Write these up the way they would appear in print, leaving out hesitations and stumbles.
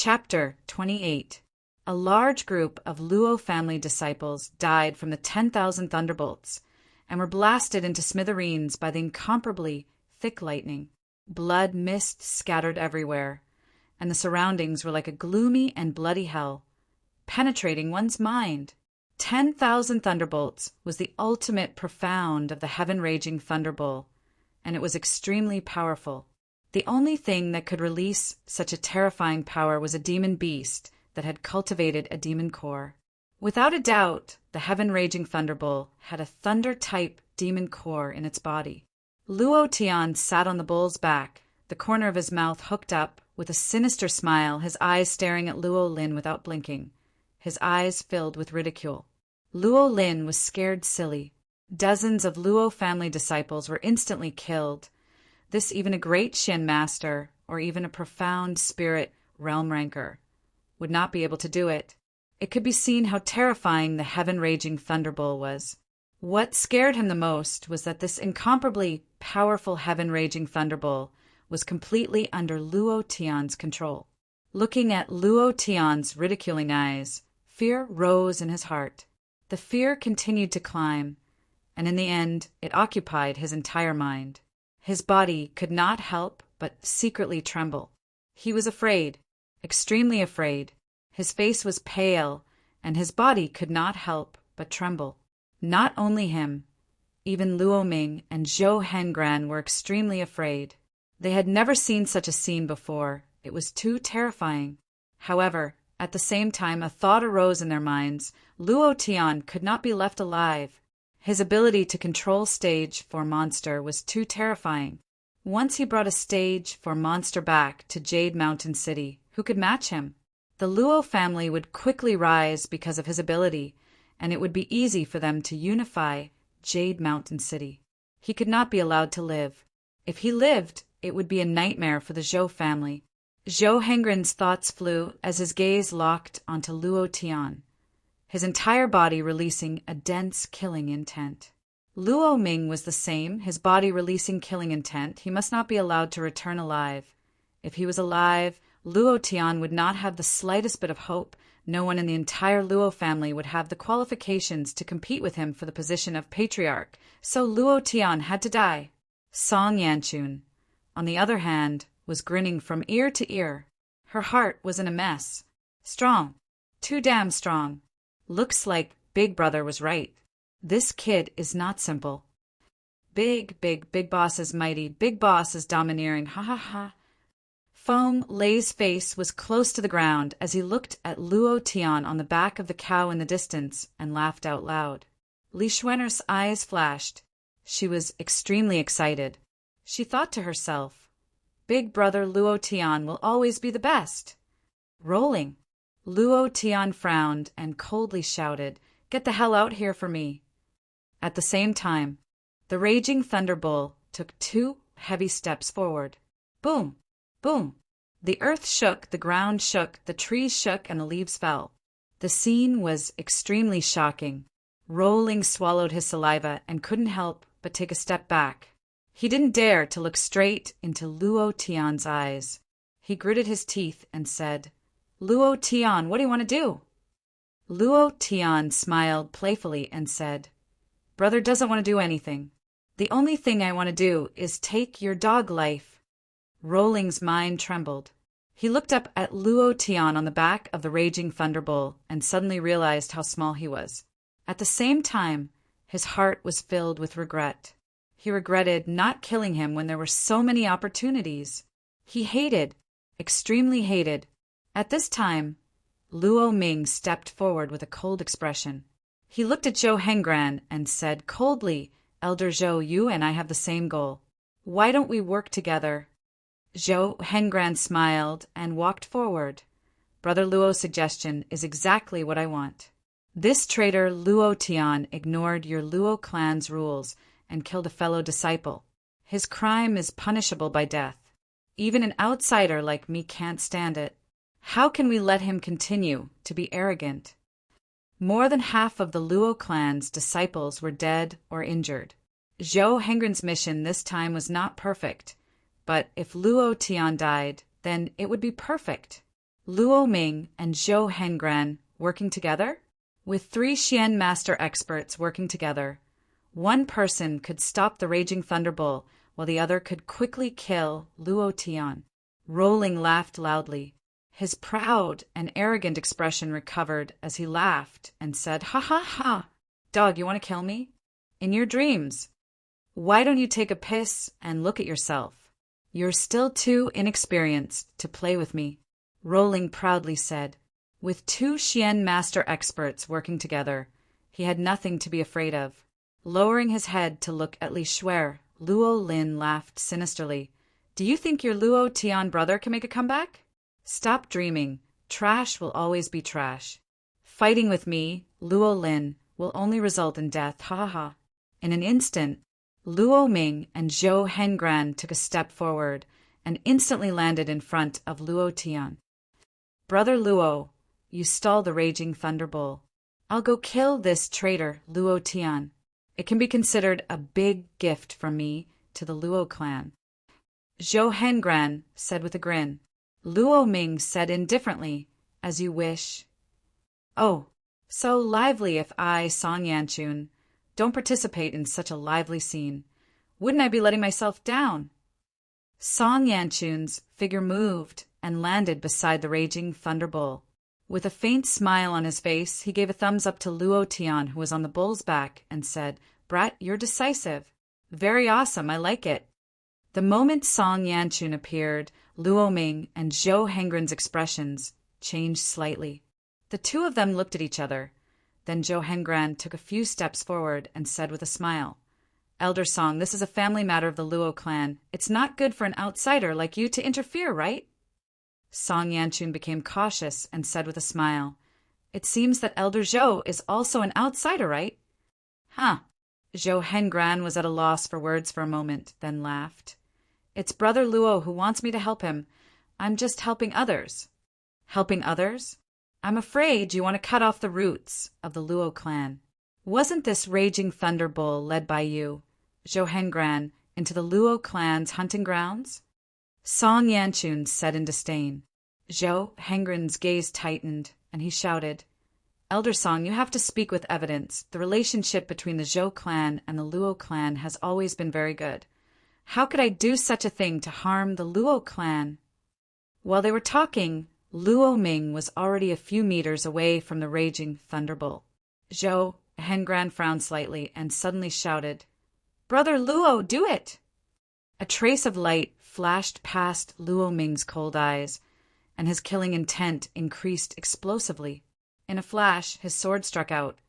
Chapter 28. A large group of Luo family disciples died from the 10,000 thunderbolts and were blasted into smithereens by the incomparably thick lightning. Blood mist scattered everywhere, and the surroundings were like a gloomy and bloody hell, penetrating one's mind. 10,000 thunderbolts was the ultimate profound of the heaven-raging thunderbolt, and it was extremely powerful. The only thing that could release such a terrifying power was a demon beast that had cultivated a demon core. Without a doubt, the heaven-raging thunderbolt had a thunder-type demon core in its body. Luo Tian sat on the bull's back, the corner of his mouth hooked up, with a sinister smile, his eyes staring at Luo Lin without blinking, his eyes filled with ridicule. Luo Lin was scared silly. Dozens of Luo family disciples were instantly killed. This even a great Shin master, or even a profound spirit realm ranker, would not be able to do it. It could be seen how terrifying the heaven-raging thunderbolt was. What scared him the most was that this incomparably powerful heaven-raging thunderbolt was completely under Luo Tian's control. Looking at Luo Tian's ridiculing eyes, fear rose in his heart. The fear continued to climb, and in the end it occupied his entire mind. His body could not help but secretly tremble. He was afraid, extremely afraid. His face was pale, and his body could not help but tremble. Not only him, even Luo Ming and Zhou Hengran were extremely afraid. They had never seen such a scene before. It was too terrifying. However, at the same time a thought arose in their minds. Luo Tian could not be left alive. His ability to control stage 4 monster was too terrifying. Once he brought a stage 4 monster back to Jade Mountain City, who could match him? The Luo family would quickly rise because of his ability, and it would be easy for them to unify Jade Mountain City. He could not be allowed to live. If he lived, it would be a nightmare for the Zhou family. Zhou Hengren's thoughts flew as his gaze locked onto Luo Tian, his entire body releasing a dense killing intent. Luo Ming was the same, his body releasing killing intent. He must not be allowed to return alive. If he was alive, Luo Tian would not have the slightest bit of hope. No one in the entire Luo family would have the qualifications to compete with him for the position of patriarch, so Luo Tian had to die. Song Yanchun, on the other hand, was grinning from ear to ear. Her heart was in a mess. Strong. Too damn strong. Looks like Big Brother was right. This kid is not simple. Big boss is mighty. Big boss is domineering. Ha ha ha. Feng Lei's face was close to the ground as he looked at Luo Tian on the back of the cow in the distance and laughed out loud. Li Xuan'er's eyes flashed. She was extremely excited. She thought to herself, Big Brother Luo Tian will always be the best. Rolling. Luo Tian frowned and coldly shouted, "Get the hell out here for me." At the same time, the raging thunderbolt took 2 heavy steps forward. Boom! Boom! The earth shook, the ground shook, the trees shook, and the leaves fell. The scene was extremely shocking. Rolling swallowed his saliva and couldn't help but take a step back. He didn't dare to look straight into Luo Tian's eyes. He gritted his teeth and said, "Luo Tian, what do you want to do?" Luo Tian smiled playfully and said, "Brother doesn't want to do anything. The only thing I want to do is take your dog life." Rolling's mind trembled. He looked up at Luo Tian on the back of the raging thunderbolt and suddenly realized how small he was. At the same time, his heart was filled with regret. He regretted not killing him when there were so many opportunities. He hated, extremely hated. At this time, Luo Ming stepped forward with a cold expression. He looked at Zhou Hengran and said coldly, "Elder Zhou, you and I have the same goal. Why don't we work together?" Zhou Hengran smiled and walked forward. "Brother Luo's suggestion is exactly what I want. This traitor Luo Tian ignored your Luo clan's rules and killed a fellow disciple. His crime is punishable by death. Even an outsider like me can't stand it. How can we let him continue to be arrogant?" More than half of the Luo clan's disciples were dead or injured. Zhou Hengren's mission this time was not perfect, but if Luo Tian died, then it would be perfect. Luo Ming and Zhou Hengran working together? With 3 Xian master experts working together, one person could stop the raging thunderbolt while the other could quickly kill Luo Tian. Rolling laughed loudly. His proud and arrogant expression recovered as he laughed and said, "Ha ha ha! Dog, you want to kill me? In your dreams. Why don't you take a piss and look at yourself? You're still too inexperienced to play with me," Rolling proudly said. With 2 Xian master experts working together, he had nothing to be afraid of. Lowering his head to look at Li Shuer, Luo Lin laughed sinisterly. "Do you think your Luo Tian brother can make a comeback? Stop dreaming. Trash will always be trash. Fighting with me, Luo Lin, will only result in death. Ha ha ha." In an instant, Luo Ming and Zhou Hengran took a step forward and instantly landed in front of Luo Tian. "Brother Luo, you stole the raging thunderbolt. I'll go kill this traitor, Luo Tian. It can be considered a big gift from me to the Luo clan," Zhou Hengran said with a grin. Luo Ming said indifferently, "As you wish." "Oh, so lively if I, Song Yanchun, don't participate in such a lively scene. Wouldn't I be letting myself down?" Song Yanchun's figure moved and landed beside the raging thunderbolt. With a faint smile on his face, he gave a thumbs up to Luo Tian, who was on the bull's back, and said, "Brat, you're decisive. Very awesome, I like it." The moment Song Yanchun appeared, Luo Ming and Zhou Hengran's expressions changed slightly. The 2 of them looked at each other. Then Zhou Hengran took a few steps forward and said with a smile, "Elder Song, this is a family matter of the Luo clan. It's not good for an outsider like you to interfere, right?" Song Yanchun became cautious and said with a smile, "It seems that Elder Zhou is also an outsider, right?" "Huh." Zhou Hengran was at a loss for words for a moment, then laughed. "It's Brother Luo who wants me to help him. I'm just helping others." "Helping others? I'm afraid you want to cut off the roots of the Luo clan. Wasn't this raging thunderbolt led by you, Zhou Hengran, into the Luo clan's hunting grounds?" Song Yanchun said in disdain. Zhou Hengran's gaze tightened, and he shouted, "Elder Song, you have to speak with evidence. The relationship between the Zhou clan and the Luo clan has always been very good. How could I do such a thing to harm the Luo clan?" While they were talking, Luo Ming was already a few meters away from the raging thunderbolt. Zhou Hengran frowned slightly and suddenly shouted, "Brother Luo, do it!" A trace of light flashed past Luo Ming's cold eyes, and his killing intent increased explosively. In a flash, his sword struck out,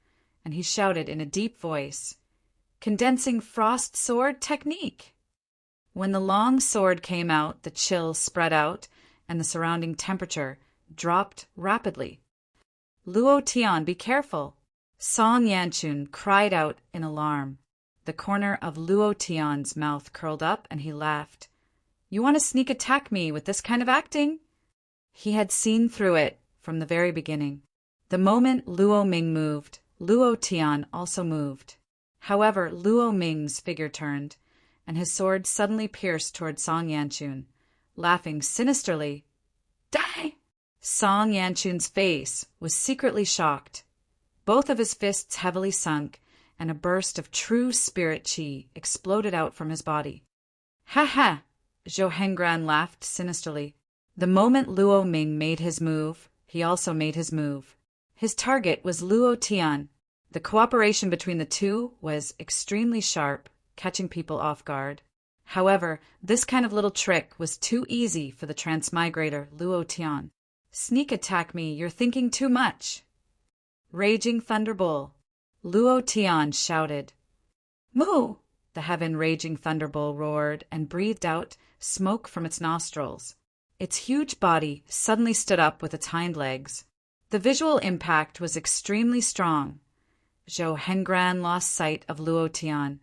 and he shouted in a deep voice, "Condensing frost sword technique!" When the long sword came out, the chill spread out, and the surrounding temperature dropped rapidly. "Luo Tian, be careful!" Song Yanchun cried out in alarm. The corner of Luo Tian's mouth curled up, and he laughed. "You want to sneak attack me with this kind of acting?" He had seen through it from the very beginning. The moment Luo Ming moved, Luo Tian also moved. However, Luo Ming's figure turned, and his sword suddenly pierced toward Song Yanchun. Laughing sinisterly, "Die!" Song Yanchun's face was secretly shocked. Both of his fists heavily sunk, and a burst of true spirit qi exploded out from his body. "Ha ha!" Zhou Hengran laughed sinisterly. The moment Luo Ming made his move, he also made his move. His target was Luo Tian. The cooperation between the 2 was extremely sharp, catching people off guard. However, this kind of little trick was too easy for the transmigrator Luo Tian. "Sneak attack me, you're thinking too much." "Raging thunderbolt," Luo Tian shouted. "Moo!" The heaven raging thunderbolt roared and breathed out smoke from its nostrils. Its huge body suddenly stood up with its hind legs. The visual impact was extremely strong. Zhou Hengran lost sight of Luo Tian,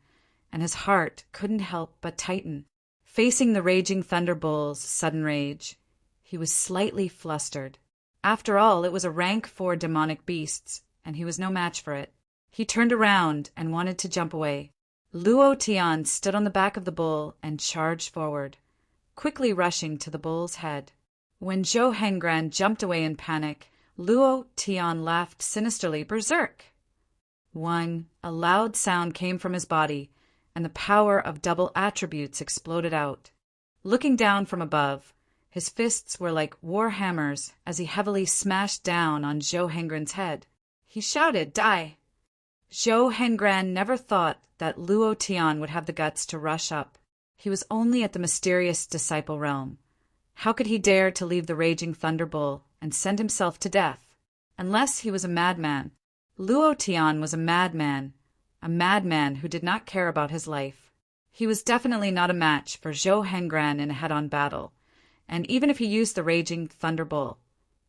and his heart couldn't help but tighten. Facing the raging thunderbolt's sudden rage, he was slightly flustered. After all, it was a rank 4 demonic beasts, and he was no match for it. He turned around and wanted to jump away. Luo Tian stood on the back of the bull and charged forward, quickly rushing to the bull's head. When Zhou Hengran jumped away in panic, Luo Tian laughed sinisterly. Berserk! A loud sound came from his body, and the power of double attributes exploded out. Looking down from above, his fists were like war hammers as he heavily smashed down on Zhou Hengran's head. He shouted, "Die!" Zhou Hengran never thought that Luo Tian would have the guts to rush up. He was only at the mysterious disciple realm. How could he dare to leave the raging thunderbolt and send himself to death? Unless he was a madman. Luo Tian was a madman who did not care about his life. He was definitely not a match for Zhou Hengran in a head-on battle, and even if he used the raging thunderbolt,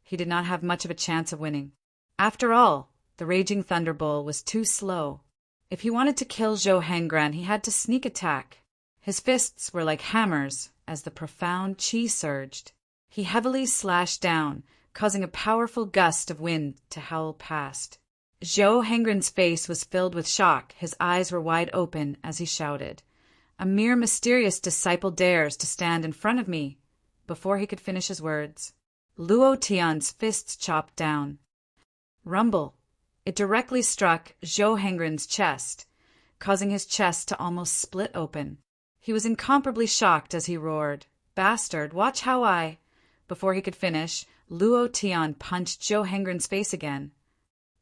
he did not have much of a chance of winning. After all, the raging thunderbolt was too slow. If he wanted to kill Zhou Hengran, he had to sneak attack. His fists were like hammers as the profound qi surged. He heavily slashed down, causing a powerful gust of wind to howl past. Zhou Hengran's face was filled with shock. His eyes were wide open as he shouted, "A mere mysterious disciple dares to stand in front of me!" Before he could finish his words, Luo Tian's fists chopped down. Rumble! It directly struck Zhou Hengran's chest, causing his chest to almost split open. He was incomparably shocked as he roared, "Bastard, watch how I—" Before he could finish, Luo Tian punched Zhou Hengran's face again.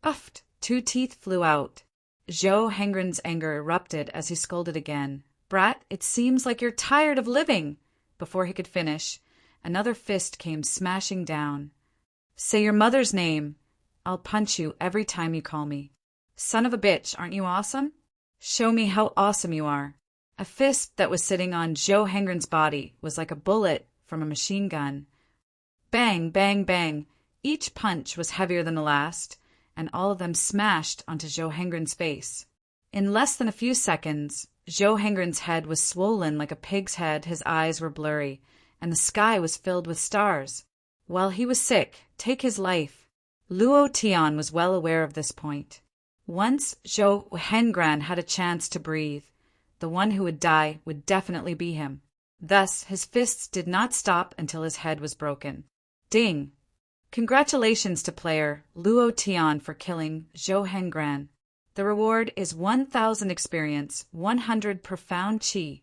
Uffed! 2 teeth flew out. Zhou Hengran's anger erupted as he scolded again. "Brat, it seems like you're tired of living!" Before he could finish, another fist came smashing down. "Say your mother's name. I'll punch you every time you call me. Son of a bitch, aren't you awesome? Show me how awesome you are." A fist that was sitting on Zhou Hengran's body was like a bullet from a machine gun. Bang, bang, bang. Each punch was heavier than the last, and all of them smashed onto Zhou Hengran's face. In less than a few seconds, Zhou Hengran's head was swollen like a pig's head, his eyes were blurry, and the sky was filled with stars. While he was sick, take his life. Luo Tian was well aware of this point. Once Zhou Hengran had a chance to breathe, the one who would die would definitely be him. Thus, his fists did not stop until his head was broken. Ding! Congratulations to player Luo Tian for killing Zhou Hengran. The reward is 1,000 experience, 100 profound qi.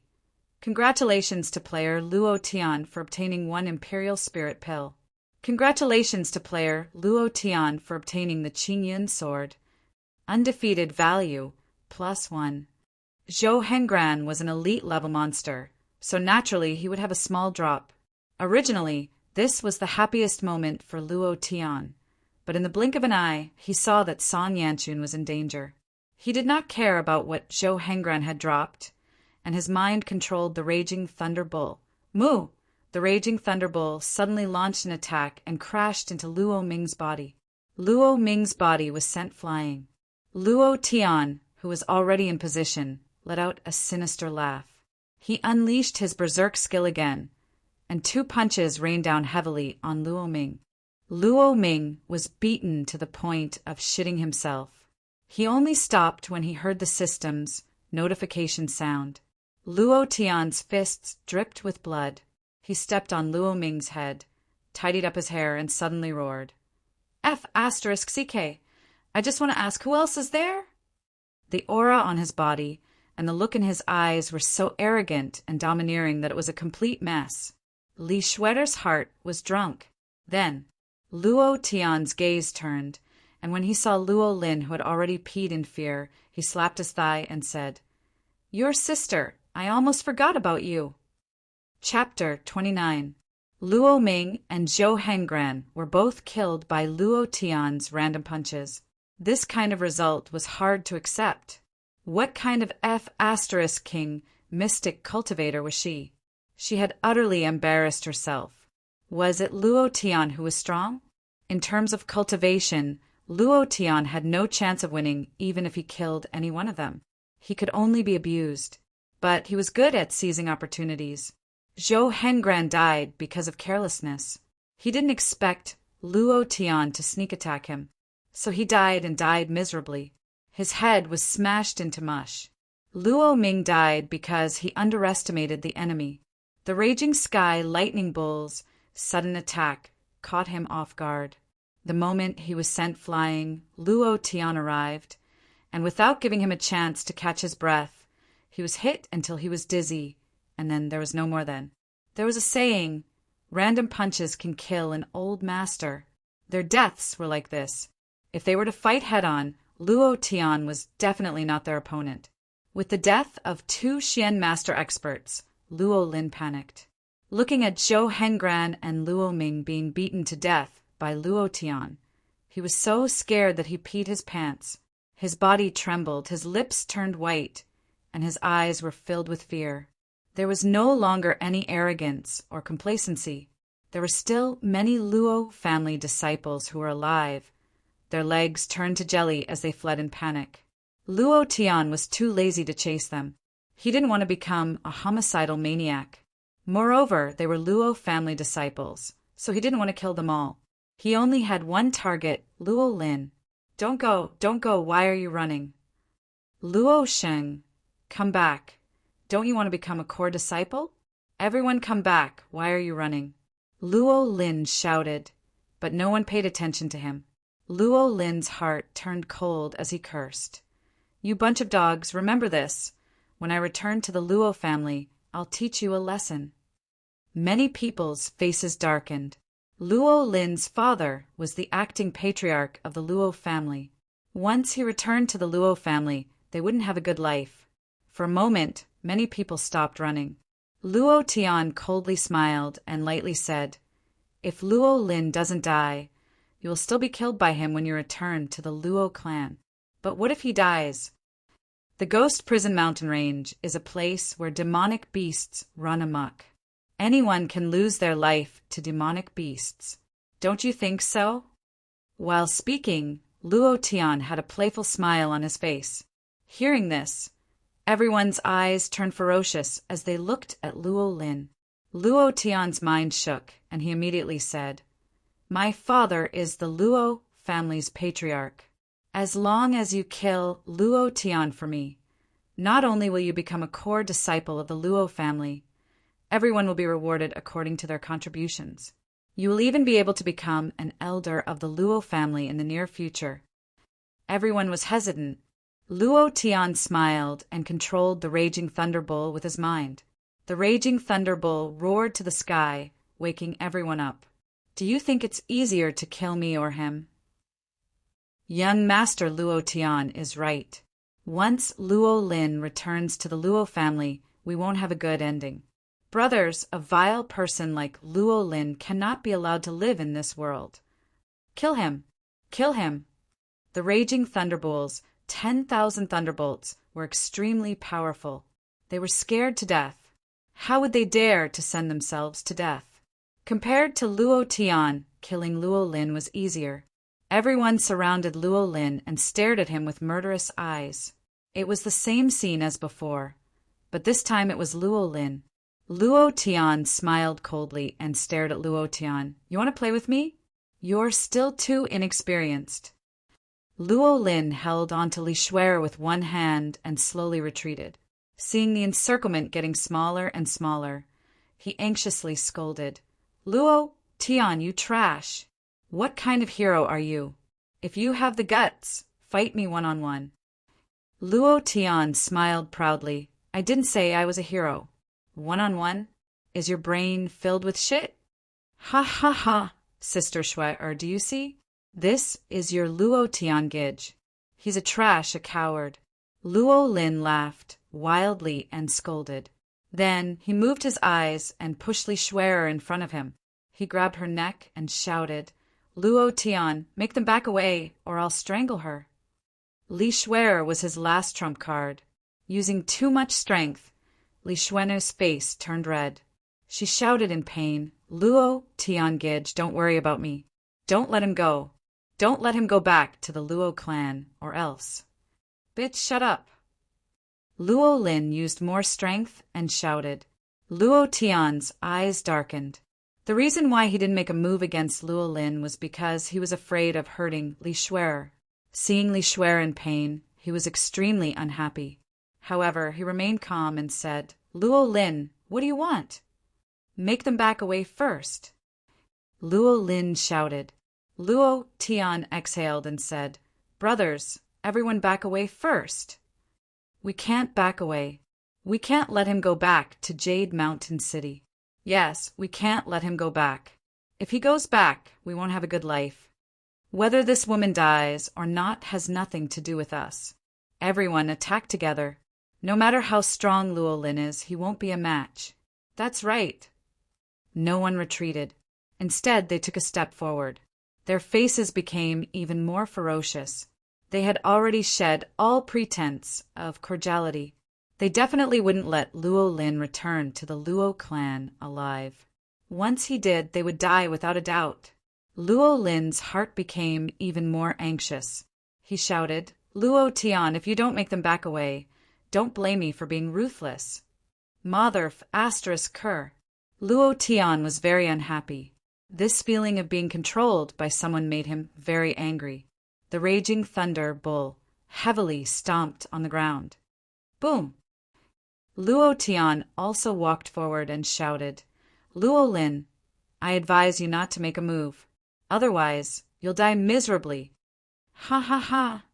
Congratulations to player Luo Tian for obtaining 1 Imperial Spirit Pill. Congratulations to player Luo Tian for obtaining the Qingyun Sword. Undefeated value, +1. Zhou Hengran was an elite level monster, so naturally he would have a small drop. Originally, this was the happiest moment for Luo Tian, but in the blink of an eye, he saw that Song Yanchun was in danger. He did not care about what Zhou Hengran had dropped, and his mind controlled the raging thunderbolt. Moo! The raging thunderbolt suddenly launched an attack and crashed into Luo Ming's body. Luo Ming's body was sent flying. Luo Tian, who was already in position, let out a sinister laugh. He unleashed his berserk skill again, and 2 punches rained down heavily on Luo Ming. Luo Ming was beaten to the point of shitting himself. He only stopped when he heard the system's notification sound. Luo Tian's fists dripped with blood. He stepped on Luo Ming's head, tidied up his hair, and suddenly roared, F***CK, I just want to ask, who else is there? The aura on his body and the look in his eyes were so arrogant and domineering that it was a complete mess. Li Schwetter's heart was drunk. Then, Luo Tian's gaze turned, and when he saw Luo Lin, who had already peed in fear, he slapped his thigh and said, "Your sister, I almost forgot about you." Chapter 29. Luo Ming and Zhou Hengran were both killed by Luo Tian's random punches. This kind of result was hard to accept. What kind of F***king mystic cultivator was she? She had utterly embarrassed herself. Was it Luo Tian who was strong? In terms of cultivation, Luo Tian had no chance of winning even if he killed any one of them. He could only be abused. But he was good at seizing opportunities. Zhou Hengran died because of carelessness. He didn't expect Luo Tian to sneak attack him, so he died and died miserably. His head was smashed into mush. Luo Ming died because he underestimated the enemy. The raging sky lightning bolts sudden attack caught him off guard. The moment he was sent flying, Luo Tian arrived, and without giving him a chance to catch his breath, he was hit until he was dizzy, and then there was no more then. There was a saying, random punches can kill an old master. Their deaths were like this. If they were to fight head-on, Luo Tian was definitely not their opponent. With the death of 2 Xian master experts, Luo Lin panicked. Looking at Zhou Hengran and Luo Ming being beaten to death by Luo Tian, he was so scared that he peed his pants. His body trembled, his lips turned white, and his eyes were filled with fear. There was no longer any arrogance or complacency. There were still many Luo family disciples who were alive. Their legs turned to jelly as they fled in panic. Luo Tian was too lazy to chase them. He didn't want to become a homicidal maniac. Moreover, they were Luo family disciples, so he didn't want to kill them all. He only had one target, Luo Lin. Don't go, why are you running? Luo Sheng, come back. Don't you want to become a core disciple? Everyone come back, why are you running? Luo Lin shouted, but no one paid attention to him. Luo Lin's heart turned cold as he cursed. You bunch of dogs, remember this. When I return to the Luo family, I'll teach you a lesson. Many people's faces darkened. Luo Lin's father was the acting patriarch of the Luo family. Once he returned to the Luo family, they wouldn't have a good life. For a moment, many people stopped running. Luo Tian coldly smiled and lightly said, If Luo Lin doesn't die, you will still be killed by him when you return to the Luo clan. But what if he dies? The Ghost Prison Mountain Range is a place where demonic beasts run amok. Anyone can lose their life to demonic beasts. Don't you think so? While speaking, Luo Tian had a playful smile on his face. Hearing this, everyone's eyes turned ferocious as they looked at Luo Lin. Luo Tian's mind shook, and he immediately said, My father is the Luo family's patriarch. As long as you kill Luo Tian for me, not only will you become a core disciple of the Luo family, everyone will be rewarded according to their contributions. You will even be able to become an elder of the Luo family in the near future. Everyone was hesitant. Luo Tian smiled and controlled the raging thunderbolt with his mind. The raging thunderbolt roared to the sky, waking everyone up. Do you think it's easier to kill me or him? Young Master Luo Tian is right. Once Luo Lin returns to the Luo family, we won't have a good ending. Brothers, a vile person like Luo Lin cannot be allowed to live in this world. Kill him! Kill him! The raging thunderbolts, 10,000 thunderbolts, were extremely powerful. They were scared to death. How would they dare to send themselves to death? Compared to Luo Tian, killing Luo Lin was easier. Everyone surrounded Luo Lin and stared at him with murderous eyes. It was the same scene as before, but this time it was Luo Lin. Luo Tian smiled coldly and stared at Luo Tian. You want to play with me? You're still too inexperienced. Luo Lin held onto Li Shuer with one hand and slowly retreated. Seeing the encirclement getting smaller and smaller, he anxiously scolded. Luo Tian, you trash! What kind of hero are you? If you have the guts, fight me one-on-one. Luo Tian smiled proudly. I didn't say I was a hero. One-on-one? Is your brain filled with shit? Ha ha ha, Sister Shuer, do you see? This is your Luo Tian Gij. He's a trash, a coward. Luo Lin laughed wildly and scolded. Then he moved his eyes and pushed Li Shuer in front of him. He grabbed her neck and shouted, Luo Tian, make them back away, or I'll strangle her. Li Shuer was his last trump card. Using too much strength, Li Shuer's face turned red. She shouted in pain, Luo Tian Gij, don't worry about me. Don't let him go. Don't let him go back to the Luo clan, or else. Bitch, shut up. Luo Lin used more strength and shouted. Luo Tian's eyes darkened. The reason why he didn't make a move against Luo Lin was because he was afraid of hurting Li Shuer. Seeing Li Shuer in pain, he was extremely unhappy. However, he remained calm and said, Luo Lin, what do you want? Make them back away first. Luo Lin shouted. Luo Tian exhaled and said, "Brothers, everyone back away first." "We can't back away. We can't let him go back to Jade Mountain City." "Yes, we can't let him go back. If he goes back, we won't have a good life. Whether this woman dies or not has nothing to do with us. Everyone attack together. No matter how strong Luo Lin is, he won't be a match." "That's right." No one retreated. Instead, they took a step forward. Their faces became even more ferocious. They had already shed all pretense of cordiality. They definitely wouldn't let Luo Lin return to the Luo clan alive. Once he did, they would die without a doubt. Luo Lin's heart became even more anxious. He shouted, "Luo Tian, if you don't make them back away, don't blame me for being ruthless." Motherf ****. Luo Tian was very unhappy. This feeling of being controlled by someone made him very angry. The raging thunder bull heavily stomped on the ground. Boom! Luo Tian also walked forward and shouted, "Luo Lin, I advise you not to make a move. Otherwise, you'll die miserably." "Ha ha ha!"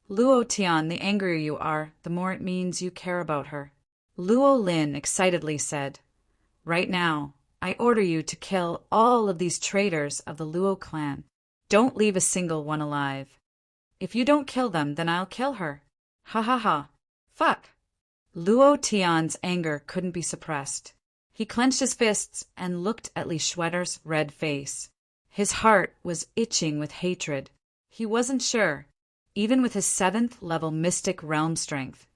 "Luo Tian, the angrier you are, the more it means you care about her." Luo Lin excitedly said, "Right now, I order you to kill all of these traitors of the Luo clan. Don't leave a single one alive. If you don't kill them, then I'll kill her. Ha ha ha. Fuck." Luo Tian's anger couldn't be suppressed. He clenched his fists and looked at Li Schwetter's red face. His heart was itching with hatred. He wasn't sure, even with his 7th level mystic realm strength,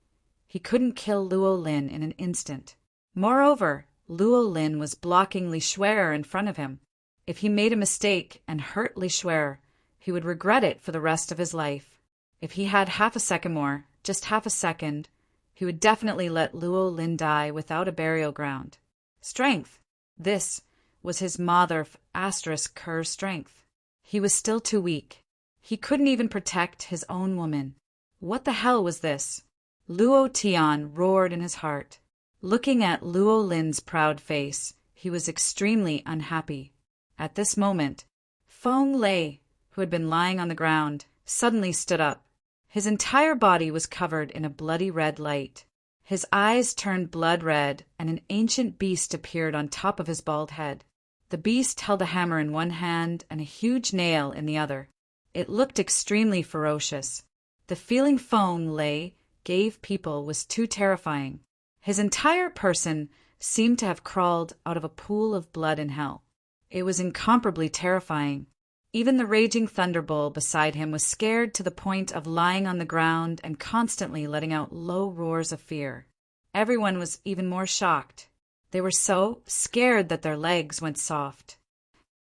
he couldn't kill Luo Lin in an instant. Moreover, Luo Lin was blocking Li Schwerer in front of him. If he made a mistake and hurt Li Schwerer, he would regret it for the rest of his life. If he had half a second more, just half a second, he would definitely let Luo Lin die without a burial ground. Strength. This was his Motherf ******* strength. He was still too weak. He couldn't even protect his own woman. What the hell was this? Luo Tian roared in his heart. Looking at Luo Lin's proud face, he was extremely unhappy. At this moment, Feng Lei, who had been lying on the ground, suddenly stood up. His entire body was covered in a bloody red light. His eyes turned blood red, and an ancient beast appeared on top of his bald head. The beast held a hammer in one hand and a huge nail in the other. It looked extremely ferocious. The feeling Feng Lei gave people was too terrifying. His entire person seemed to have crawled out of a pool of blood in hell. It was incomparably terrifying. Even the raging thunderbolt beside him was scared to the point of lying on the ground and constantly letting out low roars of fear. Everyone was even more shocked. They were so scared that their legs went soft.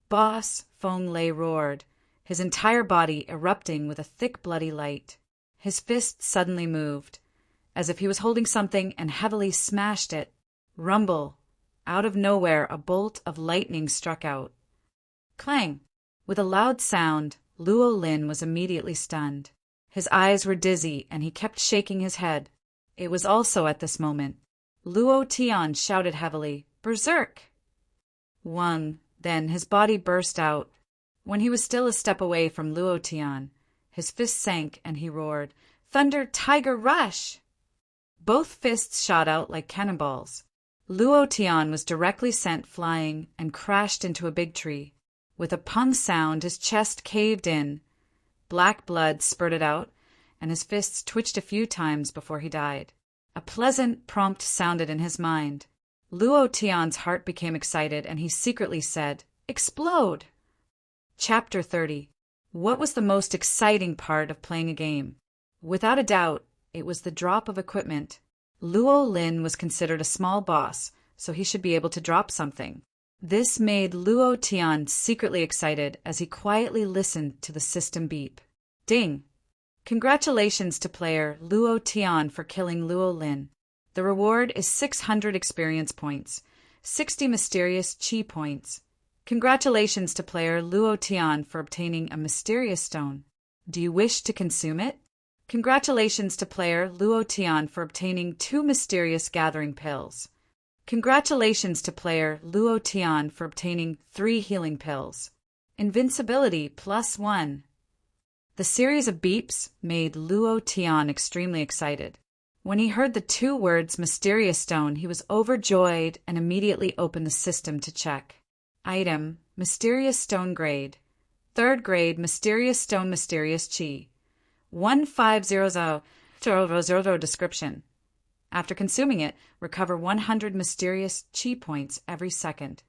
"Boss," Feng Lei roared, his entire body erupting with a thick bloody light. His fist suddenly moved, as if he was holding something and heavily smashed it. Rumble! Out of nowhere, a bolt of lightning struck out. Clang! With a loud sound, Luo Lin was immediately stunned. His eyes were dizzy, and he kept shaking his head. It was also at this moment Luo Tian shouted heavily, "Berserk!" Then his body burst out. When he was still a step away from Luo Tian, his fist sank and he roared, "Thunder Tiger Rush!" Both fists shot out like cannonballs. Luo Tian was directly sent flying and crashed into a big tree. With a pung sound, his chest caved in. Black blood spurted out, and his fists twitched a few times before he died. A pleasant prompt sounded in his mind. Luo Tian's heart became excited, and he secretly said, "Explode!" Chapter 30. What was the most exciting part of playing a game? Without a doubt, it was the drop of equipment. Luo Lin was considered a small boss, so he should be able to drop something. This made Luo Tian secretly excited as he quietly listened to the system beep. Ding! Congratulations to player Luo Tian for killing Luo Lin. The reward is 600 experience points, 60 mysterious chi points. Congratulations to player Luo Tian for obtaining a mysterious stone. Do you wish to consume it? Congratulations to player Luo Tian for obtaining 2 mysterious gathering pills. Congratulations to player Luo Tian for obtaining 3 healing pills. Invincibility +1. The series of beeps made Luo Tian extremely excited. When he heard the 2 words Mysterious Stone, he was overjoyed and immediately opened the system to check. Item: Mysterious Stone Grade. 3rd Grade Mysterious Stone Mysterious Chi. 1500 Description. After consuming it, recover 100 mysterious Chi points every second.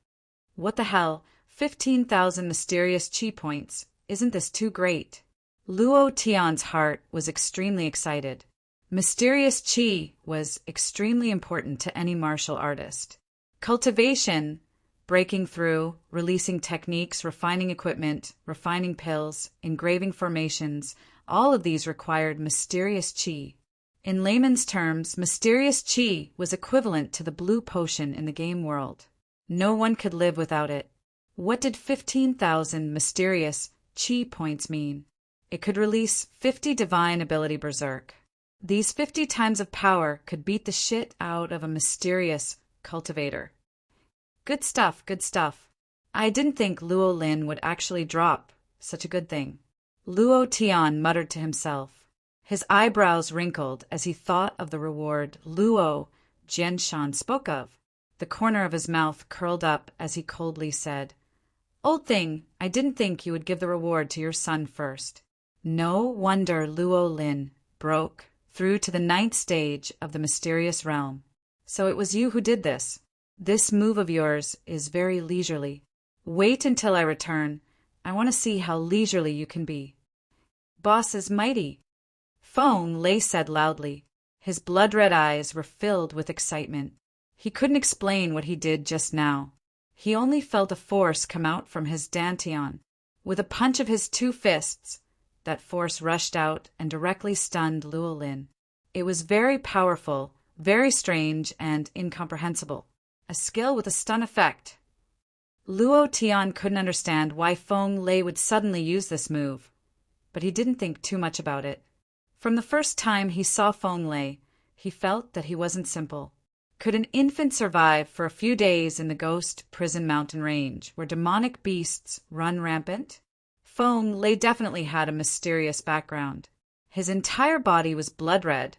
What the hell? 15,000 mysterious Chi points. Isn't this too great? Luo Tian's heart was extremely excited. Mysterious Chi was extremely important to any martial artist. Cultivation, breaking through, releasing techniques, refining equipment, refining pills, engraving formations, all of these required mysterious Chi. In layman's terms, mysterious Chi was equivalent to the blue potion in the game world. No one could live without it. What did 15,000 mysterious Chi points mean? It could release 50 divine ability berserk. These 50 times of power could beat the shit out of a mysterious cultivator. Good stuff, good stuff. I didn't think Luo Lin would actually drop such a good thing. Luo Tian muttered to himself. His eyebrows wrinkled as he thought of the reward Luo Jianshan spoke of. The corner of his mouth curled up as he coldly said, "Old thing, I didn't think you would give the reward to your son first." No wonder Luo Lin broke through to the 9th stage of the mysterious realm. So it was you who did this. This move of yours is very leisurely. Wait until I return. I want to see how leisurely you can be. Boss is mighty. Feng Lei said loudly. His blood-red eyes were filled with excitement. He couldn't explain what he did just now. He only felt a force come out from his dantian. With a punch of his 2 fists, that force rushed out and directly stunned Luo Lin. It was very powerful, very strange, and incomprehensible. A skill with a stun effect. Luo Tian couldn't understand why Feng Lei would suddenly use this move, but he didn't think too much about it. From the first time he saw Feng Lei, he felt that he wasn't simple. Could an infant survive for a few days in the ghost prison mountain range, where demonic beasts run rampant? Feng Lei definitely had a mysterious background. His entire body was blood-red,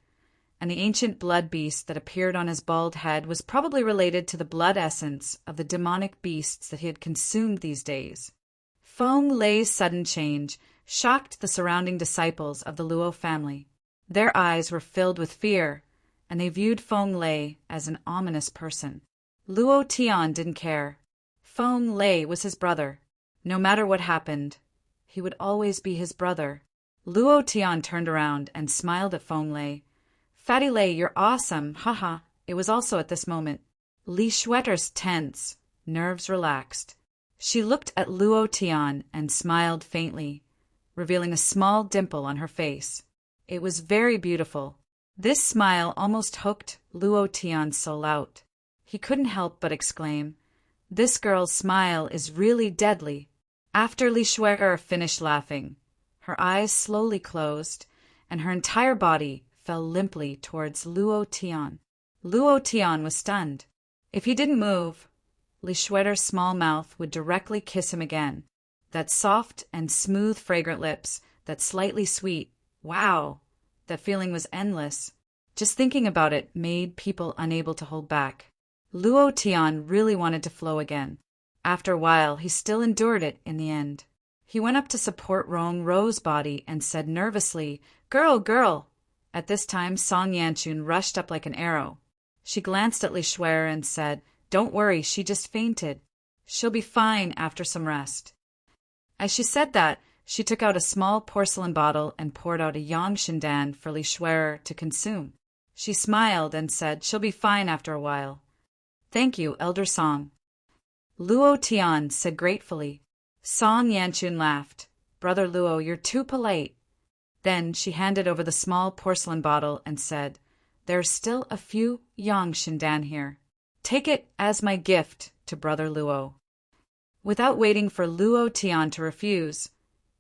and the ancient blood beast that appeared on his bald head was probably related to the blood essence of the demonic beasts that he had consumed these days. Feng Lei's sudden change shocked the surrounding disciples of the Luo family. Their eyes were filled with fear, and they viewed Feng Lei as an ominous person. Luo Tian didn't care. Feng Lei was his brother. No matter what happened, he would always be his brother. Luo Tian turned around and smiled at Feng Lei. "Fatty Lei, you're awesome, haha." It was also at this moment. Li Shueter's tense, nerves relaxed. She looked at Luo Tian and smiled faintly, revealing a small dimple on her face. It was very beautiful. This smile almost hooked Luo Tian's soul out. He couldn't help but exclaim, "This girl's smile is really deadly." After Li Shuer finished laughing, her eyes slowly closed, and her entire body fell limply towards Luo Tian. Luo Tian was stunned. If he didn't move, Li Shuer's small mouth would directly kiss him again. That soft and smooth fragrant lips, that slightly sweet, wow, that feeling was endless. Just thinking about it made people unable to hold back. Luo Tian really wanted to flow again. After a while, he still endured it in the end. He went up to support Rong Ro's body and said nervously, "Girl, girl!" At this time, Song Yanchun rushed up like an arrow. She glanced at Li Shuer and said, "Don't worry, she just fainted. She'll be fine after some rest." As she said that, she took out a small porcelain bottle and poured out a yang shindan for Li Shuer to consume. She smiled and said, "She'll be fine after a while." "Thank you, Elder Song." Luo Tian said gratefully. Song Yanchun laughed. "Brother Luo, you're too polite." Then she handed over the small porcelain bottle and said, "There's still a few yang shindan here. Take it as my gift to Brother Luo." Without waiting for Luo Tian to refuse,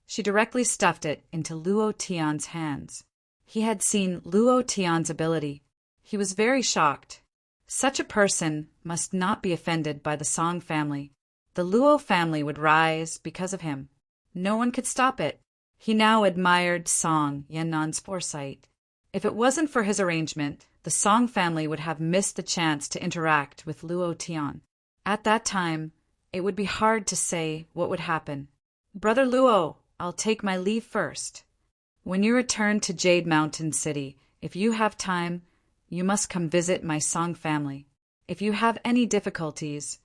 she directly stuffed it into Luo Tian's hands. He had seen Luo Tian's ability. He was very shocked. Such a person must not be offended by the Song family. The Luo family would rise because of him. No one could stop it. He now admired Song Yannan's foresight. If it wasn't for his arrangement, the Song family would have missed the chance to interact with Luo Tian. At that time, it would be hard to say what would happen. Brother Luo, I'll take my leave first. When you return to Jade Mountain City, if you have time, you must come visit my Song family. If you have any difficulties,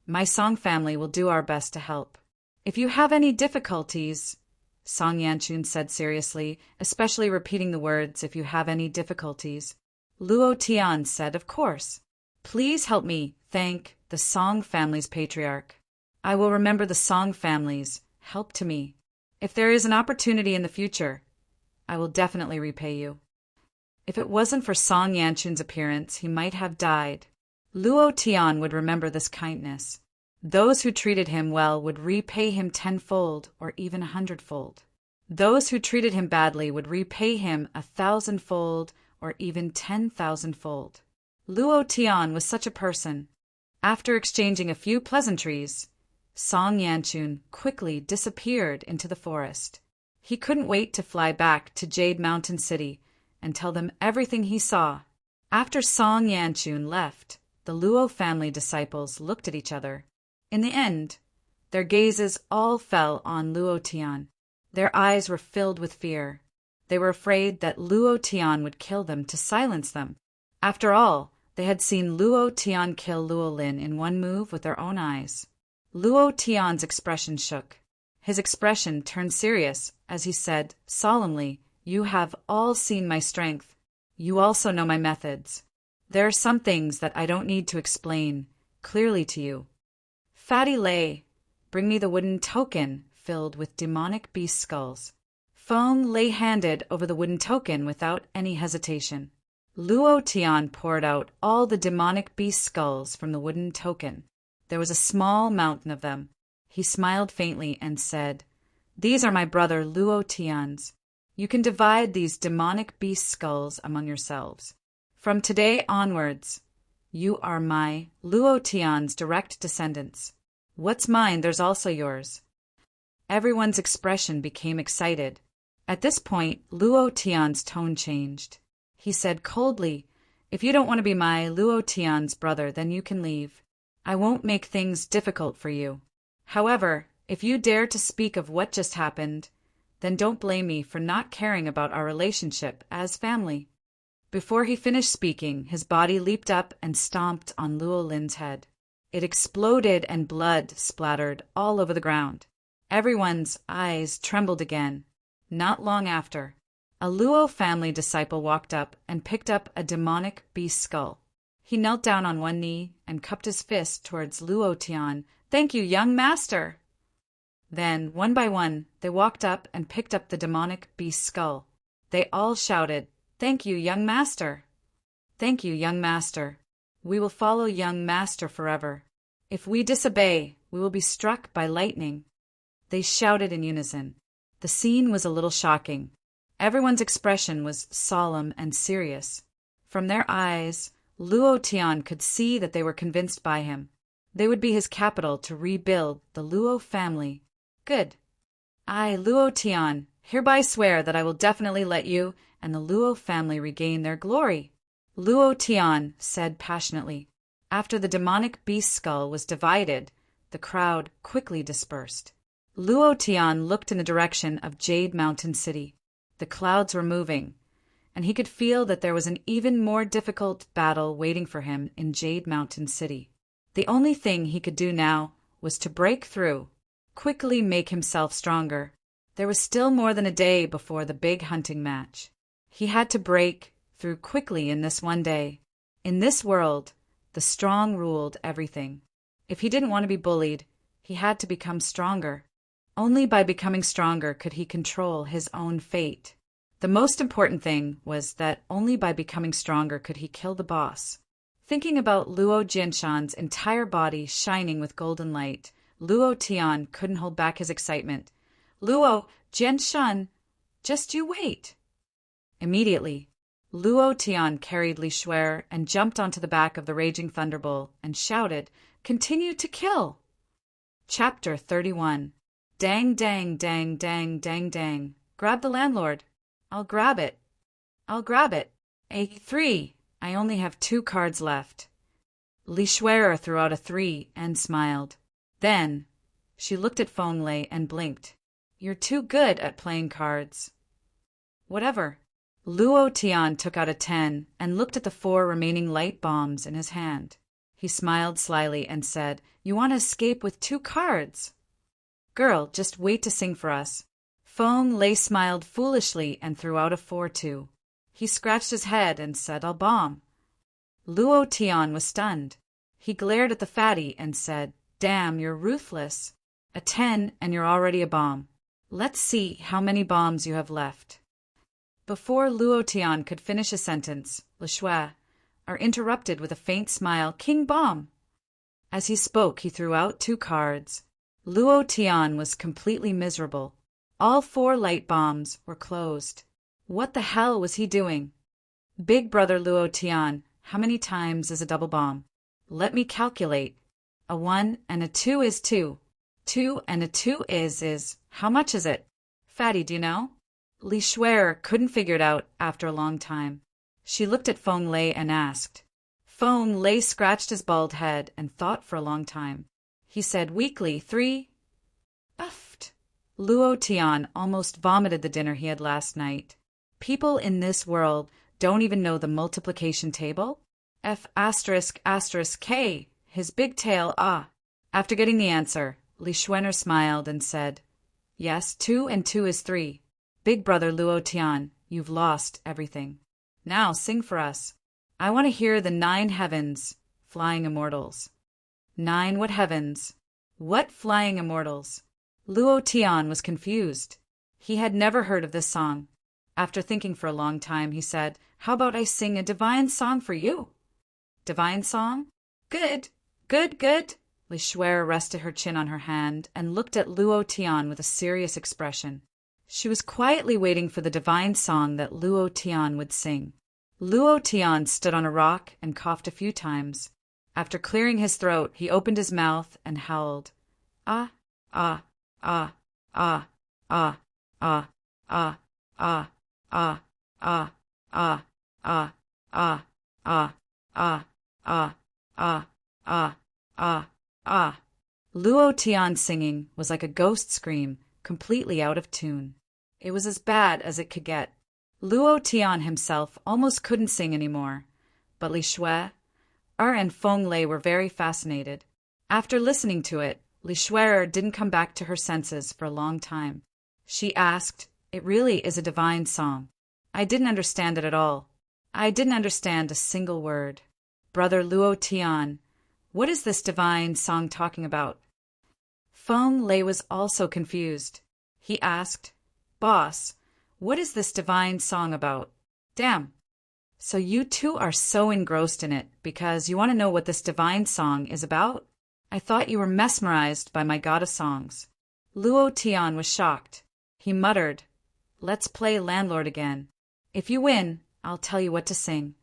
my Song family will do our best to help. If you have any difficulties, Song Yanchun said seriously, especially repeating the words, if you have any difficulties. Luo Tian said, of course. Please help me thank the Song family's patriarch. I will remember the Song family's help to me. If there is an opportunity in the future, I will definitely repay you. If it wasn't for Song Yanchun's appearance, he might have died. Luo Tian would remember this kindness. Those who treated him well would repay him tenfold or even 100-fold. Those who treated him badly would repay him 1,000-fold or even 10,000-fold. Luo Tian was such a person. After exchanging a few pleasantries, Song Yanchun quickly disappeared into the forest. He couldn't wait to fly back to Jade Mountain City and tell them everything he saw. After Song Yanchun left, the Luo family disciples looked at each other. In the end, their gazes all fell on Luo Tian. Their eyes were filled with fear. They were afraid that Luo Tian would kill them to silence them. After all, they had seen Luo Tian kill Luo Lin in one move with their own eyes. Luo Tian's expression shook. His expression turned serious as he said solemnly, "You have all seen my strength. You also know my methods. There are some things that I don't need to explain clearly to you. Fatty Lei, bring me the wooden token filled with demonic beast skulls." Feng Lei handed over the wooden token without any hesitation. Luo Tian poured out all the demonic beast skulls from the wooden token. There was a small mountain of them. He smiled faintly and said, "These are my brother Luo Tian's. You can divide these demonic beast skulls among yourselves. From today onwards, you are my Luo Tian's direct descendants. What's mine, there's also yours." Everyone's expression became excited. At this point, Luo Tian's tone changed. He said coldly, "If you don't want to be my Luo Tian's brother, then you can leave. I won't make things difficult for you. However, if you dare to speak of what just happened, then don't blame me for not caring about our relationship as family." Before he finished speaking, his body leaped up and stomped on Luo Lin's head. It exploded and blood splattered all over the ground. Everyone's eyes trembled again. Not long after, a Luo family disciple walked up and picked up a demonic beast skull. He knelt down on one knee and cupped his fist towards Luo Tian. "Thank you, young master." Then, one by one, they walked up and picked up the demonic beast skull. They all shouted, "Thank you, young master." "Thank you, young master. We will follow young master forever. If we disobey, we will be struck by lightning." They shouted in unison. The scene was a little shocking. Everyone's expression was solemn and serious. From their eyes, Luo Tian could see that they were convinced by him. They would be his capital to rebuild the Luo family. Good. I, Luo Tian, hereby swear that I will definitely let you and the Luo family regain their glory, Luo Tian said passionately. After the demonic beast skull was divided, the crowd quickly dispersed. Luo Tian looked in the direction of Jade Mountain City. The clouds were moving, and he could feel that there was an even more difficult battle waiting for him in Jade Mountain City. The only thing he could do now was to break through, quickly make himself stronger. There was still more than a day before the big hunting match. He had to break through quickly in this one day. In this world, the strong ruled everything. If he didn't want to be bullied, he had to become stronger. Only by becoming stronger could he control his own fate. The most important thing was that only by becoming stronger could he kill the boss. Thinking about Luo Jianshan's entire body shining with golden light, Luo Tian couldn't hold back his excitement. "Luo Jianshan, just you wait." Immediately, Luo Tian carried Li Shuer and jumped onto the back of the raging thunderbolt and shouted, "Continue to kill!" Chapter 31. Dang, dang, dang, dang, dang, dang. Grab the landlord. I'll grab it. I'll grab it. A3. I only have 2 cards left. Li Shuer threw out a 3 and smiled. Then she looked at Feng Lei and blinked. "You're too good at playing cards." "Whatever." Luo Tian took out a 10 and looked at the 4 remaining light bombs in his hand. He smiled slyly and said, "You want to escape with 2 cards? Girl, just wait to sing for us." Feng Lei smiled foolishly and threw out a 4 too. He scratched his head and said, "I'll bomb." Luo Tian was stunned. He glared at the fatty and said, "Damn, you're ruthless. A 10 and you're already a bomb. Let's see how many bombs you have left." Before Luo Tian could finish a sentence, Li Shuer are interrupted with a faint smile, "King Bomb." As he spoke, he threw out 2 cards. Luo Tian was completely miserable. All 4 light bombs were closed. What the hell was he doing? "Big brother Luo Tian, how many times is a double bomb?" "Let me calculate. A 1 and a 2 is 2. 2 and a 2 is, how much is it?" "Fatty, do you know?" Li Shuer couldn't figure it out after a long time. She looked at Feng Lei and asked. Feng Lei scratched his bald head and thought for a long time. He said weakly, 3. Uffed. Luo Tian almost vomited the dinner he had last night. People in this world don't even know the multiplication table? F asterisk asterisk K, his big tail, ah. After getting the answer, Li Shuer smiled and said, "Yes, 2 and 2 is 3. Big brother Luo Tian, you've lost everything. Now sing for us. I want to hear the 9 heavens, flying immortals." 9 what heavens? What flying immortals? Luo Tian was confused. He had never heard of this song. After thinking for a long time, he said, "How about I sing a divine song for you?" "Divine song? Good, good, good." Li Shuer rested her chin on her hand and looked at Luo Tian with a serious expression. She was quietly waiting for the divine song that Luo Tian would sing. Luo Tian stood on a rock and coughed a few times. After clearing his throat, he opened his mouth and howled. Ah, ah, ah, ah, ah, ah, ah, ah, ah, ah, ah, ah, ah, ah, ah, ah, ah, ah, ah, ah. Luo Tian's singing was like a ghost scream, completely out of tune. It was as bad as it could get. Luo Tian himself almost couldn't sing anymore, but Li Shuer and Feng Lei were very fascinated. After listening to it, Li Shuer didn't come back to her senses for a long time. She asked, "It really is a divine song. I didn't understand it at all. I didn't understand a single word. Brother Luo Tian, what is this divine song talking about?" Feng Lei was also confused. He asked, "Boss, what is this divine song about?" "Damn. So you two are so engrossed in it because you want to know what this divine song is about? I thought you were mesmerized by my god of songs." Luo Tian was shocked. He muttered, "Let's play landlord again. If you win, I'll tell you what to sing."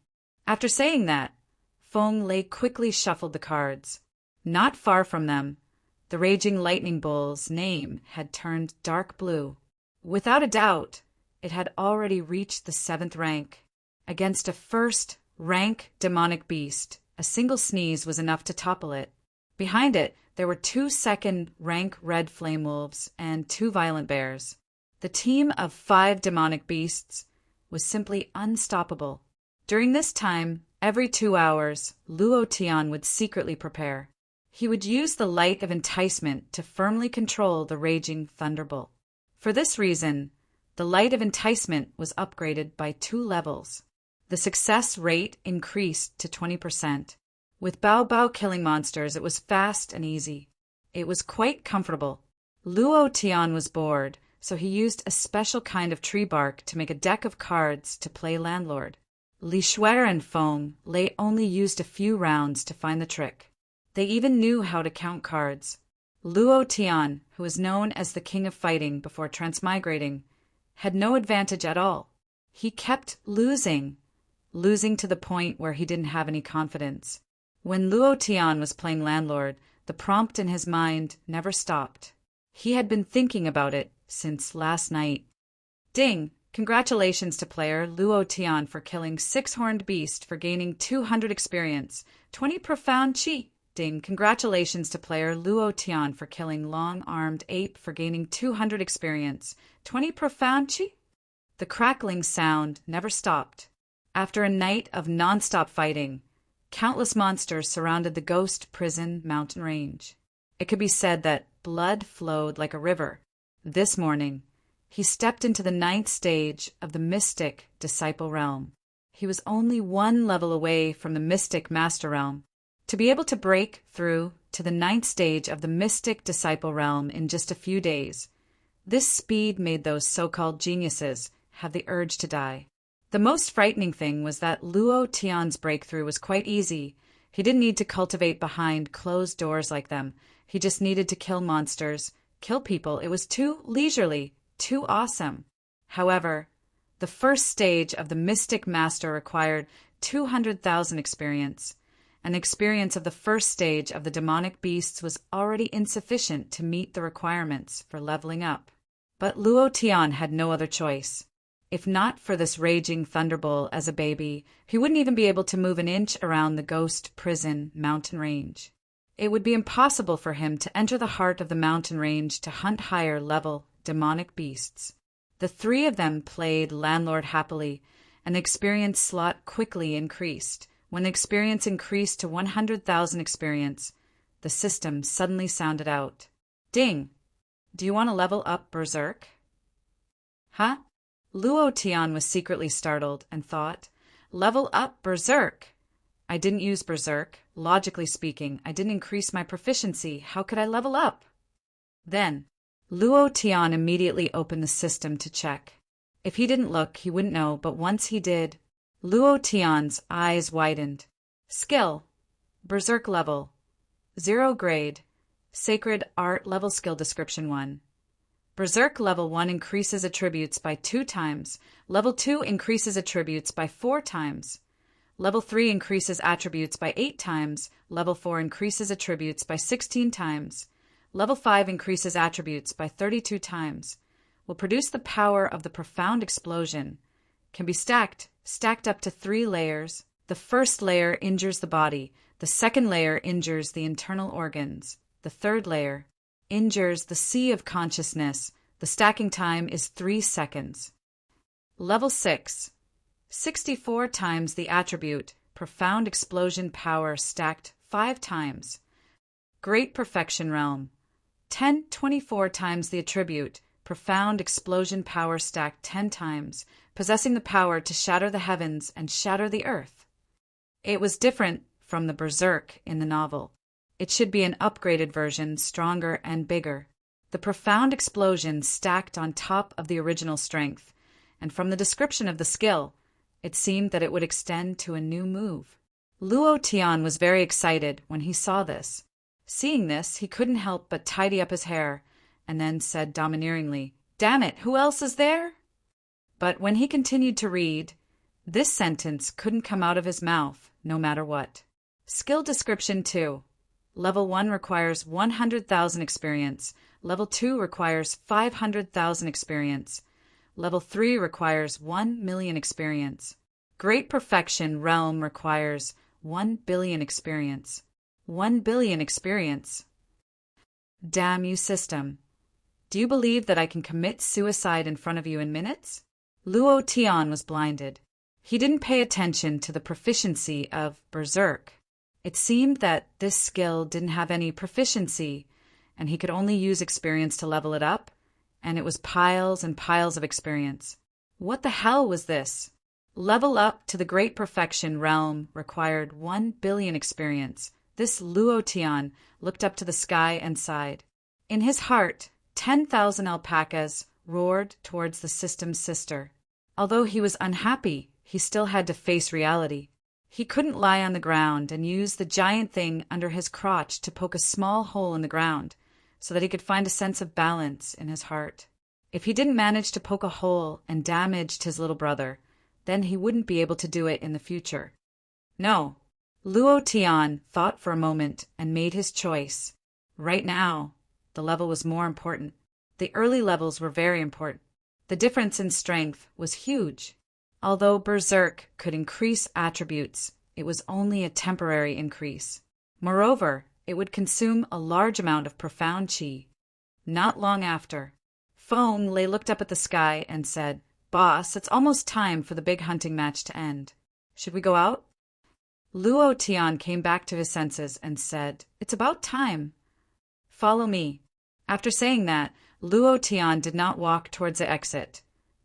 After saying that, Feng Lei quickly shuffled the cards. Not far from them, the raging lightning bull's name had turned dark blue. Without a doubt, it had already reached the 7th rank. Against a 1st rank demonic beast, a single sneeze was enough to topple it. Behind it, there were 2 2nd rank red flame wolves and 2 violent bears. The team of 5 demonic beasts was simply unstoppable. During this time, every 2 hours, Luo Tian would secretly prepare. He would use the light of enticement to firmly control the raging thunderbolt. For this reason, the light of enticement was upgraded by 2 levels. The success rate increased to 20%. With Bao Bao killing monsters, it was fast and easy. It was quite comfortable. Luo Tian was bored, so he used a special kind of tree bark to make a deck of cards to play landlord. Li Shuer and Feng Lei only used a few rounds to find the trick. They even knew how to count cards. Luo Tian, who was known as the king of fighting before transmigrating, had no advantage at all. He kept losing losing to the point where he didn't have any confidence. When Luo Tian was playing landlord, the prompt in his mind never stopped. He had been thinking about it since last night. Ding! Congratulations to player Luo Tian for killing 6-horned beast for gaining 200 experience, 20 profound chi. Ding! Congratulations to player Luo Tian for killing long-armed ape for gaining 200 experience, 20 profound chi. The crackling sound never stopped. After a night of non-stop fighting, countless monsters surrounded the ghost prison mountain range. It could be said that blood flowed like a river. This morning, he stepped into the 9th stage of the mystic disciple realm. He was only 1 level away from the mystic master realm. To be able to break through to the 9th stage of the mystic disciple realm in just a few days, this speed made those so-called geniuses have the urge to die. The most frightening thing was that Luo Tian's breakthrough was quite easy. He didn't need to cultivate behind closed doors like them. He just needed to kill monsters, kill people. It was too leisurely, too awesome. However, the first stage of the Mystic Master required 200,000 experience. An experience of the first stage of the demonic beasts was already insufficient to meet the requirements for leveling up. But Luo Tian had no other choice. If not for this raging thunderbolt as a baby, he wouldn't even be able to move an inch around the ghost prison mountain range. It would be impossible for him to enter the heart of the mountain range to hunt higher level demonic beasts. The 3 of them played landlord happily, and the experience slot quickly increased. When the experience increased to 100,000 experience, the system suddenly sounded out. Ding! Do you want to level up Berserk? Huh? Luo Tian was secretly startled and thought, level up Berserk? I didn't use Berserk. Logically speaking, I didn't increase my proficiency. How could I level up? Then, Luo Tian immediately opened the system to check. If he didn't look, he wouldn't know, but once he did, Luo Tian's eyes widened. Skill. Berserk level. 0 grade. Sacred Art level skill description 1. Berserk level 1 increases attributes by 2 times. Level 2 increases attributes by 4 times. Level 3 increases attributes by 8 times. Level 4 increases attributes by 16 times. Level 5 increases attributes by 32 times. Will produce the power of the profound explosion. Can be stacked up to 3 layers. The first layer injures the body. The second layer injures the internal organs. The third layer injures the sea of consciousness. The stacking time is 3 seconds. Level 6. 64 times the attribute. Profound explosion power stacked 5 times. Great perfection realm. 24 times the attribute. Profound explosion power stacked 10 times. Possessing the power to shatter the heavens and shatter the earth. It was different from the Berserk in the novel. It should be an upgraded version, stronger and bigger. The profound explosion stacked on top of the original strength, and from the description of the skill, it seemed that it would extend to a new move. Luo Tian was very excited when he saw this. Seeing this, he couldn't help but tidy up his hair, and then said domineeringly, "Damn it, who else is there?" But when he continued to read, this sentence couldn't come out of his mouth, no matter what. Skill description 2. Level 1 requires 100,000 experience. Level 2 requires 500,000 experience. Level 3 requires 1 million experience. Great Perfection Realm requires 1 billion experience. 1 billion experience. Damn you, system. Do you believe that I can commit suicide in front of you in minutes? Luo Tian was blinded. He didn't pay attention to the proficiency of Berserk. It seemed that this skill didn't have any proficiency, and he could only use experience to level it up, and it was piles and piles of experience. What the hell was this? Level up to the Great Perfection Realm required 1 billion experience. This Luo Tian looked up to the sky and sighed. In his heart, 10,000 alpacas roared towards the system's sister. Although he was unhappy, he still had to face reality. He couldn't lie on the ground and use the giant thing under his crotch to poke a small hole in the ground so that he could find a sense of balance in his heart. If he didn't manage to poke a hole and damaged his little brother, then he wouldn't be able to do it in the future. No. Luo Tian thought for a moment and made his choice. Right now, the level was more important. The early levels were very important. The difference in strength was huge. Although Berserk could increase attributes, it was only a temporary increase. Moreover, it would consume a large amount of profound qi. Not long after, Feng Lei looked up at the sky and said, "Boss, it's almost time for the big hunting match to end. Should we go out?" Luo Tian came back to his senses and said, "It's about time. Follow me." After saying that, Luo Tian did not walk towards the exit,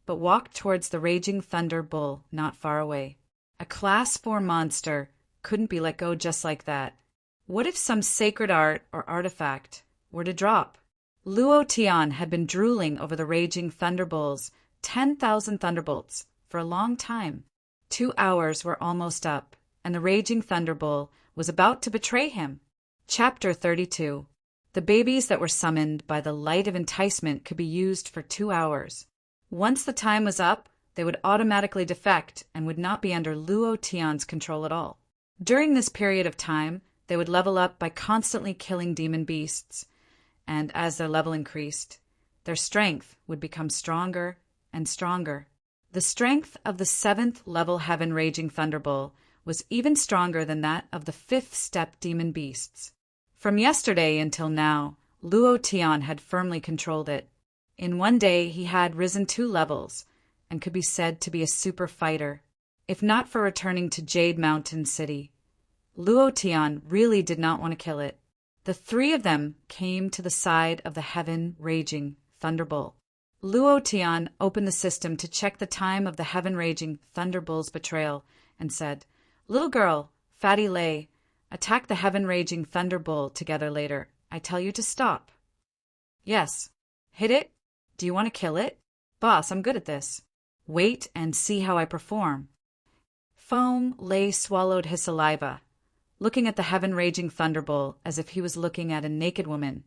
but walked towards the raging thunder bull not far away. A Class 4 monster couldn't be let go just like that. What if some sacred art or artifact were to drop? Luo Tian had been drooling over the raging thunderbull's 10,000 thunderbolts for a long time. 2 hours were almost up, and the raging thunderbull was about to betray him. Chapter 32. The babies that were summoned by the light of enticement could be used for 2 hours. Once the time was up, they would automatically defect and would not be under Luo Tian's control at all. During this period of time, they would level up by constantly killing demon beasts, and as their level increased, their strength would become stronger and stronger. The strength of the 7th level Heaven Raging Thunderbull was even stronger than that of the 5th step demon beasts. From yesterday until now, Luo Tian had firmly controlled it. In one day he had risen 2 levels, and could be said to be a super fighter. If not for returning to Jade Mountain City, Luo Tian really did not want to kill it. The 3 of them came to the side of the Heaven Raging Thunderbull. Luo Tian opened the system to check the time of the Heaven Raging Thunderbull's betrayal and said, "Little girl, Fatty Lei, attack the Heaven Raging Thunderbull together later. I tell you to stop." "Yes." "Hit it? Do you want to kill it?" "Boss, I'm good at this." "Wait and see how I perform." Feng Lei swallowed his saliva, looking at the Heaven Raging Thunderbull as if he was looking at a naked woman,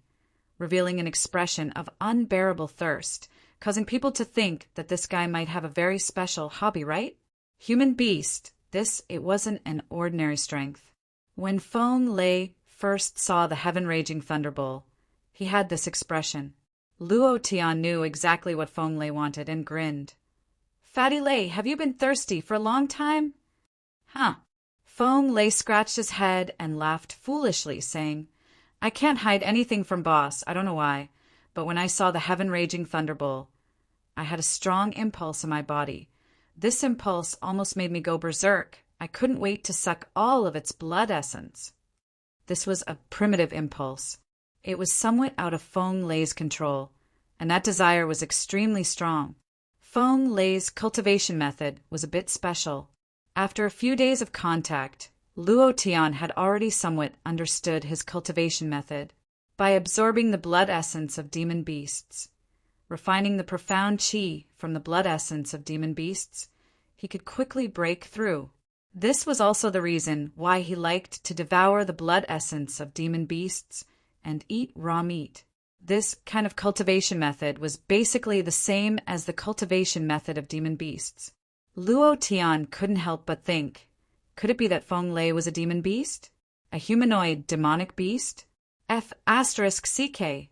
revealing an expression of unbearable thirst, causing people to think that this guy might have a very special hobby, right? Human beast, it wasn't an ordinary strength. When Feng Lei first saw the Heaven Raging Thunderbull, he had this expression. Luo Tian knew exactly what Feng Lei wanted and grinned. "Fatty Lei, have you been thirsty for a long time?" "Huh." Feng Lei scratched his head and laughed foolishly, saying, "I can't hide anything from boss, I don't know why, but when I saw the Heaven Raging Thunderbull, I had a strong impulse in my body. This impulse almost made me go berserk. I couldn't wait to suck all of its blood essence." This was a primitive impulse. It was somewhat out of Feng Lei's control, and that desire was extremely strong. Feng Lei's cultivation method was a bit special. After a few days of contact, Luo Tian had already somewhat understood his cultivation method. By absorbing the blood essence of demon beasts, refining the profound qi from the blood essence of demon beasts, he could quickly break through. This was also the reason why he liked to devour the blood essence of demon beasts and eat raw meat. This kind of cultivation method was basically the same as the cultivation method of demon beasts. Luo Tian couldn't help but think, could it be that Feng Lei was a demon beast? A humanoid demonic beast? F***CK.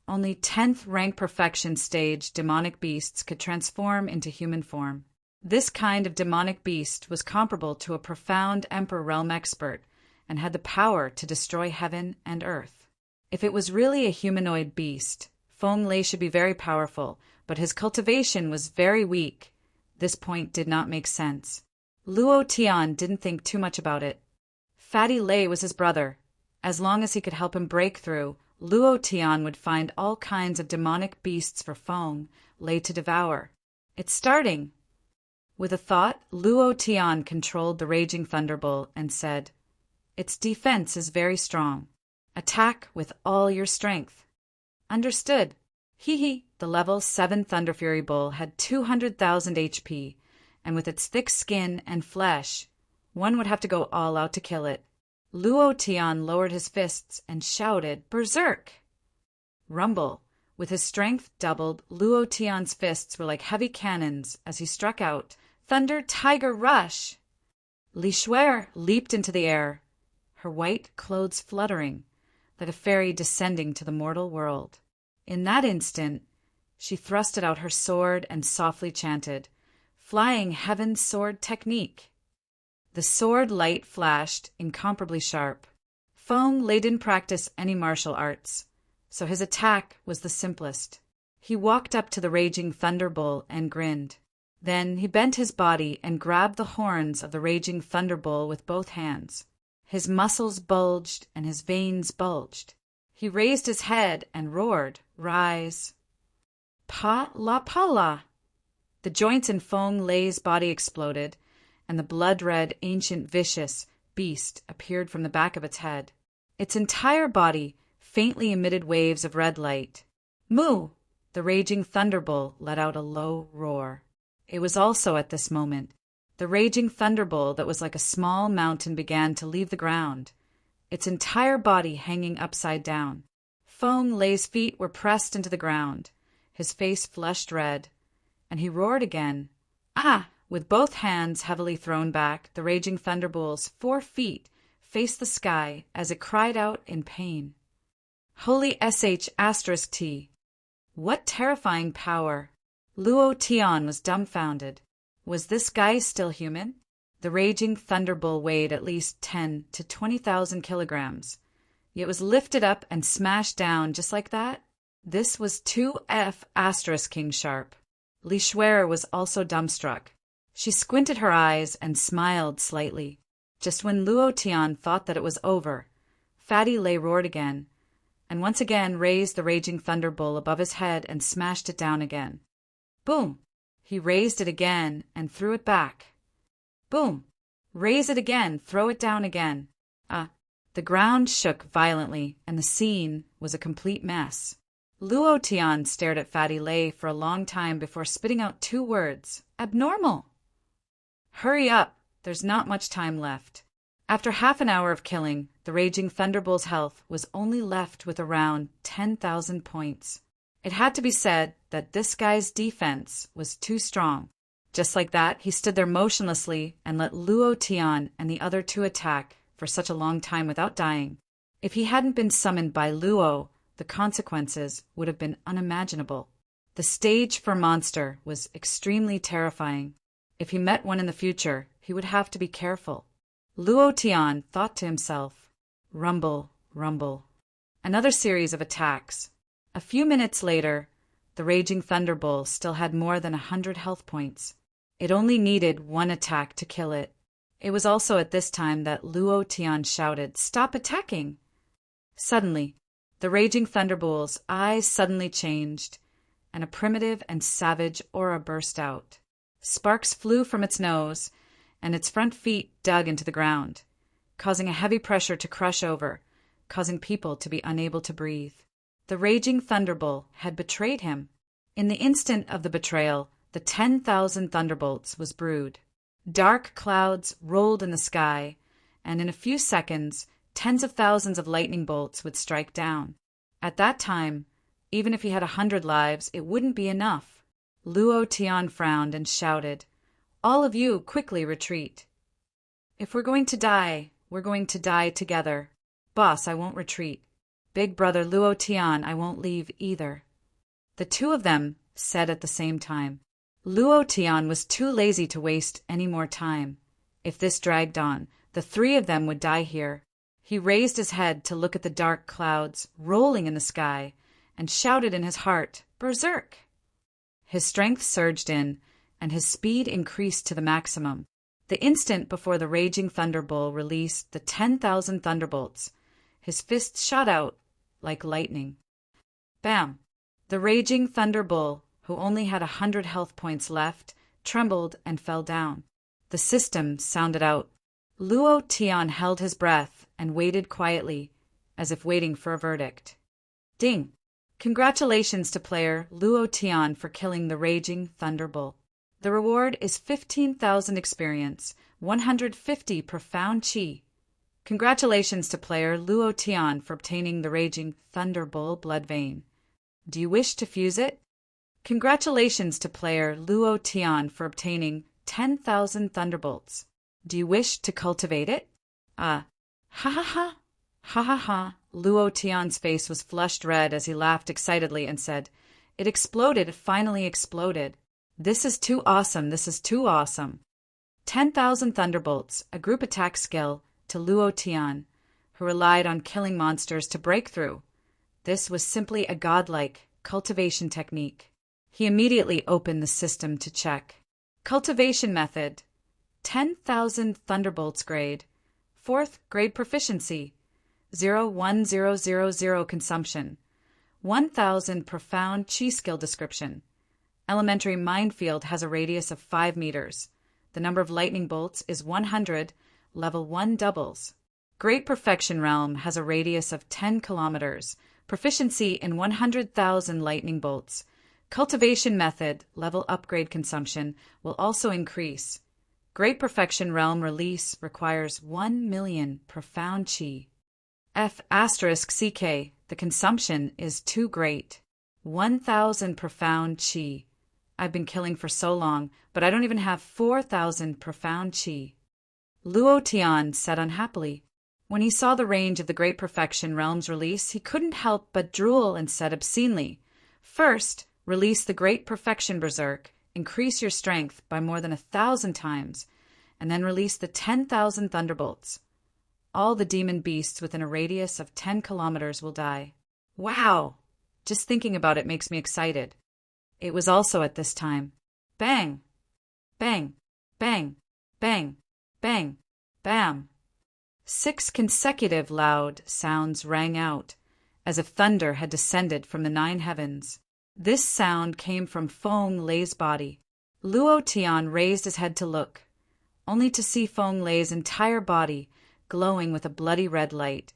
Only 10th rank perfection stage demonic beasts could transform into human form. This kind of demonic beast was comparable to a profound Emperor Realm expert and had the power to destroy heaven and earth. If it was really a humanoid beast, Feng Lei should be very powerful, but his cultivation was very weak. This point did not make sense. Luo Tian didn't think too much about it. Fatty Lei was his brother. As long as he could help him break through, Luo Tian would find all kinds of demonic beasts for Feng Lei to devour. "It's starting." With a thought, Luo Tian controlled the Raging Thunderbull and said, "Its defense is very strong. Attack with all your strength." "Understood." Hee. The level 7 Thunder Fury Bull had 200,000 HP, and with its thick skin and flesh, one would have to go all out to kill it. Luo Tian lowered his fists and shouted, "Berserk!" Rumble. With his strength doubled, Luo Tian's fists were like heavy cannons as he struck out, Thunder Tiger Rush! Li Shuer leaped into the air, her white clothes fluttering, like a fairy descending to the mortal world. In that instant, she thrusted out her sword and softly chanted, "Flying Heaven's Sword Technique." The sword light flashed, incomparably sharp. Feng Lei didn't practice any martial arts, so his attack was the simplest. He walked up to the raging thunderbull and grinned. Then he bent his body and grabbed the horns of the raging thunderbull with both hands. His muscles bulged and his veins bulged. He raised his head and roared, "Rise!" Pa la pa la! The joints in Feng Lei's body exploded, and the blood-red, ancient, vicious beast appeared from the back of its head. Its entire body faintly emitted waves of red light. Moo! The raging thunderbull let out a low roar. It was also at this moment the raging thunderbull that was like a small mountain began to leave the ground, its entire body hanging upside down. Feng Lei's feet were pressed into the ground, his face flushed red, and he roared again. Ah! With both hands heavily thrown back, the raging thunderbull's 4 feet faced the sky as it cried out in pain. Holy sh*T! What terrifying power! Luo Tian was dumbfounded. Was this guy still human? The raging thunderbull weighed at least 10 to 20,000 kilograms, yet was lifted up and smashed down just like that? This was 2F** King Sharp. Li Shuer was also dumbstruck. She squinted her eyes and smiled slightly. Just when Luo Tian thought that it was over, Fatty Lei roared again, and once again raised the raging thunderbull above his head and smashed it down again. Boom! He raised it again and threw it back. Boom! Raise it again, throw it down again. The ground shook violently, and the scene was a complete mess. Luo Tian stared at Fatty Lei for a long time before spitting out 2 words. Abnormal! Hurry up! There's not much time left. After half an hour of killing, the raging thunderbull's health was only left with around 10,000 points. It had to be said that this guy's defense was too strong. Just like that, he stood there motionlessly and let Luo Tian and the other 2 attack for such a long time without dying. If he hadn't been summoned by Luo, the consequences would have been unimaginable. The stage for monster was extremely terrifying. If he met one in the future, he would have to be careful. Luo Tian thought to himself, rumble, rumble. Another series of attacks. A few minutes later, the raging thunderbull still had more than 100 health points. It only needed 1 attack to kill it. It was also at this time that Luo Tian shouted, "Stop attacking!" Suddenly, the raging thunderbull's eyes suddenly changed, and a primitive and savage aura burst out. Sparks flew from its nose, and its front feet dug into the ground, causing a heavy pressure to crush over, causing people to be unable to breathe. The raging thunderbull had betrayed him. In the instant of the betrayal, the 10,000 thunderbolts was brewed. Dark clouds rolled in the sky, and in a few seconds, tens of thousands of lightning bolts would strike down. At that time, even if he had 100 lives, it wouldn't be enough. Luo Tian frowned and shouted, "All of you, quickly retreat. If we're going to die, we're going to die together. Boss, I won't retreat. Big brother Luo Tian, I won't leave either." The 2 of them said at the same time. Luo Tian was too lazy to waste any more time. If this dragged on, the 3 of them would die here. He raised his head to look at the dark clouds rolling in the sky and shouted in his heart, "Berserk!" His strength surged in, and his speed increased to the maximum. The instant before the raging thunderbull released the 10,000 thunderbolts, his fists shot out like lightning. Bam! The raging thunderbull, who only had 100 health points left, trembled and fell down. The system sounded out. Luo Tian held his breath and waited quietly, as if waiting for a verdict. Ding! Congratulations to player Luo Tian for killing the raging thunderbull. The reward is 15,000 experience, 150 profound chi. Congratulations to player Luo Tian for obtaining the raging thunderbull blood vein. Do you wish to fuse it? Congratulations to player Luo Tian for obtaining 10,000 thunderbolts. Do you wish to cultivate it? Ha ha ha, ha ha ha. Luo Tian's face was flushed red as he laughed excitedly and said, "It exploded, it finally exploded. This is too awesome, this is too awesome." 10,000 thunderbolts, a group attack skill to Luo Tian, who relied on killing monsters to break through. This was simply a godlike cultivation technique. He immediately opened the system to check. Cultivation method. 10,000 thunderbolts grade. 4th grade proficiency. 01000 consumption. 1,000 profound chi skill description. Elementary minefield has a radius of 5 meters. The number of lightning bolts is 100, level 1 doubles. Great Perfection Realm has a radius of 10 kilometers. Proficiency in 100,000 lightning bolts. Cultivation method, level upgrade consumption, will also increase. Great Perfection Realm release requires 1 million profound chi. F*CK, the consumption is too great. 1,000 profound chi. I've been killing for so long, but I don't even have 4,000 profound chi. Luo Tian said unhappily. When he saw the range of the Great Perfection Realm's release, he couldn't help but drool and said obscenely, "First, release the Great Perfection Berserk, increase your strength by more than 1,000 times, and then release the 10,000 thunderbolts. All the demon beasts within a radius of 10 kilometers will die." Wow! Just thinking about it makes me excited. It was also at this time. Bang! Bang! Bang! Bang! Bang! Bam! 6 consecutive loud sounds rang out, as if thunder had descended from the 9 heavens. This sound came from Feng Lei's body. Luo Tian raised his head to look, only to see Feng Lei's entire body glowing with a bloody red light,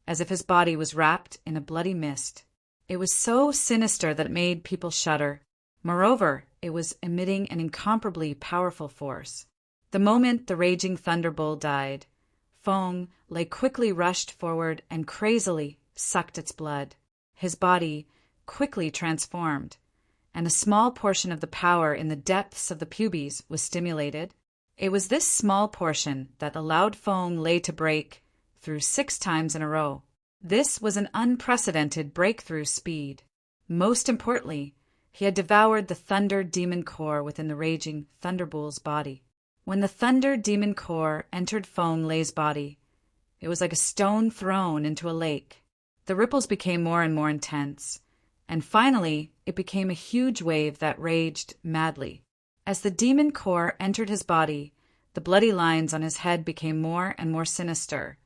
as if his body was wrapped in a bloody mist. It was so sinister that it made people shudder. Moreover, it was emitting an incomparably powerful force. The moment the raging thunderbolt died, Feng Lei quickly rushed forward and crazily sucked its blood. His body quickly transformed, and a small portion of the power in the depths of the pubes was stimulated. It was this small portion that allowed Feng Lei to break through 6 times in a row. This was an unprecedented breakthrough speed. Most importantly, he had devoured the Thunder Demon Core within the raging Thunderbull's body. When the Thunder Demon Core entered Feng Lei's body, it was like a stone thrown into a lake. The ripples became more and more intense, and finally it became a huge wave that raged madly. As the Demon Core entered his body, the bloody lines on his head became more and more sinister,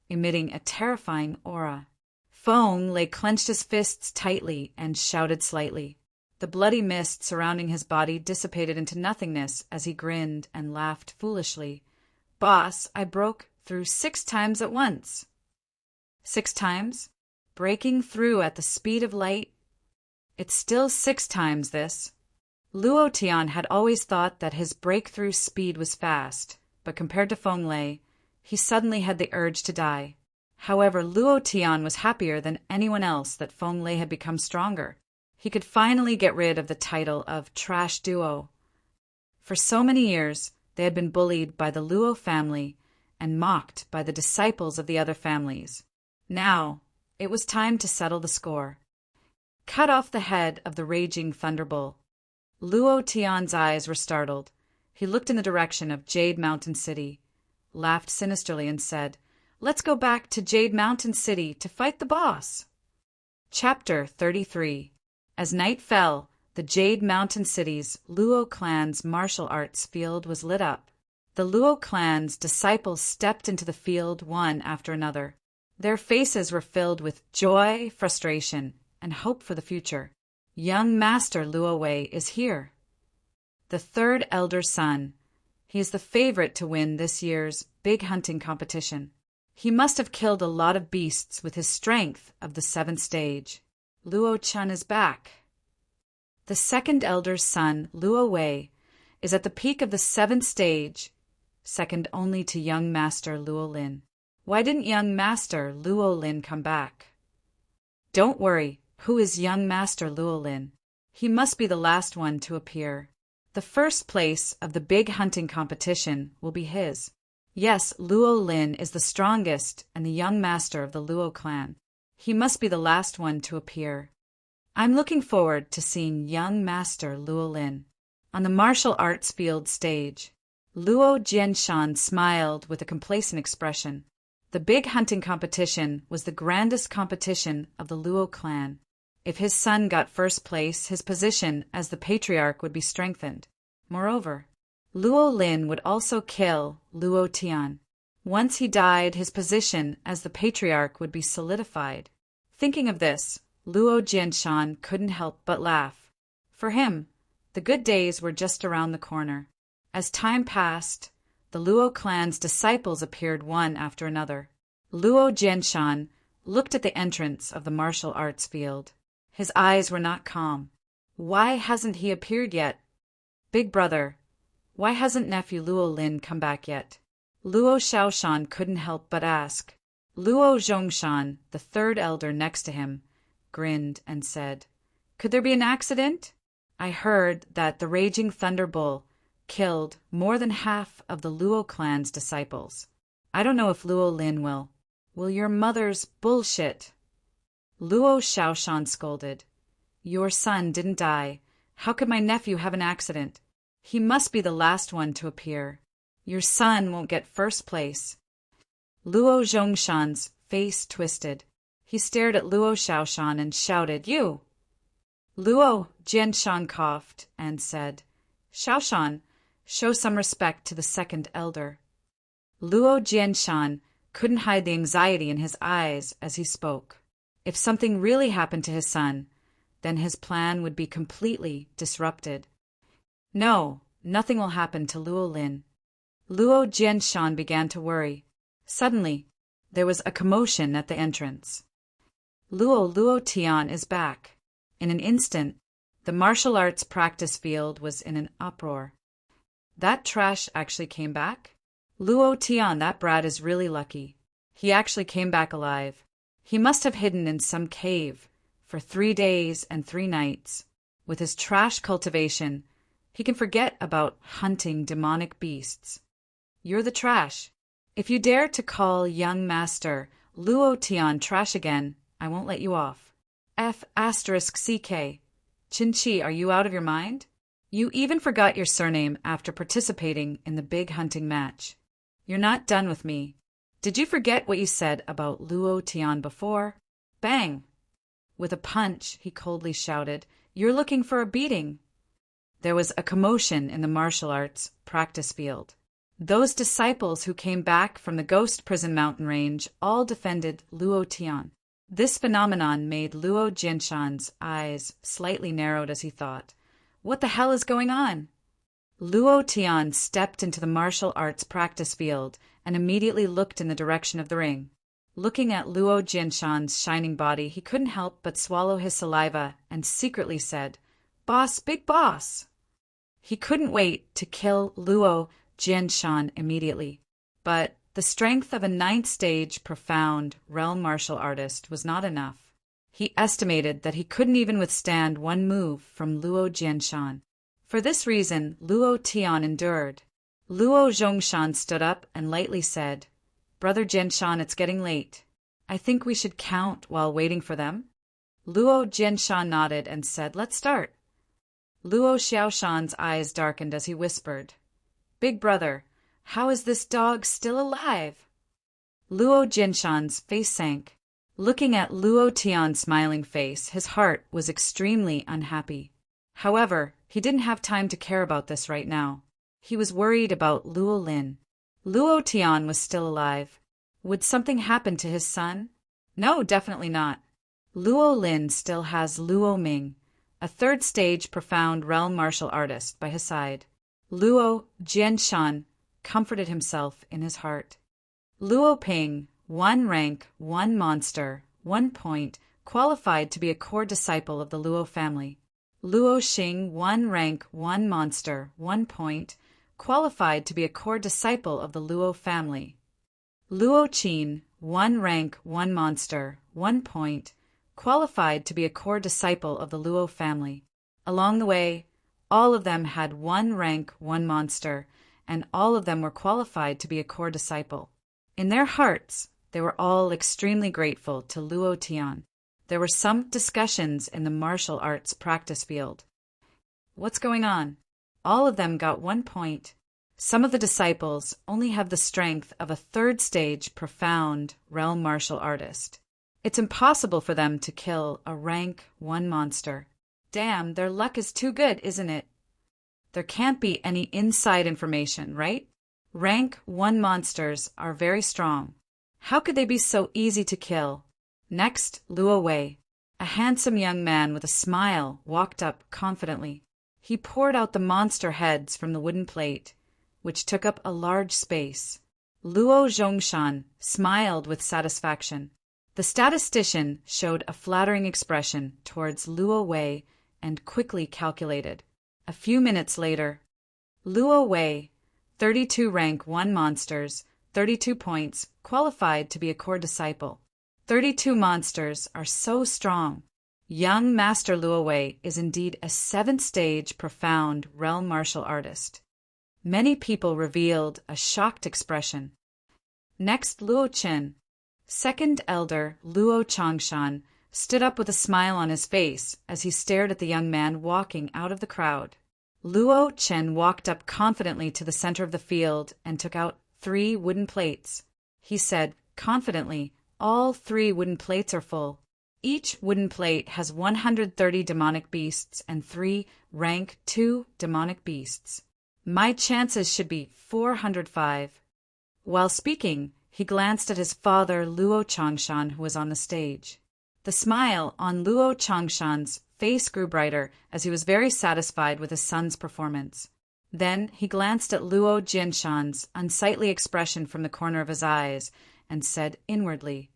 emitting a terrifying aura. Feng Lei clenched his fists tightly and shouted slightly. The bloody mist surrounding his body dissipated into nothingness as he grinned and laughed foolishly. "Boss, I broke through 6 times at once." 6 times? Breaking through at the speed of light? It's still 6 times this. Luo Tian had always thought that his breakthrough speed was fast, but compared to Feng Lei, he suddenly had the urge to die. However, Luo Tian was happier than anyone else that Feng Lei had become stronger. He could finally get rid of the title of Trash Duo. For so many years, they had been bullied by the Luo family and mocked by the disciples of the other families. Now, it was time to settle the score. Cut off the head of the raging Thunderbull. Luo Tian's eyes were startled. He looked in the direction of Jade Mountain City, laughed sinisterly, and said, "Let's go back to Jade Mountain City to fight the boss." Chapter 33. As night fell, the Jade Mountain City's Luo clan's martial arts field was lit up. The Luo clan's disciples stepped into the field one after another. Their faces were filled with joy, frustration, and hope for the future. Young Master Luo Wei is here. The 3rd elder son. He is the favorite to win this year's big hunting competition. He must have killed a lot of beasts with his strength of the 7th stage. Luo Chun is back. The 2nd elder's son, Luo Wei, is at the peak of the 7th stage, second only to young Master Luo Lin. Why didn't young Master Luo Lin come back? Don't worry, who is young Master Luo Lin? He must be the last one to appear. The first place of the big hunting competition will be his. Yes, Luo Lin is the strongest and the young master of the Luo clan. He must be the last one to appear. I'm looking forward to seeing young master Luo Lin. On the martial arts field stage, Luo Jianshan smiled with a complacent expression. The big hunting competition was the grandest competition of the Luo clan. If his son got first place, his position as the patriarch would be strengthened. Moreover, Luo Lin would also kill Luo Tian. Once he died, his position as the patriarch would be solidified. Thinking of this, Luo Jianshan couldn't help but laugh. For him, the good days were just around the corner. As time passed, the Luo clan's disciples appeared one after another. Luo Jianshan looked at the entrance of the martial arts field. His eyes were not calm. Why hasn't he appeared yet? Big brother, why hasn't nephew Luo Lin come back yet? Luo Xiaoshan couldn't help but ask. Luo Zhongshan, the third elder next to him, grinned and said, "Could there be an accident? I heard that the raging thunderbolt killed more than half of the Luo clan's disciples. I don't know if Luo Lin will." "Will your mother's bullshit?" Luo Xiaoshan scolded. "Your son didn't die. How could my nephew have an accident? He must be the last one to appear. Your son won't get first place." Luo Zhongshan's face twisted. He stared at Luo Xiaoshan and shouted, "You!" Luo Jianshan coughed and said, "Xiaoshan, show some respect to the second elder." Luo Jianshan couldn't hide the anxiety in his eyes as he spoke. If something really happened to his son, then his plan would be completely disrupted. No, nothing will happen to Luo Lin. Luo Jianshan began to worry. Suddenly, there was a commotion at the entrance. Luo Tian is back. In an instant, the martial arts practice field was in an uproar. That trash actually came back? Luo Tian, that brat is really lucky. He actually came back alive. He must have hidden in some cave for 3 days and 3 nights. With his trash cultivation, he can forget about hunting demonic beasts. You're the trash. If you dare to call young master Luo Tian trash again, I won't let you off. F***CK. Qin-Chi, are you out of your mind? You even forgot your surname after participating in the big hunting match. You're not done with me. Did you forget what you said about Luo Tian before? Bang! With a punch, he coldly shouted, "You're looking for a beating." There was a commotion in the martial arts practice field. Those disciples who came back from the Ghost Prison mountain range all defended Luo Tian. This phenomenon made Luo Jianshan's eyes slightly narrowed as he thought, "What the hell is going on?" Luo Tian stepped into the martial arts practice field and immediately looked in the direction of the ring. Looking at Luo Jianshan's shining body, he couldn't help but swallow his saliva and secretly said, "Boss, big boss!" He couldn't wait to kill Luo Jianshan immediately. But the strength of a 9th stage profound realm martial artist was not enough. He estimated that he couldn't even withstand one move from Luo Jianshan. For this reason, Luo Tian endured. Luo Zhongshan stood up and lightly said, "Brother Jianshan, it's getting late. I think we should count while waiting for them." Luo Jianshan nodded and said, "Let's start." Luo Xiaoshan's eyes darkened as he whispered, "Big brother, how is this dog still alive?" Luo Jianshan's face sank. Looking at Luo Tian's smiling face, his heart was extremely unhappy. However, he didn't have time to care about this right now. He was worried about Luo Lin. Luo Tian was still alive. Would something happen to his son? No, definitely not. Luo Lin still has Luo Ming, a 3rd stage profound realm martial artist, by his side. Luo Jianshan comforted himself in his heart. Luo Ping, 1 rank, 1 monster, 1 point, qualified to be a core disciple of the Luo family. Luo Xing, 1 rank, 1 monster, 1 point, qualified to be a core disciple of the Luo family. Luo Qin, 1 rank, 1 monster, 1 point, qualified to be a core disciple of the Luo family. Along the way, All of them had one rank, one monster, and all of them were qualified to be a core disciple. In their hearts, they were all extremely grateful to Luo Tian. There were some discussions in the martial arts practice field. What's going on? All of them got 1 point. Some of the disciples only have the strength of a third-stage profound realm martial artist. It's impossible for them to kill a rank 1 monster. Damn, their luck is too good, isn't it? There can't be any inside information, right? Rank 1 monsters are very strong. How could they be so easy to kill? Next, Luo Wei. A handsome young man with a smile walked up confidently. He poured out the monster heads from the wooden plate, which took up a large space. Luo Zhongshan smiled with satisfaction. The statistician showed a flattering expression towards Luo Wei and quickly calculated. A few minutes later, Luo Wei, 32 rank 1 monsters, 32 points, qualified to be a core disciple. 32 monsters are so strong. Young Master Luo Wei is indeed a 7th-stage profound realm martial artist. Many people revealed a shocked expression. Next, Luo Chen. Second elder Luo Changshan stood up with a smile on his face as he stared at the young man walking out of the crowd. Luo Chen walked up confidently to the center of the field and took out 3 wooden plates. He said confidently, "All 3 wooden plates are full. Each wooden plate has 130 demonic beasts and 3 rank 2 demonic beasts. My chances should be 405. While speaking, he glanced at his father Luo Changshan, who was on the stage. The smile on Luo Changshan's face grew brighter as he was very satisfied with his son's performance. Then he glanced at Luo Jinshan's unsightly expression from the corner of his eyes and said inwardly,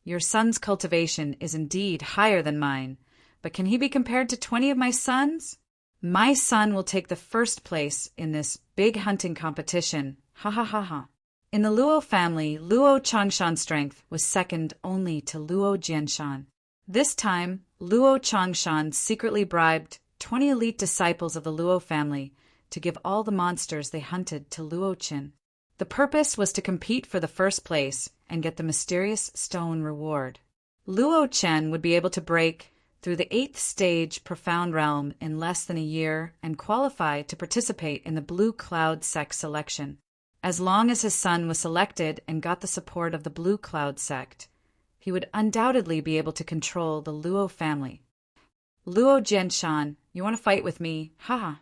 "Your son's cultivation is indeed higher than mine, but can he be compared to 20 of my sons? My son will take the first place in this big hunting competition. Ha ha ha ha." In the Luo family, Luo Changshan's strength was second only to Luo Jinshan. This time, Luo Changshan secretly bribed 20 elite disciples of the Luo family to give all the monsters they hunted to Luo Qin. The purpose was to compete for the first place and get the mysterious stone reward. Luo Chen would be able to break through the 8th stage profound realm in less than a year and qualify to participate in the Blue Cloud sect selection. As long as his son was selected and got the support of the Blue Cloud sect, he would undoubtedly be able to control the Luo family. "Luo Jinshan, you want to fight with me? Ha!"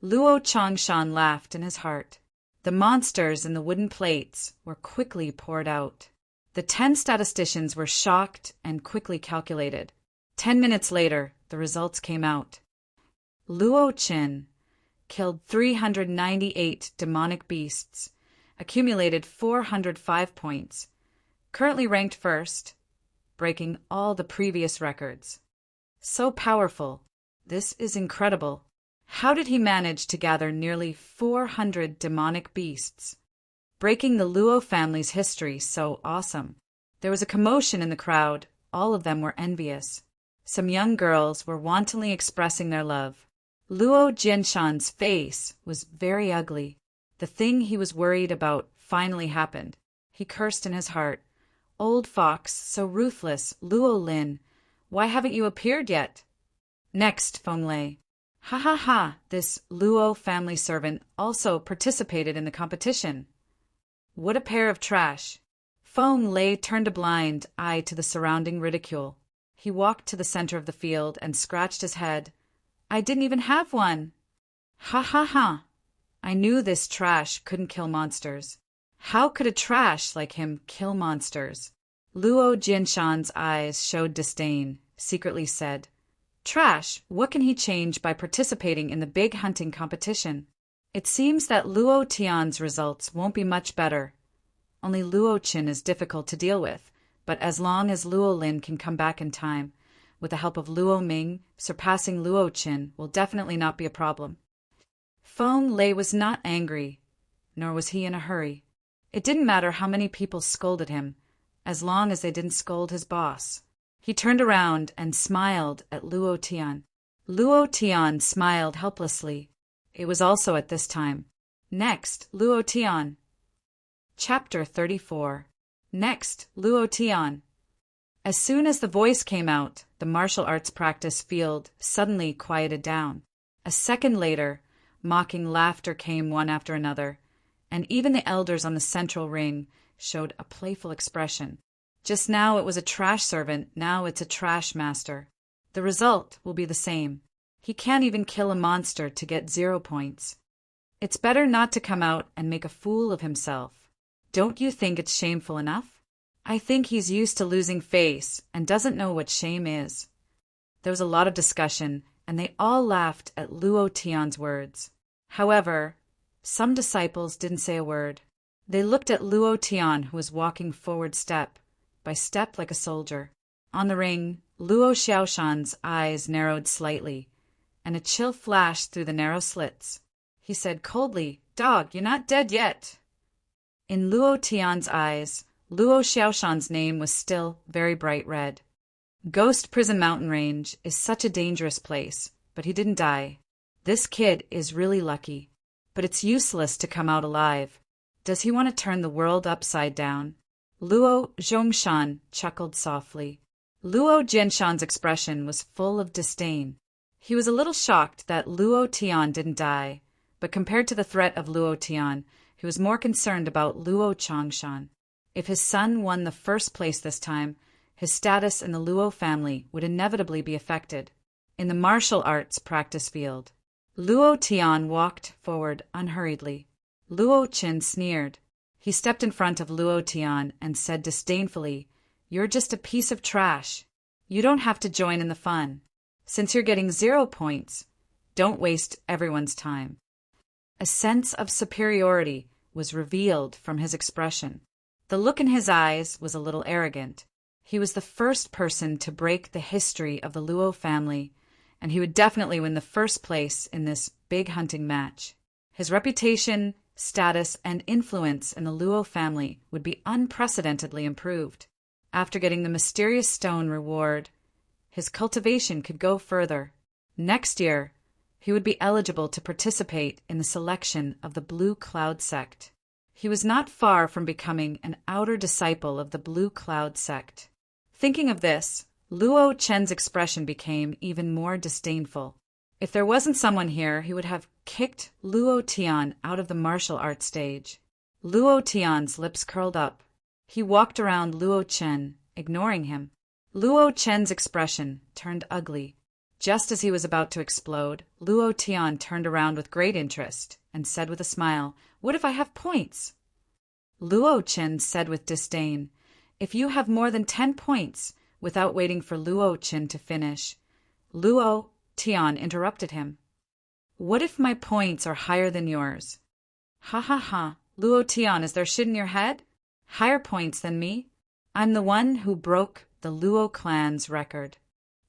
Luo Changshan laughed in his heart. The monsters in the wooden plates were quickly poured out. The 10 statisticians were shocked and quickly calculated. 10 minutes later, the results came out. Luo Qin killed 398 demonic beasts, accumulated 405 points, currently ranked first, breaking all the previous records. So powerful. This is incredible. How did he manage to gather nearly 400 demonic beasts? Breaking the Luo family's history so awesome. There was a commotion in the crowd. All of them were envious. Some young girls were wantonly expressing their love. Luo Jinshan's face was very ugly. The thing he was worried about finally happened. He cursed in his heart. "Old fox, so ruthless, Luo Lin, why haven't you appeared yet?" Next, Feng Lei. "Ha ha ha, this Luo family servant also participated in the competition. What a pair of trash." Feng Lei turned a blind eye to the surrounding ridicule. He walked to the center of the field and scratched his head. "I didn't even have one." "Ha ha ha. I knew this trash couldn't kill monsters. How could a trash like him kill monsters?" Luo Jinshan's eyes showed disdain, secretly said, "Trash, what can he change by participating in the big hunting competition? It seems that Luo Tian's results won't be much better. Only Luo Qin is difficult to deal with, but as long as Luo Lin can come back in time, with the help of Luo Ming, surpassing Luo Qin will definitely not be a problem." Feng Lei was not angry, nor was he in a hurry. It didn't matter how many people scolded him, as long as they didn't scold his boss. He turned around and smiled at Luo Tian. Luo Tian smiled helplessly. It was also at this time. Next, Luo Tian. Chapter 34. Next, Luo Tian. As soon as the voice came out, the martial arts practice field suddenly quieted down. A second later, mocking laughter came one after another, and even the elders on the central ring showed a playful expression. Just now it was a trash servant, now it's a trash master. The result will be the same. He can't even kill a monster to get 0 points. It's better not to come out and make a fool of himself. Don't you think it's shameful enough? I think he's used to losing face and doesn't know what shame is. There was a lot of discussion, and they all laughed at Luo Tian's words. However, some disciples didn't say a word. They looked at Luo Tian, who was walking forward step by step like a soldier. On the ring, Luo Xiaoshan's eyes narrowed slightly, and a chill flashed through the narrow slits. He said coldly, "Dog, you're not dead yet." In Luo Tian's eyes, Luo Xiaoshan's name was still very bright red. Ghost Prison Mountain Range is such a dangerous place, but he didn't die. This kid is really lucky. But it's useless to come out alive. Does he want to turn the world upside down? Luo Zhongshan chuckled softly. Luo Jinshan's expression was full of disdain. He was a little shocked that Luo Tian didn't die, but compared to the threat of Luo Tian, he was more concerned about Luo Changshan. If his son won the first place this time, his status in the Luo family would inevitably be affected. In the martial arts practice field, Luo Tian walked forward unhurriedly. Luo Qin sneered. He stepped in front of Luo Tian and said disdainfully, "You're just a piece of trash. You don't have to join in the fun. Since you're getting 0 points, don't waste everyone's time." A sense of superiority was revealed from his expression. The look in his eyes was a little arrogant. He was the first person to break the history of the Luo family, and he would definitely win the first place in this big hunting match. His reputation, status, and influence in the Luo family would be unprecedentedly improved. After getting the mysterious stone reward, his cultivation could go further. Next year, he would be eligible to participate in the selection of the Blue Cloud sect. He was not far from becoming an outer disciple of the Blue Cloud sect. Thinking of this, Luo Chen's expression became even more disdainful. If there wasn't someone here, he would have kicked Luo Tian out of the martial arts stage. Luo Tian's lips curled up. He walked around Luo Chen, ignoring him. Luo Chen's expression turned ugly. Just as he was about to explode, Luo Tian turned around with great interest and said with a smile, "What if I have points?" Luo Chen said with disdain, "If you have more than 10 points," without waiting for Luo Chen to finish, Luo Tian interrupted him. "What if my points are higher than yours?" "Ha ha ha, Luo Tian, is there shit in your head? Higher points than me? I'm the one who broke the Luo clan's record.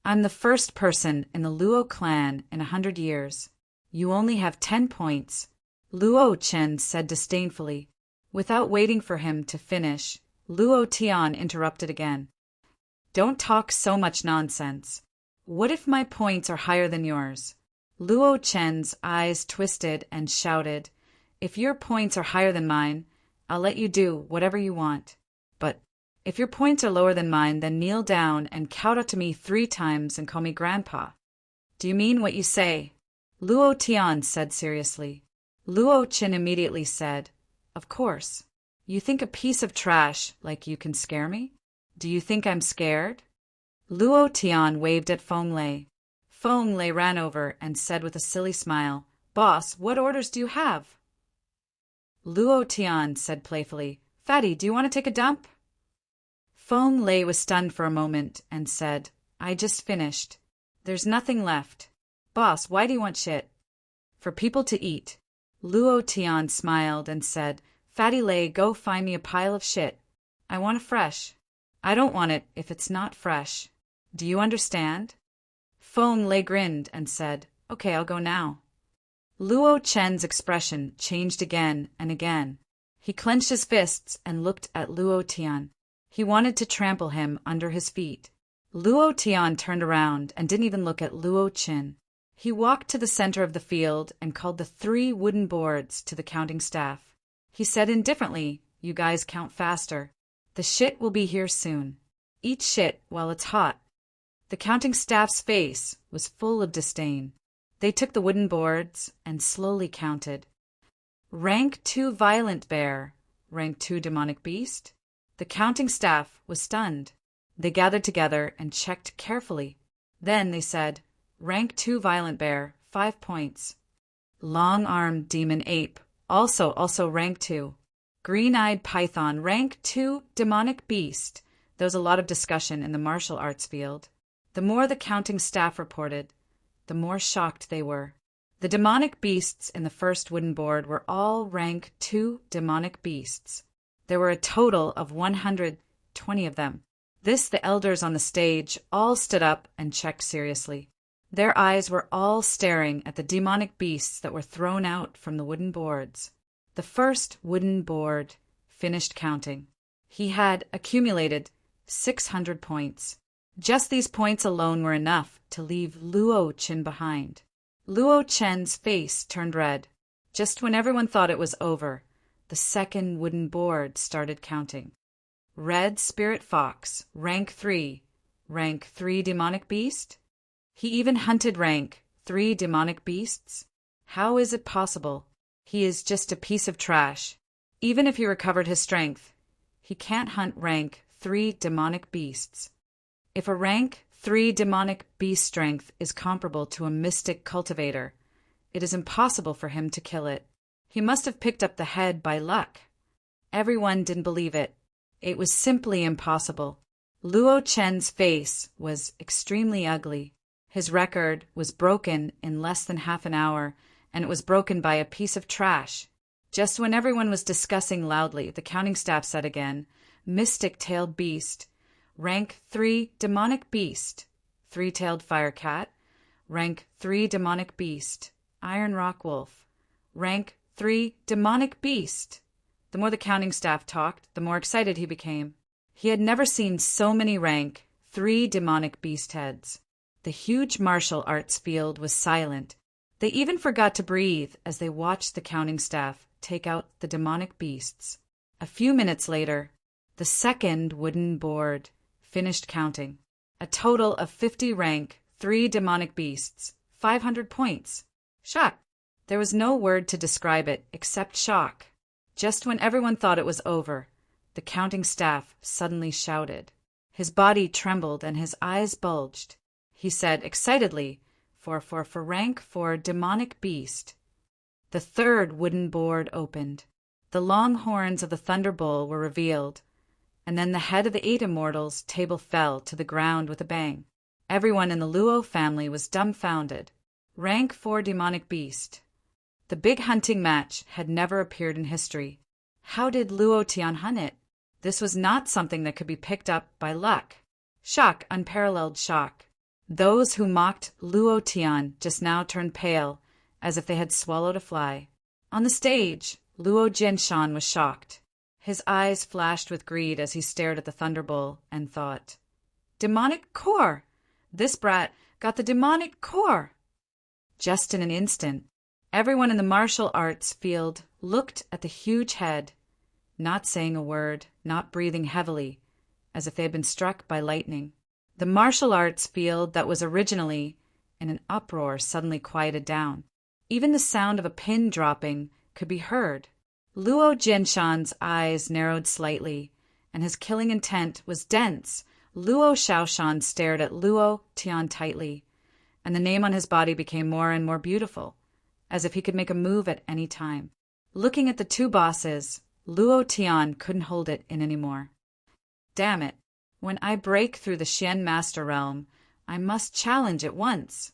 I'm the first person in the Luo clan in 100 years. You only have 10 points, Luo Chen said disdainfully. Without waiting for him to finish, Luo Tian interrupted again. Don't talk so much nonsense. What if my points are higher than yours? Luo Chen's eyes twisted and shouted, "If your points are higher than mine, I'll let you do whatever you want. But if your points are lower than mine, then kneel down and count up to me 3 times and call me Grandpa." "Do you mean what you say?" Luo Tian said seriously. Luo Chen immediately said, "Of course. You think a piece of trash like you can scare me? Do you think I'm scared?" Luo Tian waved at Feng Lei. Feng Lei ran over and said with a silly smile, "Boss, what orders do you have?" Luo Tian said playfully, "Fatty, do you want to take a dump?" Feng Lei was stunned for a moment and said, "I just finished. There's nothing left. Boss, why do you want shit?" "For people to eat." Luo Tian smiled and said, "Fatty Lei, go find me a pile of shit. I want it fresh. I don't want it if it's not fresh. Do you understand?" Feng Lei grinned and said, "Okay, I'll go now." Luo Chen's expression changed again and again. He clenched his fists and looked at Luo Tian. He wanted to trample him under his feet. Luo Tian turned around and didn't even look at Luo Chen. He walked to the center of the field and called the 3 wooden boards to the counting staff. He said indifferently, "You guys count faster. The shit will be here soon. Eat shit while it's hot." The counting staff's face was full of disdain. They took the wooden boards and slowly counted. Rank 2 violent bear, rank 2 demonic beast. The counting staff was stunned. They gathered together and checked carefully. Then they said, rank 2 violent bear, 5 points. Long-armed demon ape, also rank 2. Green-eyed python, rank 2 demonic beast. There was a lot of discussion in the martial arts field. The more the counting staff reported, the more shocked they were. The demonic beasts in the first wooden board were all rank 2 demonic beasts. There were a total of 120 of them. This the elders on the stage all stood up and checked seriously. Their eyes were all staring at the demonic beasts that were thrown out from the wooden boards. The first wooden board finished counting. He had accumulated 600 points. Just these points alone were enough to leave Luo Qin behind. Luo Chen's face turned red. Just when everyone thought it was over, the second wooden board started counting. Red Spirit Fox, rank 3. Rank 3 demonic beast? He even hunted rank 3 demonic beasts? How is it possible? He is just a piece of trash. Even if he recovered his strength, he can't hunt rank 3 demonic beasts. If a rank 3 demonic beast strength is comparable to a mystic cultivator, it is impossible for him to kill it. He must have picked up the head by luck. Everyone didn't believe it. It was simply impossible. Luo Chen's face was extremely ugly. His record was broken in less than half an hour, and it was broken by a piece of trash. Just when everyone was discussing loudly, the counting staff said again, Mystic-tailed beast, rank 3 demonic beast, 3-tailed firecat, rank 3 demonic beast, iron rock wolf, rank 3 demonic beast. The more the counting staff talked, the more excited he became. He had never seen so many rank 3 demonic beast heads. The huge martial arts field was silent. They even forgot to breathe as they watched the counting staff take out the demonic beasts. A few minutes later, the second wooden board finished counting. A total of 50 rank 3 demonic beasts, 500 points. Shock. There was no word to describe it except shock. Just when everyone thought it was over, the counting staff suddenly shouted. His body trembled and his eyes bulged. He said excitedly, for rank 4 demonic beast. The third wooden board opened. The long horns of the Thunder Bull were revealed, and then the head of the 8 immortals' table fell to the ground with a bang. Everyone in the Luo family was dumbfounded. Rank 4 demonic beast. The big hunting match had never appeared in history. How did Luo Tian hunt it? This was not something that could be picked up by luck. Shock, unparalleled shock. Those who mocked Luo Tian just now turned pale, as if they had swallowed a fly. On the stage, Luo Jinshan was shocked. His eyes flashed with greed as he stared at the Thunder Bull and thought, Demonic core! This brat got the demonic core! Just in an instant, everyone in the martial arts field looked at the huge head, not saying a word, not breathing heavily, as if they had been struck by lightning. The martial arts field that was originally in an uproar suddenly quieted down. Even the sound of a pin dropping could be heard. Luo Jinshan's eyes narrowed slightly, and his killing intent was dense. Luo Shaoshan stared at Luo Tian tightly, and the name on his body became more and more beautiful, as if he could make a move at any time. Looking at the two bosses, Luo Tian couldn't hold it in anymore. Damn it. When I break through the Xian Master Realm, I must challenge at once.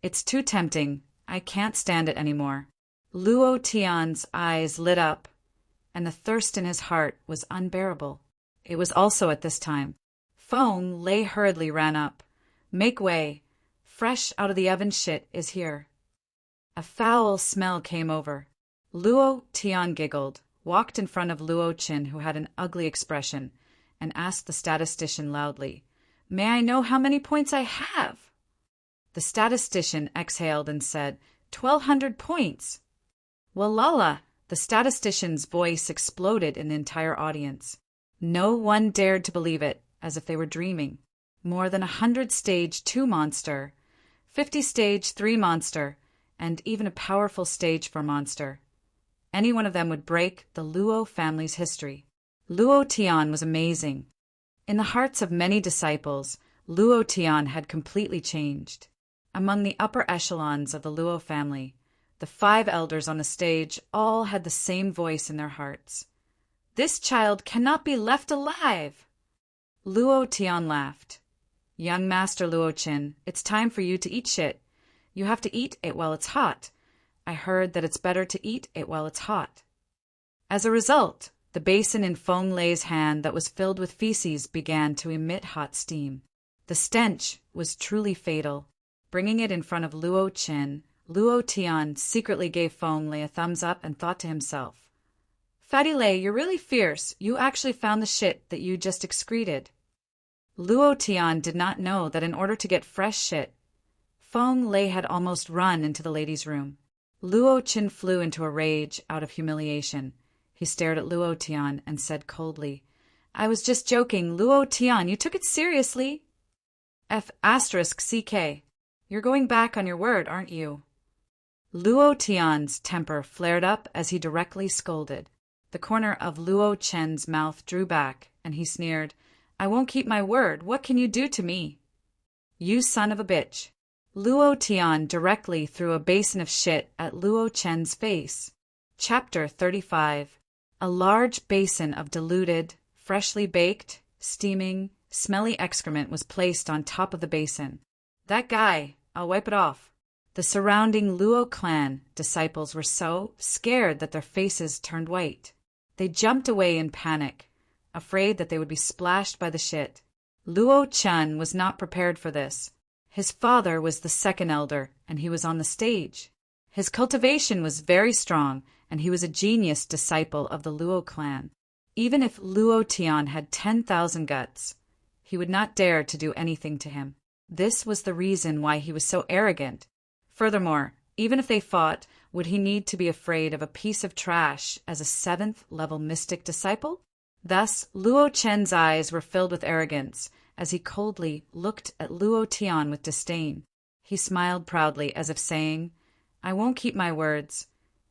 It's too tempting. I can't stand it anymore. Luo Tian's eyes lit up, and the thirst in his heart was unbearable. It was also at this time. Feng Lei hurriedly ran up. Make way. Fresh out of the oven shit is here. A foul smell came over. Luo Tian giggled, walked in front of Luo Qin, who had an ugly expression, and asked the statistician loudly, May I know how many points I have? The The statistician exhaled and said, 1,200 points. Well, Lala, the statistician's voice exploded in the entire audience. No one dared to believe it, as if they were dreaming. More than 100 stage 2 monster, 50 stage 3 monster, and even a powerful stage 4 monster. Any one of them would break the Luo family's history. Luo Tian was amazing. In the hearts of many disciples, Luo Tian had completely changed. Among the upper echelons of the Luo family, the 5 elders on the stage all had the same voice in their hearts. This child cannot be left alive! Luo Tian laughed. Young Master Luo Qin, it's time for you to eat shit. You have to eat it while it's hot. I heard that it's better to eat it while it's hot. As a result, the basin in Feng Lei's hand that was filled with feces began to emit hot steam. The stench was truly fatal. Bringing it in front of Luo Qin, Luo Tian secretly gave Feng Lei a thumbs up and thought to himself, Fatty Lei, you're really fierce. You actually found the shit that you just excreted. Luo Tian did not know that in order to get fresh shit, Feng Lei had almost run into the ladies' room. Luo Qin flew into a rage out of humiliation. He stared at Luo Tian and said coldly, I was just joking, Luo Tian, you took it seriously. F***CK. You're going back on your word, aren't you? Luo Tian's temper flared up as he directly scolded. The corner of Luo Chen's mouth drew back, and he sneered, I won't keep my word. What can you do to me? You son of a bitch. Luo Tian directly threw a basin of shit at Luo Chen's face. Chapter 35. A large basin of diluted, freshly baked, steaming, smelly excrement was placed on top of the basin. That guy, I'll wipe it off. The surrounding Luo clan disciples were so scared that their faces turned white. They jumped away in panic, afraid that they would be splashed by the shit. Luo Chen was not prepared for this. His father was the second elder, and he was on the stage. His cultivation was very strong, and he was a genius disciple of the Luo clan. Even if Luo Tian had 10,000 guts, he would not dare to do anything to him. This was the reason why he was so arrogant. Furthermore, even if they fought, would he need to be afraid of a piece of trash as a 7th-level mystic disciple? Thus, Luo Chen's eyes were filled with arrogance as he coldly looked at Luo Tian with disdain. He smiled proudly as if saying, I won't keep my words.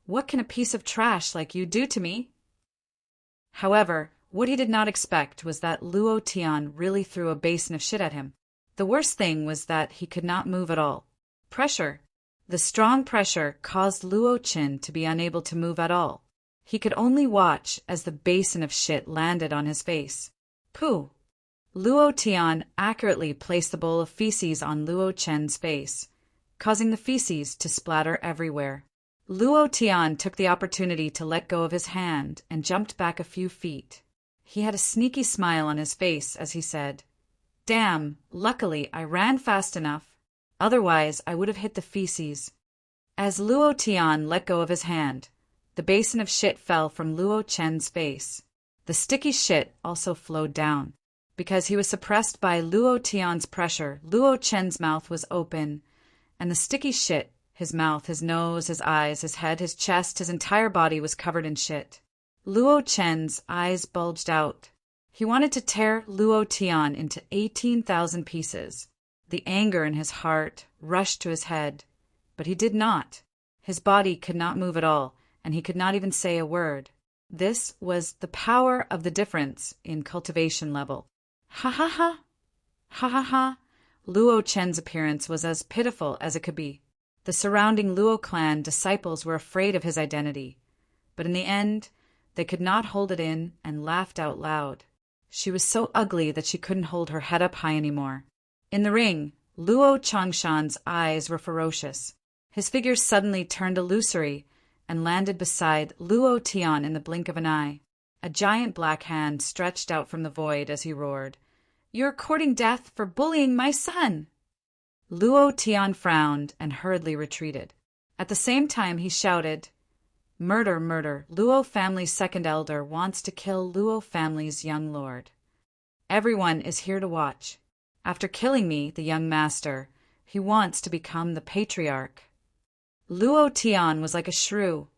What can a piece of trash like you do to me? However, what he did not expect was that Luo Tian really threw a basin of shit at him. The worst thing was that he could not move at all. Pressure. The strong pressure caused Luo Qin to be unable to move at all. He could only watch as the basin of shit landed on his face. Pooh! Luo Tian accurately placed the bowl of feces on Luo Chen's face, causing the feces to splatter everywhere. Luo Tian took the opportunity to let go of his hand and jumped back a few feet. He had a sneaky smile on his face as he said, Damn, luckily I ran fast enough. Otherwise I would have hit the feces. As Luo Tian let go of his hand, the basin of shit fell from Luo Chen's face. The sticky shit also flowed down. Because he was suppressed by Luo Tian's pressure, Luo Chen's mouth was open, and the sticky shit, his mouth, his nose, his eyes, his head, his chest, his entire body was covered in shit. Luo Chen's eyes bulged out. He wanted to tear Luo Tian into 18,000 pieces. The anger in his heart rushed to his head, but he did not. His body could not move at all, and he could not even say a word. This was the power of the difference in cultivation level. Ha ha ha! Ha ha ha! Luo Chen's appearance was as pitiful as it could be. The surrounding Luo clan disciples were afraid of his identity, but in the end, they could not hold it in and laughed out loud. She was so ugly that she couldn't hold her head up high anymore. In the ring, Luo Changshan's eyes were ferocious. His figure suddenly turned illusory and landed beside Luo Tian in the blink of an eye. A giant black hand stretched out from the void as he roared, You're courting death for bullying my son! Luo Tian frowned and hurriedly retreated. At the same time he shouted, Murder, murder, Luo family's second elder wants to kill Luo family's young lord. Everyone is here to watch. After killing me, the young master, He wants to become the patriarch. Luo Tian was like a shrew,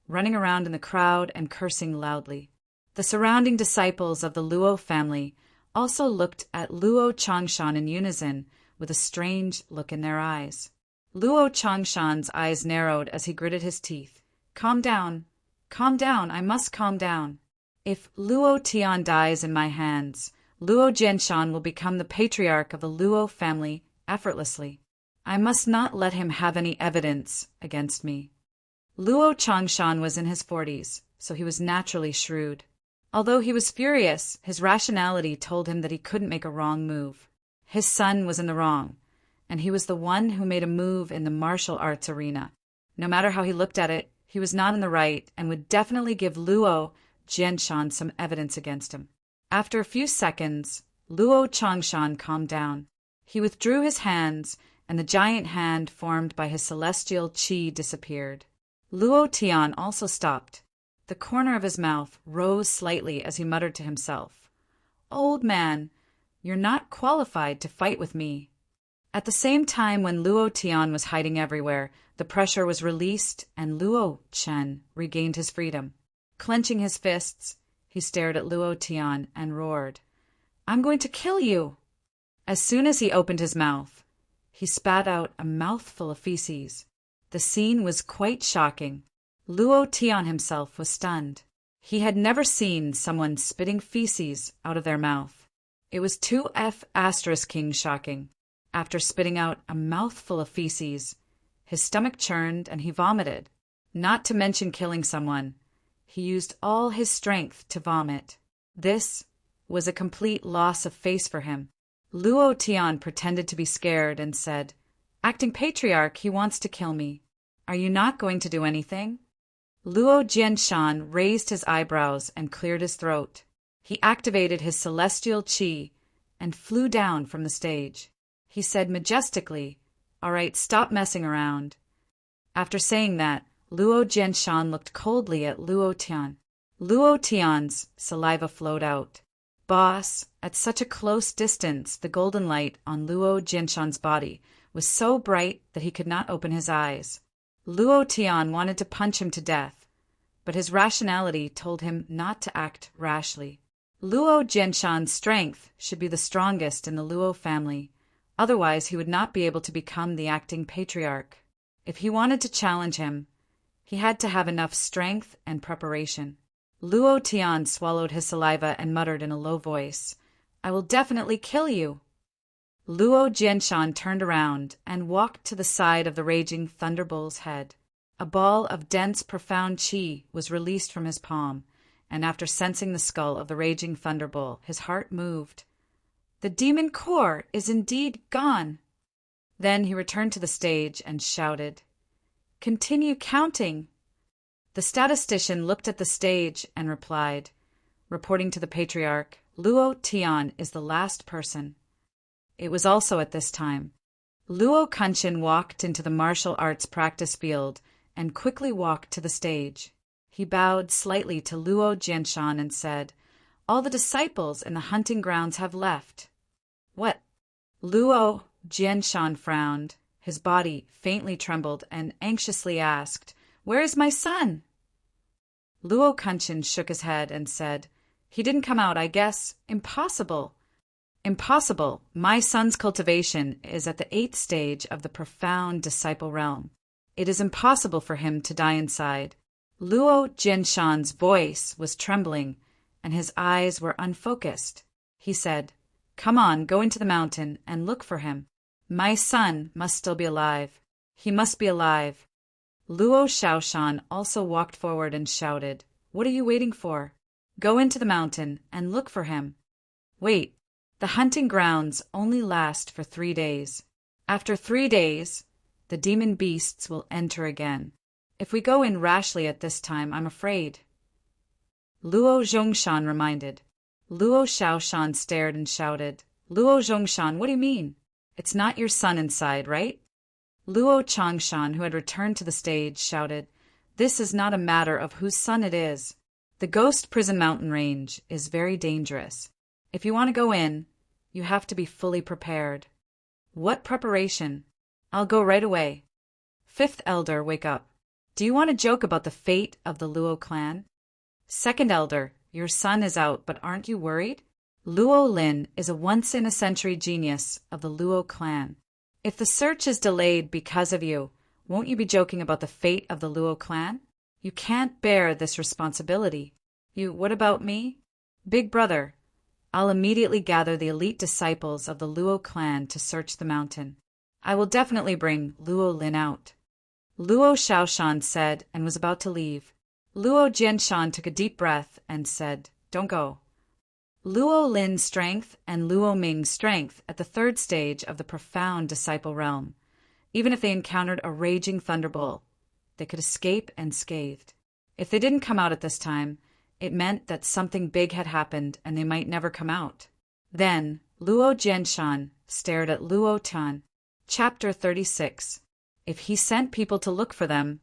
running around in the crowd and cursing loudly. The surrounding disciples of the Luo family also looked at Luo Changshan in unison with a strange look in their eyes. Luo Changshan's eyes narrowed as he gritted his teeth. Calm down. Calm down. I must calm down. If Luo Tian dies in my hands, Luo Jianshan will become the patriarch of the Luo family effortlessly. I must not let him have any evidence against me. Luo Changshan was in his 40s, so he was naturally shrewd. Although he was furious, his rationality told him that he couldn't make a wrong move. His son was in the wrong, and he was the one who made a move in the martial arts arena. No matter how he looked at it, he was not in the right and would definitely give Luo Jianshan some evidence against him. After a few seconds, Luo Changshan calmed down. He withdrew his hands, and the giant hand formed by his celestial qi disappeared. Luo Tian also stopped. The corner of his mouth rose slightly as he muttered to himself, "Old man, you're not qualified to fight with me." At the same time when Luo Tian was hiding everywhere, the pressure was released and Luo Chen regained his freedom. Clenching his fists, he stared at Luo Tian and roared, "I'm going to kill you!" As soon as he opened his mouth, he spat out a mouthful of feces. The scene was quite shocking. Luo Tian himself was stunned. He had never seen someone spitting feces out of their mouth. It was 2F** shocking. After spitting out a mouthful of feces, his stomach churned and he vomited. Not to mention killing someone, he used all his strength to vomit. This was a complete loss of face for him. Luo Tian pretended to be scared and said, "Acting patriarch, he wants to kill me. Are you not going to do anything?" Luo Jianshan raised his eyebrows and cleared his throat. He activated his celestial qi and flew down from the stage. He said majestically, "All right, stop messing around." After saying that, Luo Jianshan looked coldly at Luo Tian. Luo Tian's saliva flowed out. "Boss," at such a close distance, the golden light on Luo Jianshan's body was so bright that he could not open his eyes. Luo Tian wanted to punch him to death, but his rationality told him not to act rashly. Luo Jianshan's strength should be the strongest in the Luo family, otherwise he would not be able to become the acting patriarch. If he wanted to challenge him, he had to have enough strength and preparation. Luo Tian swallowed his saliva and muttered in a low voice, "I will definitely kill you." Luo Jianshan turned around and walked to the side of the raging thunderbull's head. A ball of dense, profound qi was released from his palm, and after sensing the skull of the raging thunderbull, his heart moved. The demon core is indeed gone. Then he returned to the stage and shouted, "Continue counting." The statistician looked at the stage and replied, reporting to the patriarch, "Luo Tian is the last person." It was also at this time. Luo Kenshin walked into the martial arts practice field and quickly walked to the stage. He bowed slightly to Luo Jianshan and said, "All the disciples in the hunting grounds have left." "What?" Luo Jianshan frowned. His body faintly trembled and anxiously asked, "Where is my son?" Luo Kenshin shook his head and said, "He didn't come out, I guess. Impossible." "Impossible. My son's cultivation is at the 8th stage of the profound disciple realm. It is impossible for him to die inside." Luo Jianshan's voice was trembling, and his eyes were unfocused. He said, "Come on, go into the mountain and look for him. My son must still be alive. He must be alive." Luo Shaoshan also walked forward and shouted, "What are you waiting for? Go into the mountain and look for him." "Wait. The hunting grounds only last for 3 days. After 3 days, the demon beasts will enter again. If we go in rashly at this time, I'm afraid." Luo Zhongshan reminded. Luo Shaoshan stared and shouted, "Luo Zhongshan, what do you mean? It's not your son inside, right?" Luo Changshan, who had returned to the stage, shouted, "This is not a matter of whose son it is. The Ghost Prison Mountain Range is very dangerous. If you want to go in, you have to be fully prepared." "What preparation?" I'll go right away. Fifth elder, wake up. Do you want to joke about the fate of the Luo clan? Second elder, your son is out, but aren't you worried? Luo Lin is a once-in-a-century genius of the Luo clan. If the search is delayed because of you, won't you be joking about the fate of the Luo clan? You can't bear this responsibility. What about me? Big brother, I'll immediately gather the elite disciples of the Luo clan to search the mountain. I will definitely bring Luo Lin out. Luo Shaoshan said and was about to leave. Luo Jianshan took a deep breath and said, Don't go. Luo Lin's strength and Luo Ming's strength at the third stage of the profound disciple realm. Even if they encountered a raging thunderbolt, they could escape unscathed. If they didn't come out at this time, it meant that something big had happened and they might never come out. Then, Luo Jianshan stared at Luo Tian. Chapter 36. If he sent people to look for them,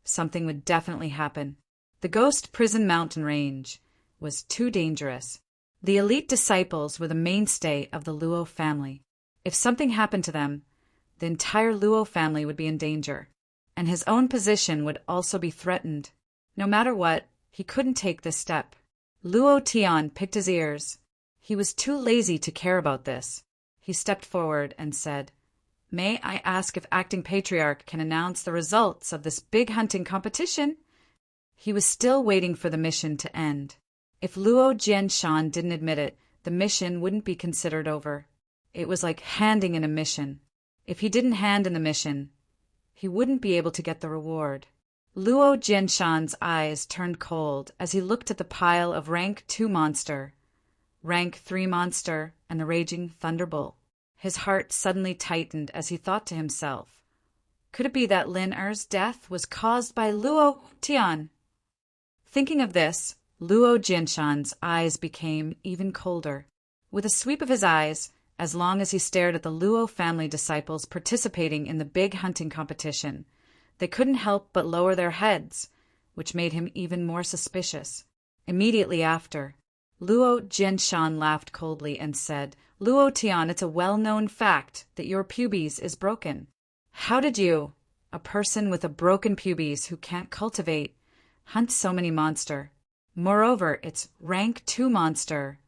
something would definitely happen. The Ghost Prison Mountain Range was too dangerous. The elite disciples were the mainstay of the Luo family. If something happened to them, the entire Luo family would be in danger, and his own position would also be threatened. No matter what, he couldn't take this step. Luo Tian picked his ears. He was too lazy to care about this. He stepped forward and said, May I ask if Acting Patriarch can announce the results of this big hunting competition? He was still waiting for the mission to end. If Luo Jianshan didn't admit it, the mission wouldn't be considered over. It was like handing in a mission. If he didn't hand in the mission, he wouldn't be able to get the reward. Luo Jianshan's eyes turned cold as he looked at the pile of rank 2 monster, rank 3 monster, and the raging thunderbolt. His heart suddenly tightened as he thought to himself, could it be that Lin Er's death was caused by Luo Tian? Thinking of this, Luo Jianshan's eyes became even colder. With a sweep of his eyes, as long as he stared at the Luo family disciples participating in the big hunting competition, they couldn't help but lower their heads, which made him even more suspicious. Immediately after, Luo Jianshan laughed coldly and said, Luo Tian, it's a well-known fact that your pubes is broken. How did you, a person with a broken pubes who can't cultivate, hunt so many monster? Moreover, it's rank 2 monster,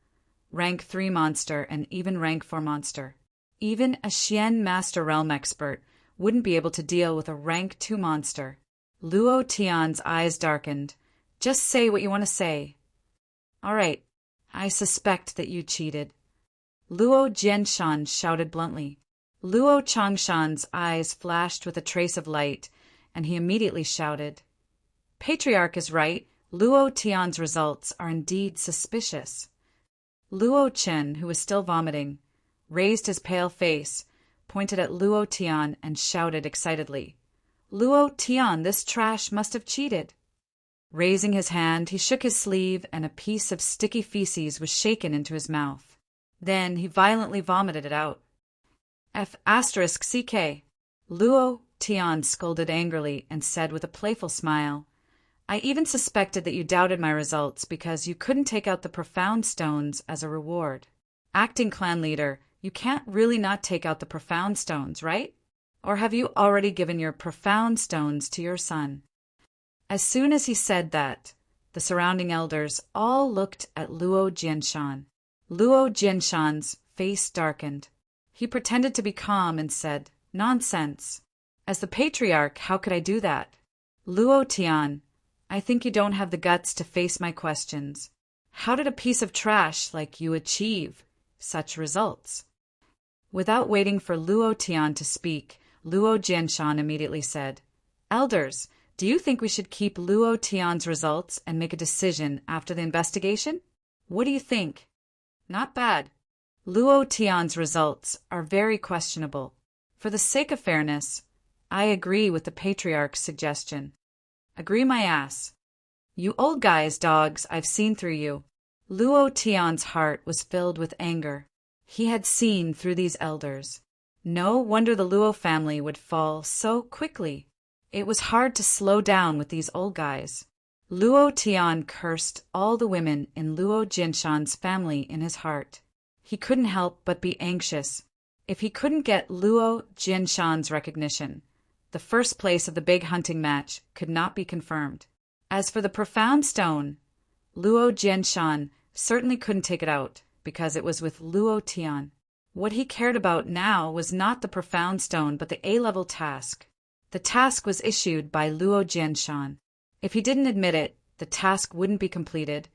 rank 3 monster, and even rank 4 monster. Even a Xian Master Realm expert wouldn't be able to deal with a rank 2 monster. Luo Tian's eyes darkened. Just say what you want to say. All right, I suspect that you cheated. Luo Jianshan shouted bluntly. Luo Changshan's eyes flashed with a trace of light, and he immediately shouted, Patriarch is right. Luo Tian's results are indeed suspicious. Luo Chen, who was still vomiting, raised his pale face, pointed at Luo Tian, and shouted excitedly, Luo Tian, this trash must have cheated. Raising his hand, he shook his sleeve, and a piece of sticky feces was shaken into his mouth. Then he violently vomited it out. F***CK. Luo Tian scolded angrily and said with a playful smile, I even suspected that you doubted my results because you couldn't take out the profound stones as a reward. Acting clan leader, you can't really not take out the profound stones, right? Or have you already given your profound stones to your son? As soon as he said that, the surrounding elders all looked at Luo Jianshan. Luo Jianshan's face darkened. He pretended to be calm and said, Nonsense. As the patriarch, how could I do that? Luo Tian, I think you don't have the guts to face my questions. How did a piece of trash like you achieve such results? Without waiting for Luo Tian to speak, Luo Jianshan immediately said, Elders, do you think we should keep Luo Tian's results and make a decision after the investigation? What do you think? Not bad. Luo Tian's results are very questionable. For the sake of fairness, I agree with the Patriarch's suggestion. Agree my ass. You old guys, dogs, I've seen through you. Luo Tian's heart was filled with anger. He had seen through these elders. No wonder the Luo family would fall so quickly. It was hard to slow down with these old guys. Luo Tian cursed all the women in Luo Jianshan's family in his heart. He couldn't help but be anxious. If he couldn't get Luo Jinshan's recognition, the first place of the big hunting match could not be confirmed. As for the profound stone, Luo Jinshan certainly couldn't take it out, because it was with Luo Tian. What he cared about now was not the profound stone but the A-level task. The task was issued by Luo Jinshan. If he didn't admit it, the task wouldn't be completed,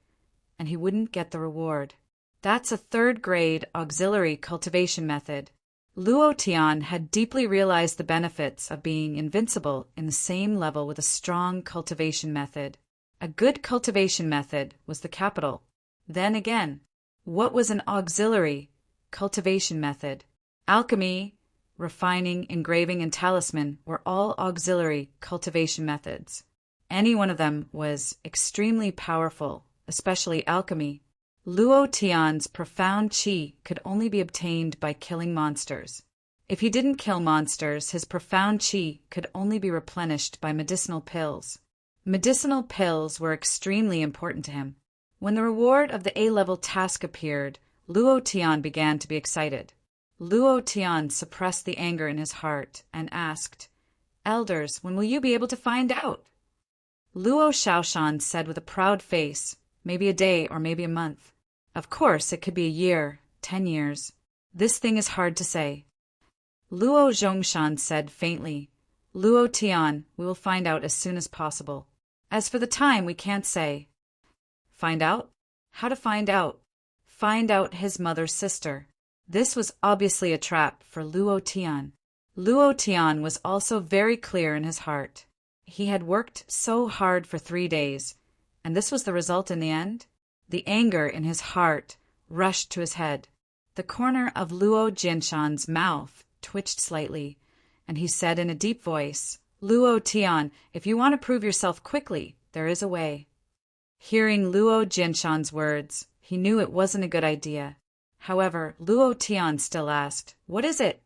and he wouldn't get the reward. That's a third-grade auxiliary cultivation method. Luo Tian had deeply realized the benefits of being invincible in the same level with a strong cultivation method. A good cultivation method was the capital. Then again, what was an auxiliary cultivation method? Alchemy, refining, engraving, and talisman were all auxiliary cultivation methods. Any one of them was extremely powerful, especially alchemy. Luo Tian's profound qi could only be obtained by killing monsters. If he didn't kill monsters, his profound qi could only be replenished by medicinal pills. Medicinal pills were extremely important to him. When the reward of the A-level task appeared, Luo Tian began to be excited. Luo Tian suppressed the anger in his heart and asked, "Elders, when will you be able to find out?" Luo Shaoshan said with a proud face, "Maybe a day or maybe a month. Of course, it could be a year, 10 years. This thing is hard to say." Luo Zhongshan said faintly, "Luo Tian, we will find out as soon as possible. As for the time, we can't say." Find out? How to find out? Find out his mother's sister. This was obviously a trap for Luo Tian. Luo Tian was also very clear in his heart. He had worked so hard for 3 days, and this was the result in the end? The anger in his heart rushed to his head. The corner of Luo Jinshan's mouth twitched slightly, and he said in a deep voice, "Luo Tian, if you want to prove yourself quickly, there is a way." Hearing Luo Jinshan's words, he knew it wasn't a good idea. However, Luo Tian still asked, "What is it?"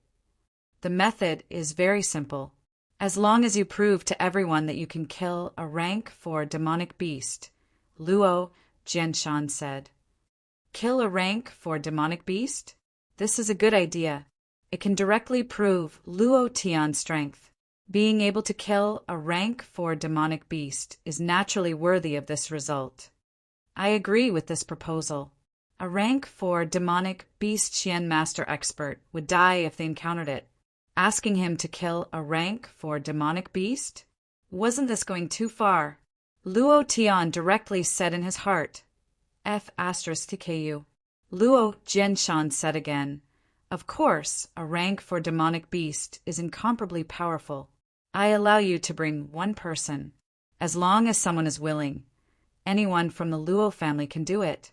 "The method is very simple. As long as you prove to everyone that you can kill a rank 4 demonic beast," Luo Jinshan said. "Kill a rank 4 demonic beast? This is a good idea. It can directly prove Luo Tian's strength. Being able to kill a rank 4 demonic beast is naturally worthy of this result. I agree with this proposal. A rank 4 demonic beast Qian master expert would die if they encountered it. Asking him to kill a rank 4 demonic beast? Wasn't this going too far?" Luo Tian directly said in his heart, F*TKU. Luo Jinshan said again, "Of course, a rank 4 demonic beast is incomparably powerful. I allow you to bring one person. As long as someone is willing. Anyone from the Luo family can do it."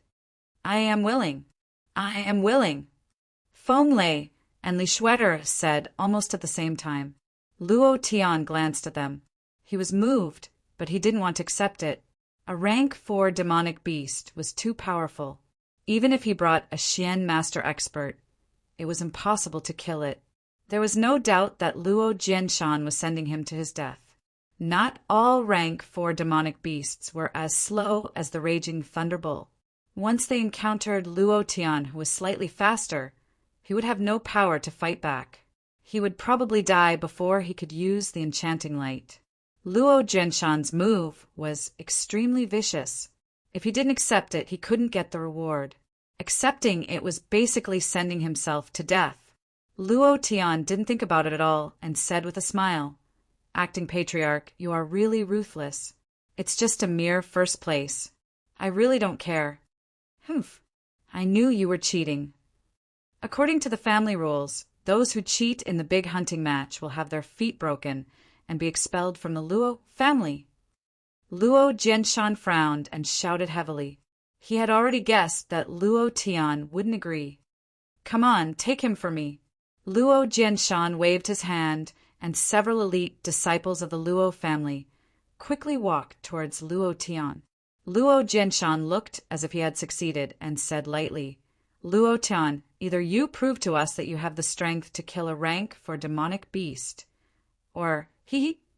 "I am willing. I am willing." Feng Lei and Li Shueter said almost at the same time. Luo Tian glanced at them. He was moved, but he didn't want to accept it. A rank 4 demonic beast was too powerful. Even if he brought a Qian master expert, it was impossible to kill it. There was no doubt that Luo Jinshan was sending him to his death. Not all rank 4 demonic beasts were as slow as the raging thunderbolt. Once they encountered Luo Tian, who was slightly faster, he would have no power to fight back. He would probably die before he could use the enchanting light. Luo Jinshan's move was extremely vicious. If he didn't accept it, he couldn't get the reward. Accepting it was basically sending himself to death. Luo Tian didn't think about it at all and said with a smile, "Acting Patriarch, you are really ruthless. It's just a mere first place. I really don't care." "Humph. I knew you were cheating." According to the family rules, those who cheat in the big hunting match will have their feet broken and be expelled from the Luo family. Luo Jinshan frowned and shouted heavily. He had already guessed that Luo Tian wouldn't agree. "Come on, take him for me." Luo Jinshan waved his hand, and several elite disciples of the Luo family quickly walked towards Luo Tian. Luo Jinshan looked as if he had succeeded and said lightly, "Luo Tian, either you prove to us that you have the strength to kill a rank 4 demonic beast, or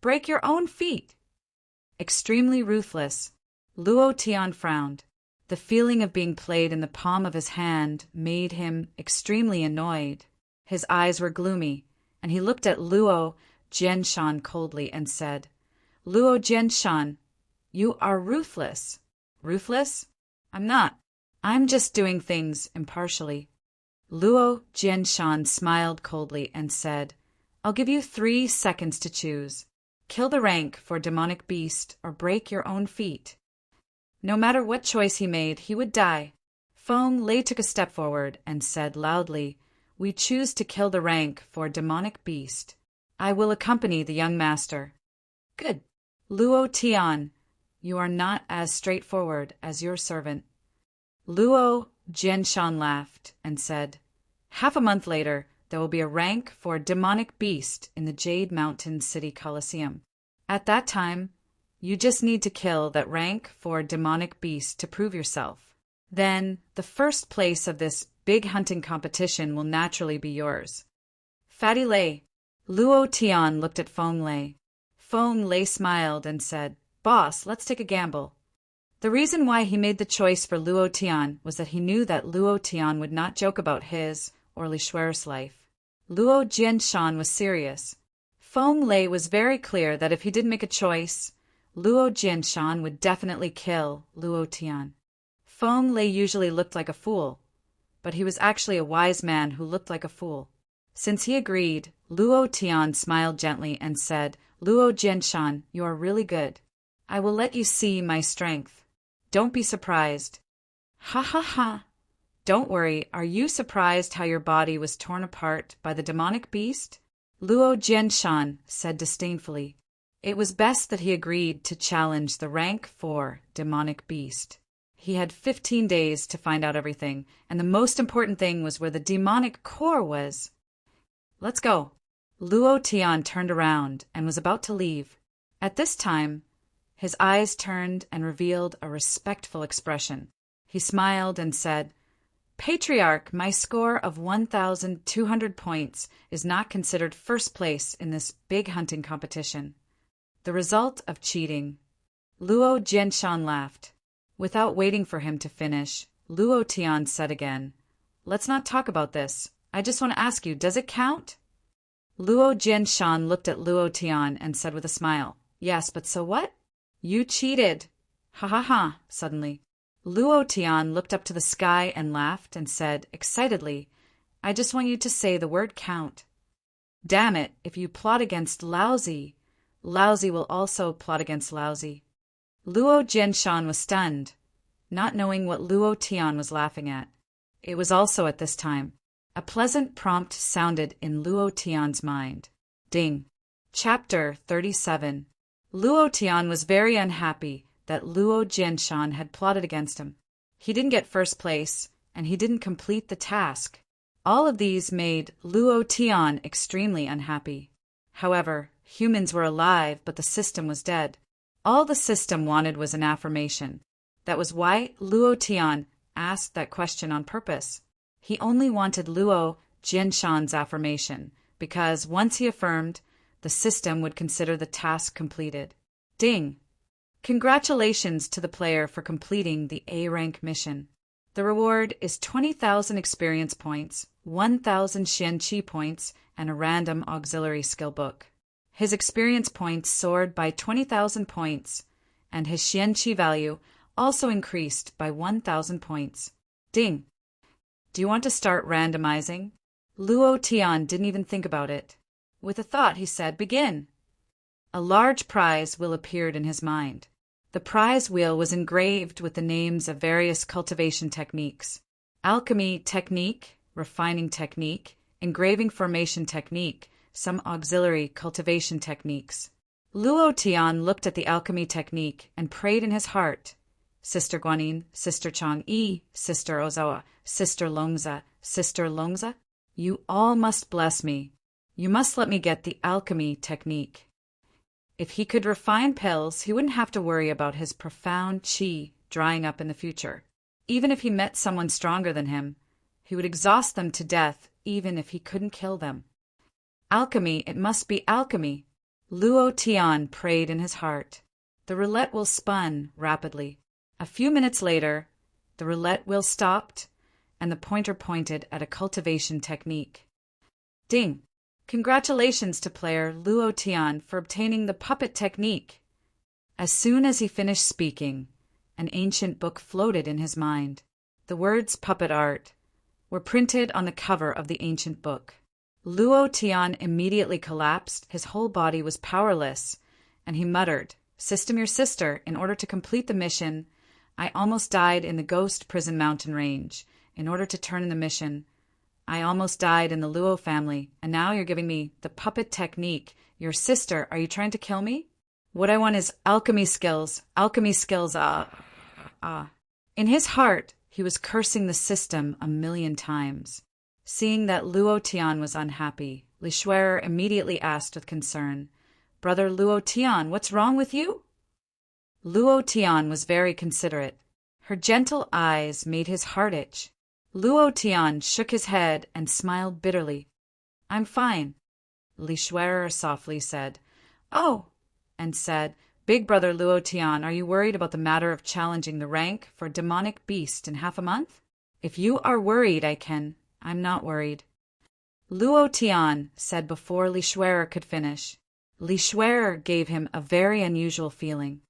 break your own feet." Extremely ruthless. Luo Tian frowned. The feeling of being played in the palm of his hand made him extremely annoyed. His eyes were gloomy, and he looked at Luo Jianshan coldly and said, Luo Jianshan, you are ruthless. Ruthless? I'm not. I'm just doing things impartially. Luo Jianshan smiled coldly and said, I'll give you 3 seconds to choose. Kill the rank for demonic beast or break your own feet. No matter what choice he made, he would die. Feng Lei took a step forward and said loudly, We choose to kill the rank for demonic beast. I will accompany the young master. Good. Luo Tian, you are not as straightforward as your servant. Luo Jianshan laughed and said, Half a month later, there will be a rank for demonic beast in the Jade Mountain City Coliseum. At that time, you just need to kill that rank for demonic beast to prove yourself. Then, the first place of this big hunting competition will naturally be yours. Fatty Lei. Luo Tian looked at Feng Lei. Feng Lei smiled and said, Boss, let's take a gamble. The reason why he made the choice for Luo Tian was that he knew that Luo Tian would not joke about his or Li Shuer's life. Luo Jianshan was serious. Feng Lei was very clear that if he did make a choice, Luo Jianshan would definitely kill Luo Tian. Feng Lei usually looked like a fool, but he was actually a wise man who looked like a fool. Since he agreed, Luo Tian smiled gently and said, Luo Jianshan, you are really good. I will let you see my strength. Don't be surprised. Ha ha ha. Don't worry, are you surprised how your body was torn apart by the demonic beast? Luo Jianshan said disdainfully. It was best that he agreed to challenge the rank 4 demonic beast. He had 15 days to find out everything, and the most important thing was where the demonic core was. Let's go. Luo Tian turned around and was about to leave. At this time, his eyes turned and revealed a respectful expression. He smiled and said, Patriarch, my score of 1,200 points is not considered first place in this big hunting competition. The result of cheating. Luo Jianshan laughed. Without waiting for him to finish, Luo Tian said again, Let's not talk about this. I just want to ask you, does it count? Luo Jianshan looked at Luo Tian and said with a smile, Yes, but so what? You cheated. Ha ha ha, suddenly. Luo Tian looked up to the sky and laughed and said, excitedly, I just want you to say the word count. Damn it, if you plot against Lousy, Lousy will also plot against Lousy. Luo Jianshan was stunned, not knowing what Luo Tian was laughing at. It was also at this time. A pleasant prompt sounded in Luo Tian's mind. Ding. Chapter 37. Luo Tian was very unhappy that Luo Jianshan had plotted against him. He didn't get first place, and he didn't complete the task. All of these made Luo Tian extremely unhappy. However, humans were alive, but the system was dead. All the system wanted was an affirmation. That was why Luo Tian asked that question on purpose. He only wanted Luo Jianshan's affirmation, because once he affirmed, the system would consider the task completed. Ding! Congratulations to the player for completing the A-rank mission. The reward is 20,000 experience points, 1,000 Xianqi points, and a random auxiliary skill book. His experience points soared by 20,000 points, and his Xianqi value also increased by 1,000 points. Ding! Do you want to start randomizing? Luo Tian didn't even think about it. With a thought, he said, Begin! A large prize wheel appeared in his mind. The prize wheel was engraved with the names of various cultivation techniques. Alchemy technique, refining technique, engraving formation technique, some auxiliary cultivation techniques. Luo Tian looked at the alchemy technique and prayed in his heart. Sister Guanyin, Sister Chang'e, Sister Ozawa, Sister Longza, you all must bless me. You must let me get the alchemy technique. If he could refine pills, he wouldn't have to worry about his profound qi drying up in the future. Even if he met someone stronger than him, he would exhaust them to death even if he couldn't kill them. Alchemy, it must be alchemy. Luo Tian prayed in his heart. The roulette wheel spun rapidly. A few minutes later, the roulette wheel stopped, and the pointer pointed at a cultivation technique. Ding! Congratulations to player Luo Tian for obtaining the puppet technique. As soon as he finished speaking, an ancient book floated in his mind. The words puppet art were printed on the cover of the ancient book. Luo Tian immediately collapsed, his whole body was powerless, and he muttered, "System your sister, in order to complete the mission, I almost died in the Ghost Prison Mountain Range. In order to turn in the mission, I almost died in the Luo family, and now you're giving me the puppet technique. Your sister, are you trying to kill me? What I want is alchemy skills, In his heart, he was cursing the system 1,000,000 times. Seeing that Luo Tian was unhappy, Li Shuer immediately asked with concern, "Brother Luo Tian, what's wrong with you?" Luo Tian was very considerate. Her gentle eyes made his heart itch. Luo Tian shook his head and smiled bitterly. "I'm fine," Li Shuer softly said. "Oh," and said, "Big brother Luo Tian, are you worried about the matter of challenging the rank for demonic beast in half a month? If you are worried, I'm not worried." Luo Tian said before Li Shuer could finish. Li Shuer gave him a very unusual feeling.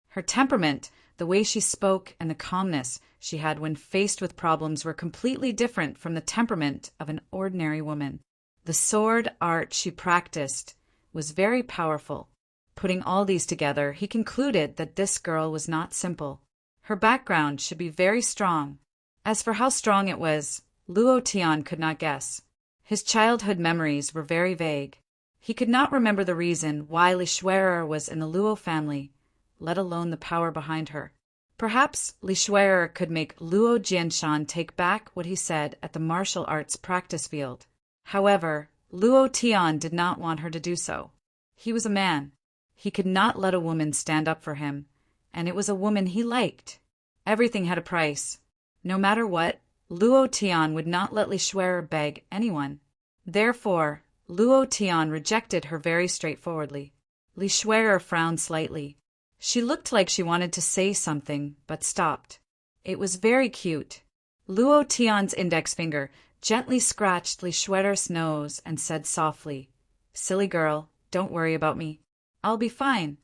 Her temperament, the way she spoke, and the calmness she had when faced with problems were completely different from the temperament of an ordinary woman. The sword art she practiced was very powerful. Putting all these together, he concluded that this girl was not simple. Her background should be very strong. As for how strong it was, Luo Tian could not guess. His childhood memories were very vague. He could not remember the reason why Li Shuer was in the Luo family, let alone the power behind her. Perhaps Li Shuer could make Luo Jianshan take back what he said at the martial arts practice field. However, Luo Tian did not want her to do so. He was a man. He could not let a woman stand up for him, and it was a woman he liked. Everything had a price. No matter what, Luo Tian would not let Li Shuer beg anyone. Therefore, Luo Tian rejected her very straightforwardly. Li Shuer frowned slightly. She looked like she wanted to say something, but stopped. It was very cute. Luo Tian's index finger gently scratched Li Shuer's nose and said softly, "Silly girl, don't worry about me. I'll be fine."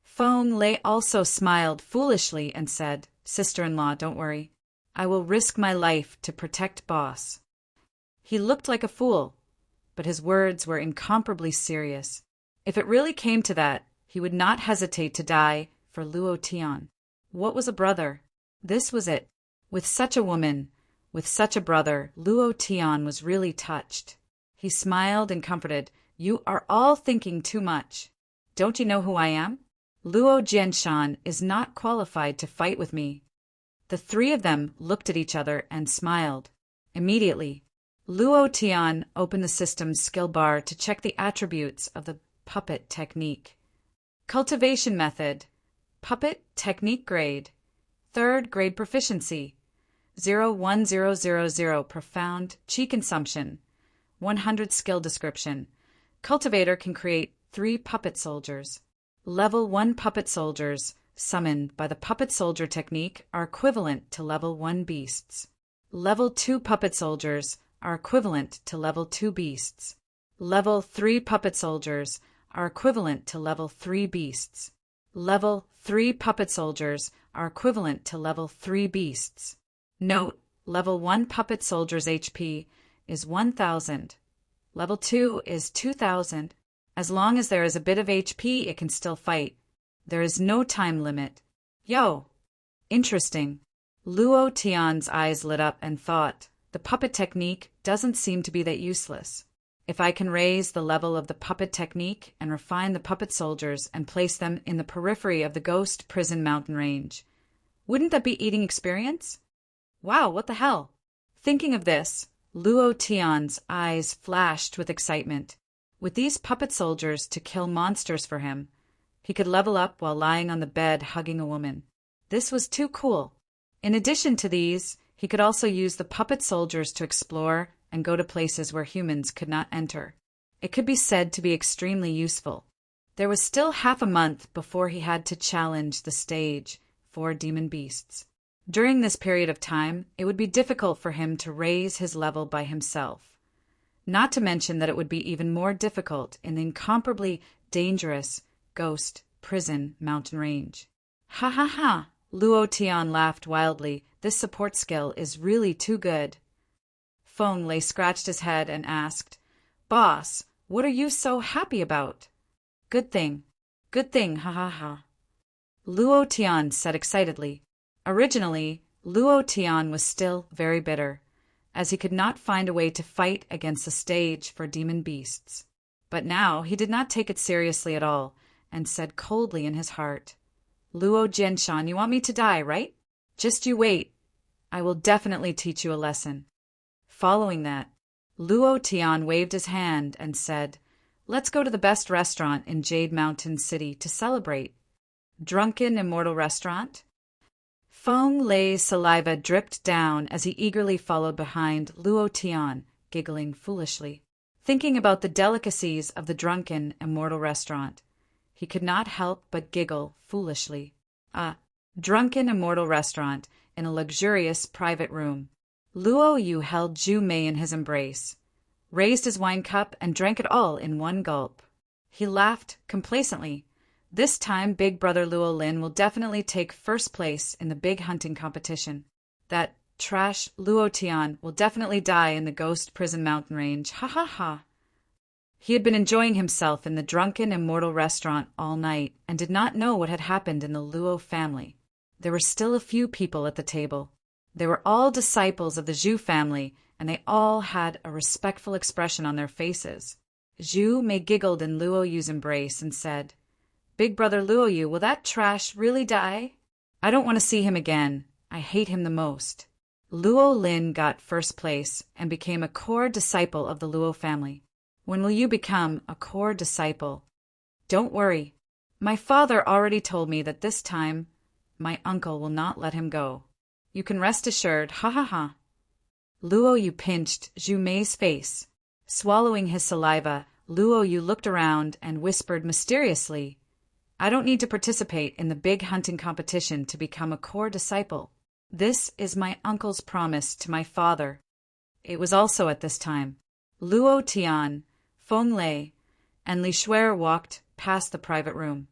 Feng Lei also smiled foolishly and said, "Sister-in-law, don't worry. I will risk my life to protect boss." He looked like a fool, but his words were incomparably serious. If it really came to that, he would not hesitate to die for Luo Tian. What was a brother? This was it. With such a woman, with such a brother, Luo Tian was really touched. He smiled and comforted. "You are all thinking too much. Don't you know who I am? Luo Jianshan is not qualified to fight with me." The three of them looked at each other and smiled. Immediately, Luo Tian opened the system's skill bar to check the attributes of the puppet technique. Cultivation method. Puppet technique grade. 3rd grade proficiency. 01000 profound chi consumption. 100 skill description. Cultivator can create 3 puppet soldiers. Level 1 puppet soldiers summoned by the puppet soldier technique are equivalent to level 1 beasts. Level 2 puppet soldiers are equivalent to level 2 beasts. Level 3 puppet soldiers are equivalent to level 3 beasts. Level 3 puppet soldiers are equivalent to level 3 beasts. Note, level 1 puppet soldier's HP is 1,000. Level 2 is 2,000. As long as there is a bit of HP, it can still fight. There is no time limit. Yo! Interesting. Luo Tian's eyes lit up and thought, the puppet technique doesn't seem to be that useless. If I can raise the level of the puppet technique and refine the puppet soldiers and place them in the periphery of the Ghost Prison Mountain Range, wouldn't that be eating experience? Wow, what the hell? Thinking of this, Luo Tian's eyes flashed with excitement. With these puppet soldiers to kill monsters for him, he could level up while lying on the bed hugging a woman. This was too cool. In addition to these, he could also use the puppet soldiers to explore and go to places where humans could not enter. It could be said to be extremely useful. There was still half a month before he had to challenge the stage 4 demon beasts. During this period of time, it would be difficult for him to raise his level by himself. Not to mention that it would be even more difficult in the incomparably dangerous ghost prison mountain range. Ha ha ha! Luo Tian laughed wildly. This support skill is really too good. Feng Lei scratched his head and asked, Boss, what are you so happy about? Good thing, ha ha ha. Luo Tian said excitedly. Originally, Luo Tian was still very bitter, as he could not find a way to fight against the stage for demon beasts. But now he did not take it seriously at all, and said coldly in his heart, Luo Jianshan, you want me to die, right? Just you wait. I will definitely teach you a lesson. Following that, Luo Tian waved his hand and said, Let's go to the best restaurant in Jade Mountain City to celebrate. Drunken Immortal Restaurant? Feng Lei's saliva dripped down as he eagerly followed behind Luo Tian, giggling foolishly. Thinking about the delicacies of the Drunken Immortal Restaurant, he could not help but giggle foolishly. Drunken Immortal Restaurant in a luxurious private room. Luo Yu held Zhu Mei in his embrace, raised his wine cup, and drank it all in one gulp. He laughed complacently. This time Big Brother Luo Lin will definitely take first place in the big hunting competition. That trash Luo Tian will definitely die in the ghost prison mountain range. Ha ha ha. He had been enjoying himself in the Drunken Immortal Restaurant all night and did not know what had happened in the Luo family. There were still a few people at the table. They were all disciples of the Zhu family, and they all had a respectful expression on their faces. Zhu Mei giggled in Luo Yu's embrace and said, Big Brother Luo Yu, will that trash really die? I don't want to see him again. I hate him the most. Luo Lin got first place and became a core disciple of the Luo family. When will you become a core disciple? Don't worry. My father already told me that this time my uncle will not let him go. You can rest assured, ha ha ha. Luo Yu pinched Zhu Mei's face. Swallowing his saliva, Luo Yu looked around and whispered mysteriously, I don't need to participate in the big hunting competition to become a core disciple. This is my uncle's promise to my father. It was also at this time. Luo Tian, Feng Lei, and Li Shuer walked past the private room.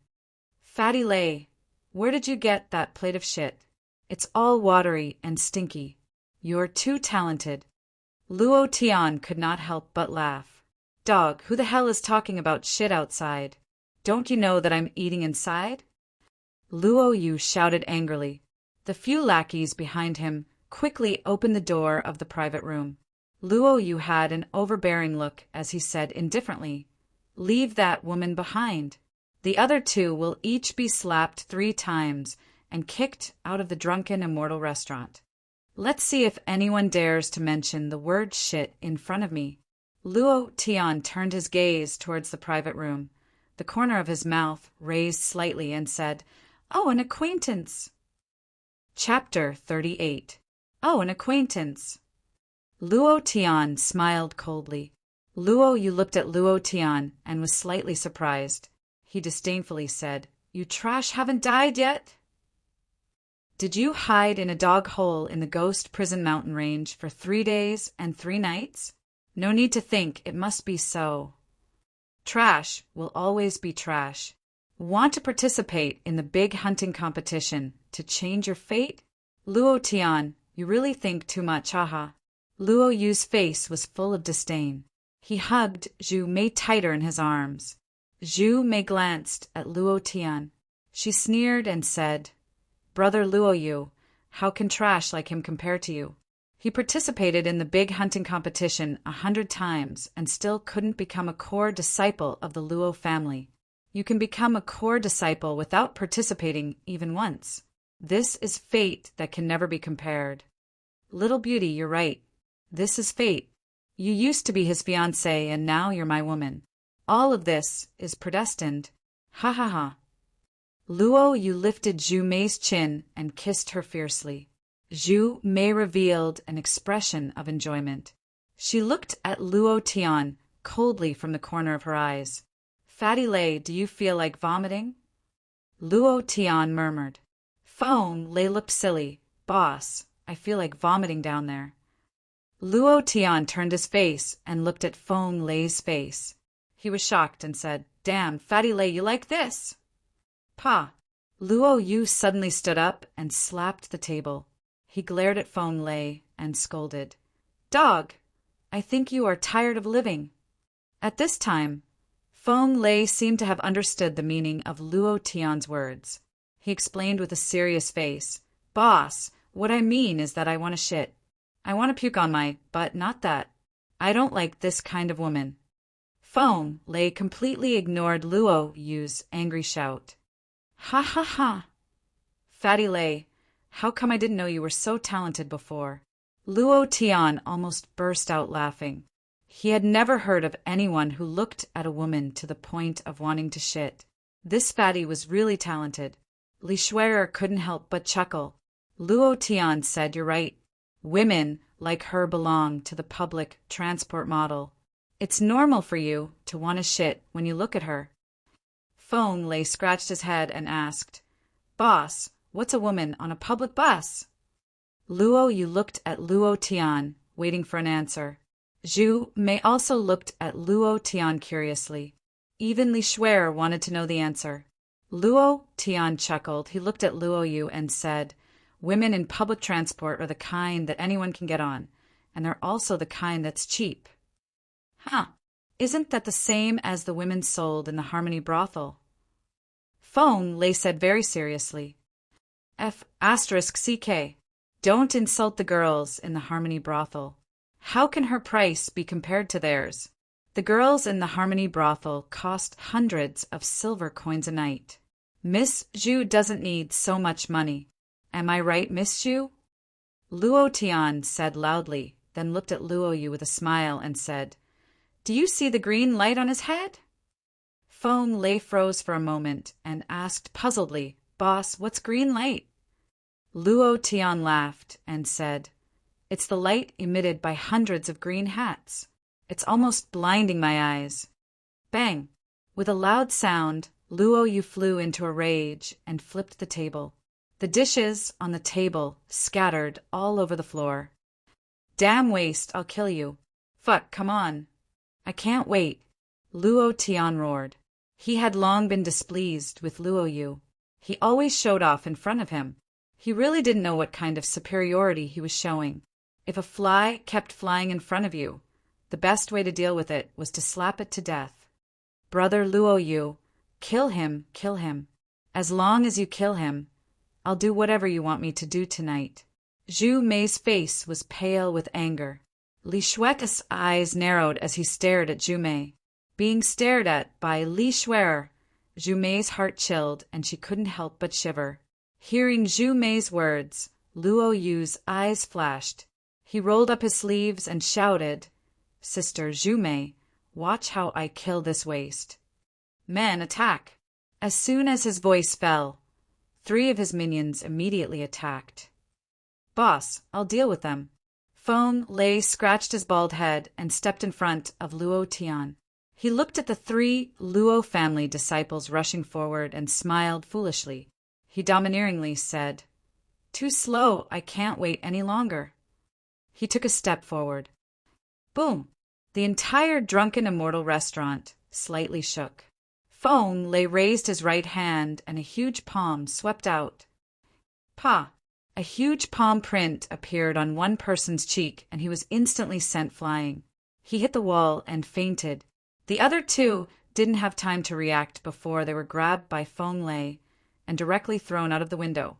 Fatty Lei, where did you get that plate of shit? It's all watery and stinky. You're too talented. Luo Tian could not help but laugh. Dog, who the hell is talking about shit outside? Don't you know that I'm eating inside? Luo Yu shouted angrily. The few lackeys behind him quickly opened the door of the private room. Luo Yu had an overbearing look as he said indifferently, Leave that woman behind. The other two will each be slapped 3 times and kicked out of the Drunken Immortal Restaurant. Let's see if anyone dares to mention the word shit in front of me. Luo Tian turned his gaze towards the private room. The corner of his mouth raised slightly and said, Oh, an acquaintance. Chapter 38. Oh, an acquaintance. Luo Tian smiled coldly. Luo Yu looked at Luo Tian and was slightly surprised. He disdainfully said, You trash haven't died yet? Did you hide in a dog hole in the ghost prison mountain range for 3 days and 3 nights? No need to think, it must be so. Trash will always be trash. Want to participate in the big hunting competition to change your fate? Luo Tian, you really think too much, haha. Luo Yu's face was full of disdain. He hugged Zhu Mei tighter in his arms. Zhu Mei glanced at Luo Tian. She sneered and said, Brother Luo Yu, how can trash like him compare to you? He participated in the big hunting competition 100 times and still couldn't become a core disciple of the Luo family. You can become a core disciple without participating even once. This is fate that can never be compared. Little beauty, you're right. This is fate. You used to be his fiancée and now you're my woman. All of this is predestined. Ha ha ha. Luo Yu lifted Zhu Mei's chin and kissed her fiercely. Zhu Mei revealed an expression of enjoyment. She looked at Luo Tian coldly from the corner of her eyes. Fatty Lei, do you feel like vomiting? Luo Tian murmured. Feng Lei looked silly. Boss, I feel like vomiting down there. Luo Tian turned his face and looked at Feng Lei's face. He was shocked and said, "Damn, Fatty Lei, you like this?" "Pa!" Luo Yu suddenly stood up and slapped the table. He glared at Feng Lei and scolded, "Dog! I think you are tired of living." At this time, Feng Lei seemed to have understood the meaning of Luo Tian's words. He explained with a serious face, "Boss, what I mean is that I want to shit. I want to puke on my butt, not that. I don't like this kind of woman." Feng Lei completely ignored Luo Yu's angry shout. "Ha ha ha! Fatty Lei, how come I didn't know you were so talented before?" Luo Tian almost burst out laughing. He had never heard of anyone who looked at a woman to the point of wanting to shit. This fatty was really talented. Li Shui'er couldn't help but chuckle. Luo Tian said, "You're right. Women like her belong to the public transport model. It's normal for you to want to shit when you look at her." Feng Lei scratched his head and asked, "Boss, what's a woman on a public bus?" Luo Yu looked at Luo Tian, waiting for an answer. Zhu Mei also looked at Luo Tian curiously. Even Li Shui'er wanted to know the answer. Luo Tian chuckled. He looked at Luo Yu and said, "Women in public transport are the kind that anyone can get on, and they're also the kind that's cheap." "Huh. Isn't that the same as the women sold in the Harmony brothel?" Feng Lei said very seriously, F***CK. Don't insult the girls in the Harmony brothel. How can her price be compared to theirs? The girls in the Harmony brothel cost hundreds of silver coins a night. Miss Zhu doesn't need so much money. Am I right, Miss Zhu?" Luo Tian said loudly, then looked at Luo Yu with a smile and said, "Do you see the green light on his head?" Feng Lei froze for a moment and asked puzzledly, "Boss, what's green light?" Luo Tian laughed and said, "It's the light emitted by hundreds of green hats. It's almost blinding my eyes." Bang! With a loud sound, Luo Yu flew into a rage and flipped the table. The dishes on the table scattered all over the floor. "Damn waste, I'll kill you. Fuck, come on." "I can't wait," Luo Tian roared. He had long been displeased with Luo Yu. He always showed off in front of him. He really didn't know what kind of superiority he was showing. If a fly kept flying in front of you, the best way to deal with it was to slap it to death. "Brother Luo Yu, kill him, kill him. As long as you kill him, I'll do whatever you want me to do tonight." Zhu Mei's face was pale with anger. Li Shui'er's eyes narrowed as he stared at Zhu Mei. Being stared at by Li Shui'er, Zhu Mei's heart chilled and she couldn't help but shiver. Hearing Zhu Mei's words, Luo Yu's eyes flashed. He rolled up his sleeves and shouted, "Sister Zhu Mei, watch how I kill this waste. Men, attack!" As soon as his voice fell, 3 of his minions immediately attacked. "Boss, I'll deal with them." Feng Lei scratched his bald head and stepped in front of Luo Tian. He looked at the 3 Luo family disciples rushing forward and smiled foolishly. He domineeringly said, "Too slow, I can't wait any longer." He took a step forward. Boom! The entire Drunken Immortal restaurant slightly shook. Feng Lei raised his right hand and a huge palm swept out. Pa! A huge palm print appeared on one person's cheek and he was instantly sent flying. He hit the wall and fainted. The other 2 didn't have time to react before they were grabbed by Feng Lei and directly thrown out of the window.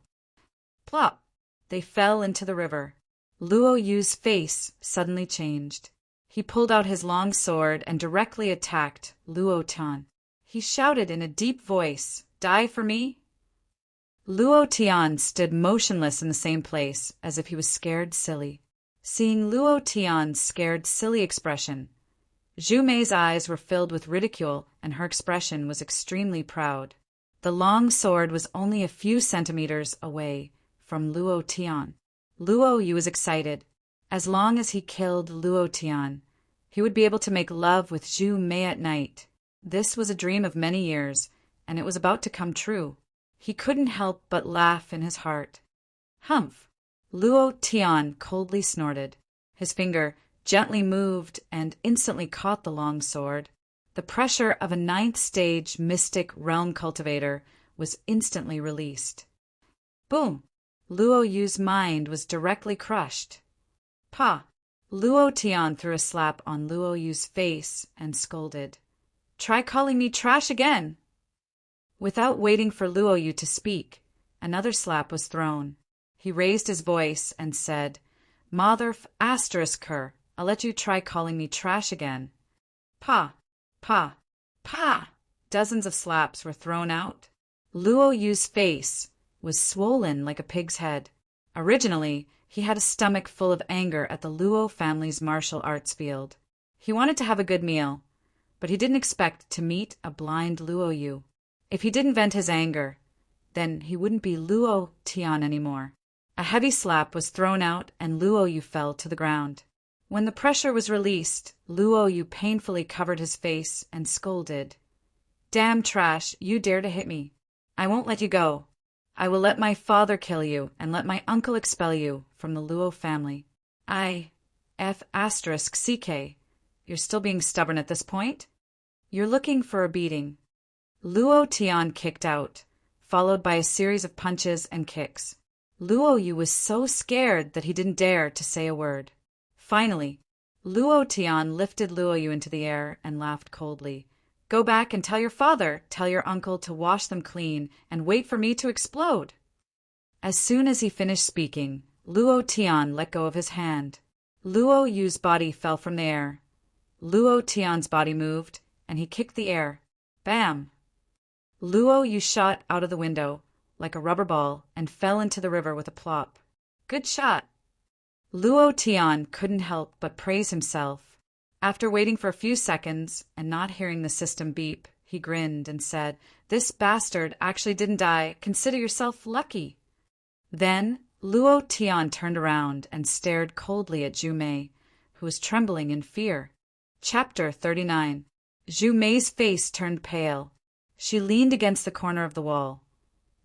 Plop! They fell into the river. Luo Yu's face suddenly changed. He pulled out his long sword and directly attacked Luo Tian. He shouted in a deep voice, "Die for me?" Luo Tian stood motionless in the same place, as if he was scared silly. Seeing Luo Tian's scared silly expression, Zhu Mei's eyes were filled with ridicule and her expression was extremely proud. The long sword was only a few centimeters away from Luo Tian. Luo Yu was excited. As long as he killed Luo Tian, he would be able to make love with Zhu Mei at night. This was a dream of many years, and it was about to come true. He couldn't help but laugh in his heart. Humph! Luo Tian coldly snorted. His finger gently moved and instantly caught the long sword. The pressure of a ninth-stage mystic realm cultivator was instantly released. Boom! Luo Yu's mind was directly crushed. Pa! Luo Tian threw a slap on Luo Yu's face and scolded. Try calling me trash again! Without waiting for Luo Yu to speak, another slap was thrown. He raised his voice and said, Mother asterisk her, I'll let you try calling me trash again. Pa! Pa! Pa! Dozens of slaps were thrown out. Luo Yu's face was swollen like a pig's head. Originally, he had a stomach full of anger at the Luo family's martial arts field. He wanted to have a good meal, but he didn't expect to meet a blind Luo Yu. If he didn't vent his anger, then he wouldn't be Luo Tian anymore. A heavy slap was thrown out and Luo Yu fell to the ground. When the pressure was released, Luo Yu painfully covered his face and scolded. Damn trash, you dare to hit me. I won't let you go. I will let my father kill you and let my uncle expel you from the Luo family. CK. You're still being stubborn at this point? You're looking for a beating. Luo Tian kicked out, followed by a series of punches and kicks. Luo Yu was so scared that he didn't dare to say a word. Finally, Luo Tian lifted Luo Yu into the air and laughed coldly. Go back and tell your father, tell your uncle to wash them clean and wait for me to explode. As soon as he finished speaking, Luo Tian let go of his hand. Luo Yu's body fell from the air. Luo Tian's body moved, and he kicked the air. Bam! Luo Yu shot out of the window like a rubber ball and fell into the river with a plop. Good shot! Luo Tian couldn't help but praise himself. After waiting for a few seconds and not hearing the system beep, he grinned and said, This bastard actually didn't die. Consider yourself lucky. Then Luo Tian turned around and stared coldly at Zhu Mei, who was trembling in fear. Chapter 39. Zhu Mei's face turned pale. She leaned against the corner of the wall,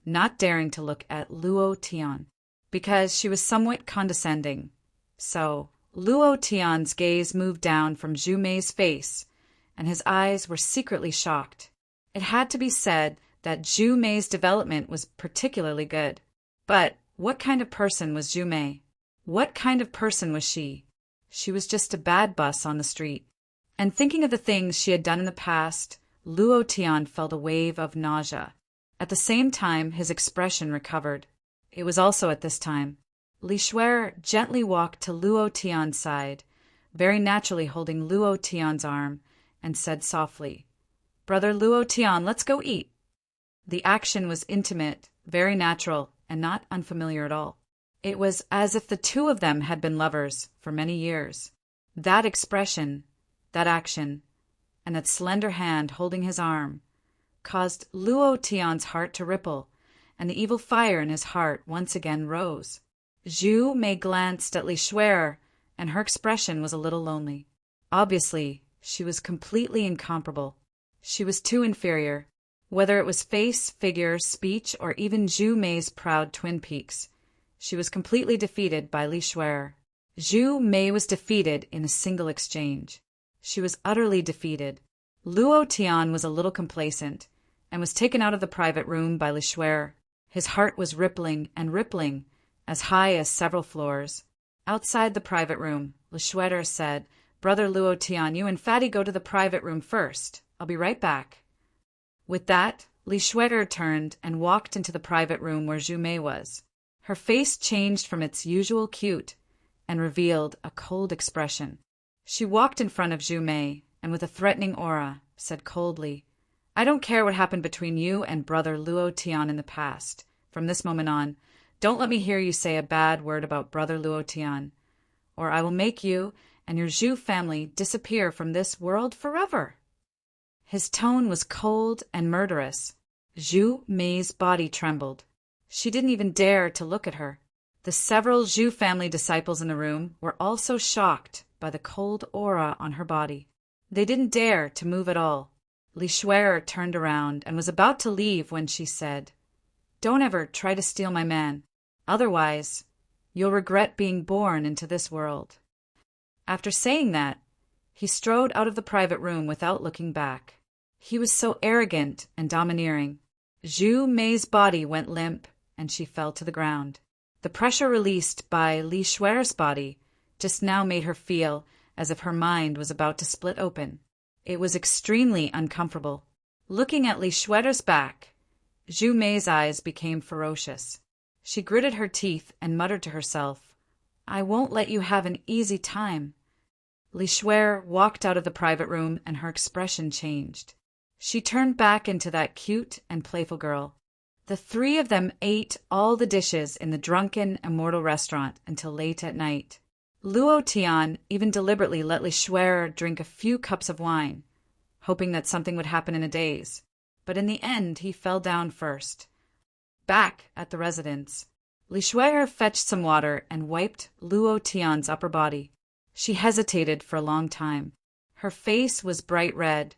not daring to look at Luo Tian, because she was somewhat condescending. So Luo Tian's gaze moved down from Zhu Mei's face, and his eyes were secretly shocked. It had to be said that Zhu Mei's development was particularly good. But what kind of person was Zhu Mei? What kind of person was she? She was just a bad bus on the street. And thinking of the things she had done in the past, Luo Tian felt a wave of nausea. At the same time, his expression recovered. It was also at this time Li Shuer gently walked to Luo Tian's side, very naturally holding Luo Tian's arm, and said softly, Brother Luo Tian, let's go eat. The action was intimate, very natural, and not unfamiliar at all. It was as if the two of them had been lovers for many years. That expression, that action, and that slender hand holding his arm, caused Luo Tian's heart to ripple, and the evil fire in his heart once again rose. Zhu Mei glanced at Li Shuer, and her expression was a little lonely. Obviously, she was completely incomparable. She was too inferior. Whether it was face, figure, speech, or even Zhu Mei's proud twin peaks, she was completely defeated by Li Shuer. Zhu Mei was defeated in a single exchange. She was utterly defeated. Luo Tian was a little complacent, and was taken out of the private room by Li Shuer. His heart was rippling and rippling, as high as several floors. Outside the private room, Li Shuer said, Brother Luo Tian, you and Fatty go to the private room first. I'll be right back. With that, Li Shuer turned and walked into the private room where Zhu Mei was. Her face changed from its usual cute and revealed a cold expression. She walked in front of Zhu Mei and with a threatening aura said coldly, I don't care what happened between you and Brother Luo Tian in the past. From this moment on, don't let me hear you say a bad word about Brother Luo Tian, or I will make you and your Zhu family disappear from this world forever. His tone was cold and murderous. Zhu Mei's body trembled. She didn't even dare to look at her. The several Zhu family disciples in the room were also shocked by the cold aura on her body. They didn't dare to move at all. Li Shuer turned around and was about to leave when she said, Don't ever try to steal my man. Otherwise, you'll regret being born into this world. After saying that, he strode out of the private room without looking back. He was so arrogant and domineering. Zhu Mei's body went limp, and she fell to the ground. The pressure released by Li Shuer's body just now made her feel as if her mind was about to split open. It was extremely uncomfortable. Looking at Li Shuer's back, Zhu Mei's eyes became ferocious. She gritted her teeth and muttered to herself, "I won't let you have an easy time." Li Shuer walked out of the private room and her expression changed. She turned back into that cute and playful girl. The three of them ate all the dishes in the drunken, immortal restaurant until late at night. Luo Tian even deliberately let Li Shuer drink a few cups of wine, hoping that something would happen in a daze. But in the end, he fell down first. Back at the residence, Li Shuer fetched some water and wiped Luo Tian's upper body. She hesitated for a long time. Her face was bright red,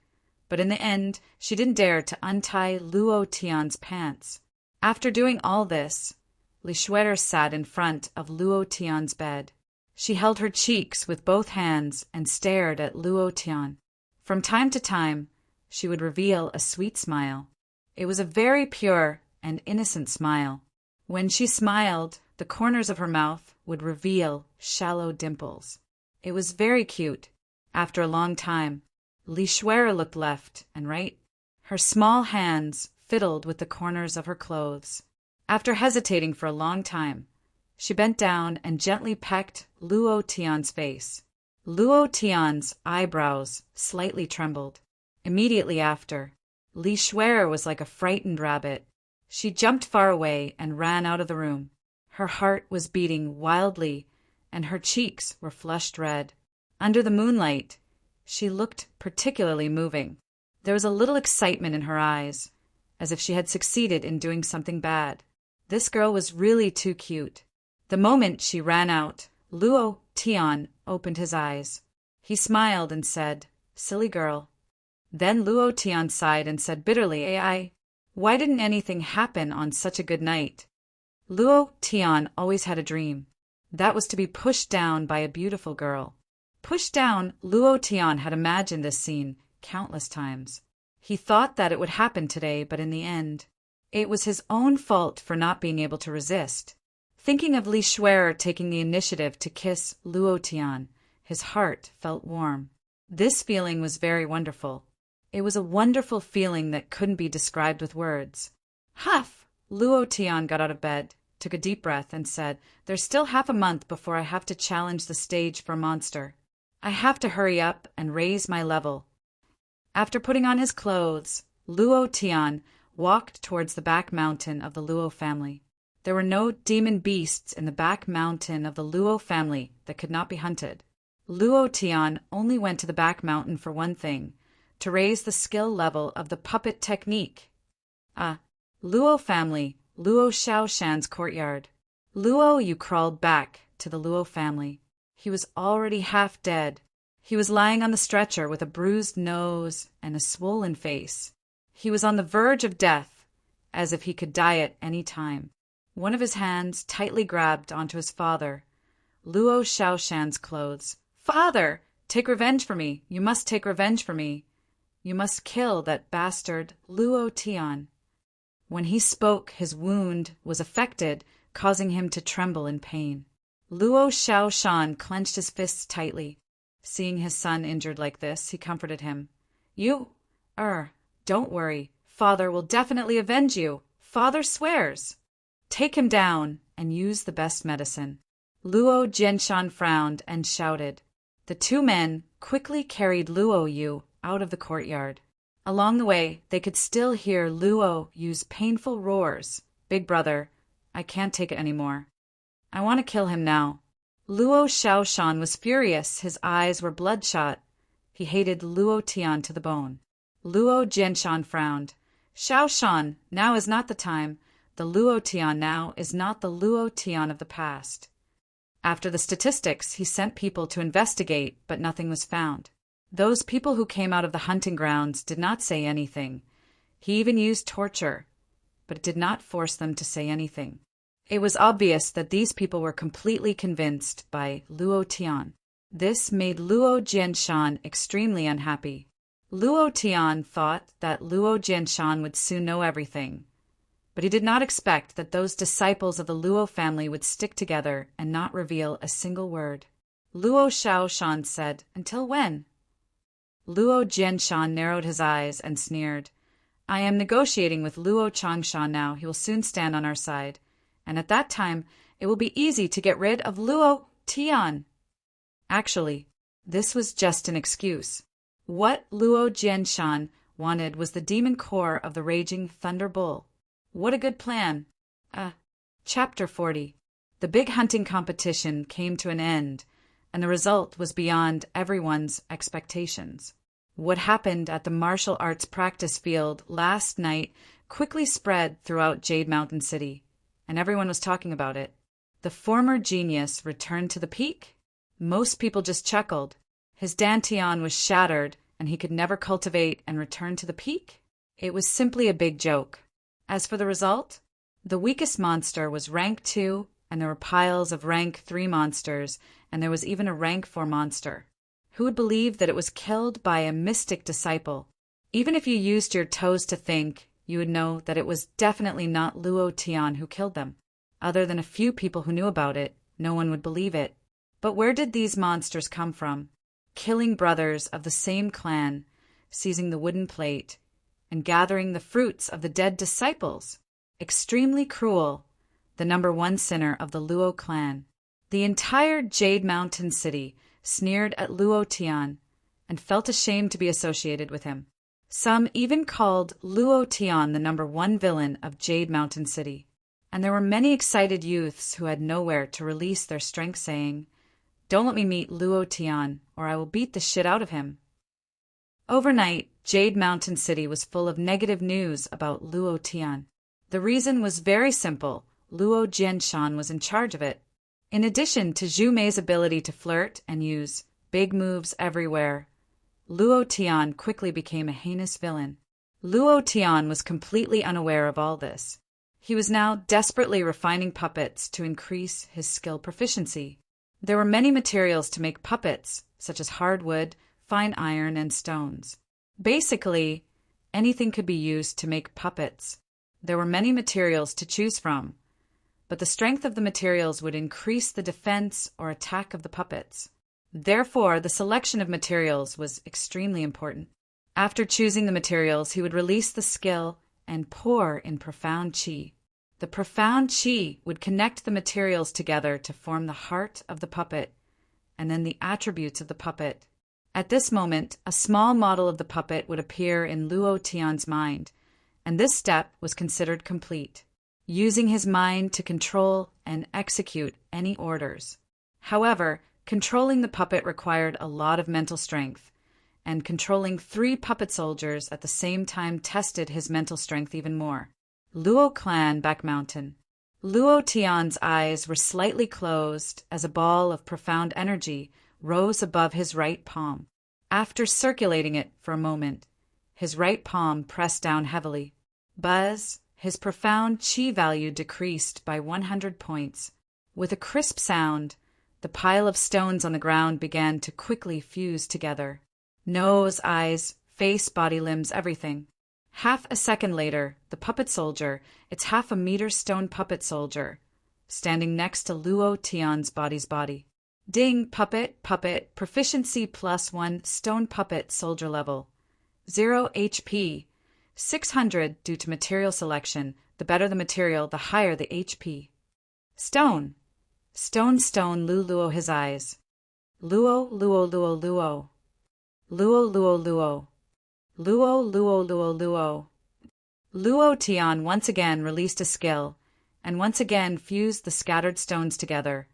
but in the end, she didn't dare to untie Luo Tian's pants. After doing all this, Li Shuer sat in front of Luo Tian's bed. She held her cheeks with both hands and stared at Luo Tian. From time to time, she would reveal a sweet smile. It was a very pure and innocent smile. When she smiled, the corners of her mouth would reveal shallow dimples. It was very cute. After a long time, Li Shuer looked left and right. Her small hands fiddled with the corners of her clothes. After hesitating for a long time, she bent down and gently pecked Luo Tian's face. Luo Tian's eyebrows slightly trembled. Immediately after, Li Shuer was like a frightened rabbit. She jumped far away and ran out of the room. Her heart was beating wildly, and her cheeks were flushed red. Under the moonlight, she looked particularly moving. There was a little excitement in her eyes, as if she had succeeded in doing something bad. This girl was really too cute. The moment she ran out, Luo Tian opened his eyes. He smiled and said, "Silly girl." Then Luo Tian sighed and said bitterly, why didn't anything happen on such a good night?" Luo Tian always had a dream. That was to be pushed down by a beautiful girl. Pushed down, Luo Tian had imagined this scene countless times. He thought that it would happen today, but in the end, it was his own fault for not being able to resist. Thinking of Li Shuer taking the initiative to kiss Luo Tian, his heart felt warm. This feeling was very wonderful. It was a wonderful feeling that couldn't be described with words. Huff! Luo Tian got out of bed, took a deep breath, and said, "There's still half a month before I have to challenge the stage for Monster. I have to hurry up and raise my level." After putting on his clothes, Luo Tian walked towards the back mountain of the Luo family. There were no demon beasts in the back mountain of the Luo family that could not be hunted. Luo Tian only went to the back mountain for one thing, to raise the skill level of the puppet technique. Luo family, Luo Xiaoshan's courtyard. Luo Yu crawled back to the Luo family. He was already half dead. He was lying on the stretcher with a bruised nose and a swollen face. He was on the verge of death, as if he could die at any time. One of his hands tightly grabbed onto his father, Luo Xiaoshan's clothes. "Father, take revenge for me. You must take revenge for me. You must kill that bastard Luo Tian." When he spoke, his wound was affected, causing him to tremble in pain. Luo Xiaoshan clenched his fists tightly. Seeing his son injured like this, he comforted him. Don't worry. Father will definitely avenge you. Father swears. Take him down and use the best medicine." Luo Jianshan frowned and shouted. The two men quickly carried Luo Yu out of the courtyard. Along the way, they could still hear Luo Yu's painful roars. "Big brother, I can't take it anymore. I want to kill him now." Luo Xiaoshan was furious. His eyes were bloodshot. He hated Luo Tian to the bone. Luo Jianshan frowned. "Xiaoshan, now is not the time. The Luo Tian now is not the Luo Tian of the past." After the statistics, he sent people to investigate, but nothing was found. Those people who came out of the hunting grounds did not say anything. He even used torture, but it did not force them to say anything. It was obvious that these people were completely convinced by Luo Tian. This made Luo Jianshan extremely unhappy. Luo Tian thought that Luo Jianshan would soon know everything, but he did not expect that those disciples of the Luo family would stick together and not reveal a single word. Luo Shaoshan said, "Until when?" Luo Jianshan narrowed his eyes and sneered. "I am negotiating with Luo Changshan now. He will soon stand on our side, and at that time it will be easy to get rid of Luo Tian." Actually, this was just an excuse. What Luo Jianshan wanted was the demon core of the raging Thunder Bull. What a good plan! Chapter 40. The big hunting competition came to an end, and the result was beyond everyone's expectations. What happened at the martial arts practice field last night quickly spread throughout Jade Mountain City, and everyone was talking about it. The former genius returned to the peak? Most people just chuckled. His dantian was shattered, and he could never cultivate and return to the peak? It was simply a big joke. As for the result, the weakest monster was rank 2, and there were piles of rank 3 monsters, and there was even a rank 4 monster. Who would believe that it was killed by a mystic disciple? Even if you used your toes to think, you would know that it was definitely not Luo Tian who killed them. Other than a few people who knew about it, no one would believe it. But where did these monsters come from? Killing brothers of the same clan, seizing the wooden plate, and gathering the fruits of the dead disciples. Extremely cruel, the number 1 sinner of the Luo clan. The entire Jade Mountain City sneered at Luo Tian and felt ashamed to be associated with him. Some even called Luo Tian the number 1 villain of Jade Mountain City. And there were many excited youths who had nowhere to release their strength, saying, "Don't let me meet Luo Tian, or I will beat the shit out of him." Overnight, Jade Mountain City was full of negative news about Luo Tian. The reason was very simple. Luo Jianshan was in charge of it. In addition to Zhu Mei's ability to flirt and use big moves everywhere, Luo Tian quickly became a heinous villain. Luo Tian was completely unaware of all this. He was now desperately refining puppets to increase his skill proficiency. There were many materials to make puppets, such as hardwood, fine iron, and stones. Basically, anything could be used to make puppets. There were many materials to choose from, but the strength of the materials would increase the defense or attack of the puppets. Therefore, the selection of materials was extremely important. After choosing the materials, he would release the skill and pour in profound qi. The profound qi would connect the materials together to form the heart of the puppet, and then the attributes of the puppet. At this moment, a small model of the puppet would appear in Luo Tian's mind, and this step was considered complete, using his mind to control and execute any orders. However, controlling the puppet required a lot of mental strength, and controlling 3 puppet soldiers at the same time tested his mental strength even more. Luo Clan Back Mountain. Luo Tian's eyes were slightly closed as a ball of profound energy rose above his right palm. After circulating it for a moment, his right palm pressed down heavily. Buzz, his profound qi value decreased by 100 points. With a crisp sound, the pile of stones on the ground began to quickly fuse together. Nose, eyes, face, body, limbs, everything. Half a second later, the puppet soldier, its half-a-meter stone puppet soldier, standing next to Luo Tian's body's body. Ding, puppet, proficiency +1, stone puppet soldier level. 0 HP, 600 due to material selection. The better the material, the higher the HP. Stone. Stone, Luo his eyes. Luo. Luo. Luo Tian once again released a skill, and once again fused the scattered stones together,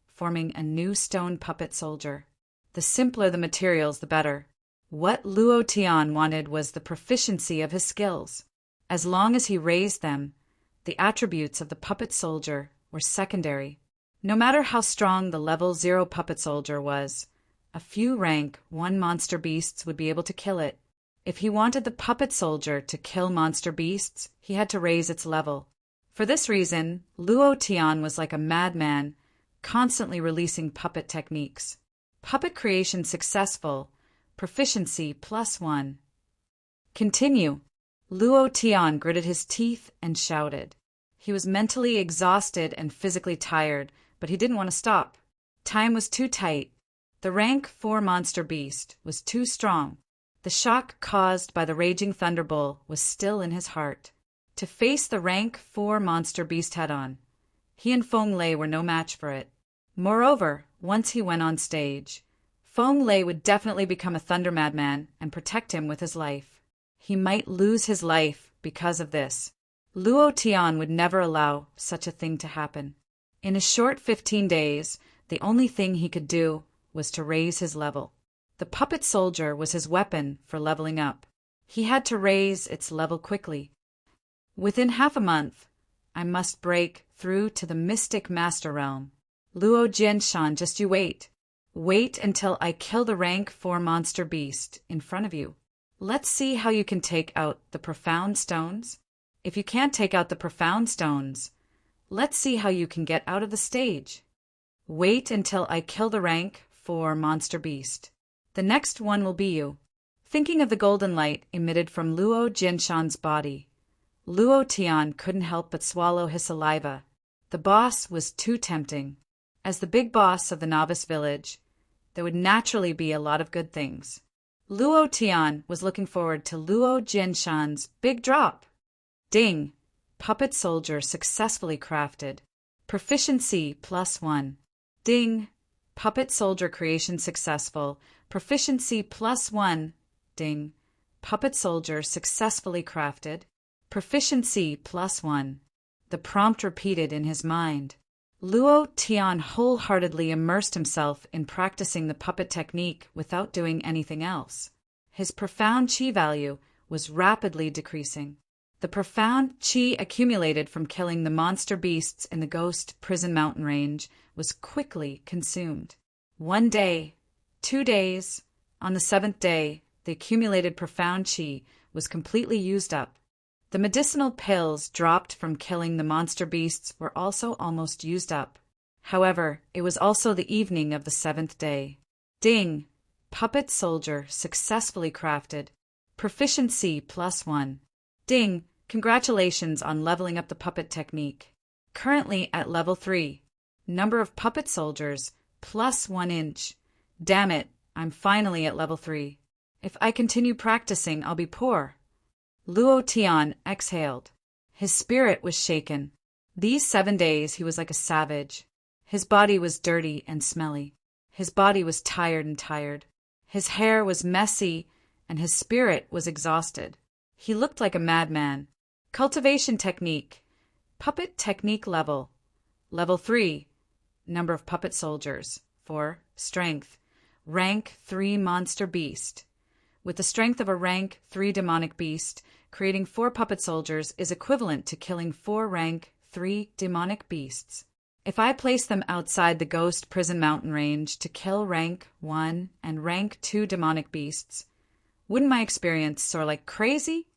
forming a new stone puppet soldier. The simpler the materials, the better. What Luo Tian wanted was the proficiency of his skills. As long as he raised them, the attributes of the puppet soldier were secondary. No matter how strong the level 0 puppet soldier was, a few rank 1 monster beasts would be able to kill it. If he wanted the puppet soldier to kill monster beasts, he had to raise its level. For this reason, Luo Tian was like a madman, constantly releasing puppet techniques. Puppet creation successful. Proficiency +1. Continue. Luo Tian gritted his teeth and shouted. He was mentally exhausted and physically tired, but he didn't want to stop. Time was too tight. The rank 4 monster beast was too strong. The shock caused by the raging thunderbolt was still in his heart. To face the rank 4 monster beast head-on, he and Feng Lei were no match for it. Moreover, once he went on stage, Feng Lei would definitely become a thunder madman and protect him with his life. He might lose his life because of this. Luo Tian would never allow such a thing to happen. In a short 15 days, the only thing he could do was to raise his level. The puppet soldier was his weapon for leveling up. He had to raise its level quickly. Within half a month, I must break through to the mystic master realm. Luo Jianshan, just you wait. Wait until I kill the rank 4 monster beast in front of you. Let's see how you can take out the profound stones. If you can't take out the profound stones, let's see how you can get out of the stage. Wait until I kill the rank 4 monster beast. The next one will be you. Thinking of the golden light emitted from Luo Jianshan's body, Luo Tian couldn't help but swallow his saliva. The boss was too tempting. As the big boss of the novice village, there would naturally be a lot of good things. Luo Tian was looking forward to Luo Jianshan's big drop. Ding! Puppet soldier successfully crafted. Proficiency +1. Ding! Puppet soldier creation successful. Proficiency +1. Ding! Puppet soldier successfully crafted. Proficiency +1. The prompt repeated in his mind. Luo Tian wholeheartedly immersed himself in practicing the puppet technique without doing anything else. His profound qi value was rapidly decreasing. The profound qi accumulated from killing the monster beasts in the Ghost Prison Mountain Range was quickly consumed. 1 day, 2 days, on the 7th day, the accumulated profound qi was completely used up. The medicinal pills dropped from killing the monster beasts were also almost used up. However, it was also the evening of the 7th day. Ding! Puppet soldier successfully crafted. Proficiency +1. Ding! Congratulations on leveling up the puppet technique. Currently at level 3. Number of puppet soldiers +1 inch. Damn it, I'm finally at level 3. If I continue practicing, I'll be poor. Luo Tian exhaled. His spirit was shaken. These 7 days he was like a savage. His body was dirty and smelly. His body was tired. His hair was messy, and his spirit was exhausted. He looked like a madman. Cultivation technique. Puppet technique level. Level 3. Number of puppet soldiers. 4. Strength. Rank 3 monster beast. With the strength of a rank 3 demonic beast, creating 4 puppet soldiers is equivalent to killing 4 rank 3 demonic beasts. If I place them outside the Ghost Prison Mountain Range to kill rank 1 and rank 2 demonic beasts, wouldn't my experience soar like crazy?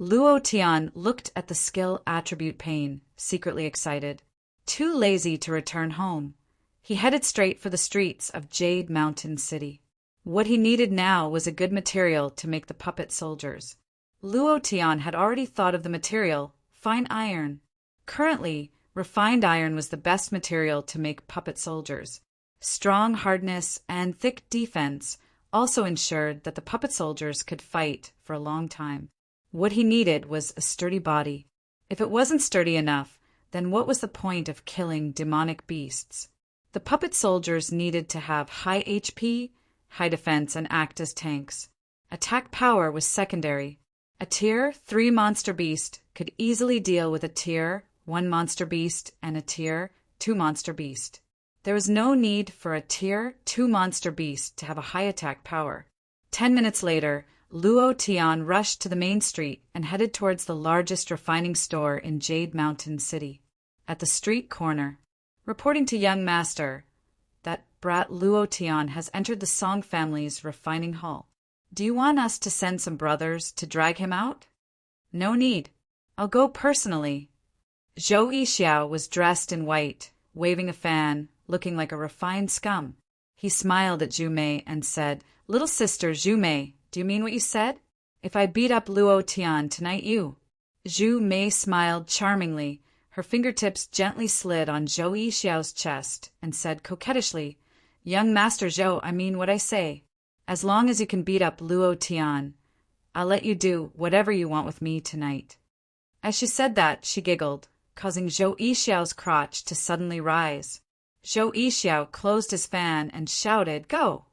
Luo Tian looked at the skill attribute pane, secretly excited. Too lazy to return home, he headed straight for the streets of Jade Mountain City. What he needed now was a good material to make the puppet soldiers. Luo Tian had already thought of the material, fine iron. Currently, refined iron was the best material to make puppet soldiers. Strong hardness and thick defense also ensured that the puppet soldiers could fight for a long time. What he needed was a sturdy body. If it wasn't sturdy enough, then what was the point of killing demonic beasts? The puppet soldiers needed to have high HP, high defense, and act as tanks. Attack power was secondary. A Tier 3 monster beast could easily deal with a Tier 1 monster beast and a Tier 2 monster beast. There was no need for a Tier 2 monster beast to have a high attack power. 10 minutes later, Luo Tian rushed to the main street and headed towards the largest refining store in Jade Mountain City. At the street corner, reporting to young master, that brat Luo Tian has entered the Song family's refining hall. Do you want us to send some brothers to drag him out? No need. I'll go personally. Zhou Yixiao was dressed in white, waving a fan, looking like a refined scum. He smiled at Zhu Mei and said, "Little sister Zhu Mei, do you mean what you said? If I beat up Luo Tian tonight, you?" Zhu Mei smiled charmingly. Her fingertips gently slid on Zhou Yixiao's chest and said coquettishly, "Young Master Zhou, I mean what I say. As long as you can beat up Luo Tian, I'll let you do whatever you want with me tonight." As she said that, she giggled, causing Zhou Yixiao's crotch to suddenly rise. Zhou Yixiao closed his fan and shouted, "Go!"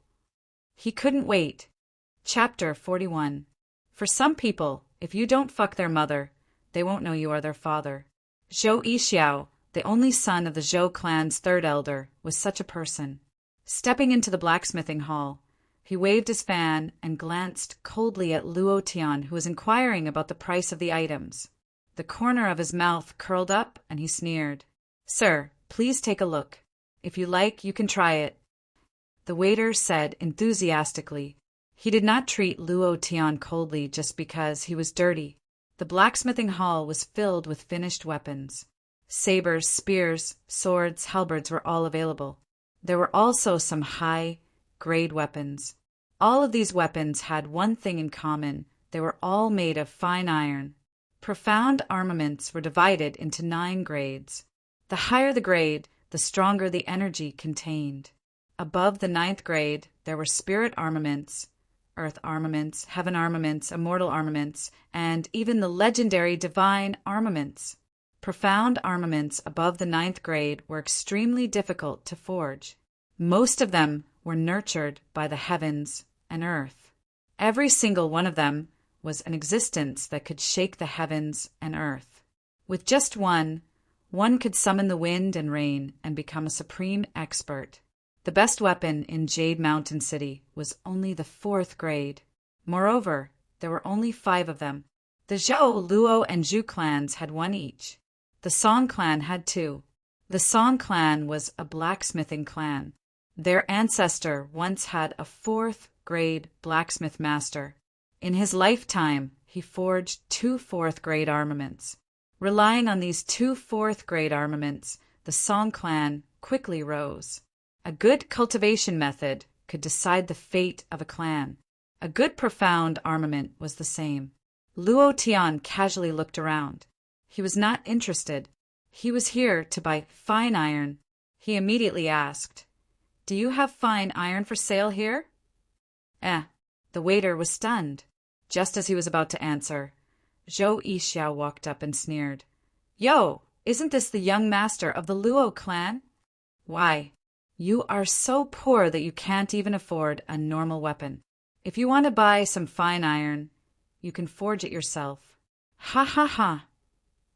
He couldn't wait. Chapter 41. For some people, if you don't fuck their mother, they won't know you are their father. Zhou Yixiao, the only son of the Zhou clan's third elder, was such a person. Stepping into the blacksmithing hall, he waved his fan and glanced coldly at Luo Tian, who was inquiring about the price of the items. The corner of his mouth curled up and he sneered. "Sir, please take a look. If you like, you can try it," the waiter said enthusiastically. He did not treat Luo Tian coldly just because he was dirty. The blacksmithing hall was filled with finished weapons. Sabers, spears, swords, halberds were all available. There were also some high-grade weapons. All of these weapons had one thing in common. They were all made of fine iron. Profound armaments were divided into 9 grades. The higher the grade, the stronger the energy contained. Above the 9th grade, there were spirit armaments, earth armaments, heaven armaments, immortal armaments, and even the legendary divine armaments. Profound armaments above the 9th grade were extremely difficult to forge. Most of them were nurtured by the heavens and earth. Every single one of them was an existence that could shake the heavens and earth. With just one could summon the wind and rain and become a supreme expert. The best weapon in Jade Mountain City was only the 4th grade. Moreover, there were only 5 of them. The Zhou, Luo, and Zhu clans had 1 each. The Song clan had 2. The Song clan was a blacksmithing clan. Their ancestor once had a 4th grade blacksmith master. In his lifetime, he forged 2 4th grade armaments. Relying on these 2 4th grade armaments, the Song clan quickly rose. A good cultivation method could decide the fate of a clan. A good profound armament was the same. Luo Tian casually looked around. He was not interested. He was here to buy fine iron. He immediately asked, "Do you have fine iron for sale here?" The waiter was stunned. Just as he was about to answer, Zhou Yixiao walked up and sneered. "Yo, isn't this the young master of the Luo clan? Why, you are so poor that you can't even afford a normal weapon. If you want to buy some fine iron, you can forge it yourself." Ha ha ha.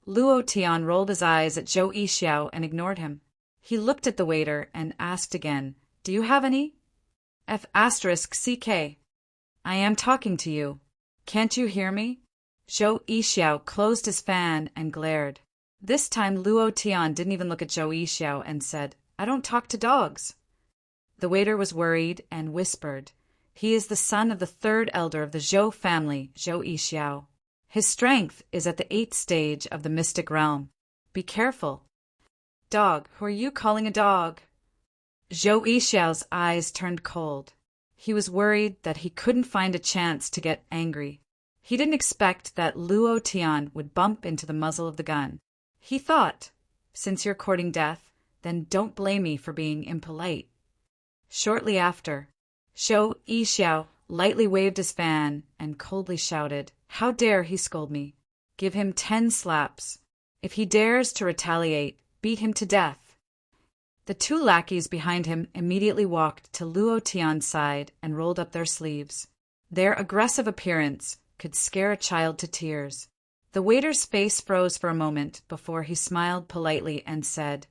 Luo Tian rolled his eyes at Zhou Yixiao and ignored him. He looked at the waiter and asked again, "Do you have any?" F***CK. I am talking to you. Can't you hear me? Zhou Yixiao closed his fan and glared. This time Luo Tian didn't even look at Zhou Yixiao and said, "I don't talk to dogs." The waiter was worried and whispered, "He is the son of the 3rd elder of the Zhou family, Zhou Yixiao. His strength is at the 8th stage of the mystic realm. Be careful." "Dog, who are you calling a dog?" Zhou Yixiao's eyes turned cold. He was worried that he couldn't find a chance to get angry. He didn't expect that Luo Tian would bump into the muzzle of the gun. He thought, "Since you're courting death, then don't blame me for being impolite." Shortly after, Zhou Yixiao lightly waved his fan and coldly shouted, "How dare he scold me? Give him 10 slaps. If he dares to retaliate, beat him to death." The 2 lackeys behind him immediately walked to Luo Tian's side and rolled up their sleeves. Their aggressive appearance could scare a child to tears. The waiter's face froze for a moment before he smiled politely and said,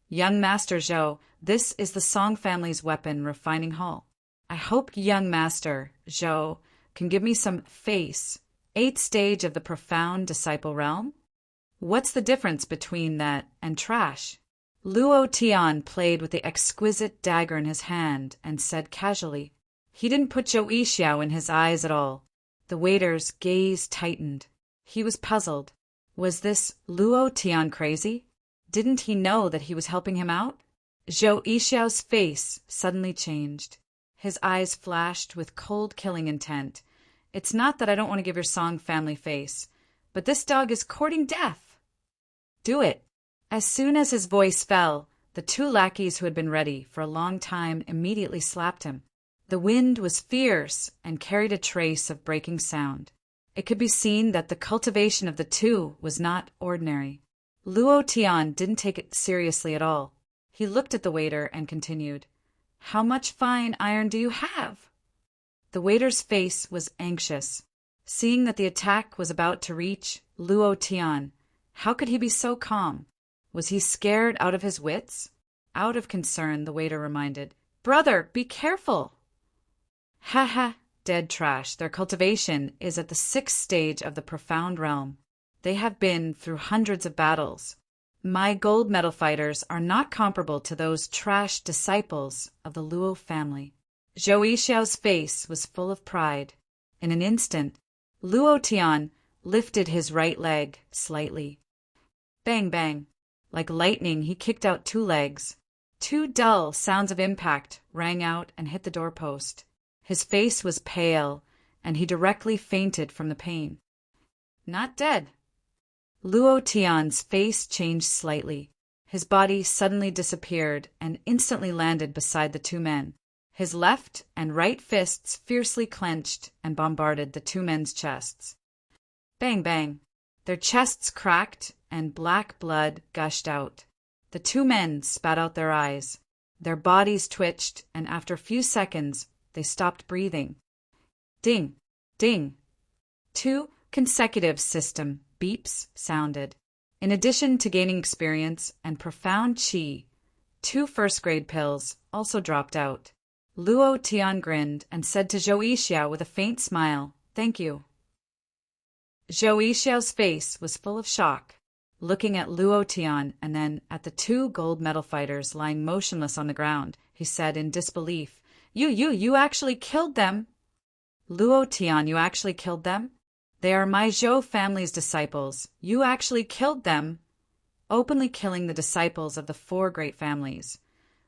"Young Master Zhou, this is the Song family's weapon refining hall. I hope young Master Zhou can give me some face, 8th stage of the profound disciple realm? What's the difference between that and trash?" Luo Tian played with the exquisite dagger in his hand and said casually. He didn't put Zhou Yixiao in his eyes at all. The waiter's gaze tightened. He was puzzled. Was this Luo Tian crazy? Didn't he know that he was helping him out? Zhou Yixiao's face suddenly changed. His eyes flashed with cold killing intent. It's not that I don't want to give your Song family face, but this dog is courting death. Do it. As soon as his voice fell, the two lackeys who had been ready for a long time immediately slapped him. The wind was fierce and carried a trace of breaking sound. It could be seen that the cultivation of the two was not ordinary. Luo Tian didn't take it seriously at all. He looked at the waiter and continued, "How much fine iron do you have?" The waiter's face was anxious. Seeing that the attack was about to reach Luo Tian, how could he be so calm? Was he scared out of his wits? Out of concern, the waiter reminded, "Brother, be careful." "Ha ha, dead trash. Their cultivation is at the 6th stage of the profound realm. They have been through hundreds of battles. My gold medal fighters are not comparable to those trash disciples of the Luo family." Zhou Yixiao's face was full of pride. In an instant, Luo Tian lifted his right leg slightly. Bang, bang. Like lightning, he kicked out 2 legs. 2 dull sounds of impact rang out and hit the doorpost. His face was pale, and he directly fainted from the pain. Not dead. Luo Tian's face changed slightly. His body suddenly disappeared and instantly landed beside the 2 men. His left and right fists fiercely clenched and bombarded the 2 men's chests. Bang, bang. Their chests cracked and black blood gushed out. The 2 men spat out their eyes. Their bodies twitched, and after a few seconds, they stopped breathing. Ding, ding. 2 consecutive system beeps sounded. In addition to gaining experience and profound qi, 2 first-grade pills also dropped out. Luo Tian grinned and said to Zhou Yixiao with a faint smile, "Thank you." Zhou Yixiao's face was full of shock, looking at Luo Tian and then at the 2 gold medal fighters lying motionless on the ground. He said in disbelief, You actually killed them." "Luo Tian, you actually killed them? They are my Zhou family's disciples. You actually killed them." Openly killing the disciples of the 4 great families.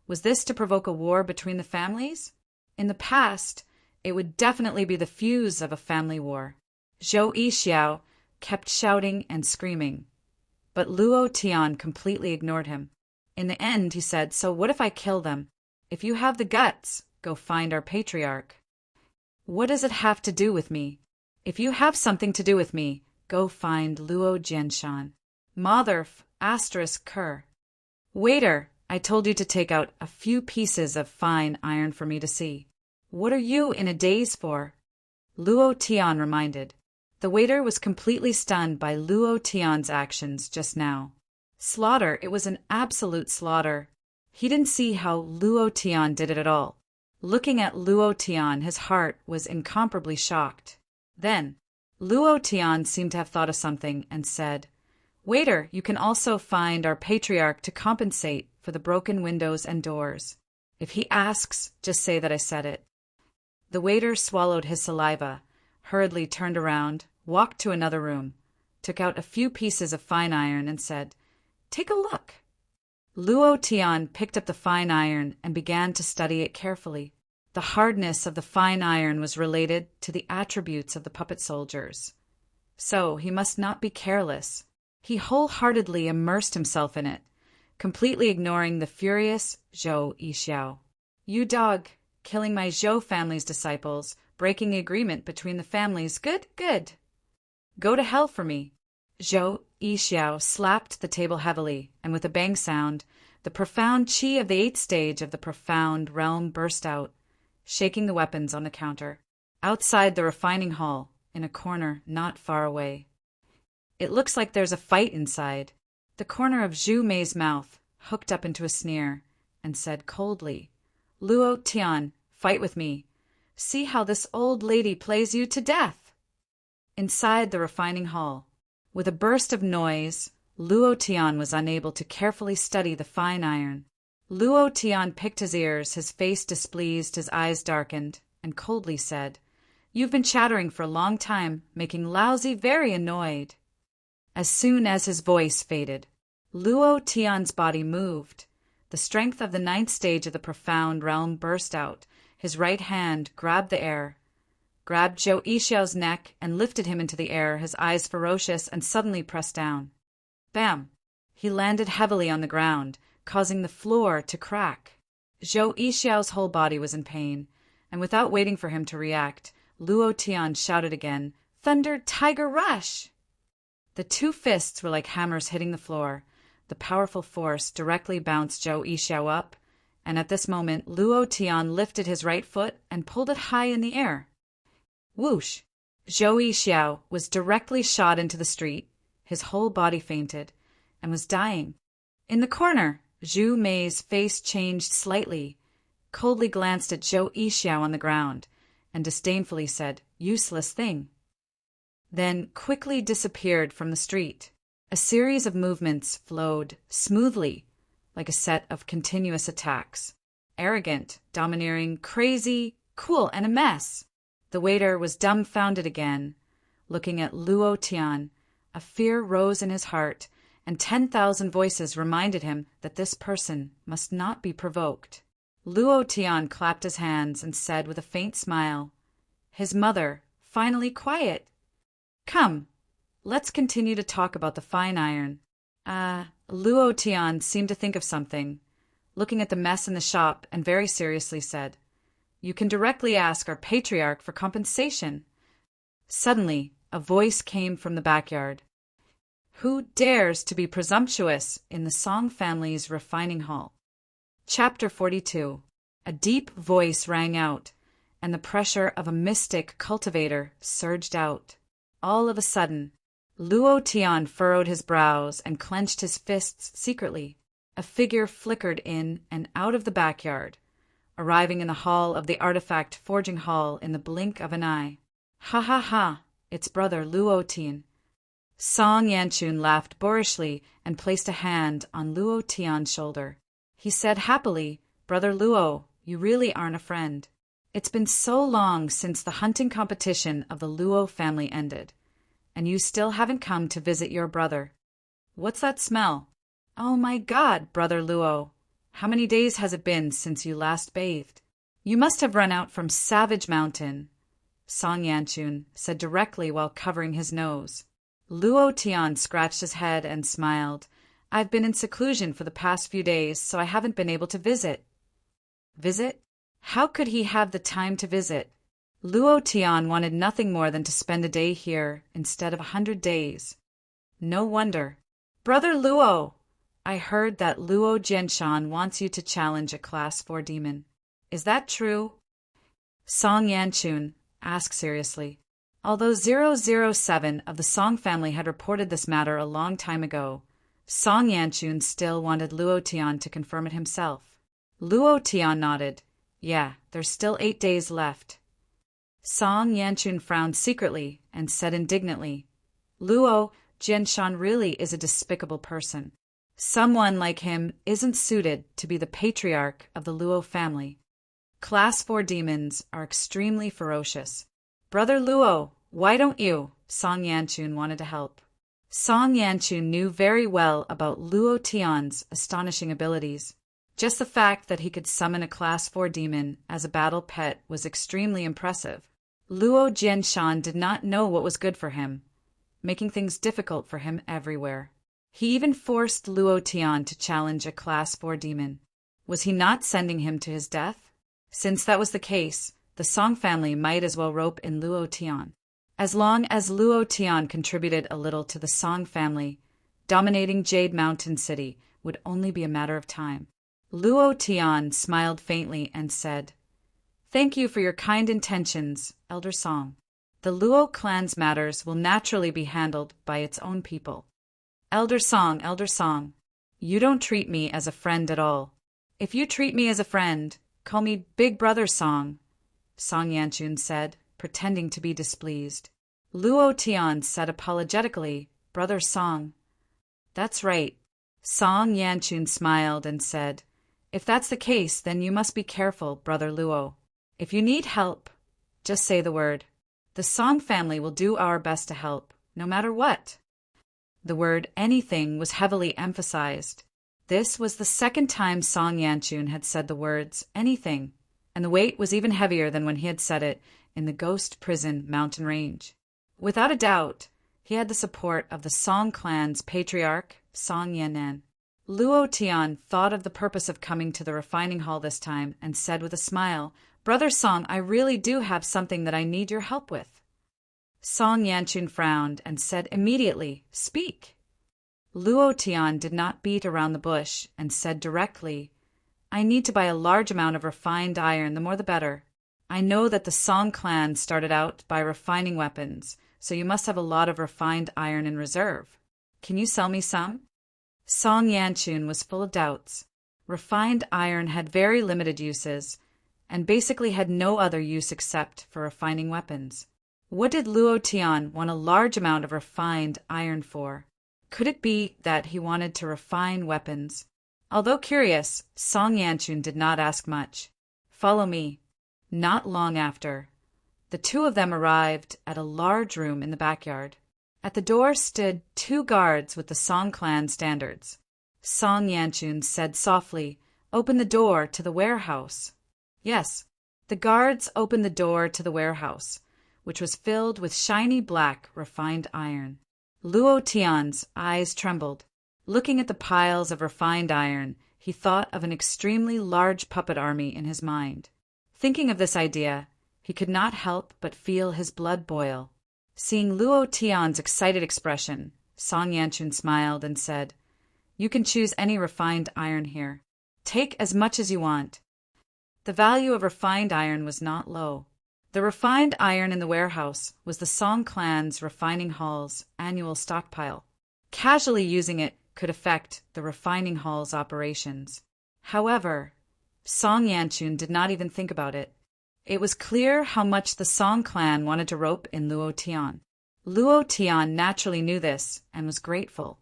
Was this to provoke a war between the families? In the past, it would definitely be the fuse of a family war. Zhou Yixiao kept shouting and screaming, but Luo Tian completely ignored him. In the end, he said, "So what if I kill them? If you have the guts, go find our patriarch." "What does it have to do with me? If you have something to do with me, go find Luo Jianshan. Motherf * cur. Waiter, I told you to take out a few pieces of fine iron for me to see. What are you in a daze for?" Luo Tian reminded. The waiter was completely stunned by Luo Tian's actions just now. Slaughter, it was an absolute slaughter. He didn't see how Luo Tian did it at all. Looking at Luo Tian, his heart was incomparably shocked. Then, Luo Tian seemed to have thought of something and said, "Waiter, you can also find our patriarch to compensate for the broken windows and doors. If he asks, just say that I said it." The waiter swallowed his saliva, hurriedly turned around, walked to another room, took out a few pieces of fine iron and said, "Take a look." Luo Tian picked up the fine iron and began to study it carefully. The hardness of the fine iron was related to the attributes of the puppet soldiers. So he must not be careless. He wholeheartedly immersed himself in it, completely ignoring the furious Zhou Yixiao. "You dog, killing my Zhou family's disciples, breaking the agreement between the families. Good, good. Go to hell for me." Zhou Yixiao slapped the table heavily, and with a bang sound, the profound qi of the 8th stage of the profound realm burst out, shaking the weapons on the counter. Outside the refining hall, in a corner not far away. "It looks like there's a fight inside." The corner of Zhu Mei's mouth hooked up into a sneer, and said coldly, "Luo Tian, fight with me. See how this old lady plays you to death." Inside the refining hall, with a burst of noise, Luo Tian was unable to carefully study the fine iron. Luo Tian picked his ears, his face displeased, his eyes darkened, and coldly said, "You've been chattering for a long time, making Lousy very annoyed." As soon as his voice faded, Luo Tian's body moved. The strength of the ninth stage of the profound realm burst out. His right hand grabbed the air, grabbed Zhou Yixiao's neck and lifted him into the air, his eyes ferocious, and suddenly pressed down. Bam! He landed heavily on the ground, causing the floor to crack. Zhou Yixiao's whole body was in pain, and without waiting for him to react, Luo Tian shouted again, "Thunder Tiger Rush!" The two fists were like hammers hitting the floor. The powerful force directly bounced Zhou Yixiao up, and at this moment Luo Tian lifted his right foot and pulled it high in the air. Whoosh! Zhou Yixiao was directly shot into the street. His whole body fainted, and was dying. In the corner, Zhu Mei's face changed slightly, coldly glanced at Zhou Yixiao on the ground, and disdainfully said, "Useless thing," then quickly disappeared from the street. A series of movements flowed smoothly, like a set of continuous attacks. Arrogant, domineering, crazy, cool, and a mess. The waiter was dumbfounded again, looking at Luo Tian. A fear rose in his heart, and 10,000 voices reminded him that this person must not be provoked. Luo Tian clapped his hands and said with a faint smile, his mother, finally quiet. "Come, let's continue to talk about the fine iron." Luo Tian seemed to think of something, looking at the mess in the shop, and very seriously said, "You can directly ask our patriarch for compensation." Suddenly, a voice came from the backyard. "Who dares to be presumptuous in the Song family's refining hall?" Chapter 42. A deep voice rang out, and the pressure of a mystic cultivator surged out. All of a sudden, Luo Tian furrowed his brows and clenched his fists secretly. A figure flickered in and out of the backyard, arriving in the hall of the artifact forging hall in the blink of an eye. "Ha ha ha, it's brother Luo Tian." Song Yanchun laughed boorishly and placed a hand on Luo Tian's shoulder. He said happily, "Brother Luo, you really aren't a friend. It's been so long since the hunting competition of the Luo family ended, and you still haven't come to visit your brother. What's that smell? Oh my God, brother Luo, how many days has it been since you last bathed? You must have run out from Savage Mountain," Song Yanchun said directly while covering his nose. Luo Tian scratched his head and smiled. "I've been in seclusion for the past few days, so I haven't been able to visit." Visit? How could he have the time to visit? Luo Tian wanted nothing more than to spend a day here instead of 100 days. No wonder. "Brother Luo, I heard that Luo Jianshan wants you to challenge a Class 4 demon. Is that true?" Song Yanchun asked seriously. Although 007 of the Song family had reported this matter a long time ago, Song Yanchun still wanted Luo Tian to confirm it himself. Luo Tian nodded. "Yeah, there's still 8 days left." Song Yanchun frowned secretly and said indignantly, "Luo Jianshan really is a despicable person. Someone like him isn't suited to be the patriarch of the Luo family. Class 4 demons are extremely ferocious. Brother Luo, why don't you?" Song Yanchun wanted to help. Song Yanchun knew very well about Luo Tian's astonishing abilities. Just the fact that he could summon a Class 4 demon as a battle pet was extremely impressive. Luo Jianshan did not know what was good for him, making things difficult for him everywhere. He even forced Luo Tian to challenge a Class 4 demon. Was he not sending him to his death? Since that was the case, the Song family might as well rope in Luo Tian. As long as Luo Tian contributed a little to the Song family, dominating Jade Mountain City would only be a matter of time. Luo Tian smiled faintly and said, "Thank you for your kind intentions, Elder Song. The Luo clan's matters will naturally be handled by its own people." Elder Song, you don't treat me as a friend at all. If you treat me as a friend, call me Big Brother Song, Song Yanchun said, pretending to be displeased. Luo Tian said apologetically, "Brother Song." "That's right." Song Yanchun smiled and said, "If that's the case, then you must be careful, Brother Luo. If you need help, just say the word. The Song family will do our best to help, no matter what." The word anything was heavily emphasized. This was the second time Song Yanchun had said the words, anything, and the weight was even heavier than when he had said it in the ghost prison mountain range. Without a doubt, he had the support of the Song clan's patriarch, Song Yan'an. Luo Tian thought of the purpose of coming to the refining hall this time and said with a smile, "Brother Song, I really do have something that I need your help with." Song Yanchun frowned and said immediately, "Speak." Luo Tian did not beat around the bush and said directly, "I need to buy a large amount of refined iron, the more the better. I know that the Song clan started out by refining weapons, so you must have a lot of refined iron in reserve. Can you sell me some?" Song Yanchun was full of doubts. Refined iron had very limited uses, and basically had no other use except for refining weapons. What did Luo Tian want a large amount of refined iron for? Could it be that he wanted to refine weapons? Although curious, Song Yanchun did not ask much. "Follow me." Not long after, the two of them arrived at a large room in the backyard. At the door stood 2 guards with the Song clan standards. Song Yanchun said softly, "Open the door to the warehouse." Yes, the guards opened the door to the warehouse, which was filled with shiny black refined iron. Luo Tian's eyes trembled. Looking at the piles of refined iron, he thought of an extremely large puppet army in his mind. Thinking of this idea, he could not help but feel his blood boil. Seeing Luo Tian's excited expression, Song Yanchun smiled and said, "You can choose any refined iron here. Take as much as you want." The value of refined iron was not low. The refined iron in the warehouse was the Song clan's refining hall's annual stockpile. Casually using it could affect the refining hall's operations. However, Song Yanchun did not even think about it. It was clear how much the Song clan wanted to rope in Luo Tian. Luo Tian naturally knew this and was grateful.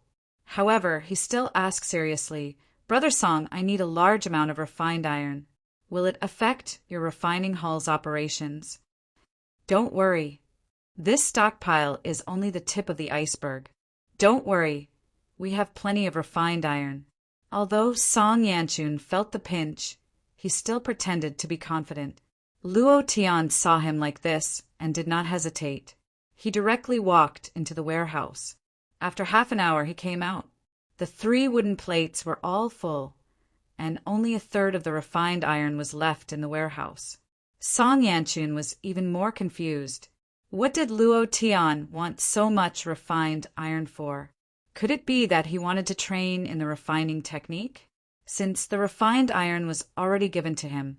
However, he still asked seriously, "Brother Song, I need a large amount of refined iron. Will it affect your refining hall's operations?" "Don't worry. This stockpile is only the tip of the iceberg. Don't worry. We have plenty of refined iron." Although Song Yanchun felt the pinch, he still pretended to be confident. Luo Tian saw him like this and did not hesitate. He directly walked into the warehouse. After half an hour, he came out. The 3 wooden plates were all full, and only a third of the refined iron was left in the warehouse. Song Yanchun was even more confused. What did Luo Tian want so much refined iron for? Could it be that he wanted to train in the refining technique? Since the refined iron was already given to him,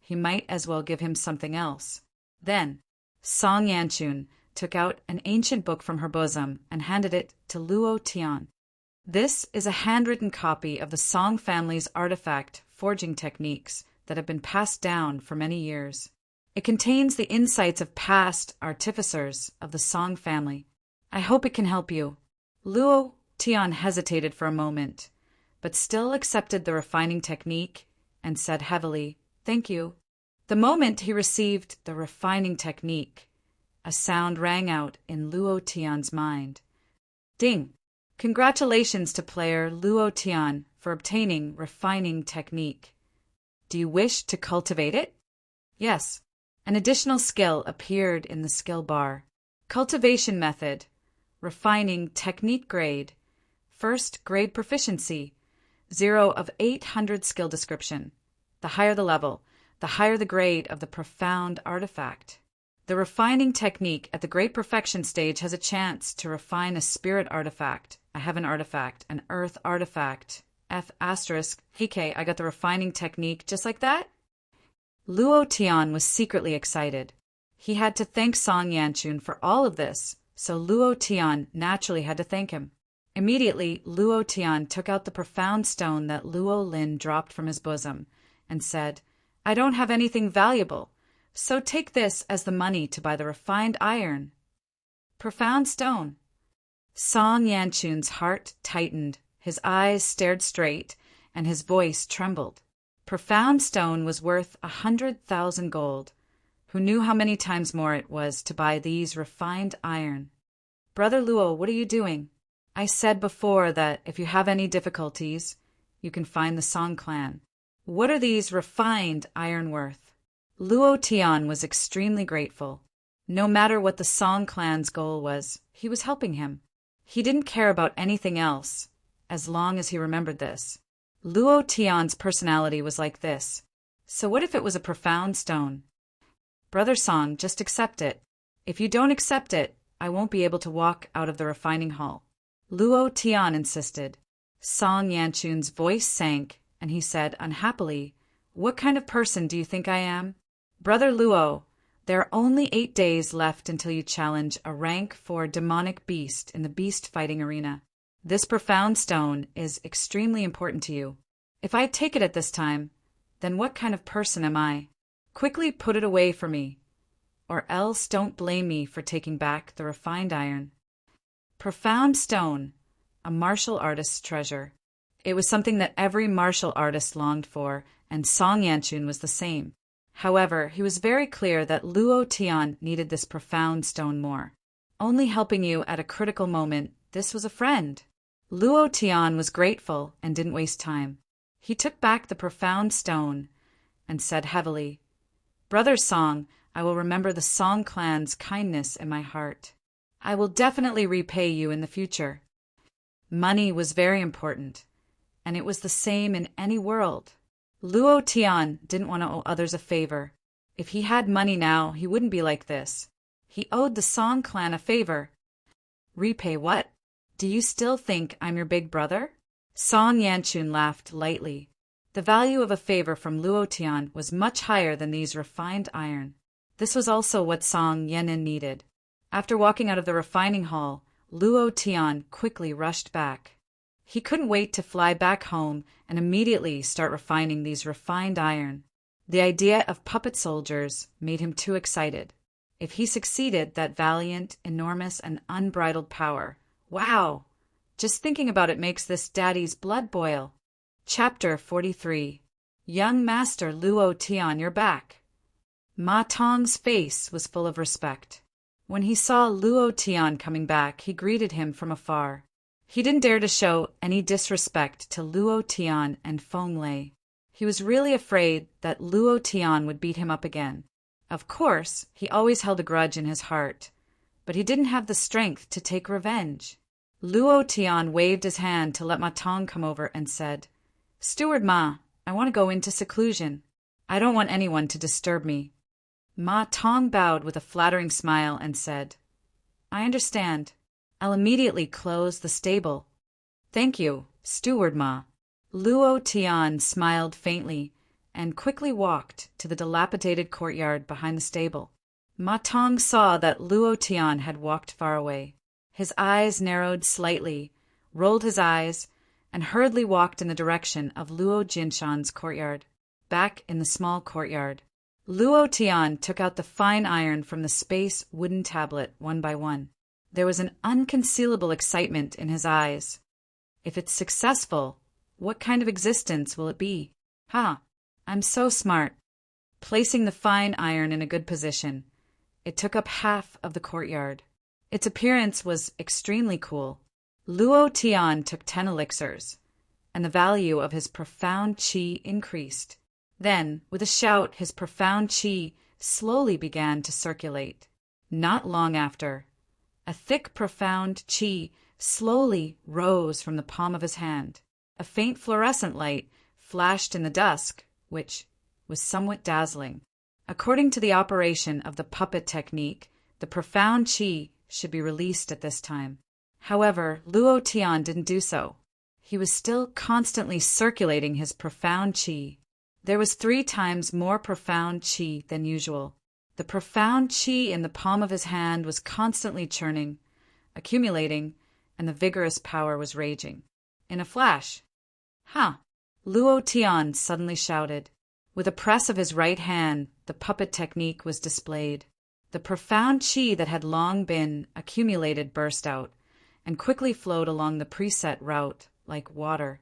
he might as well give him something else. Then, Song Yanchun took out an ancient book from her bosom and handed it to Luo Tian. This is a handwritten copy of the Song family's artifact forging techniques that have been passed down for many years. It contains the insights of past artificers of the Song family. I hope it can help you. Luo Tian hesitated for a moment, but still accepted the refining technique and said heavily, "Thank you." The moment he received the refining technique, a sound rang out in Luo Tian's mind. Ding! Congratulations to player Luo Tian for obtaining refining technique. Do you wish to cultivate it? Yes. An additional skill appeared in the skill bar. Cultivation method. Refining technique grade. First grade proficiency. 0 of 800 skill description. The higher the level, the higher the grade of the profound artifact. The refining technique at the great perfection stage has a chance to refine a spirit artifact, a heaven artifact, an earth artifact. F***. Okay, I got the refining technique just like that? Luo Tian was secretly excited. He had to thank Song Yanchun for all of this, so Luo Tian naturally had to thank him. Immediately, Luo Tian took out the profound stone that Luo Lin dropped from his bosom and said, "I don't have anything valuable, so take this as the money to buy the refined iron." Profound stone. Song Yanchun's heart tightened, his eyes stared straight, and his voice trembled. Profound stone was worth 100,000 gold. Who knew how many times more it was to buy these refined iron? "Brother Luo, what are you doing? I said before that if you have any difficulties, you can find the Song clan. What are these refined iron worth? Luo Tian was extremely grateful. No matter what the Song clan's goal was, he was helping him. He didn't care about anything else, as long as he remembered this. Luo Tian's personality was like this. So what if it was a profound stone? Brother Song, just accept it. If you don't accept it, I won't be able to walk out of the refining hall. Luo Tian insisted. Song Yanchun's voice sank, and he said unhappily, "What kind of person do you think I am? Brother Luo, there are only 8 days left until you challenge a rank 4 demonic beast in the beast fighting arena. This profound stone is extremely important to you. If I take it at this time, then what kind of person am I? Quickly put it away for me, or else don't blame me for taking back the refined iron." Profound stone, a martial artist's treasure. It was something that every martial artist longed for, and Song Yanchun was the same. However, he was very clear that Luo Tian needed this profound stone more. Only helping you at a critical moment, this was a friend. Luo Tian was grateful and didn't waste time. He took back the profound stone and said heavily, "Brother Song, I will remember the Song clan's kindness in my heart. I will definitely repay you in the future." Money was very important, and it was the same in any world. Luo Tian didn't want to owe others a favor. If he had money now, he wouldn't be like this. He owed the Song clan a favor. Repay what? Do you still think I'm your big brother? Song Yanchun laughed lightly. The value of a favor from Luo Tian was much higher than these refined iron. This was also what Song Yenin needed. After walking out of the refining hall, Luo Tian quickly rushed back. He couldn't wait to fly back home and immediately start refining these refined iron. The idea of puppet soldiers made him too excited. If he succeeded, that valiant, enormous, and unbridled power. Wow! Just thinking about it makes this daddy's blood boil. Chapter 43. Young Master Luo Tian, you're back. Ma Tong's face was full of respect. When he saw Luo Tian coming back, he greeted him from afar. He didn't dare to show any disrespect to Luo Tian and Feng Lei. He was really afraid that Luo Tian would beat him up again. Of course, he always held a grudge in his heart, but he didn't have the strength to take revenge. Luo Tian waved his hand to let Ma Tong come over and said, "Steward Ma, I want to go into seclusion. I don't want anyone to disturb me." Ma Tong bowed with a flattering smile and said, "I understand. I'll immediately close the stable." "Thank you, Steward Ma." Luo Tian smiled faintly and quickly walked to the dilapidated courtyard behind the stable. Ma Tong saw that Luo Tian had walked far away. His eyes narrowed slightly, rolled his eyes, and hurriedly walked in the direction of Luo Jinshan's courtyard. Back in the small courtyard, Luo Tian took out the fine iron from the space wooden tablet one by one. There was an unconcealable excitement in his eyes. If it's successful, what kind of existence will it be? I'm so smart. Placing the fine iron in a good position, it took up half of the courtyard. Its appearance was extremely cool. Luo Tian took 10 elixirs, and the value of his profound qi increased. Then, with a shout, his profound qi slowly began to circulate. Not long after, a thick, profound qi slowly rose from the palm of his hand. A faint fluorescent light flashed in the dusk, which was somewhat dazzling. According to the operation of the puppet technique, the profound qi should be released at this time. However, Luo Tian didn't do so. He was still constantly circulating his profound qi. There was 3 times more profound qi than usual. The profound qi in the palm of his hand was constantly churning, accumulating, and the vigorous power was raging. In a flash, Luo Tian suddenly shouted. With a press of his right hand, the puppet technique was displayed. The profound qi that had long been accumulated burst out, and quickly flowed along the preset route like water.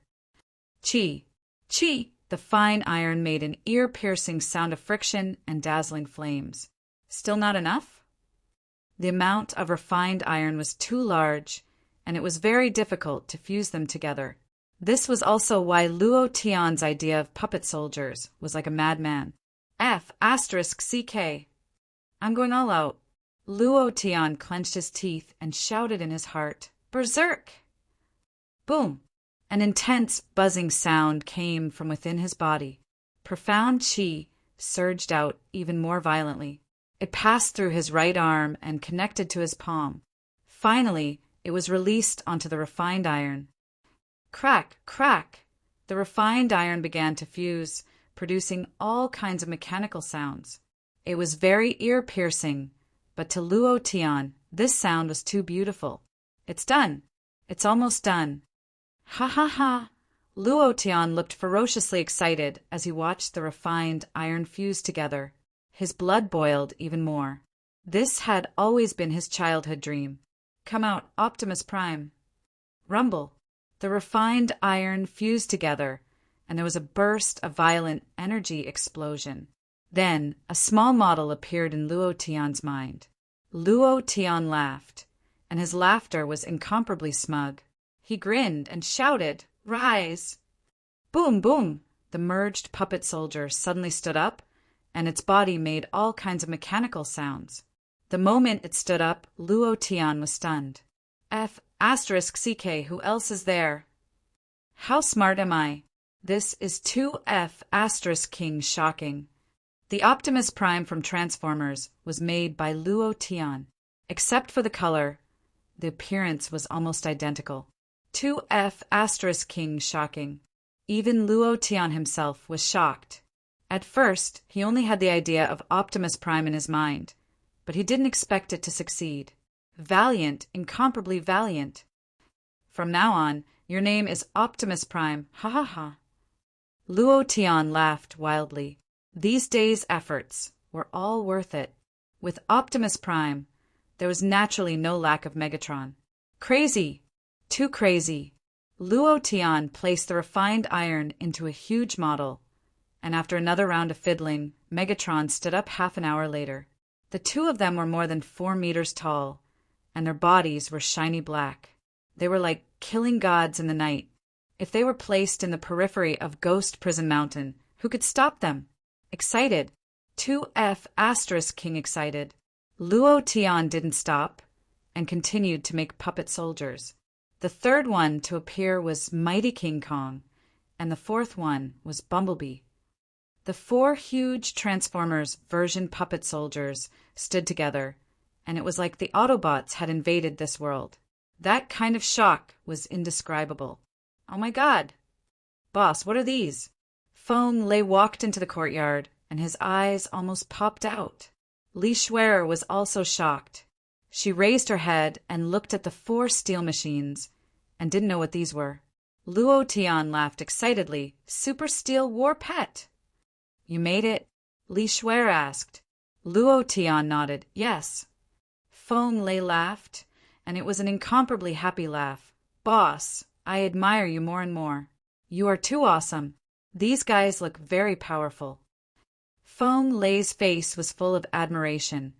Qi! Qi! The fine iron made an ear-piercing sound of friction and dazzling flames. Still not enough? The amount of refined iron was too large, and it was very difficult to fuse them together. This was also why Luo Tian's idea of puppet soldiers was like a madman. F***CK. I'm going all out. Luo Tian clenched his teeth and shouted in his heart, Berserk! Boom! An intense, buzzing sound came from within his body. Profound qi surged out even more violently. It passed through his right arm and connected to his palm. Finally, it was released onto the refined iron. Crack, crack! The refined iron began to fuse, producing all kinds of mechanical sounds. It was very ear-piercing, but to Luo Tian, this sound was too beautiful. It's done. It's almost done. Ha ha ha! Luo Tian looked ferociously excited as he watched the refined iron fuse together. His blood boiled even more. This had always been his childhood dream. Come out, Optimus Prime. Rumble. The refined iron fused together, and there was a burst of violent energy explosion. Then, a small model appeared in Luo Tian's mind. Luo Tian laughed, and his laughter was incomparably smug. He grinned and shouted, Rise! Boom, boom! The merged puppet soldier suddenly stood up, and its body made all kinds of mechanical sounds. The moment it stood up, Luo Tian was stunned. F***CK, who else is there? How smart am I? This is 2F** King shocking. The Optimus Prime from Transformers was made by Luo Tian. Except for the color, the appearance was almost identical. 2F** King shocking. Even Luo Tian himself was shocked. At first, he only had the idea of Optimus Prime in his mind, but he didn't expect it to succeed. Valiant, incomparably valiant. From now on, your name is Optimus Prime, ha ha ha. Luo Tian laughed wildly. These days' efforts were all worth it. With Optimus Prime, there was naturally no lack of Megatron. Crazy! Too crazy! Luo Tian placed the refined iron into a huge model, and after another round of fiddling, Megatron stood up half an hour later. The two of them were more than 4 meters tall, and their bodies were shiny black. They were like killing gods in the night. If they were placed in the periphery of Ghost Prison Mountain, who could stop them? Excited. 2F** King excited. Luo Tian didn't stop, and continued to make puppet soldiers. The third one to appear was Mighty King Kong, and the fourth one was Bumblebee. The 4 huge Transformers version puppet soldiers stood together, and it was like the Autobots had invaded this world. That kind of shock was indescribable. Oh my God! Boss, what are these? Feng Lei walked into the courtyard, and his eyes almost popped out. Li Shuer was also shocked. She raised her head and looked at the 4 steel machines, and didn't know what these were. Luo Tian laughed excitedly. Super Steel War Pet! You made it? Li Shuer asked. Luo Tian nodded. Yes. Feng Lei laughed, and it was an incomparably happy laugh. Boss, I admire you more and more. You are too awesome. These guys look very powerful. Feng Lei's face was full of admiration,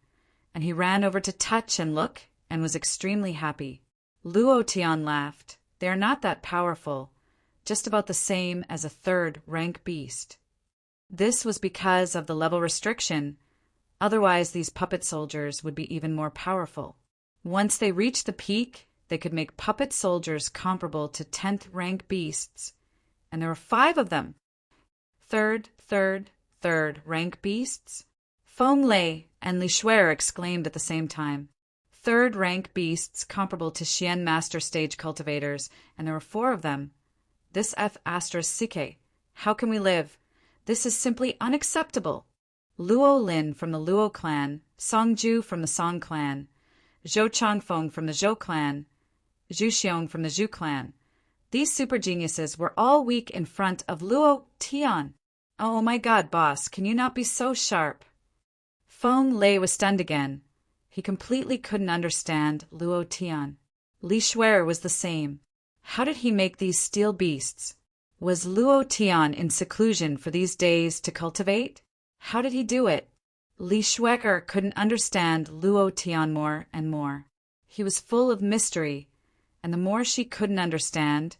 and he ran over to touch and look, and was extremely happy. Luo Tian laughed. They are not that powerful, just about the same as a 3rd rank beast. This was because of the level restriction. Otherwise, these puppet soldiers would be even more powerful. Once they reached the peak, they could make puppet soldiers comparable to 10th rank beasts, and there were 5 of them. Third rank beasts? Feng Lei and Li Shuer exclaimed at the same time. 3rd rank beasts comparable to Xian Master Stage cultivators, and there were 4 of them. This F***CK. How can we live? This is simply unacceptable. Luo Lin from the Luo clan, Song Ju from the Song clan, Zhou Changfeng from the Zhou clan, Zhu Xiong from the Zhu clan. These super geniuses were all weak in front of Luo Tian. Oh my God, boss, can you not be so sharp? Feng Lei was stunned again. He completely couldn't understand Luo Tian. Li Shuer was the same. How did he make these steel beasts? Was Luo Tian in seclusion for these days to cultivate? How did he do it? Li Shuer couldn't understand Luo Tian more and more. He was full of mystery, and the more she couldn't understand,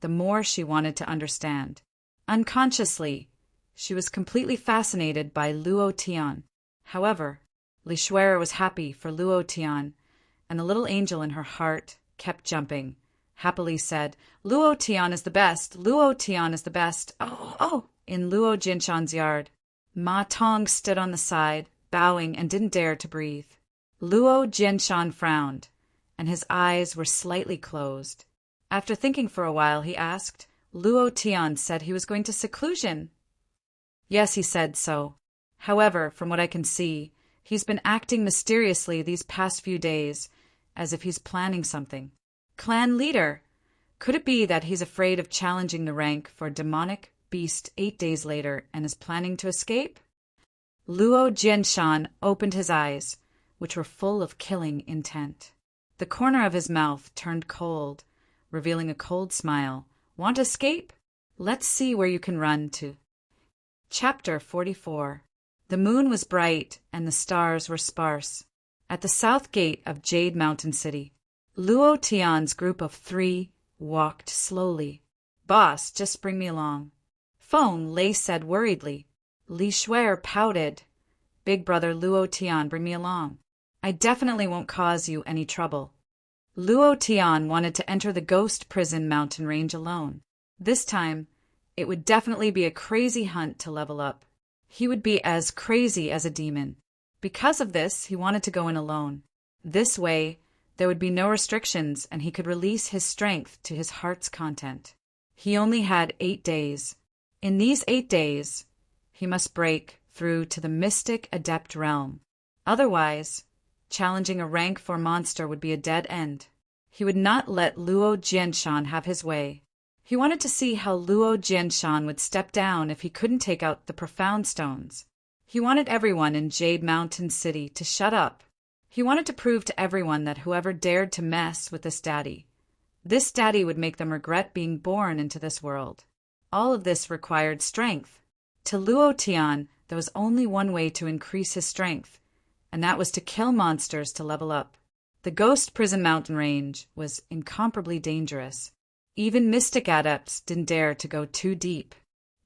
the more she wanted to understand. Unconsciously, she was completely fascinated by Luo Tian. However, Li Shuer was happy for Luo Tian, and the little angel in her heart kept jumping, happily said, "Luo Tian is the best! Luo Tian is the best! Oh, oh!" In Luo Jinshan's yard, Ma Tong stood on the side, bowing and didn't dare to breathe. Luo Jinshan frowned, and his eyes were slightly closed. After thinking for a while, he asked, "Luo Tian said he was going to seclusion." "Yes, he said so. However, from what I can see, he's been acting mysteriously these past few days, as if he's planning something." "Clan leader! Could it be that he's afraid of challenging the rank for demonic beast 8 days later and is planning to escape?" Luo Jinshan opened his eyes, which were full of killing intent. The corner of his mouth turned cold, revealing a cold smile. "Want escape? Let's see where you can run to." Chapter 44. The moon was bright and the stars were sparse. At the south gate of Jade Mountain City, Luo Tian's group of 3 walked slowly. "Boss, just bring me along." Feng Lei said worriedly. Li Shuer pouted. "Big brother Luo Tian, bring me along. I definitely won't cause you any trouble." Luo Tian wanted to enter the ghost prison mountain range alone. This time, it would definitely be a crazy hunt to level up. He would be as crazy as a demon. Because of this, he wanted to go in alone. This way, there would be no restrictions and he could release his strength to his heart's content. He only had 8 days. In these 8 days, he must break through to the mystic adept realm. Otherwise, challenging a rank 4 monster would be a dead end. He would not let Luo Jinshan have his way. He wanted to see how Luo Jinshan would step down if he couldn't take out the profound stones. He wanted everyone in Jade Mountain City to shut up. He wanted to prove to everyone that whoever dared to mess with this daddy would make them regret being born into this world. All of this required strength. To Luo Tian, there was only one way to increase his strength, and that was to kill monsters to level up. The Ghost Prison Mountain Range was incomparably dangerous. Even mystic adepts didn't dare to go too deep.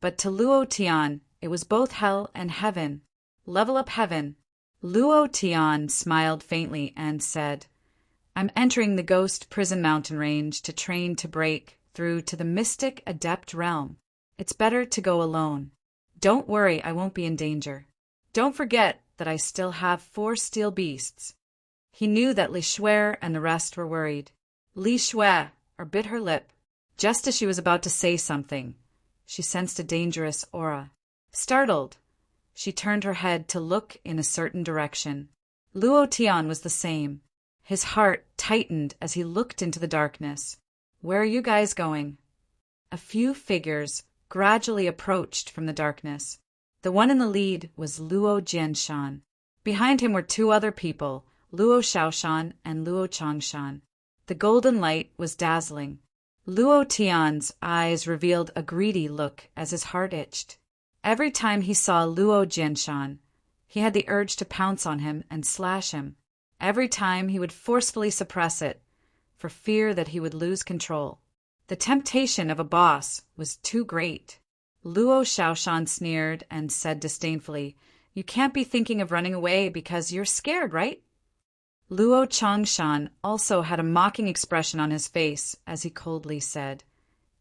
But to Luo Tian, it was both hell and heaven. Level up heaven. Luo Tian smiled faintly and said, "I'm entering the Ghost Prison Mountain Range to train to break through to the mystic adept realm. It's better to go alone. Don't worry, I won't be in danger. Don't forget that I still have 4 steel beasts." He knew that Li Shuer and the rest were worried. Li Shuer bit her lip. Just as she was about to say something, she sensed a dangerous aura. Startled, she turned her head to look in a certain direction. Luo Tian was the same. His heart tightened as he looked into the darkness. "Where are you guys going?" A few figures gradually approached from the darkness. The one in the lead was Luo Jinshan. Behind him were 2 other people, Luo Shaoshan and Luo Changshan. The golden light was dazzling. Luo Tian's eyes revealed a greedy look as his heart itched. Every time he saw Luo Jinshan, he had the urge to pounce on him and slash him. Every time he would forcefully suppress it, for fear that he would lose control. The temptation of a boss was too great. Luo Shaoshan sneered and said disdainfully, "You can't be thinking of running away because you're scared, right?" Luo Changshan also had a mocking expression on his face as he coldly said,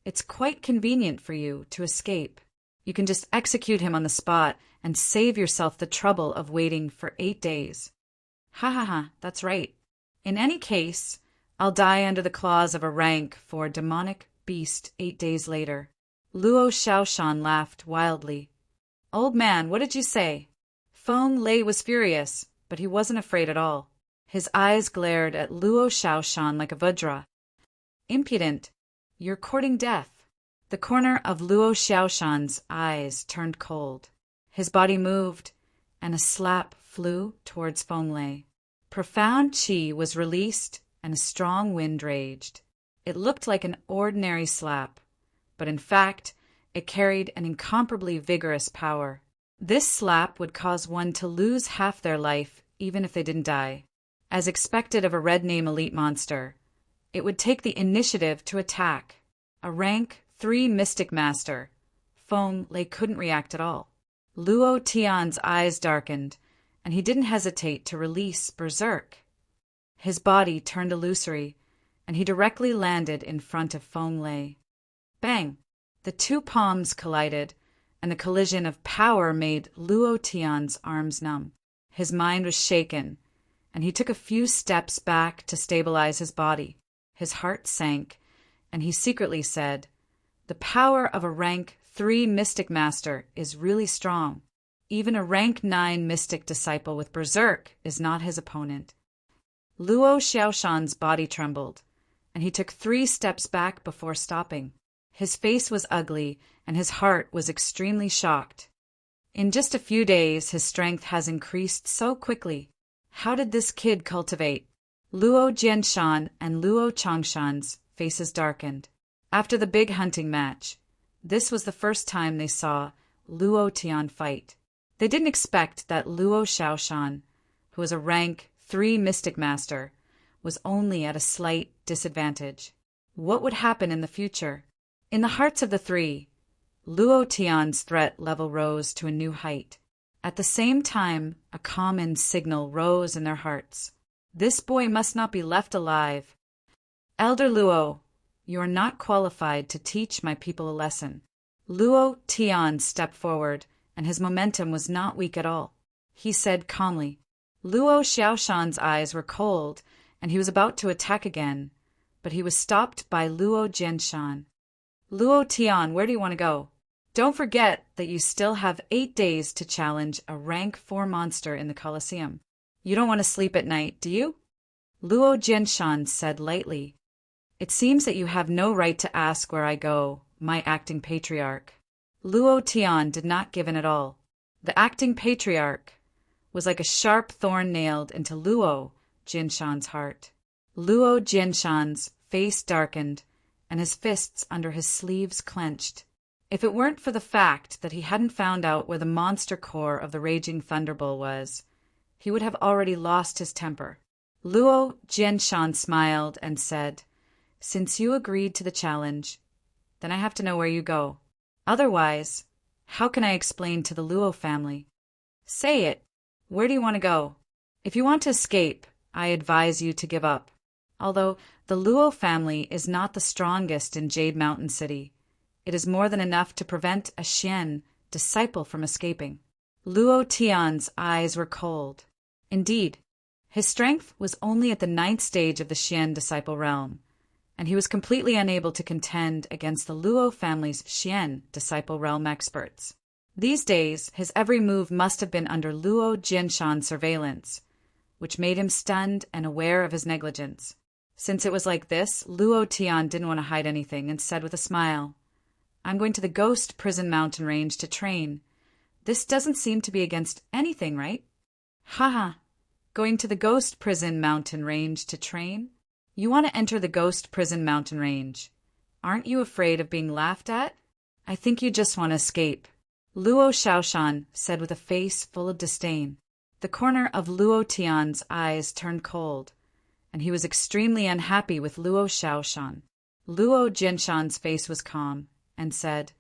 "It's quite convenient for you to escape. You can just execute him on the spot and save yourself the trouble of waiting for 8 days. Ha ha ha, that's right. In any case, I'll die under the claws of a rank for demonic beast 8 days later." Luo Shaoshan laughed wildly. "Old man, what did you say?" Feng Lei was furious, but he wasn't afraid at all. His eyes glared at Luo Shaoshan like a vajra. "Impudent! You're courting death." The corner of Luo Shaoshan's eyes turned cold. His body moved, and a slap flew towards Feng Lei. Profound qi was released, and a strong wind raged. It looked like an ordinary slap, but in fact, it carried an incomparably vigorous power. This slap would cause one to lose half their life, even if they didn't die. As expected of a red name elite monster, it would take the initiative to attack. A rank 3 mystic master. Feng Lei couldn't react at all. Luo Tian's eyes darkened, and he didn't hesitate to release Berserk. His body turned illusory, and he directly landed in front of Feng Lei. Bang! The two palms collided, and the collision of power made Luo Tian's arms numb. His mind was shaken, and he took a few steps back to stabilize his body. His heart sank, and he secretly said, "The power of a rank 3 mystic master is really strong. Even a rank 9 mystic disciple with Berserk is not his opponent." Luo Xiaoshan's body trembled, and he took 3 steps back before stopping. His face was ugly, and his heart was extremely shocked. In just a few days, his strength has increased so quickly. How did this kid cultivate? Luo Jianshan and Luo Changshan's faces darkened. After the big hunting match, this was the first time they saw Luo Tian fight. They didn't expect that Luo Xiaoshan, who was a rank 3 mystic master, was only at a slight disadvantage. What would happen in the future? In the hearts of the three, Luo Tian's threat level rose to a new height. At the same time, a common signal rose in their hearts. This boy must not be left alive. Elder Luo, you are not qualified to teach my people a lesson. Luo Tian stepped forward, and his momentum was not weak at all. He said calmly. Luo Xiaoshan's eyes were cold, and he was about to attack again, but he was stopped by Luo Jianshan. Luo Tian, where do you want to go? Don't forget that you still have 8 days to challenge a rank 4 monster in the Colosseum. You don't want to sleep at night, do you? Luo Jianshan said lightly. It seems that you have no right to ask where I go, my acting patriarch. Luo Tian did not give in at all. The acting patriarch was like a sharp thorn nailed into Luo Jianshan's heart. Luo Jianshan's face darkened, and his fists under his sleeves clenched. If it weren't for the fact that he hadn't found out where the monster core of the raging thunderbolt was, he would have already lost his temper. Luo Jianshan smiled and said, "Since you agreed to the challenge, then I have to know where you go. Otherwise, how can I explain to the Luo family? Say it. Where do you want to go? If you want to escape, I advise you to give up. Although the Luo family is not the strongest in Jade Mountain City, it is more than enough to prevent a Xian disciple from escaping." Luo Tian's eyes were cold. Indeed, his strength was only at the 9th stage of the Xian disciple realm, and he was completely unable to contend against the Luo family's Xian disciple realm experts. These days, his every move must have been under Luo Jianshan's surveillance, which made him stunned and aware of his negligence. Since it was like this, Luo Tian didn't want to hide anything and said with a smile, "I'm going to the Ghost Prison Mountain Range to train. This doesn't seem to be against anything, right?" "Haha, going to the Ghost Prison Mountain Range to train? You want to enter the Ghost Prison Mountain Range. Aren't you afraid of being laughed at? I think you just want to escape," Luo Xiaoshan said with a face full of disdain. The corner of Luo Tian's eyes turned cold, and he was extremely unhappy with Luo Xiaoshan. Luo Jianshan's face was calm, and said,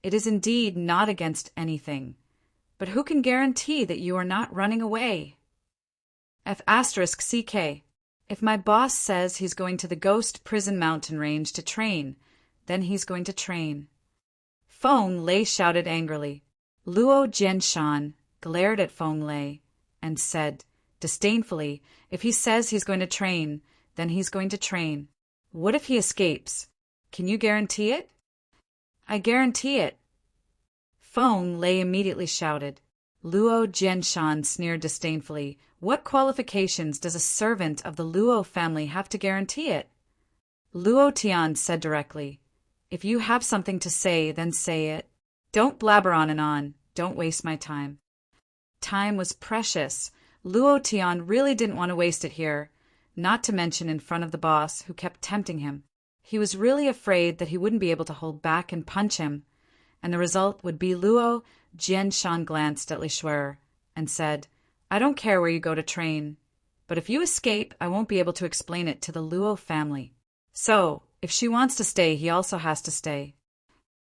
"It is indeed not against anything, but who can guarantee that you are not running away? F***CK. If my boss says he's going to the Ghost Prison Mountain Range to train, then he's going to train." Feng Lei shouted angrily. Luo Jianshan glared at Feng Lei and said disdainfully, "If he says he's going to train, then he's going to train. What if he escapes? Can you guarantee it?" "I guarantee it." Feng Lei immediately shouted. Luo Jianshan sneered disdainfully. "What qualifications does a servant of the Luo family have to guarantee it?" Luo Tian said directly, "If you have something to say, then say it. Don't blabber on and on. Don't waste my time." Time was precious. Luo Tian really didn't want to waste it here, not to mention in front of the boss who kept tempting him. He was really afraid that he wouldn't be able to hold back and punch him, and the result would be Luo Jianshan glanced at Li Shuer and said, "I don't care where you go to train, but if you escape, I won't be able to explain it to the Luo family. So, If she wants to stay, he also has to stay.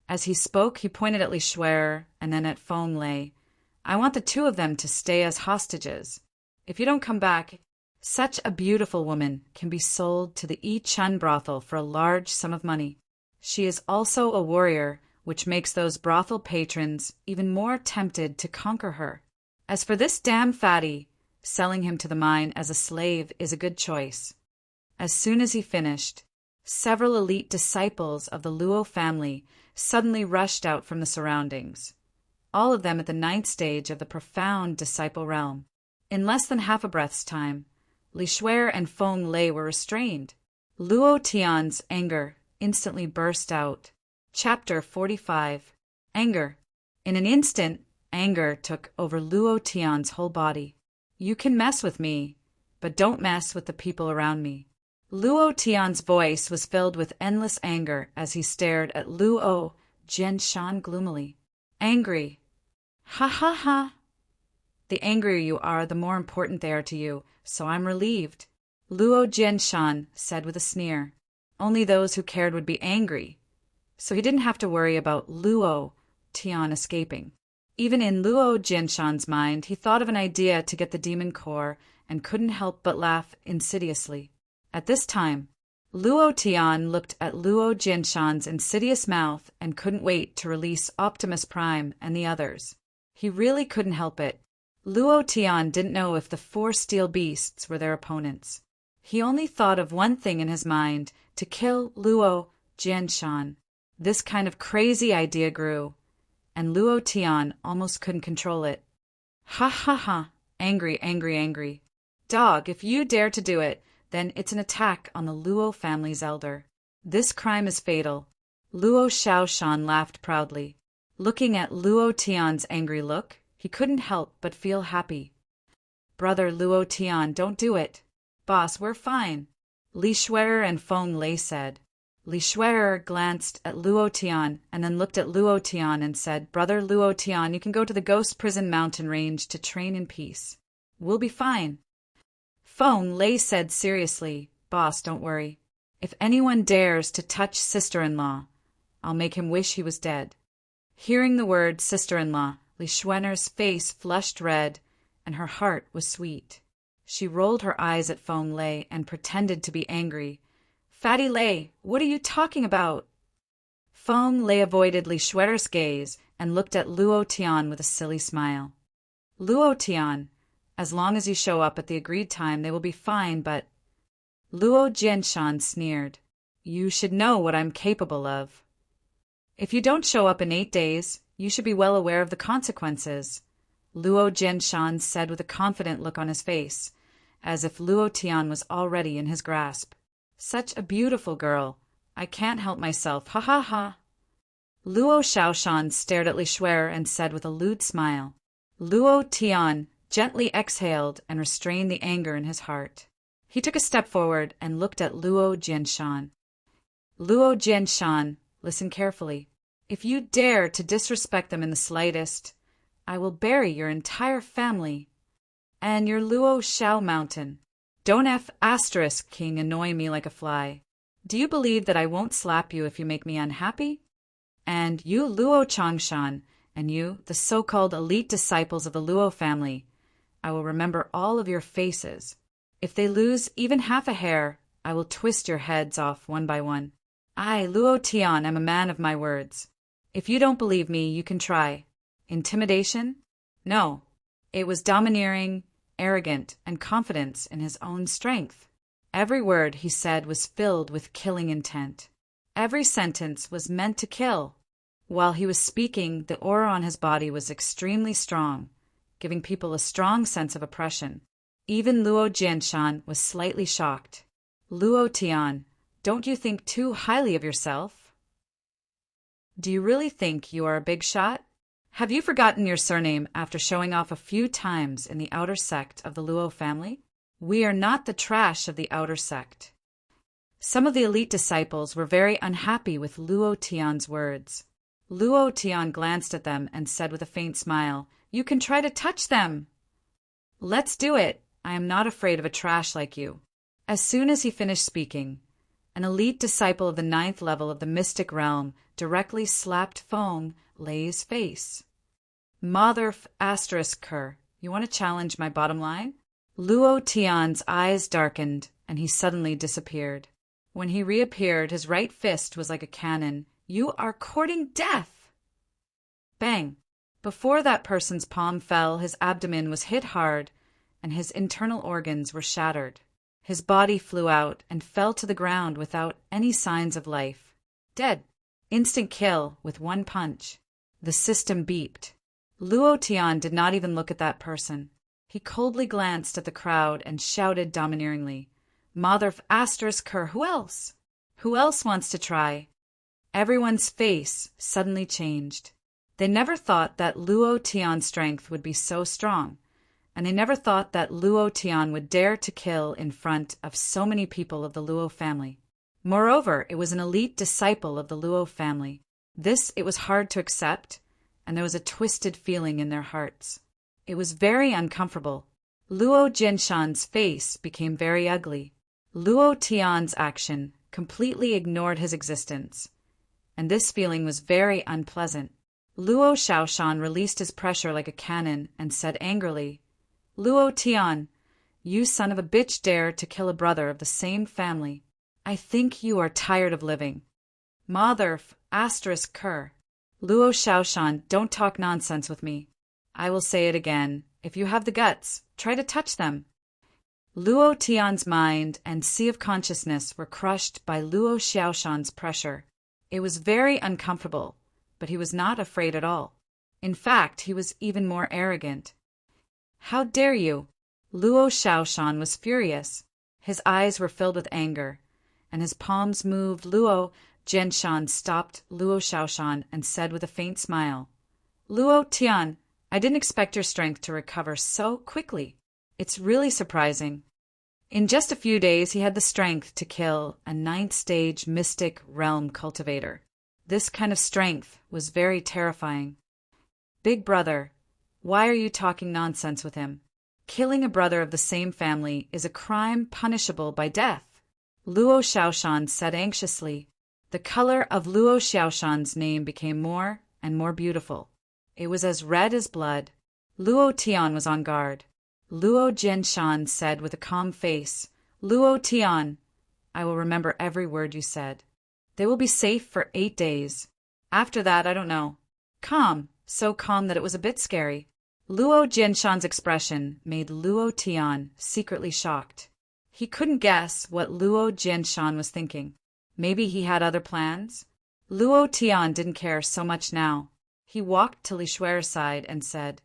As he spoke, he pointed at Li Shuer and then at Feng Lei. I want the two of them to stay as hostages. If you don't come back, such a beautiful woman can be sold to the Yi Chun brothel for a large sum of money. She is also a warrior, which makes those brothel patrons even more tempted to conquer her. As for this damn fatty, selling him to the mine as a slave is a good choice. As soon as he finished, several elite disciples of the Luo family suddenly rushed out from the surroundings, all of them at the 9th stage of the profound disciple realm. In less than half a breath's time, Li Shuer and Feng Lei were restrained. Luo Tian's anger instantly burst out. Chapter 45. Anger. In an instant, anger took over Luo Tian's whole body. You can mess with me, but don't mess with the people around me. Luo Tian's voice was filled with endless anger as he stared at Luo Jianshan gloomily. Angry. Ha ha ha. The angrier you are, the more important they are to you, so I'm relieved. Luo Jianshan said with a sneer. Only those who cared would be angry, so he didn't have to worry about Luo Tian escaping. Even in Luo Jianshan's mind, he thought of an idea to get the demon core and couldn't help but laugh insidiously. At this time, Luo Tian looked at Luo Jianshan's insidious mouth and couldn't wait to release Optimus Prime and the others. He really couldn't help it. Luo Tian didn't know if the 4 steel beasts were their opponents. He only thought of one thing in his mind, to kill Luo Jianshan. This kind of crazy idea grew, and Luo Tian almost couldn't control it. Ha ha ha, angry, angry, angry. Dog, if you dare to do it, then it's an attack on the Luo family's elder. This crime is fatal. Luo Shaoshan laughed proudly. Looking at Luo Tian's angry look, he couldn't help but feel happy. Brother Luo Tian, don't do it. Boss, we're fine, Li Shuer and Feng Lei said. Li Shuer glanced at Luo Tian and then looked at Luo Tian and said, Brother Luo Tian, you can go to the Ghost Prison mountain range to train in peace. We'll be fine. Feng Lei said seriously, Boss, don't worry. If anyone dares to touch sister-in-law, I'll make him wish he was dead. Hearing the word sister-in-law, Li Shuer's face flushed red and her heart was sweet. She rolled her eyes at Feng Lei and pretended to be angry. Fatty Lei, what are you talking about? Feng Lei avoided Li Shuer's gaze and looked at Luo Tian with a silly smile. Luo Tian, as long as you show up at the agreed time, they will be fine, but... Luo Jianshan sneered. You should know what I'm capable of. If you don't show up in 8 days, you should be well aware of the consequences, Luo Jianshan said with a confident look on his face, as if Luo Tian was already in his grasp. Such a beautiful girl. I can't help myself. Ha ha ha. Luo Shaoshan stared at Li Shuer and said with a lewd smile. Luo Tian gently exhaled and restrained the anger in his heart. He took a step forward and looked at Luo Jianshan. Luo Jianshan, listen carefully. If you dare to disrespect them in the slightest, I will bury your entire family and your Luo Shao mountain. Don't King annoy me like a fly. Do you believe that I won't slap you if you make me unhappy? And you Luo Changshan, and you, the so-called elite disciples of the Luo family, I will remember all of your faces. If they lose even half a hair, I will twist your heads off one by one. I, Luo Tian, am a man of my words. If you don't believe me, you can try. Intimidation? No. It was domineering, arrogant, and confidence in his own strength. Every word he said was filled with killing intent. Every sentence was meant to kill. While he was speaking, the aura on his body was extremely strong, giving people a strong sense of oppression. Even Luo Jianshan was slightly shocked. Luo Tian, don't you think too highly of yourself? Do you really think you are a big shot? Have you forgotten your surname after showing off a few times in the outer sect of the Luo family? We are not the trash of the outer sect. Some of the elite disciples were very unhappy with Luo Tian's words. Luo Tian glanced at them and said with a faint smile, You can try to touch them. Let's do it. I am not afraid of a trash like you. As soon as he finished speaking, an elite disciple of the 9th level of the mystic realm, directly slapped Feng Lei's face. Mother ***, you want to challenge my bottom line? Luo Tian's eyes darkened, and he suddenly disappeared. When he reappeared, his right fist was like a cannon. You are courting death! Bang! Before that person's palm fell, his abdomen was hit hard, and his internal organs were shattered. His body flew out and fell to the ground without any signs of life. Dead. Instant kill with one punch. The system beeped. Luo Tian did not even look at that person. He coldly glanced at the crowd and shouted domineeringly, Mother ***, who else? Who else wants to try? Everyone's face suddenly changed. They never thought that Luo Tian's strength would be so strong, and they never thought that Luo Tian would dare to kill in front of so many people of the Luo family. Moreover, it was an elite disciple of the Luo family. This it was hard to accept, and there was a twisted feeling in their hearts. It was very uncomfortable. Luo Jinshan's face became very ugly. Luo Tian's action completely ignored his existence, and this feeling was very unpleasant. Luo Xiaoshan released his pressure like a cannon and said angrily, Luo Tian, you son of a bitch dare to kill a brother of the same family. I think you are tired of living. Mother ***. Luo Xiaoshan, don't talk nonsense with me. I will say it again. If you have the guts, try to touch them. Luo Tian's mind and sea of consciousness were crushed by Luo Xiaoshan's pressure. It was very uncomfortable, but he was not afraid at all. In fact, he was even more arrogant. How dare you? Luo Xiaoshan was furious. His eyes were filled with anger, and his palms moved. Luo Jinshan stopped Luo Xiaoshan and said with a faint smile, Luo Tian, I didn't expect your strength to recover so quickly. It's really surprising. In just a few days, he had the strength to kill a 9th-stage mystic realm cultivator. This kind of strength was very terrifying. Big brother, why are you talking nonsense with him? Killing a brother of the same family is a crime punishable by death. Luo Xiaoshan said anxiously. The color of Luo Xiaoshan's name became more and more beautiful. It was as red as blood. Luo Tian was on guard. Luo Jinshan said with a calm face, Luo Tian, I will remember every word you said. They will be safe for 8 days. After that, I don't know. Calm, so calm that it was a bit scary. Luo Jinshan's expression made Luo Tian secretly shocked. He couldn't guess what Luo Jinshan was thinking. Maybe he had other plans? Luo Tian didn't care so much now. He walked to Li Shuer's side and said,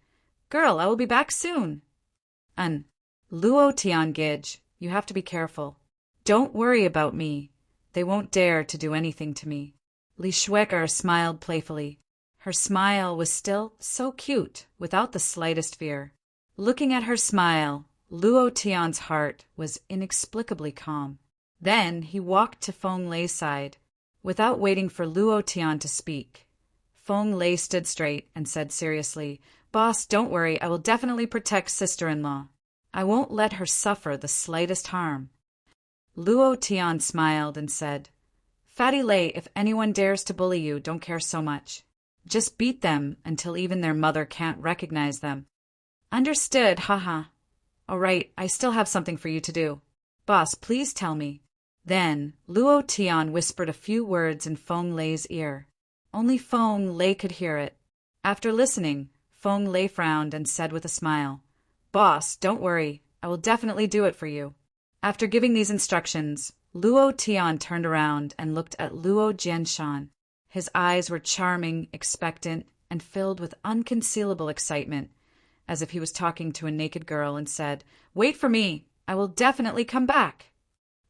Girl, I will be back soon. Luo Tian Gij, you have to be careful. Don't worry about me. They won't dare to do anything to me. Li Shuer smiled playfully. Her smile was still so cute, without the slightest fear. Looking at her smile, Luo Tian's heart was inexplicably calm. Then he walked to Feng Lei's side. Without waiting for Luo Tian to speak, Feng Lei stood straight and said seriously, Boss, don't worry, I will definitely protect sister-in-law. I won't let her suffer the slightest harm. Luo Tian smiled and said, Fatty Lei, if anyone dares to bully you, don't care so much. Just beat them until even their mother can't recognize them. Understood, haha. All right, I still have something for you to do. Boss, please tell me. Then Luo Tian whispered a few words in Feng Lei's ear. Only Feng Lei could hear it. After listening, Feng Lei frowned and said with a smile, Boss, don't worry. I will definitely do it for you. After giving these instructions, Luo Tian turned around and looked at Luo Jinshan. His eyes were charming, expectant, and filled with unconcealable excitement, as if he was talking to a naked girl, and said, Wait for me. I will definitely come back.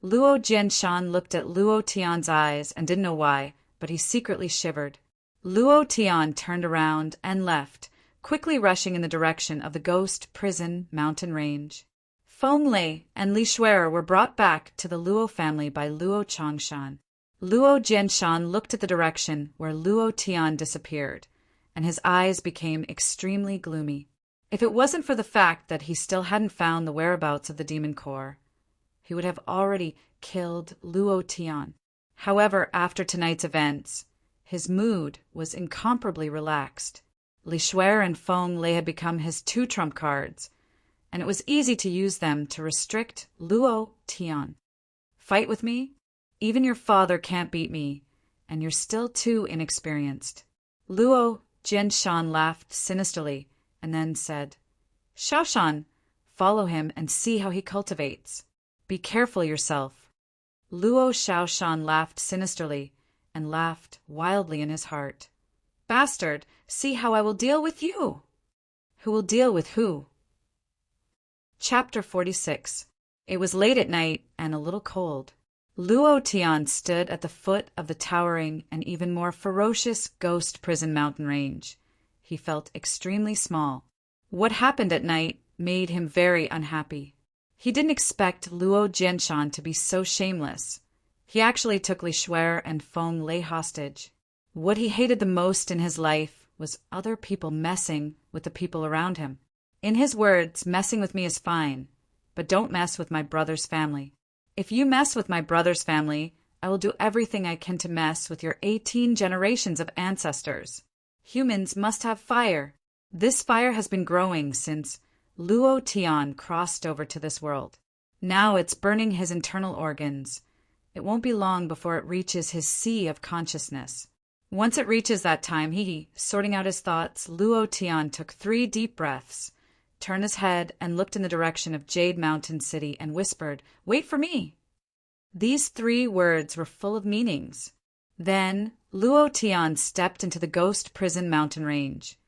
Luo Jinshan looked at Luo Tian's eyes and didn't know why, but he secretly shivered. Luo Tian turned around and left, quickly rushing in the direction of the ghost prison mountain range. Feng Lei and Li Shuer were brought back to the Luo family by Luo Changshan. Luo Jinshan looked at the direction where Luo Tian disappeared, and his eyes became extremely gloomy. If it wasn't for the fact that he still hadn't found the whereabouts of the demon core, he would have already killed Luo Tian. However, after tonight's events, his mood was incomparably relaxed. Li Shuer and Feng Lei had become his two trump cards, and it was easy to use them to restrict Luo Tian. Fight with me? Even your father can't beat me, and you're still too inexperienced. Luo Jianshan laughed sinisterly and then said, Shaoshan, follow him and see how he cultivates. Be careful yourself. Luo Shaoshan laughed sinisterly and laughed wildly in his heart. Bastard, see how I will deal with you. Who will deal with who? Chapter 46. It was late at night and a little cold. Luo Tian stood at the foot of the towering and even more ferocious Ghost Prison mountain range. He felt extremely small. What happened at night made him very unhappy. He didn't expect Luo Jianshan to be so shameless. He actually took Li Shuer and Feng Lei hostage. What he hated the most in his life was other people messing with the people around him. In his words, messing with me is fine, but don't mess with my brother's family. If you mess with my brother's family, I will do everything I can to mess with your 18 generations of ancestors. Humans must have fire. This fire has been growing since Luo Tian crossed over to this world. Now it's burning his internal organs. It won't be long before it reaches his sea of consciousness. Once it reaches that time, sorting out his thoughts, Luo Tian took 3 deep breaths, turned his head and looked in the direction of Jade Mountain City and whispered, Wait for me! These 3 words were full of meanings. Then Luo Tian stepped into the Ghost Prison mountain range,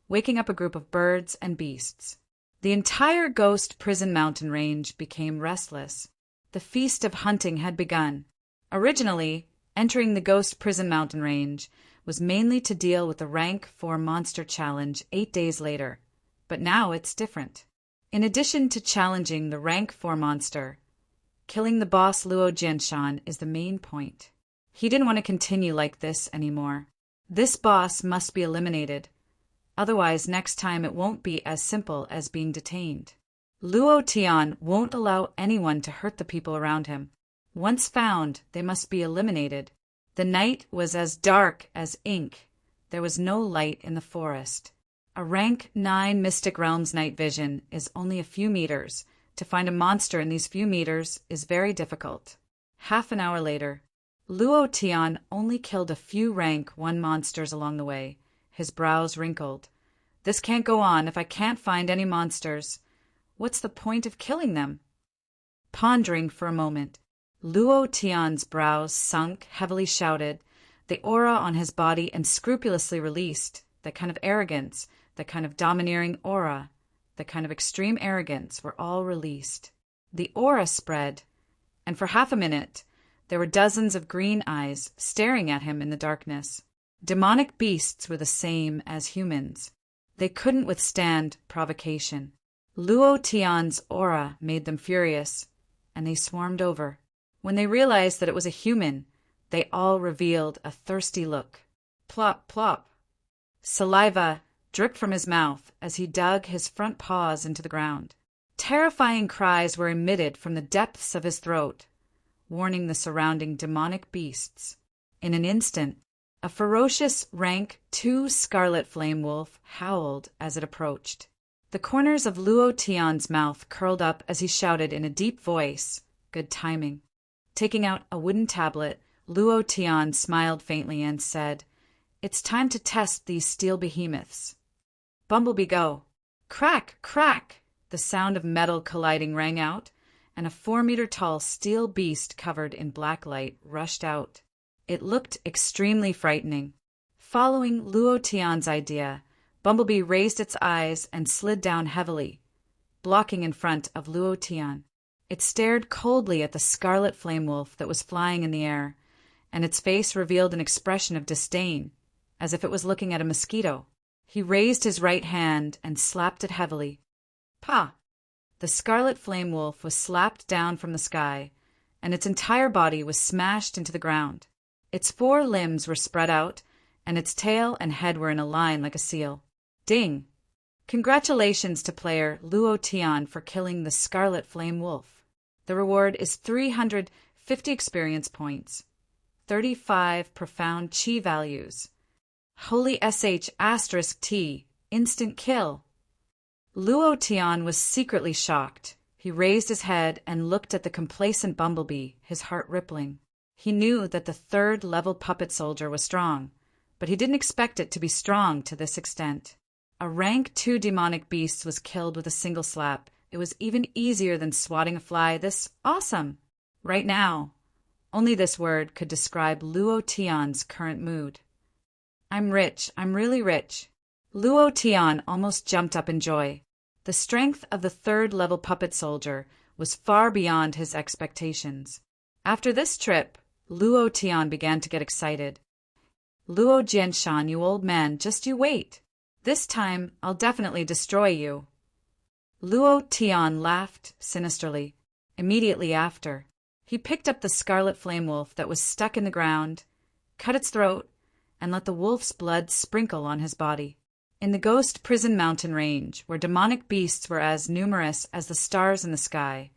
waking up a group of birds and beasts. The entire Ghost Prison mountain range became restless. The feast of hunting had begun. Originally, entering the Ghost Prison mountain range was mainly to deal with the Rank 4 monster challenge 8 days later. But now it's different. In addition to challenging the Rank 4 monster, killing the boss Luo Jianshan is the main point. He didn't want to continue like this anymore. This boss must be eliminated. Otherwise, next time it won't be as simple as being detained. Luo Tian won't allow anyone to hurt the people around him. Once found, they must be eliminated. The night was as dark as ink. There was no light in the forest. A rank 9 Mystic Realms night vision is only a few meters. To find a monster in these few meters is very difficult. Half an hour later, Luo Tian only killed a few rank 1 monsters along the way. His brows wrinkled. This can't go on if I can't find any monsters. What's the point of killing them? Pondering for a moment, Luo Tian's brows sunk, heavily shouted, the aura on his body unscrupulously released, that kind of arrogance, that kind of domineering aura, that kind of extreme arrogance were all released. The aura spread, and for half a minute, there were dozens of green eyes staring at him in the darkness. Demonic beasts were the same as humans. They couldn't withstand provocation. Luo Tian's aura made them furious, and they swarmed over. When they realized that it was a human, they all revealed a thirsty look. Plop, plop. Saliva dripped from his mouth as he dug his front paws into the ground. Terrifying cries were emitted from the depths of his throat, warning the surrounding demonic beasts. In an instant, a ferocious rank 2 scarlet flame wolf howled as it approached. The corners of Luo Tian's mouth curled up as he shouted in a deep voice, good timing. Taking out a wooden tablet, Luo Tian smiled faintly and said, It's time to test these steel behemoths. Bumblebee, go. Crack, crack! The sound of metal colliding rang out, and a 4-meter-tall steel beast covered in black light rushed out. It looked extremely frightening. Following Luo Tian's idea, Bumblebee raised its eyes and slid down heavily, blocking in front of Luo Tian. It stared coldly at the scarlet flame wolf that was flying in the air, and its face revealed an expression of disdain, as if it was looking at a mosquito. He raised his right hand and slapped it heavily. Pah! The scarlet flame wolf was slapped down from the sky, and its entire body was smashed into the ground. Its 4 limbs were spread out, and its tail and head were in a line like a seal. Ding! Congratulations to player Luo Tian for killing the scarlet flame wolf. The reward is 350 experience points, 35 profound chi values. Holy sh asterisk t, instant kill. Luo Tian was secretly shocked. He raised his head and looked at the complacent bumblebee, his heart rippling. He knew that the third-level puppet soldier was strong, but he didn't expect it to be strong to this extent. A rank 2 demonic beast was killed with a single slap. It was even easier than swatting a fly. This awesome. Right now, only this word could describe Luo Tian's current mood. I'm rich. I'm really rich. Luo Tian almost jumped up in joy. The strength of the third-level puppet soldier was far beyond his expectations. After this trip, Luo Tian began to get excited. Luo Jianshan, you old man, just you wait. This time, I'll definitely destroy you. Luo Tian laughed sinisterly. Immediately after, he picked up the scarlet flame wolf that was stuck in the ground, cut its throat, and let the wolf's blood sprinkle on his body. In the Ghost Prison Mountain Range, where demonic beasts were as numerous as the stars in the sky,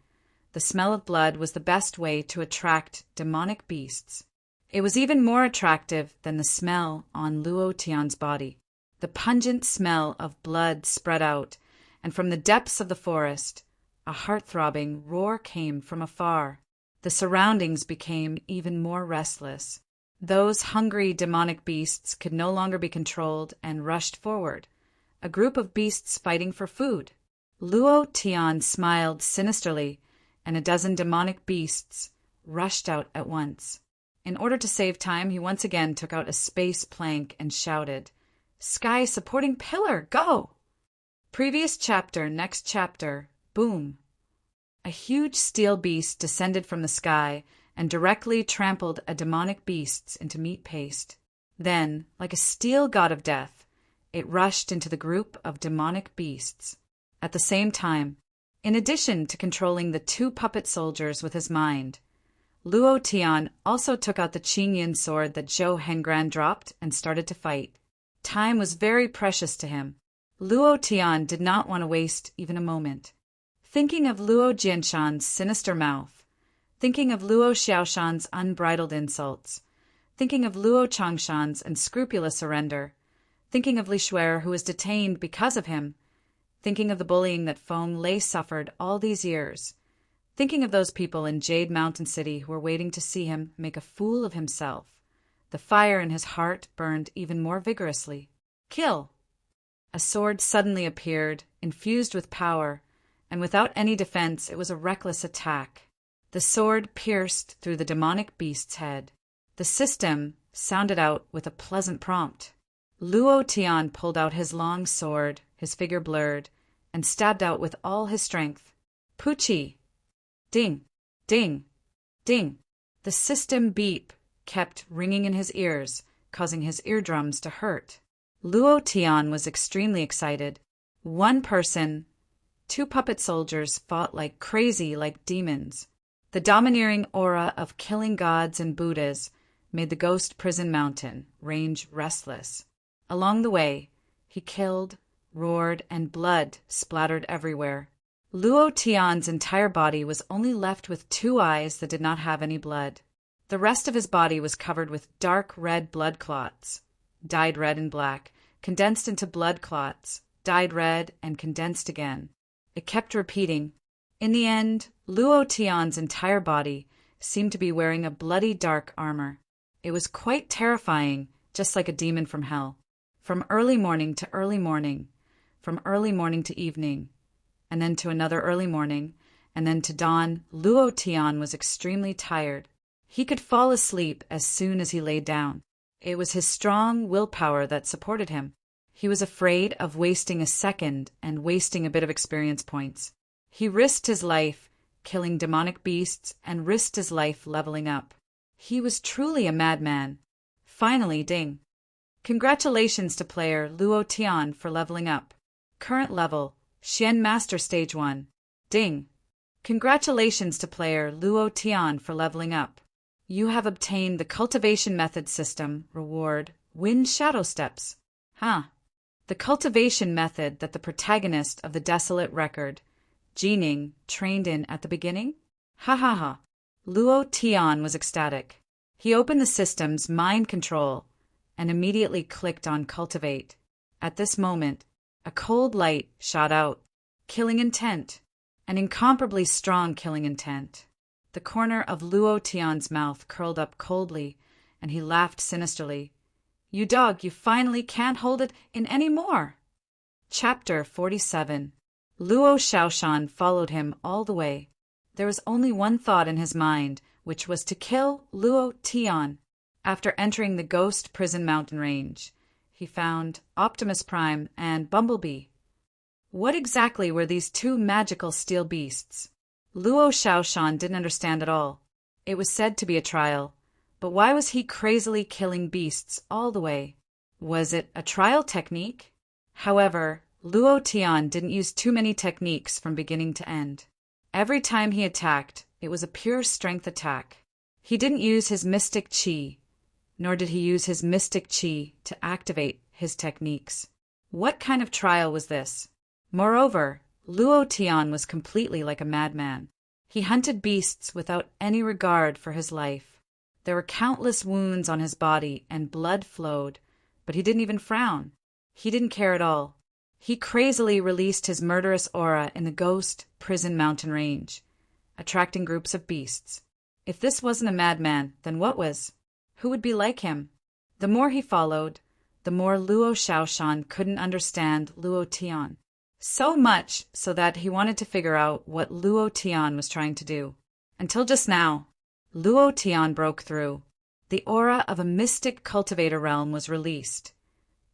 the smell of blood was the best way to attract demonic beasts. It was even more attractive than the smell on Luo Tian's body. The pungent smell of blood spread out, and from the depths of the forest, a heart-throbbing roar came from afar. The surroundings became even more restless. Those hungry demonic beasts could no longer be controlled and rushed forward, a group of beasts fighting for food. Luo Tian smiled sinisterly, and a dozen demonic beasts rushed out at once. In order to save time, he once again took out a space plank and shouted, "Sky supporting pillar, go!" Previous chapter, next chapter, boom. A huge steel beast descended from the sky and directly trampled a demonic beast into meat paste. Then, like a steel god of death, it rushed into the group of demonic beasts. At the same time, in addition to controlling the 2 puppet soldiers with his mind, Luo Tian also took out the Qingyan sword that Zhou Hengran dropped and started to fight. Time was very precious to him. Luo Tian did not want to waste even a moment. Thinking of Luo Jianshan's sinister mouth, thinking of Luo Xiaoshan's unbridled insults, thinking of Luo Changshan's unscrupulous surrender, thinking of Li Shuer, who was detained because of him, thinking of the bullying that Feng Lei suffered all these years, thinking of those people in Jade Mountain City who were waiting to see him make a fool of himself, the fire in his heart burned even more vigorously. Kill! A sword suddenly appeared, infused with power, and without any defense it was a reckless attack. The sword pierced through the demonic beast's head. The system sounded out with a pleasant prompt. Luo Tian pulled out his long sword, his figure blurred, and stabbed out with all his strength. Puchi! Ding! Ding! Ding! The system beep kept ringing in his ears, causing his eardrums to hurt. Luo Tian was extremely excited. 1 person, 2 puppet soldiers fought like crazy, like demons. The domineering aura of killing gods and Buddhas made the Ghost Prison Mountain range restless. Along the way, he killed, roared, and blood splattered everywhere. Luo Tian's entire body was only left with 2 eyes that did not have any blood. The rest of his body was covered with dark red blood clots, dyed red and black, condensed into blood clots, dyed red and condensed again. It kept repeating. In the end, Luo Tian's entire body seemed to be wearing a bloody dark armor. It was quite terrifying, just like a demon from hell. From early morning to early morning, from early morning to evening, and then to another early morning, and then to dawn, Luo Tian was extremely tired. He could fall asleep as soon as he laid down. It was his strong willpower that supported him. He was afraid of wasting a second and wasting a bit of experience points. He risked his life killing demonic beasts and risked his life leveling up. He was truly a madman. Finally, ding. Congratulations to player Luo Tian for leveling up. Current level, Xian Master Stage 1. Ding. Congratulations to player Luo Tian for leveling up. You have obtained the Cultivation Method System reward, Wind Shadow Steps. The cultivation method that the protagonist of the Desolate Record, Jining, trained in at the beginning? Ha ha ha. Luo Tian was ecstatic. He opened the system's mind control and immediately clicked on Cultivate. At this moment, a cold light shot out. Killing intent. An incomparably strong killing intent. The corner of Luo Tian's mouth curled up coldly, and he laughed sinisterly. You dog, you finally can't hold it in any more. Chapter 47. Luo Xiaoshan followed him all the way. There was only one thought in his mind, which was to kill Luo Tian. After entering the Ghost Prison mountain range, he found Optimus Prime and Bumblebee. What exactly were these two magical steel beasts? Luo Xiaoshan didn't understand at all. It was said to be a trial, but why was he crazily killing beasts all the way? Was it a trial technique? However, Luo Tian didn't use too many techniques from beginning to end. Every time he attacked, it was a pure strength attack. He didn't use his mystic chi, nor did he use his mystic chi to activate his techniques. What kind of trial was this? Moreover, Luo Tian was completely like a madman. He hunted beasts without any regard for his life. There were countless wounds on his body and blood flowed, but he didn't even frown. He didn't care at all. He crazily released his murderous aura in the Ghost Prison mountain range, attracting groups of beasts. If this wasn't a madman, then what was? Who would be like him? The more he followed, the more Luo Xiaoshan couldn't understand Luo Tian. So much so that he wanted to figure out what Luo Tian was trying to do. Until just now, Luo Tian broke through. The aura of a mystic cultivator realm was released,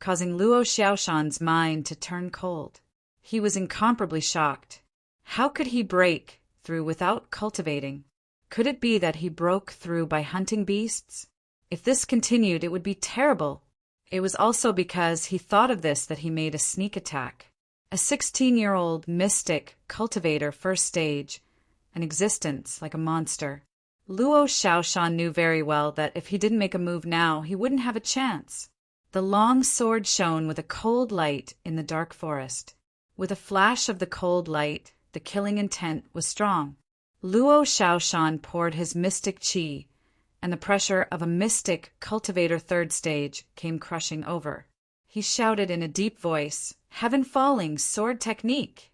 causing Luo Xiaoshan's mind to turn cold. He was incomparably shocked. How could he break through without cultivating? Could it be that he broke through by hunting beasts? If this continued, it would be terrible. It was also because he thought of this that he made a sneak attack. A 16-year-old mystic cultivator first stage, an existence like a monster. Luo Xiaoshan knew very well that if he didn't make a move now, he wouldn't have a chance. The long sword shone with a cold light in the dark forest. With a flash of the cold light, the killing intent was strong. Luo Xiaoshan poured his mystic chi, and the pressure of a mystic cultivator third stage came crushing over. He shouted in a deep voice, Heaven Falling Sword Technique!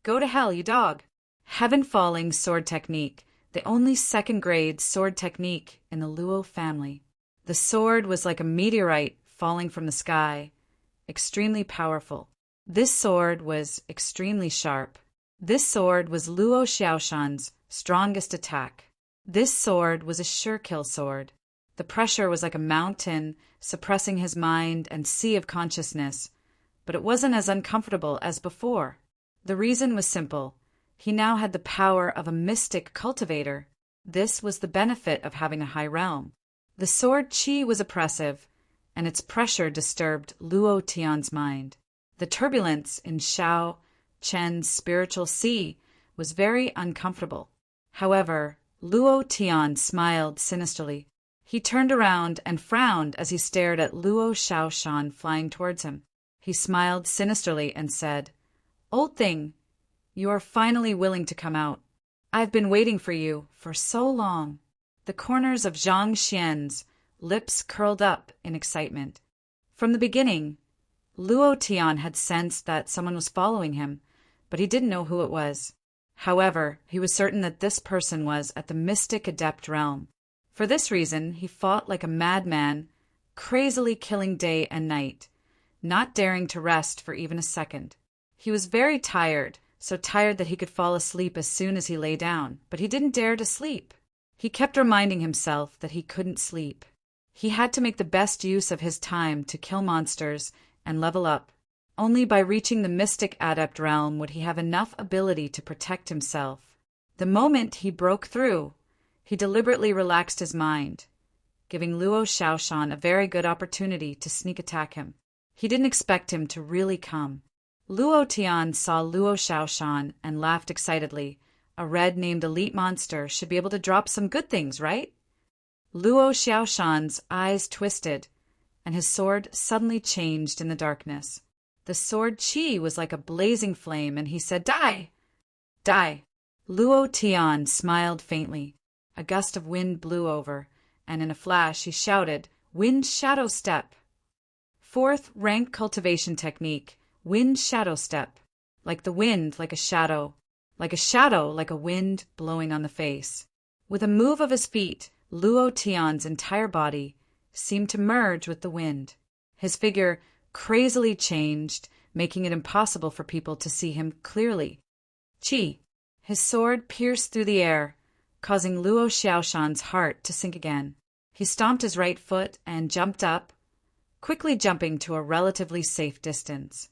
Go to hell, you dog! Heaven Falling Sword Technique, the only second-grade sword technique in the Luo family. The sword was like a meteorite falling from the sky, extremely powerful. This sword was extremely sharp. This sword was Luo Xiaoshan's strongest attack. This sword was a sure-kill sword. The pressure was like a mountain, suppressing his mind and sea of consciousness, but it wasn't as uncomfortable as before. The reason was simple. He now had the power of a mystic cultivator. This was the benefit of having a high realm. The sword chi was oppressive, and its pressure disturbed Luo Tian's mind. The turbulence in Xiao Chen's spiritual sea was very uncomfortable. However, Luo Tian smiled sinisterly. He turned around and frowned as he stared at Luo Xiaoshan flying towards him. He smiled sinisterly and said, Old thing, you are finally willing to come out. I've been waiting for you for so long. The corners of Zhang Xian's lips curled up in excitement. From the beginning, Luo Tian had sensed that someone was following him, but he didn't know who it was. However, he was certain that this person was at the mystic adept realm. For this reason, he fought like a madman, crazily killing day and night, not daring to rest for even a second. He was very tired, so tired that he could fall asleep as soon as he lay down, but he didn't dare to sleep. He kept reminding himself that he couldn't sleep. He had to make the best use of his time to kill monsters and level up. Only by reaching the mystic adept realm would he have enough ability to protect himself. The moment he broke through, he deliberately relaxed his mind, giving Luo Xiaoshan a very good opportunity to sneak attack him. He didn't expect him to really come. Luo Tian saw Luo Xiaoshan and laughed excitedly. A red-named elite monster should be able to drop some good things, right? Luo Xiaoshan's eyes twisted, and his sword suddenly changed in the darkness. The sword chi was like a blazing flame, and he said, Die! Die! Luo Tian smiled faintly. A gust of wind blew over, and in a flash he shouted, "Wind Shadow Step!" Fourth rank cultivation technique, Wind Shadow Step. Like the wind, like a shadow. Like a shadow, like a wind blowing on the face. With a move of his feet, Luo Tian's entire body seemed to merge with the wind. His figure crazily changed, making it impossible for people to see him clearly. Chi! His sword pierced through the air, causing Luo Xiaoshan's heart to sink again. He stomped his right foot and jumped up, quickly jumping to a relatively safe distance.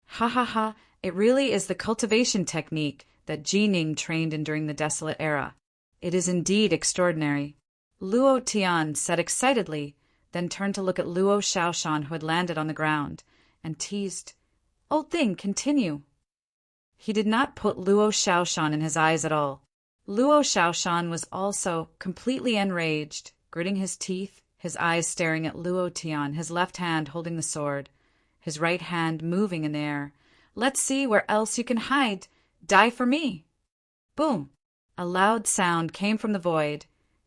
Ha ha ha, it really is the cultivation technique that Jining trained in during the Desolate Era. It is indeed extraordinary. Luo Tian said excitedly, then turned to look at Luo Xiaoshan, who had landed on the ground, and teased, "Old thing, continue." He did not put Luo Xiaoshan in his eyes at all. Luo Xiaoshan was also completely enraged, gritting his teeth, his eyes staring at Luo Tian, his left hand holding the sword, his right hand moving in the air. "Let's see where else you can hide. Die for me." Boom! A loud sound came from the void,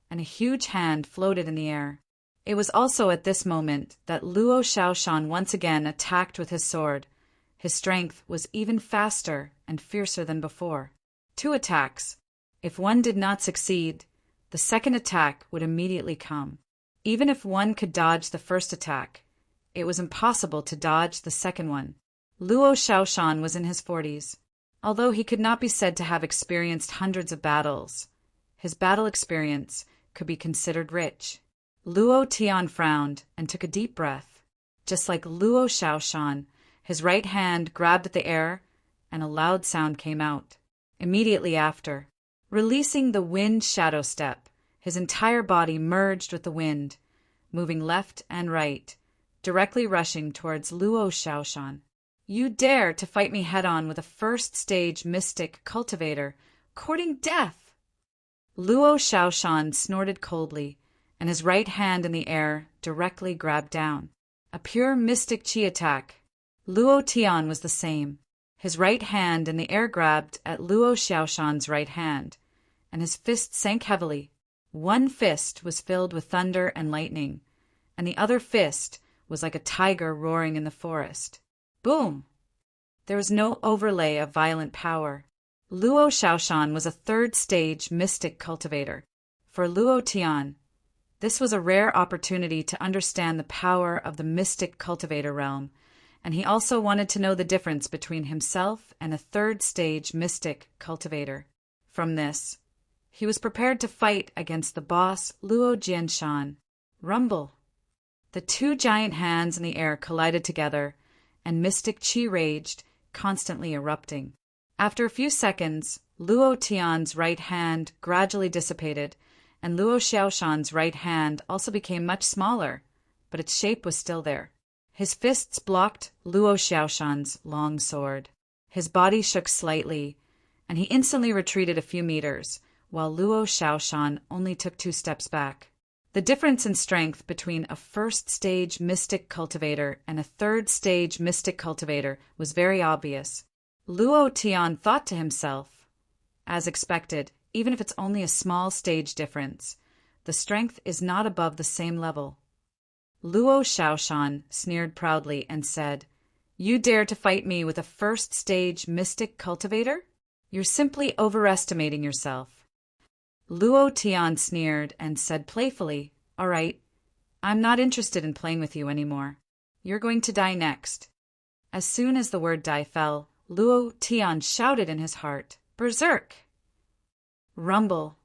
and a huge hand floated in the air. It was also at this moment that Luo Xiaoshan once again attacked with his sword. His strength was even faster and fiercer than before. 2 attacks. If one did not succeed, the second attack would immediately come. Even if one could dodge the first attack, it was impossible to dodge the second one. Luo Xiaoshan was in his 40s. Although he could not be said to have experienced hundreds of battles, his battle experience could be considered rich. Luo Tian frowned and took a deep breath. Just like Luo Xiaoshan, his right hand grabbed at the air, and a loud sound came out. Immediately after, releasing the Wind Shadow Step, his entire body merged with the wind, moving left and right, directly rushing towards Luo Xiaoshan. "You dare to fight me head-on with a first-stage mystic cultivator, courting death!" Luo Xiaoshan snorted coldly, and his right hand in the air directly grabbed down. A pure mystic chi attack. Luo Tian was the same. His right hand in the air grabbed at Luo Xiaoshan's right hand, and his fist sank heavily. One fist was filled with thunder and lightning, and the other fist was like a tiger roaring in the forest. Boom! There was no overlay of violent power. Luo Xiaoshan was a third-stage mystic cultivator. For Luo Tian, this was a rare opportunity to understand the power of the mystic cultivator realm, and he also wanted to know the difference between himself and a third-stage mystic cultivator. From this, he was prepared to fight against the boss Luo Jianshan. Rumble! The 2 giant hands in the air collided together, and mystic chi raged, constantly erupting. After a few seconds, Luo Tian's right hand gradually dissipated, and Luo Xiaoshan's right hand also became much smaller, but its shape was still there. His fists blocked Luo Xiaoshan's long sword. His body shook slightly, and he instantly retreated a few meters, while Luo Xiaoshan only took 2 steps back. The difference in strength between a first-stage mystic cultivator and a third-stage mystic cultivator was very obvious. Luo Tian thought to himself, as expected, even if it's only a small stage difference, the strength is not above the same level. Luo Xiaoshan sneered proudly and said, "You dare to fight me with a first-stage mystic cultivator? You're simply overestimating yourself." Luo Tian sneered and said playfully, "All right, I'm not interested in playing with you anymore. You're going to die next." As soon as the word die fell, Luo Tian shouted in his heart, "Berserk!" Rumble!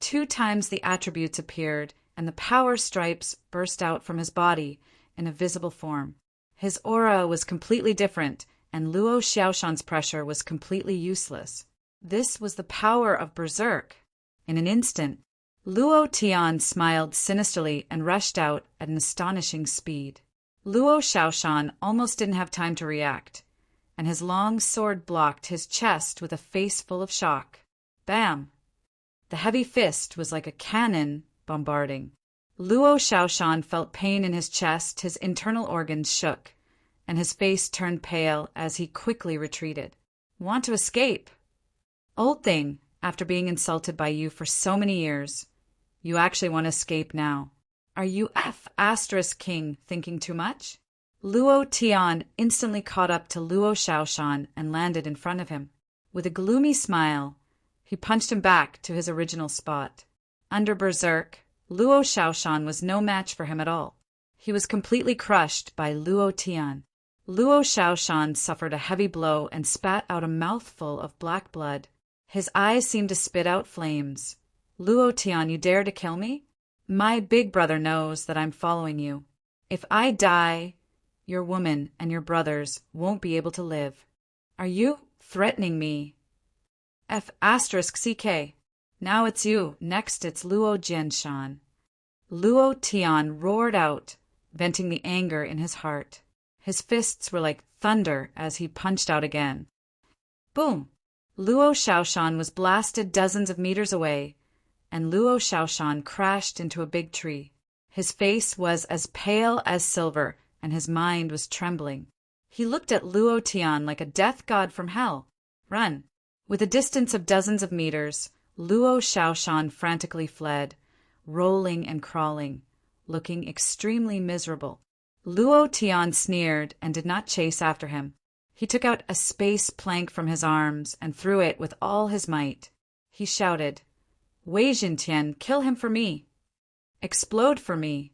2 times the attributes appeared, and the power stripes burst out from his body in a visible form. His aura was completely different, and Luo Xiaoshan's pressure was completely useless. This was the power of Berserk. In an instant, Luo Tian smiled sinisterly and rushed out at an astonishing speed. Luo Xiaoshan almost didn't have time to react, and his long sword blocked his chest with a face full of shock. Bam! The heavy fist was like a cannon bombarding. Luo Xiaoshan felt pain in his chest, his internal organs shook, and his face turned pale as he quickly retreated. "Want to escape?" Old thing, after being insulted by you for so many years, you actually want to escape now. Are you *king thinking too much? Luo Tian instantly caught up to Luo Shaoshan and landed in front of him. With a gloomy smile, he punched him back to his original spot. Under Berserk, Luo Shaoshan was no match for him at all. He was completely crushed by Luo Tian. Luo Shaoshan suffered a heavy blow and spat out a mouthful of black blood. His eyes seemed to spit out flames. Luo Tian, you dare to kill me? My big brother knows that I'm following you. If I die, your woman and your brothers won't be able to live. Are you threatening me? *CK. Now it's you. Next it's Luo Jianshan. Luo Tian roared out, venting the anger in his heart. His fists were like thunder as he punched out again. Boom! Luo Shaoshan was blasted dozens of meters away, and Luo Shaoshan crashed into a big tree. His face was as pale as silver, and his mind was trembling. He looked at Luo Tian like a death god from hell. Run! With a distance of dozens of meters, Luo Shaoshan frantically fled, rolling and crawling, looking extremely miserable. Luo Tian sneered and did not chase after him. He took out a space plank from his arms and threw it with all his might. He shouted, Wei Jintian, kill him for me! Explode for me!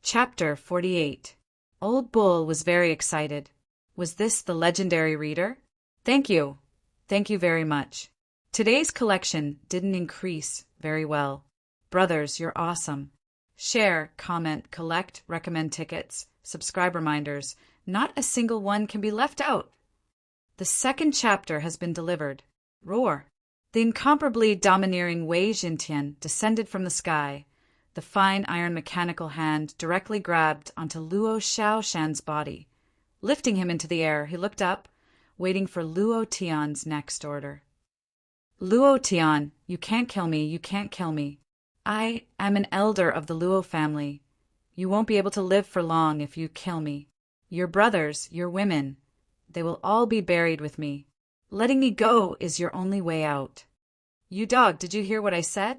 Chapter 48. Old Bull was very excited. Was this the legendary reader? Thank you. Thank you very much. Today's collection didn't increase very well. Brothers, you're awesome. Share, comment, collect, recommend tickets, subscribe reminders. Not a single one can be left out. The second chapter has been delivered. Roar! The incomparably domineering Wei Jintian descended from the sky. The fine iron mechanical hand directly grabbed onto Luo Shaoshan's body. Lifting him into the air, he looked up, waiting for Luo Tian's next order. Luo Tian, you can't kill me, you can't kill me. I am an elder of the Luo family. You won't be able to live for long if you kill me. Your brothers, your women, they will all be buried with me. Letting me go is your only way out. You dog, did you hear what I said?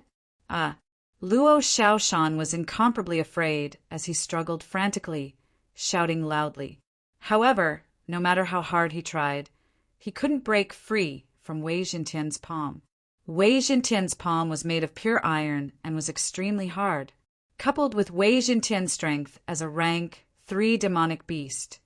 Luo Shaoshan was incomparably afraid as he struggled frantically, shouting loudly. However, no matter how hard he tried, he couldn't break free from Wei Jintian's palm. Wei Jintian's palm was made of pure iron and was extremely hard. Coupled with Wei Jintian's strength as a rank 3 demonic beast,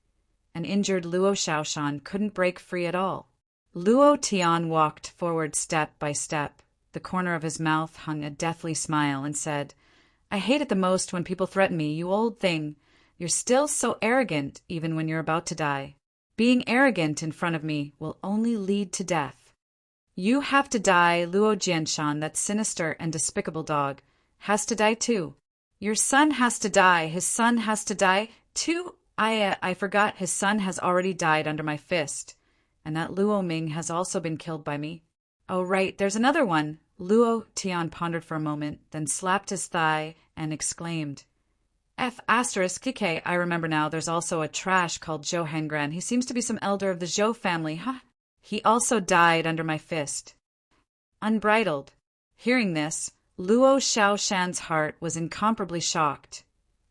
an injured Luo Shaoshan couldn't break free at all. Luo Tian walked forward step by step. The corner of his mouth hung a deathly smile and said, I hate it the most when people threaten me, you old thing. You're still so arrogant even when you're about to die. Being arrogant in front of me will only lead to death. You have to die, Luo Jianshan, that sinister and despicable dog, has to die too. Your son has to die, his son has to die too. I forgot his son has already died under my fist, and that Luo Ming has also been killed by me. Oh right, there's another one. Luo Tian pondered for a moment, then slapped his thigh and exclaimed, *KK, I remember now, there's also a trash called Zhou Hengran. He seems to be some elder of the Zhou family, huh? He also died under my fist. Unbridled. Hearing this, Luo Shaoshan's heart was incomparably shocked,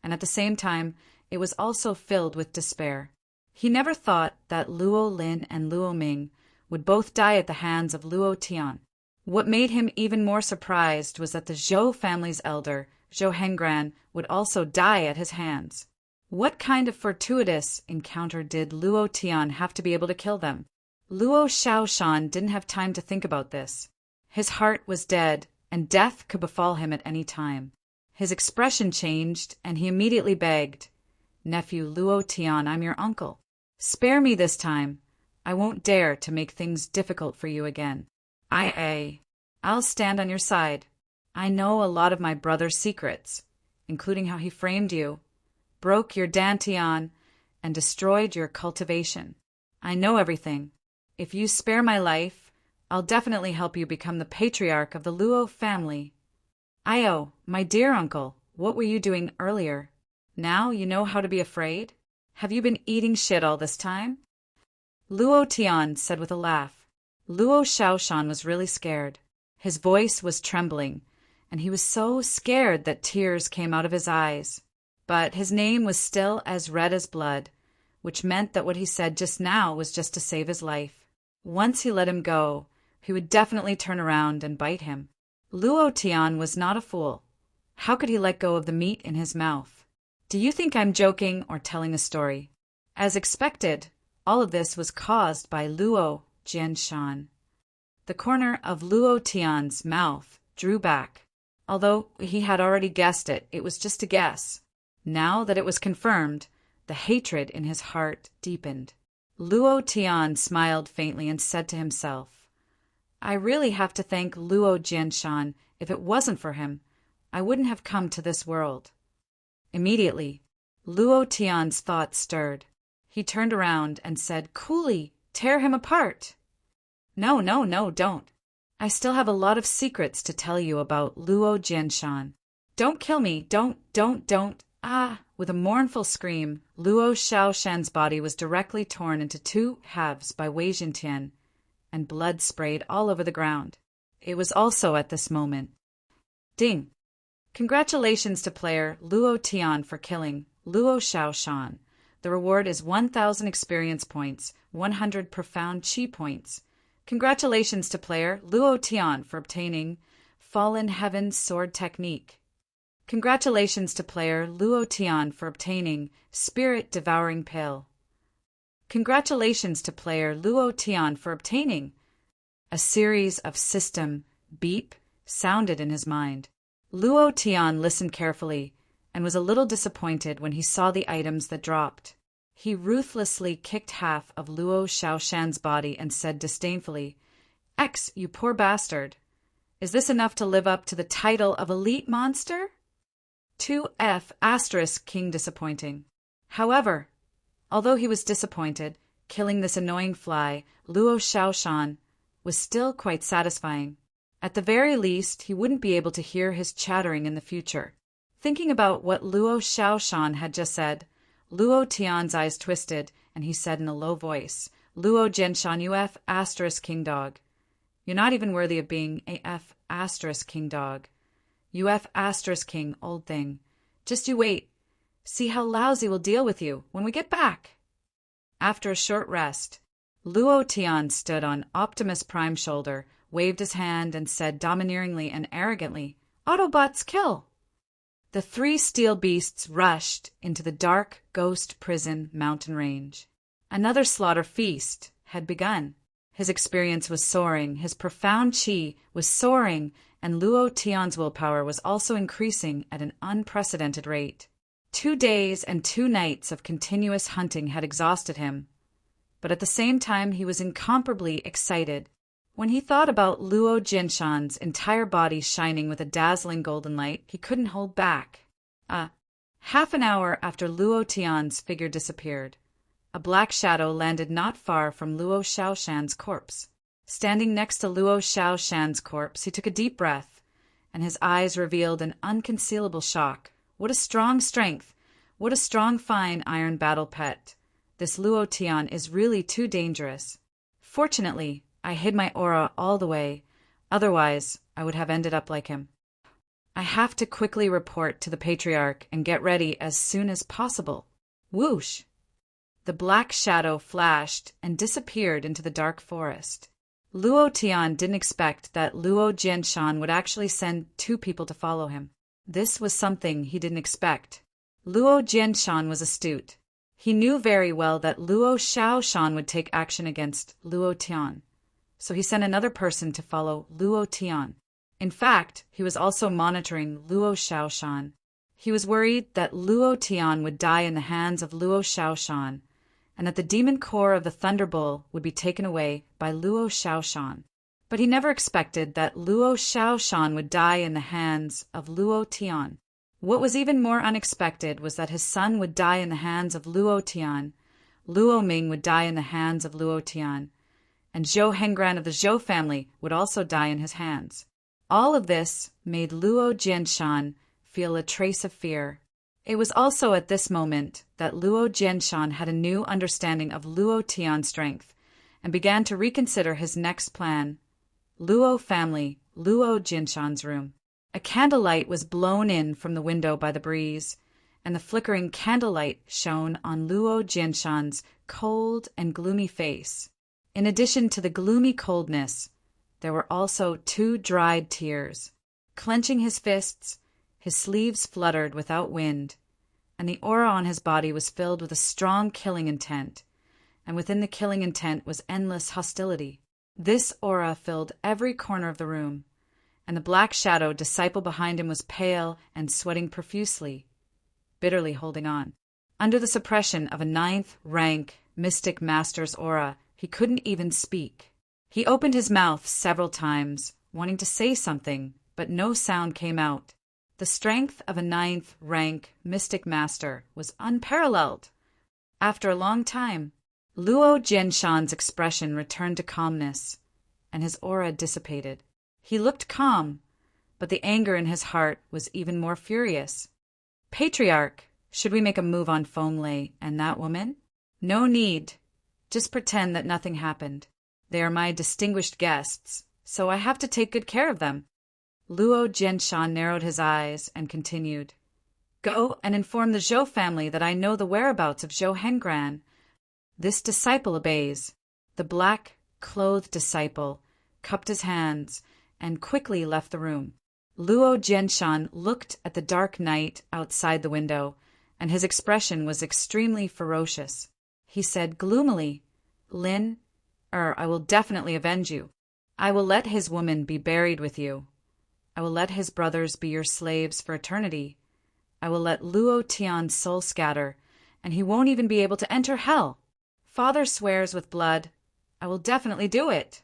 and at the same time, it was also filled with despair. He never thought that Luo Lin and Luo Ming would both die at the hands of Luo Tian. What made him even more surprised was that the Zhou family's elder, Zhou Hengran, would also die at his hands. What kind of fortuitous encounter did Luo Tian have to be able to kill them? Luo Shaoshan didn't have time to think about this. His heart was dead, and death could befall him at any time. His expression changed, and he immediately begged, Nephew Luo Tian, I'm your uncle. Spare me this time. I won't dare to make things difficult for you again. I'll stand on your side. I know a lot of my brother's secrets, including how he framed you, broke your dantian, and destroyed your cultivation. I know everything. If you spare my life, I'll definitely help you become the patriarch of the Luo family. Io, my dear uncle, what were you doing earlier? Now you know how to be afraid? Have you been eating shit all this time? Luo Tian said with a laugh. Luo Shaoshan was really scared. His voice was trembling, and he was so scared that tears came out of his eyes. But his name was still as red as blood, which meant that what he said just now was just to save his life. Once he let him go, he would definitely turn around and bite him. Luo Tian was not a fool. How could he let go of the meat in his mouth? Do you think I'm joking or telling a story? As expected, all of this was caused by Luo Jianshan. The corner of Luo Tian's mouth drew back. Although he had already guessed it, it was just a guess. Now that it was confirmed, the hatred in his heart deepened. Luo Tian smiled faintly and said to himself, I really have to thank Luo Jianshan. If it wasn't for him, I wouldn't have come to this world. Immediately, Luo Tian's thoughts stirred. He turned around and said coolly, tear him apart. No, don't. I still have a lot of secrets to tell you about Luo Jianshan. Don't kill me, don't. Ah! With a mournful scream, Luo Shaoshan's body was directly torn into two halves by Wei Jintian, and blood sprayed all over the ground. It was also at this moment. Ding! Congratulations to player Luo Tian for killing Luo Shaoshan. The reward is 1,000 experience points, 100 profound chi points. Congratulations to player Luo Tian for obtaining Fallen Heaven's Sword Technique. Congratulations to player Luo Tian for obtaining Spirit Devouring Pill. Congratulations to player Luo Tian for obtaining. A series of system beep sounded in his mind. Luo Tian listened carefully and was a little disappointed when he saw the items that dropped. He ruthlessly kicked half of Luo Shaoshan's body and said disdainfully, X, you poor bastard. Is this enough to live up to the title of elite monster? 2F asterisk king disappointing. However, although he was disappointed, killing this annoying fly, Luo Shaoshan was still quite satisfying. At the very least, he wouldn't be able to hear his chattering in the future. Thinking about what Luo Shaoshan had just said, Luo Tian's eyes twisted, and he said in a low voice, Luo Jianshan UF asterisk king dog. You're not even worthy of being a F asterisk king dog. UF asterisk king old thing. Just you wait. See how lousy we'll deal with you when we get back. After a short rest, Luo Tian stood on Optimus Prime's shoulder, waved his hand, and said domineeringly and arrogantly, Autobots kill! The three steel beasts rushed into the dark ghost prison mountain range. Another slaughter feast had begun. His experience was soaring, his profound chi was soaring, and Luo Tian's willpower was also increasing at an unprecedented rate. 2 days and 2 nights of continuous hunting had exhausted him, but at the same time he was incomparably excited. When he thought about Luo Jianshan's entire body shining with a dazzling golden light, he couldn't hold back. Half an hour after Luo Tian's figure disappeared, a black shadow landed not far from Luo Shaoshan's corpse. Standing next to Luo Shaoshan's corpse, he took a deep breath, and his eyes revealed an unconcealable shock. What a strong strength! What a strong fine iron battle pet! This Luo Tian is really too dangerous. Fortunately, I hid my aura all the way, otherwise I would have ended up like him. I have to quickly report to the Patriarch and get ready as soon as possible. Whoosh! The black shadow flashed and disappeared into the dark forest. Luo Tian didn't expect that Luo Jianshan would actually send 2 people to follow him. This was something he didn't expect. Luo Jianshan was astute. He knew very well that Luo Shaoshan would take action against Luo Tian, so he sent another person to follow Luo Tian. In fact, he was also monitoring Luo Shaoshan. He was worried that Luo Tian would die in the hands of Luo Shaoshan, and that the demon core of the Thunderbull would be taken away by Luo Shaoshan. But he never expected that Luo Shaoshan would die in the hands of Luo Tian. What was even more unexpected was that his son would die in the hands of Luo Tian, Luo Ming would die in the hands of Luo Tian, and Zhou Hengran of the Zhou family would also die in his hands. All of this made Luo Jianshan feel a trace of fear. It was also at this moment that Luo Jianshan had a new understanding of Luo Tian's strength, and began to reconsider his next plan. Luo family, Luo Jinshan's room. A candlelight was blown in from the window by the breeze, and the flickering candlelight shone on Luo Jinshan's cold and gloomy face. In addition to the gloomy coldness, there were also 2 dried tears. Clenching his fists, his sleeves fluttered without wind, and the aura on his body was filled with a strong killing intent, and within the killing intent was endless hostility. This aura filled every corner of the room, and the black shadow disciple behind him was pale and sweating profusely, bitterly holding on. Under the suppression of a 9th rank mystic master's aura, he couldn't even speak. He opened his mouth several times, wanting to say something, but no sound came out. The strength of a 9th rank mystic master was unparalleled. After a long time, Luo Jinshan's expression returned to calmness, and his aura dissipated. He looked calm, but the anger in his heart was even more furious. Patriarch, should we make a move on Fenglei and that woman? No need. Just pretend that nothing happened. They are my distinguished guests, so I have to take good care of them. Luo Jinshan narrowed his eyes and continued. Go and inform the Zhou family that I know the whereabouts of Zhou Hengran. This disciple obeys. The black-clothed disciple cupped his hands and quickly left the room. Luo Jinshan looked at the dark night outside the window, and his expression was extremely ferocious. He said gloomily, I will definitely avenge you. I will let his woman be buried with you. I will let his brothers be your slaves for eternity. I will let Luo Tian's soul scatter, and he won't even be able to enter hell. Father swears with blood. I will definitely do it.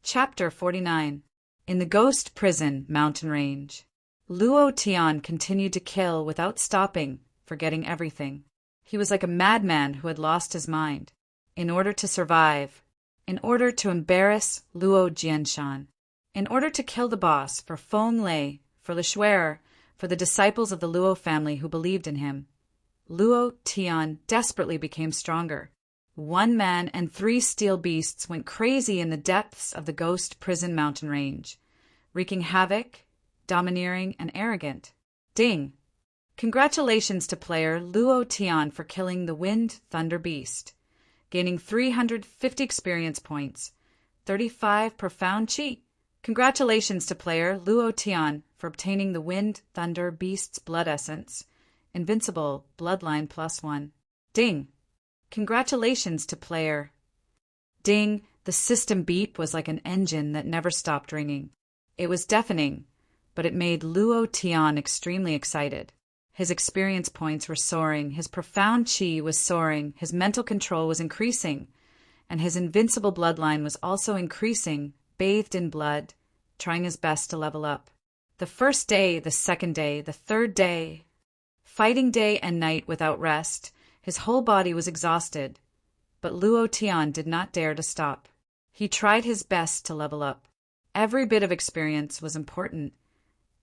Chapter 49. In the Ghost Prison Mountain Range. Luo Tian continued to kill without stopping, forgetting everything. He was like a madman who had lost his mind. In order to survive, in order to embarrass Luo Jinshan, in order to kill the boss for Fenglei, for Le Shuer, for the disciples of the Luo family who believed in him, Luo Tian desperately became stronger. 1 man and 3 steel beasts went crazy in the depths of the Ghost Prison Mountain Range, wreaking havoc, domineering, and arrogant. Ding! Congratulations to player Luo Tian for killing the Wind Thunder Beast, gaining 350 experience points, 35 profound chi. Congratulations to player Luo Tian for obtaining the Wind Thunder Beast's blood essence, Invincible Bloodline +1. Ding! Congratulations to player. Ding! The system beep was like an engine that never stopped ringing. It was deafening, but it made Luo Tian extremely excited. His experience points were soaring, his profound chi was soaring, his mental control was increasing, and his invincible bloodline was also increasing, bathed in blood, trying his best to level up. The first day, the second day, the third day, fighting day and night without rest, his whole body was exhausted, but Luo Tian did not dare to stop. He tried his best to level up. Every bit of experience was important.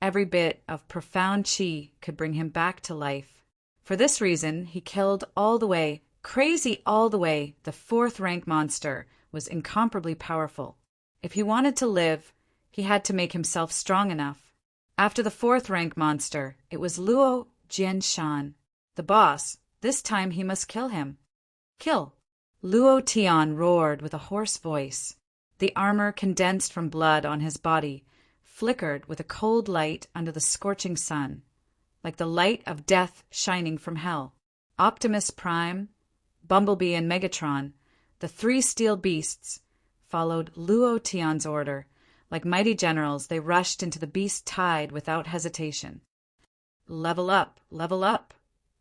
Every bit of profound chi could bring him back to life. For this reason, he killed all the way, crazy all the way. The 4th rank monster was incomparably powerful. If he wanted to live, he had to make himself strong enough. After the 4th rank monster, it was Luo Jinshan, the boss. This time he must kill him. Kill! Luo Tian roared with a hoarse voice. The armor condensed from blood on his body flickered with a cold light under the scorching sun, like the light of death shining from hell. Optimus Prime, Bumblebee, and Megatron, the 3 steel beasts, followed Luo Tian's order. Like mighty generals, they rushed into the beast tide without hesitation. Level up, level up.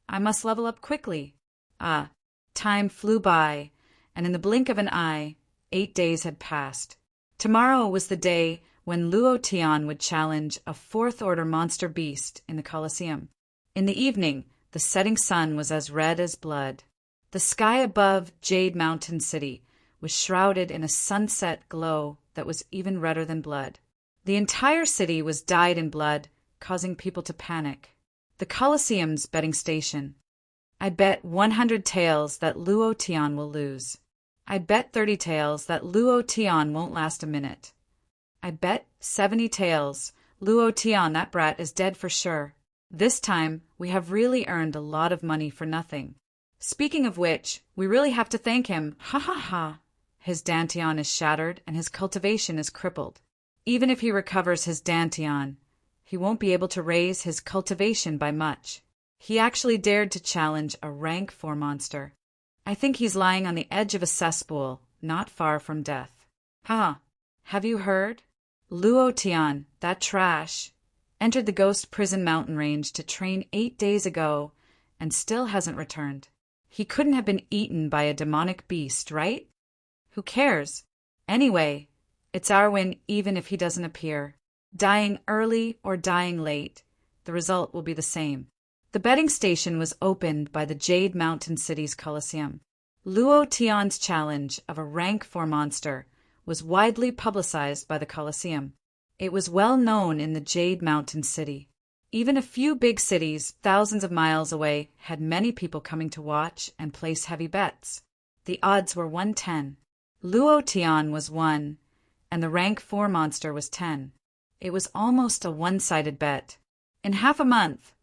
I must level up quickly. Time flew by, and in the blink of an eye, 8 days had passed. Tomorrow was the day when Luo Tian would challenge a 4th order monster beast in the Colosseum. In the evening, the setting sun was as red as blood. The sky above Jade Mountain City was shrouded in a sunset glow that was even redder than blood. The entire city was dyed in blood, causing people to panic. The Colosseum's betting station. I bet 100 taels that Luo Tian will lose. I bet 30 taels that Luo Tian won't last a minute. I bet 70 taels. Luo Tian, that brat, is dead for sure. This time, we have really earned a lot of money for nothing. Speaking of which, we really have to thank him. Ha ha ha. His dantian is shattered and his cultivation is crippled. Even if he recovers his dantian, he won't be able to raise his cultivation by much. He actually dared to challenge a rank 4 monster. I think he's lying on the edge of a cesspool, not far from death. Ha! Have you heard? Luo Tian, that trash, entered the ghost prison mountain range to train 8 days ago and still hasn't returned. He couldn't have been eaten by a demonic beast, right? Who cares? Anyway, it's our win even if he doesn't appear. Dying early or dying late, the result will be the same. The betting station was opened by the Jade Mountain City's Coliseum. Luo Tian's challenge of a rank 4 monster was widely publicized by the Coliseum. It was well known in the Jade Mountain City. Even a few big cities, thousands of miles away, had many people coming to watch and place heavy bets. The odds were 1-10. Luo Tian was 1, and the rank 4 monster was 10. It was almost a one-sided bet. In half a month,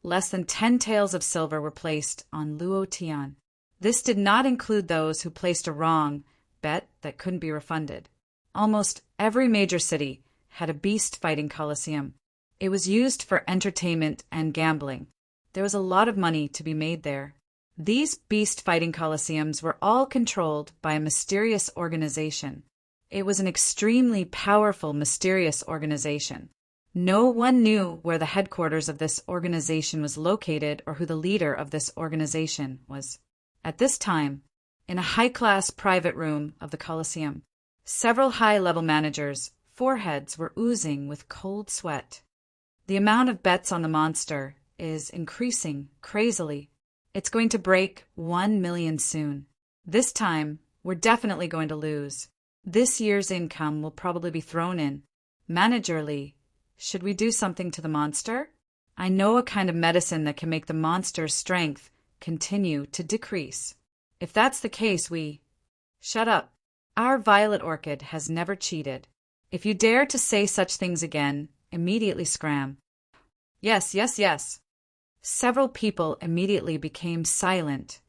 less than 10 taels of silver were placed on Luo Tian. This did not include those who placed a wrong bet that couldn't be refunded. Almost every major city had a beast-fighting coliseum. It was used for entertainment and gambling. There was a lot of money to be made there. These beast-fighting coliseums were all controlled by a mysterious organization. It was an extremely powerful, mysterious organization. No one knew where the headquarters of this organization was located or who the leader of this organization was. At this time, in a high-class private room of the Coliseum, several high-level managers' foreheads were oozing with cold sweat. The amount of bets on the monster is increasing crazily. It's going to break 1 million soon. This time, we're definitely going to lose. This year's income will probably be thrown in. Manager Lee, should we do something to the monster? I know a kind of medicine that can make the monster's strength continue to decrease. If that's the case, Shut up. Our violet orchid has never cheated. If you dare to say such things again, immediately scram. Yes, yes, yes. Several people immediately became silent,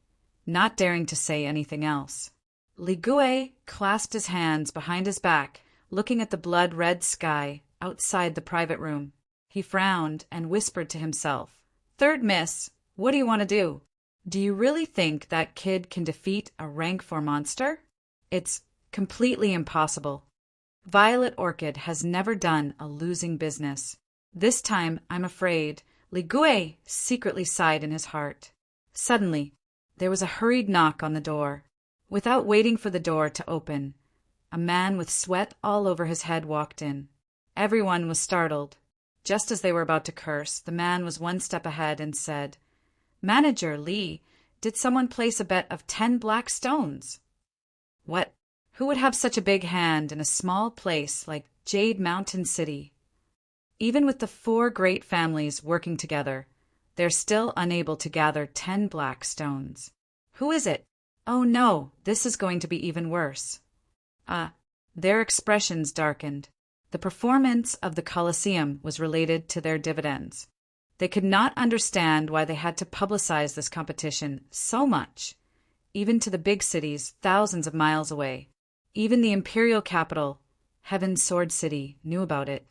not daring to say anything else. Li Gui clasped his hands behind his back, looking at the blood-red sky outside the private room. He frowned and whispered to himself, "Third miss, what do you want to do? Do you really think that kid can defeat a rank 4 monster? It's completely impossible. Violet Orchid has never done a losing business. This time, I'm afraid." Li Gui secretly sighed in his heart. Suddenly, there was a hurried knock on the door. Without waiting for the door to open, a man with sweat all over his head walked in. Everyone was startled. Just as they were about to curse, the man was one step ahead and said, "Manager Lee, did someone place a bet of 10 black stones?" What? Who would have such a big hand in a small place like Jade Mountain City? Even with the 4 great families working together, they're still unable to gather 10 black stones. Who is it? Oh no, this is going to be even worse. Their expressions darkened. The performance of the Colosseum was related to their dividends. They could not understand why they had to publicize this competition so much, even to the big cities thousands of miles away. Even the imperial capital, Heaven's Sword City, knew about it.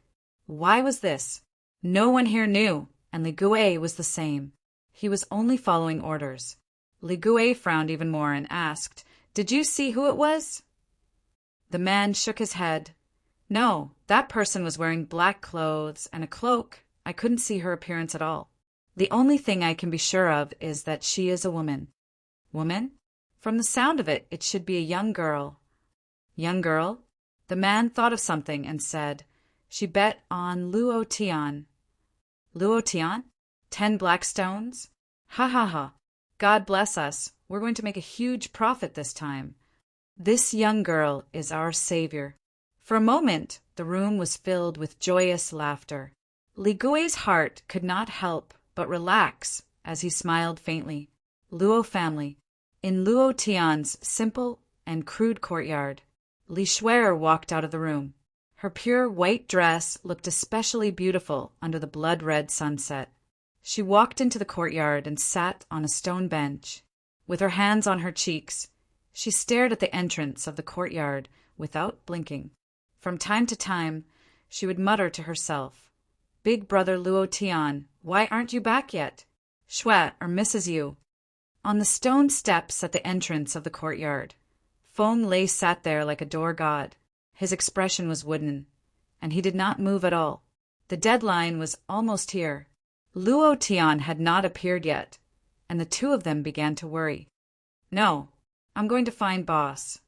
Why was this? No one here knew, and Li Gui was the same. He was only following orders. Li Gui frowned even more and asked, "Did you see who it was?" The man shook his head. "No, that person was wearing black clothes and a cloak. I couldn't see her appearance at all. The only thing I can be sure of is that she is a woman." Woman? From the sound of it, it should be a young girl. Young girl? The man thought of something and said, "She bet on Luo Tian." Luo Tian? 10 black stones? Ha ha ha. God bless us. We're going to make a huge profit this time. This young girl is our savior. For a moment, the room was filled with joyous laughter. Li Gui's heart could not help but relax as he smiled faintly. Luo family. In Luo Tian's simple and crude courtyard. Li Shuer walked out of the room. Her pure white dress looked especially beautiful under the blood-red sunset. She walked into the courtyard and sat on a stone bench. With her hands on her cheeks, she stared at the entrance of the courtyard without blinking. From time to time, she would mutter to herself, "Big brother Luo Tian, why aren't you back yet? Shui misses you." On the stone steps at the entrance of the courtyard, Feng Lei sat there like a door god. His expression was wooden, and he did not move at all. The deadline was almost here. Luo Tian had not appeared yet, and the two of them began to worry. "No, I'm going to find boss."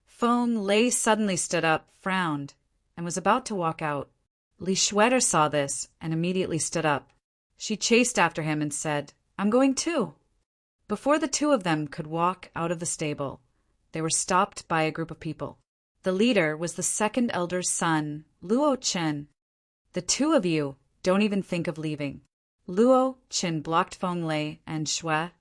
Feng Lei suddenly stood up, frowned, and was about to walk out. Li Shuer saw this and immediately stood up. She chased after him and said, "I'm going too." Before the two of them could walk out of the stable, they were stopped by a group of people. The leader was the second elder's son, Luo Chen. "The two of you don't even think of leaving." Luo Chen blocked Feng Lei and Shui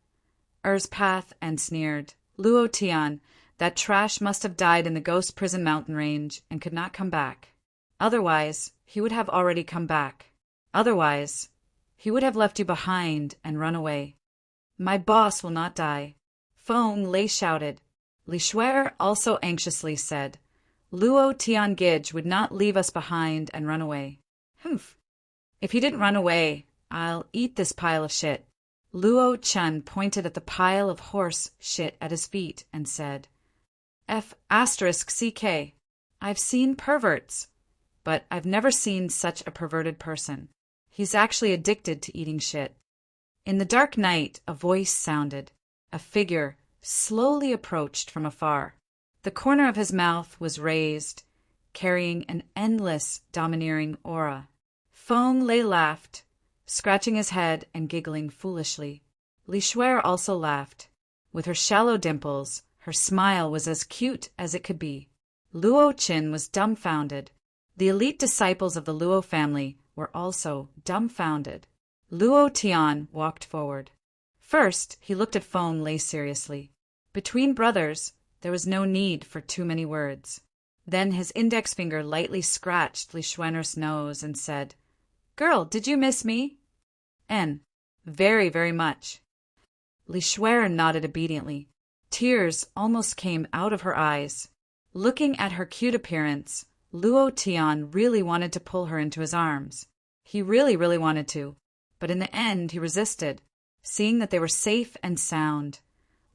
Er's path and sneered, "Luo Tian, that trash must have died in the ghost prison mountain range and could not come back. Otherwise, he would have already come back. Otherwise, he would have left you behind and run away." "My boss will not die," Feng Lei shouted. Li Shuer also anxiously said, "Luo Tian Gij would not leave us behind and run away." "Humph. If he didn't run away, I'll eat this pile of shit." Luo Chen pointed at the pile of horse shit at his feet and said, F***CK. I've seen perverts, but I've never seen such a perverted person. He's actually addicted to eating shit. In the dark night, a voice sounded. A figure slowly approached from afar. The corner of his mouth was raised, carrying an endless, domineering aura. Feng Lei laughed, scratching his head and giggling foolishly. Li Shuer also laughed. With her shallow dimples, her smile was as cute as it could be. Luo Chen was dumbfounded. The elite disciples of the Luo family were also dumbfounded. Luo Tian walked forward. First, he looked at Feng Lei seriously. Between brothers, there was no need for too many words. Then his index finger lightly scratched Li Shuer's nose and said, "Girl, did you miss me?" "N. Very, very much." Li Shuer nodded obediently. Tears almost came out of her eyes. Looking at her cute appearance, Luo Tian really wanted to pull her into his arms. He really, really wanted to. But in the end, he resisted. Seeing that they were safe and sound,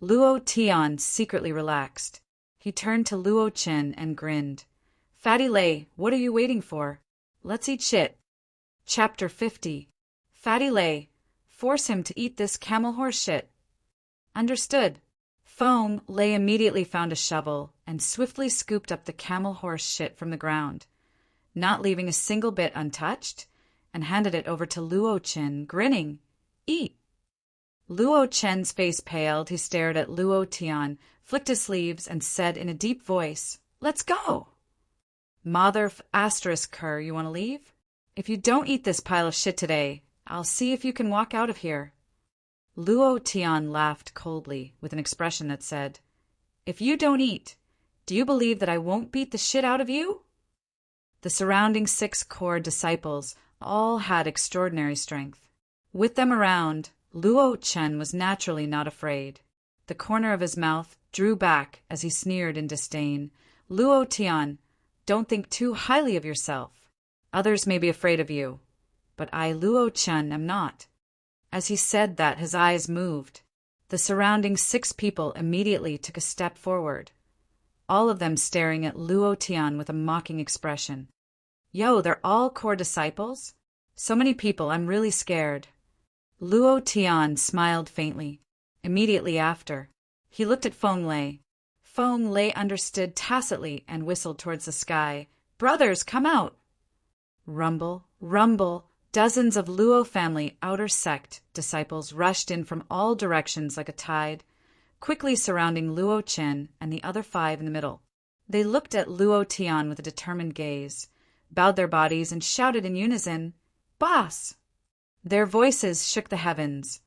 Luo Tian secretly relaxed. He turned to Luo Chen and grinned. "Fatty Lei, what are you waiting for? Let's eat shit." Chapter 50. Fatty Lei, force him to eat this camel horse shit. Understood. Feng Lei immediately found a shovel and swiftly scooped up the camel horse shit from the ground, not leaving a single bit untouched, and handed it over to Luo Chen, grinning. "Eat." Luo Chen's face paled. He stared at Luo Tian, flicked his sleeves, and said in a deep voice, "Let's go." "Mother ***, you want to leave? If you don't eat this pile of shit today, I'll see if you can walk out of here." Luo Tian laughed coldly with an expression that said, "If you don't eat, do you believe that I won't beat the shit out of you?" The surrounding 6 core disciples all had extraordinary strength. With them around, Luo Chen was naturally not afraid. The corner of his mouth drew back as he sneered in disdain. "Luo Tian, don't think too highly of yourself. Others may be afraid of you, but I, Luo Chen, am not." As he said that, his eyes moved. The surrounding 6 people immediately took a step forward, all of them staring at Luo Tian with a mocking expression. "Yo, they're all core disciples? So many people, I'm really scared." Luo Tian smiled faintly. Immediately after, he looked at Feng Lei. Feng Lei understood tacitly and whistled towards the sky. "Brothers, come out!" Rumble, rumble, dozens of Luo family outer sect disciples rushed in from all directions like a tide, quickly surrounding Luo Chen and the other 5 in the middle. They looked at Luo Tian with a determined gaze, bowed their bodies, and shouted in unison, "Boss!" Their voices shook the heavens,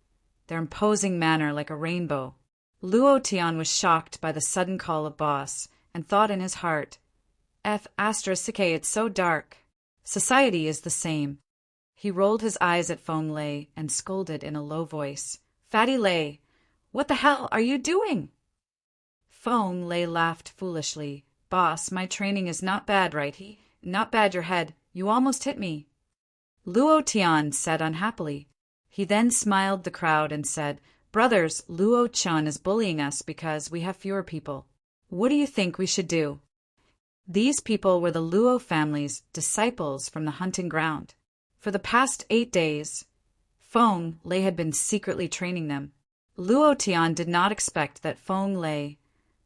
their imposing manner like a rainbow. Luo Tian was shocked by the sudden call of boss, and thought in his heart, it's so dark. Society is the same. He rolled his eyes at Feng Lei and scolded in a low voice, Fatty Lei, what the hell are you doing? Feng Lei laughed foolishly. Boss, my training is not bad, right? Not bad your head. You almost hit me. Luo Tian said unhappily. He then smiled the crowd and said, Brothers, Luo Chen is bullying us because we have fewer people. What do you think we should do? These people were the Luo family's disciples from the hunting ground. For the past 8 days, Feng Lei had been secretly training them. Luo Tian did not expect that Feng Lei,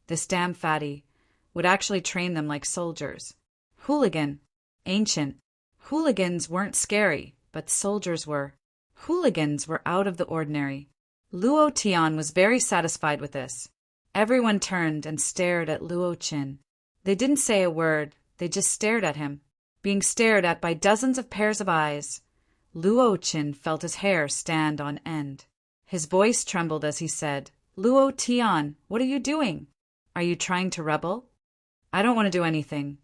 this damn fatty, would actually train them like soldiers. Hooligan. Ancient. Hooligans weren't scary, but soldiers were. Hooligans were out of the ordinary. Luo Tian was very satisfied with this. Everyone turned and stared at Luo Qin. They didn't say a word, they just stared at him. Being stared at by dozens of pairs of eyes, Luo Qin felt his hair stand on end. His voice trembled as he said, Luo Tian, what are you doing? Are you trying to rebel? I don't want to do anything.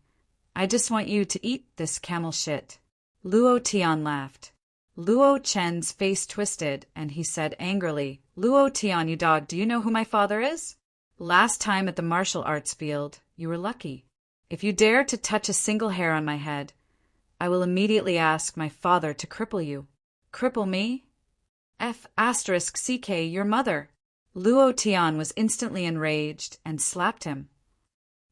I just want you to eat this camel shit. Luo Tian laughed. Luo Chen's face twisted, and he said angrily, Luo Tian, you dog, do you know who my father is? Last time at the martial arts field, you were lucky. If you dare to touch a single hair on my head, I will immediately ask my father to cripple you. Cripple me? Your mother. Luo Tian was instantly enraged and slapped him.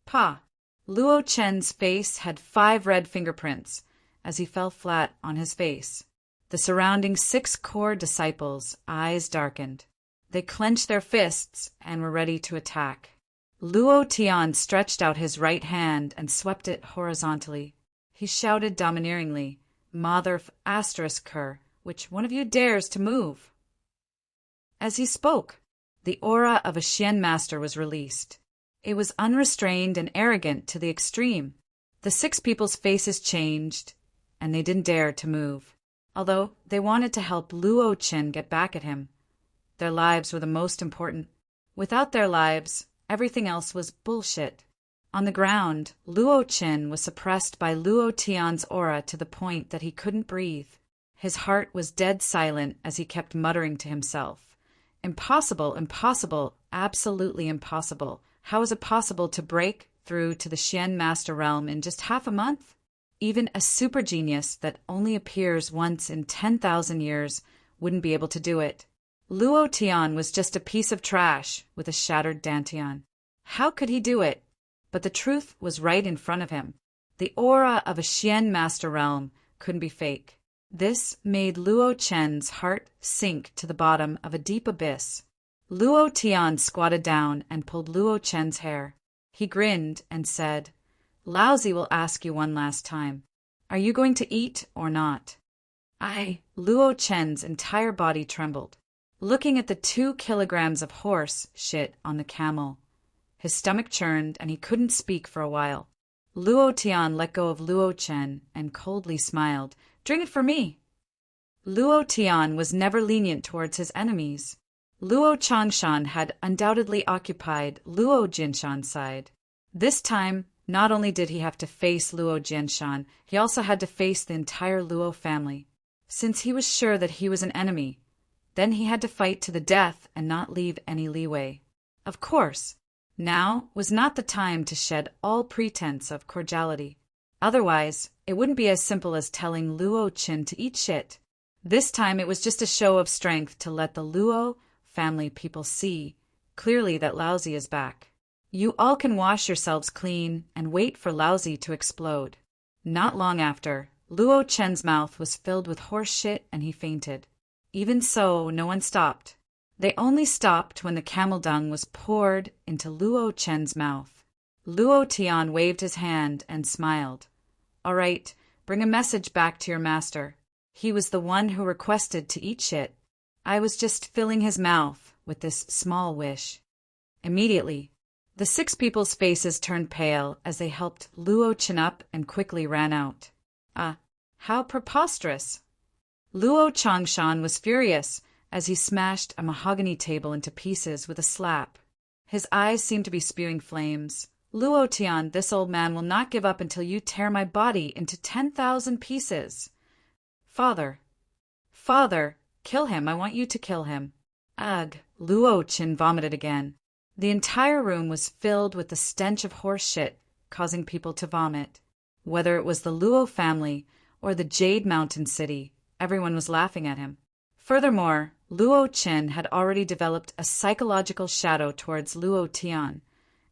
Pa! Luo Chen's face had 5 red fingerprints as he fell flat on his face. The surrounding 6 core disciples' eyes darkened. They clenched their fists and were ready to attack. Luo Tian stretched out his right hand and swept it horizontally. He shouted domineeringly, Mother her, which one of you dares to move? As he spoke, the aura of a Xian master was released. It was unrestrained and arrogant to the extreme. The 6 people's faces changed, and they didn't dare to move, although they wanted to help Luo Qin get back at him. Their lives were the most important. Without their lives, everything else was bullshit. On the ground, Luo Qin was suppressed by Luo Tian's aura to the point that he couldn't breathe. His heart was dead silent as he kept muttering to himself. Impossible, impossible, absolutely impossible. How is it possible to break through to the Xian Master Realm in just half a month? Even a super genius that only appears once in 10,000 years wouldn't be able to do it. Luo Tian was just a piece of trash with a shattered dantian. How could he do it? But the truth was right in front of him. The aura of a Xian Master Realm couldn't be fake. This made Luo Chen's heart sink to the bottom of a deep abyss. Luo Tian squatted down and pulled Luo Chen's hair. He grinned and said, Laozi will ask you one last time. Are you going to eat or not? Luo Chen's entire body trembled. Looking at the 2 kilograms of horse shit on the camel, his stomach churned and he couldn't speak for a while. Luo Tian let go of Luo Chen and coldly smiled. Drink it for me. Luo Tian was never lenient towards his enemies. Luo Changshan had undoubtedly occupied Luo Jinshan's side. This time, not only did he have to face Luo Jinshan, he also had to face the entire Luo family. Since he was sure that he was an enemy, then he had to fight to the death and not leave any leeway. Of course, now was not the time to shed all pretense of cordiality. Otherwise, it wouldn't be as simple as telling Luo Qin to eat shit. This time it was just a show of strength to let the Luo family people see clearly that Laozi is back. You all can wash yourselves clean and wait for Laozi to explode. Not long after, Luo Chen's mouth was filled with horse shit and he fainted. Even so, no one stopped. They only stopped when the camel dung was poured into Luo Chen's mouth. Luo Tian waved his hand and smiled. All right, bring a message back to your master. He was the one who requested to eat shit. I was just filling his mouth with this small wish. Immediately, the 6 people's faces turned pale as they helped Luo Chen up and quickly ran out. How preposterous! Luo Changshan was furious as he smashed a mahogany table into pieces with a slap. His eyes seemed to be spewing flames. Luo Tian, this old man will not give up until you tear my body into 10,000 pieces. Father, father, kill him, I want you to kill him. Ugh, Luo Qin vomited again. The entire room was filled with the stench of horse shit, causing people to vomit. Whether it was the Luo family or the Jade Mountain City, everyone was laughing at him. Furthermore, Luo Qin had already developed a psychological shadow towards Luo Tian,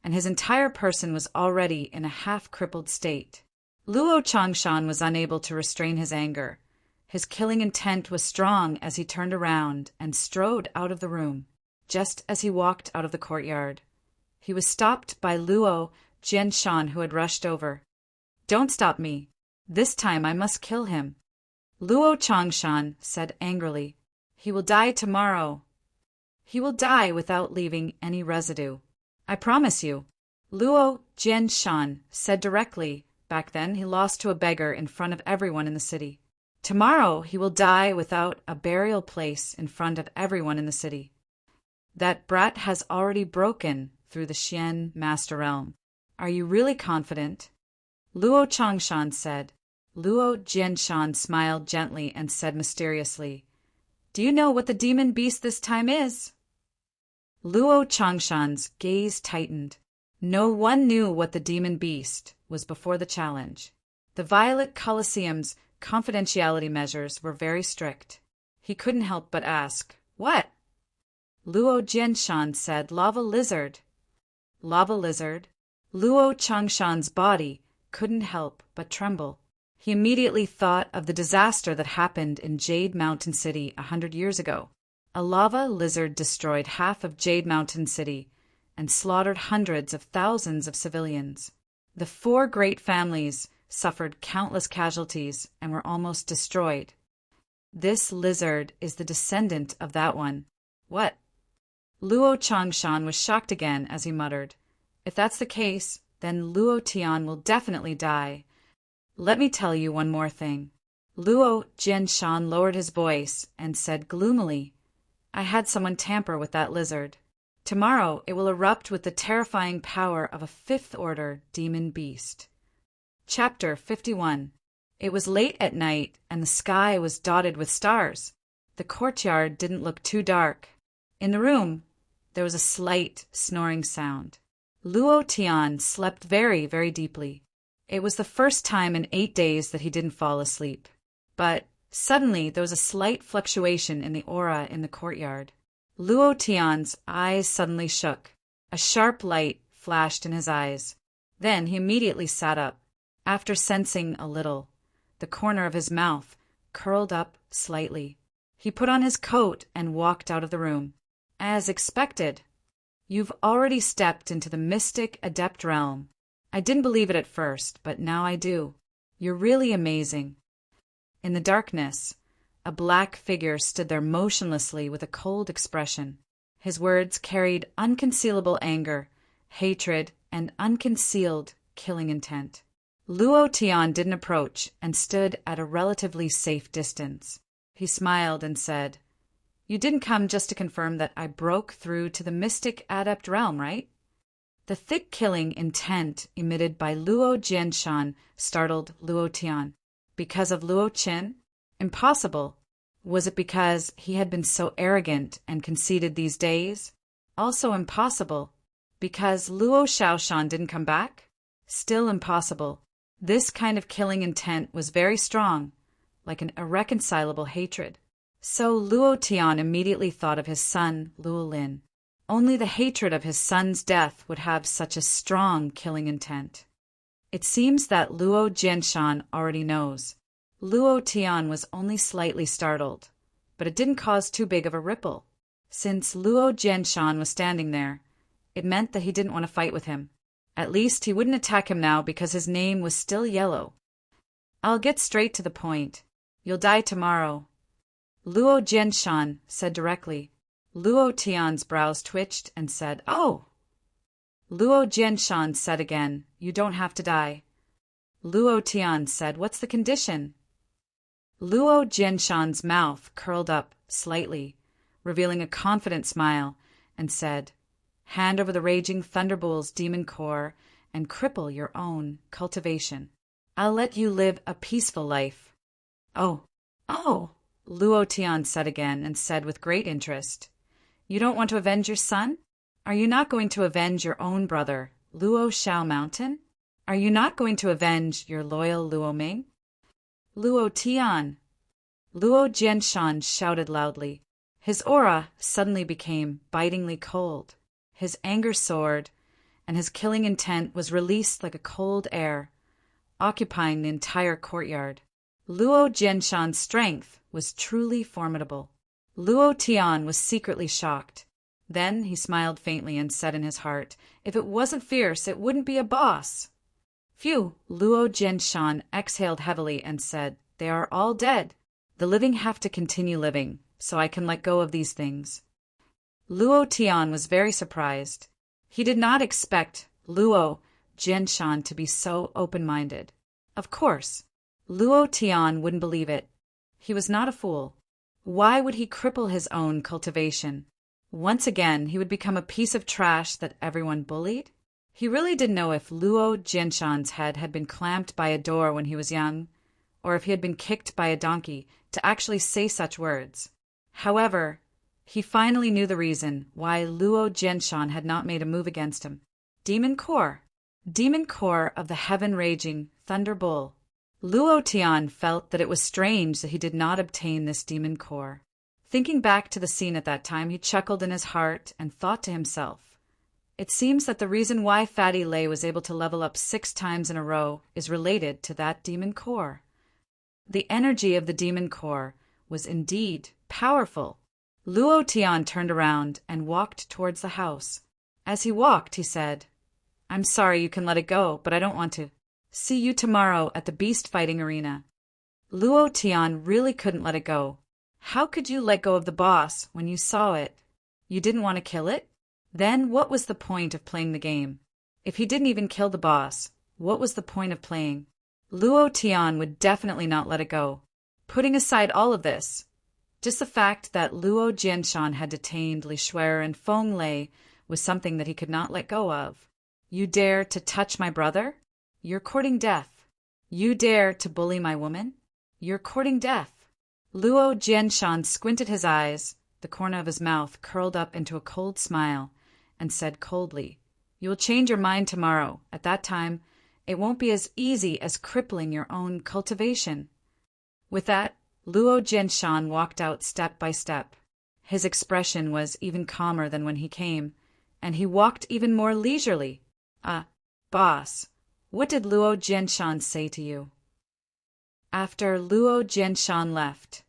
and his entire person was already in a half-crippled state. Luo Changshan was unable to restrain his anger. His killing intent was strong as he turned around and strode out of the room. Just as he walked out of the courtyard, he was stopped by Luo Jianshan, who had rushed over. "Don't stop me. This time I must kill him." Luo Changshan said angrily, "He will die tomorrow. He will die without leaving any residue. I promise you." Luo Jianshan said directly. Back then he lost to a beggar in front of everyone in the city. Tomorrow he will die without a burial place in front of everyone in the city. That brat has already broken through the Xian Master Realm. Are you really confident? Luo Changshan said. Luo Jianshan smiled gently and said mysteriously, "Do you know what the demon beast this time is?" Luo Changshan's gaze tightened. No one knew what the demon beast was before the challenge. The Violet Colosseum's confidentiality measures were very strict. He couldn't help but ask, "What?" Luo Jianshan said, "Lava lizard." Lava lizard? Luo Changshan's body couldn't help but tremble. He immediately thought of the disaster that happened in Jade Mountain City 100 years ago. A lava lizard destroyed half of Jade Mountain City and slaughtered hundreds of thousands of civilians. The 4 great families suffered countless casualties and were almost destroyed. This lizard is the descendant of that one. What? Luo Changshan was shocked again as he muttered, "If that's the case, then Luo Tian will definitely die. Let me tell you one more thing." Luo Jianshan lowered his voice and said gloomily, "I had someone tamper with that lizard. Tomorrow it will erupt with the terrifying power of a 5th-order demon beast." Chapter 51. It was late at night and the sky was dotted with stars. The courtyard didn't look too dark. In the room, there was a slight snoring sound. Luo Tian slept very, very deeply. It was the first time in 8 days that he didn't fall asleep. But suddenly there was a slight fluctuation in the aura in the courtyard. Luo Tian's eyes suddenly shook. A sharp light flashed in his eyes. Then he immediately sat up. After sensing a little, the corner of his mouth curled up slightly. He put on his coat and walked out of the room. As expected. "You've already stepped into the mystic adept realm. I didn't believe it at first, but now I do. You're really amazing." In the darkness, a black figure stood there motionlessly with a cold expression. His words carried unconcealable anger, hatred, and unconcealed killing intent. Luo Tian didn't approach and stood at a relatively safe distance. He smiled and said, "You didn't come just to confirm that I broke through to the mystic adept realm, right?" The thick killing intent emitted by Luo Jianshan startled Luo Tian. Because of Luo Qin? Impossible. Was it because he had been so arrogant and conceited these days? Also impossible. Because Luo Shaoshan didn't come back? Still impossible. This kind of killing intent was very strong, like an irreconcilable hatred. So Luo Tian immediately thought of his son, Luo Lin. Only the hatred of his son's death would have such a strong killing intent. It seems that Luo Jianshan already knows. Luo Tian was only slightly startled, but it didn't cause too big of a ripple. Since Luo Jianshan was standing there, it meant that he didn't want to fight with him. At least he wouldn't attack him now because his name was still yellow. "I'll get straight to the point. You'll die tomorrow." Luo Jianshan said directly. Luo Tian's brows twitched and said, "Oh!" Luo Jianshan said again, "You don't have to die." Luo Tian said, "What's the condition?" Luo Jianshan's mouth curled up slightly, revealing a confident smile, and said, hand over the raging Thunderbolt's demon core, and cripple your own cultivation. I'll let you live a peaceful life." "Oh, oh," Luo Tian said again, and said with great interest, "You don't want to avenge your son? Are you not going to avenge your own brother, Luo Shao Mountain? Are you not going to avenge your loyal Luo Ming?" "Luo Tian!" Luo Jianshan shouted loudly. His aura suddenly became bitingly cold. His anger soared, and his killing intent was released like a cold air, occupying the entire courtyard. Luo Jianshan's strength was truly formidable. Luo Tian was secretly shocked. Then he smiled faintly and said in his heart, "If it wasn't fierce, it wouldn't be a boss." "Phew!" Luo Jianshan exhaled heavily and said, "They are all dead. The living have to continue living, so I can let go of these things." Luo Tian was very surprised. He did not expect Luo Jianshan to be so open-minded. Of course, Luo Tian wouldn't believe it. He was not a fool. Why would he cripple his own cultivation? Once again, he would become a piece of trash that everyone bullied? He really didn't know if Luo Jianshan's head had been clamped by a door when he was young, or if he had been kicked by a donkey to actually say such words. However, he finally knew the reason why Luo Jianshan had not made a move against him. Demon Core. Demon Core of the heaven-raging Thunder Bull. Luo Tian felt that it was strange that he did not obtain this demon core. Thinking back to the scene at that time, he chuckled in his heart and thought to himself, "It seems that the reason why Fatty Lei was able to level up 6 times in a row is related to that demon core." The energy of the demon core was indeed powerful. Luo Tian turned around and walked towards the house. As he walked, he said, "I'm sorry, you can let it go, but I don't want to. See you tomorrow at the beast fighting arena." Luo Tian really couldn't let it go. How could you let go of the boss when you saw it? You didn't want to kill it? Then what was the point of playing the game? If he didn't even kill the boss, what was the point of playing? Luo Tian would definitely not let it go. Putting aside all of this, just the fact that Luo Jianshan had detained Li Shuer and Feng Lei was something that he could not let go of. "You dare to touch my brother? You're courting death. You dare to bully my woman? You're courting death." Luo Jianshan squinted his eyes, the corner of his mouth curled up into a cold smile, and said coldly, "You will change your mind tomorrow. At that time, it won't be as easy as crippling your own cultivation." With that, Luo Jianshan walked out step by step. His expression was even calmer than when he came, and he walked even more leisurely. Boss, what did Luo Jianshan say to you?" After Luo Jianshan left,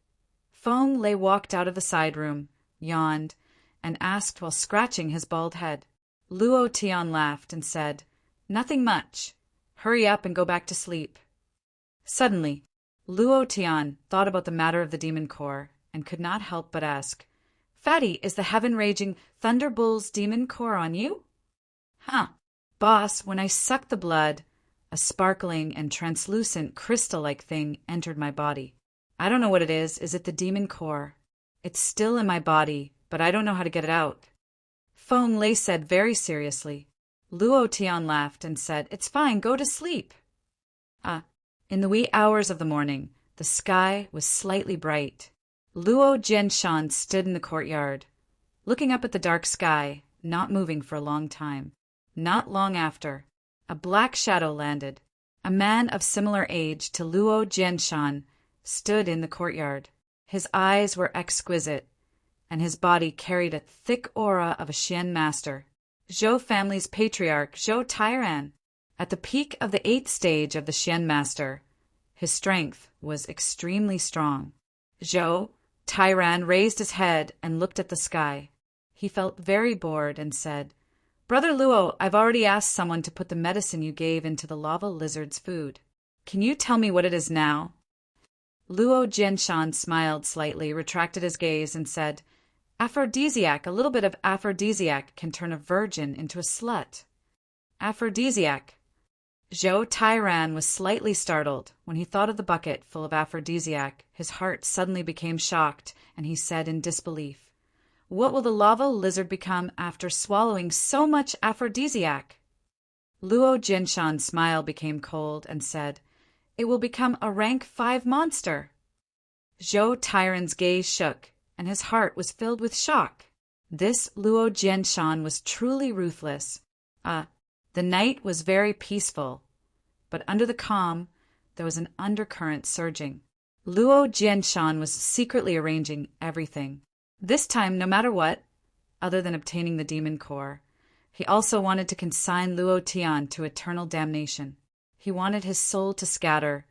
Feng Lei walked out of the side room, yawned, and asked while scratching his bald head. Luo Tian laughed and said, "Nothing much. Hurry up and go back to sleep." Suddenly, Luo Tian thought about the matter of the demon core and could not help but ask, "Fatty, is the heaven-raging Thunder Bull's demon core on you?" "Huh. Boss, when I sucked the blood, a sparkling and translucent crystal-like thing entered my body. I don't know what it is. Is it the demon core? It's still in my body, but I don't know how to get it out." Feng Lei said very seriously. Luo Tian laughed and said, "It's fine, go to sleep." In the wee hours of the morning, the sky was slightly bright. Luo Jianshan stood in the courtyard, looking up at the dark sky, not moving for a long time. Not long after, a black shadow landed. A man of similar age to Luo Jianshan stood in the courtyard. His eyes were exquisite, and his body carried a thick aura of a Xian master. Zhou family's patriarch, Zhou Tairan. At the peak of the 8th stage of the Xian master, his strength was extremely strong. Zhou Tairan raised his head and looked at the sky. He felt very bored and said, "Brother Luo, I've already asked someone to put the medicine you gave into the lava lizard's food. Can you tell me what it is now?" Luo Jianshan smiled slightly, retracted his gaze, and said, "Aphrodisiac. A little bit of aphrodisiac can turn a virgin into a slut." Aphrodisiac. Zhou Tairan was slightly startled. When he thought of the bucket full of aphrodisiac, his heart suddenly became shocked, and he said in disbelief, What will the lava lizard become after swallowing so much aphrodisiac? Luo Jinshan's smile became cold and said, "It will become a rank 5 monster." Zhou Tyron's gaze shook, and his heart was filled with shock. This Luo Jinshan was truly ruthless. The night was very peaceful, but under the calm, there was an undercurrent surging. Luo Jinshan was secretly arranging everything. This time, no matter what, other than obtaining the demon core, he also wanted to consign Luo Tian to eternal damnation. He wanted his soul to scatter,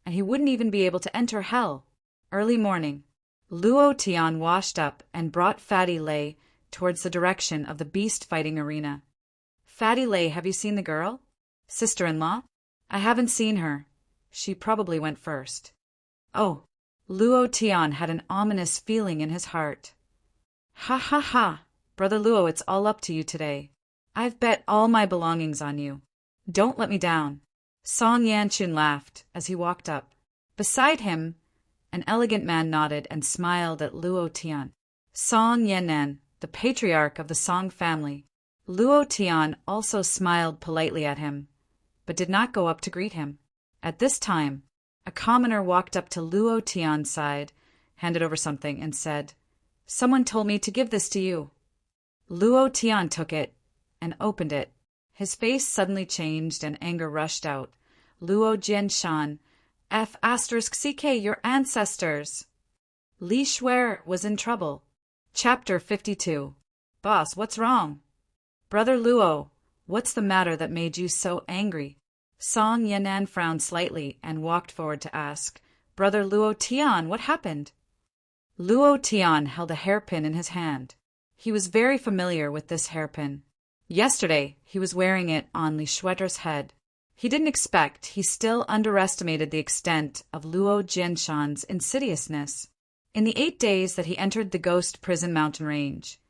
and he wouldn't even be able to enter hell. Early morning, Luo Tian washed up and brought Fatty Lei towards the direction of the beast-fighting arena. "Fatty Lei, have you seen the girl? Sister-in-law?" "I haven't seen her. She probably went first." "Oh." Luo Tian had an ominous feeling in his heart. "Ha ha ha, Brother Luo, it's all up to you today. I've bet all my belongings on you. Don't let me down." Song Yanchun laughed as he walked up. Beside him, an elegant man nodded and smiled at Luo Tian. Song Yannan, the patriarch of the Song family. Luo Tian also smiled politely at him, but did not go up to greet him. At this time, a commoner walked up to Luo Tian's side, handed over something, and said, "Someone told me to give this to you." Luo Tian took it and opened it. His face suddenly changed and anger rushed out. "Luo Jinshan, F***CK, your ancestors!" Li Shuer was in trouble. Chapter 52. "Boss, what's wrong?" "Brother Luo, what's the matter that made you so angry?" Song Yannan frowned slightly and walked forward to ask, "Brother Luo Tian, what happened?" Luo Tian held a hairpin in his hand. He was very familiar with this hairpin. Yesterday, he was wearing it on Li Shuer's head. He didn't expect, he still underestimated the extent of Luo Jinshan's insidiousness. In the 8 days that he entered the Ghost Prison mountain range,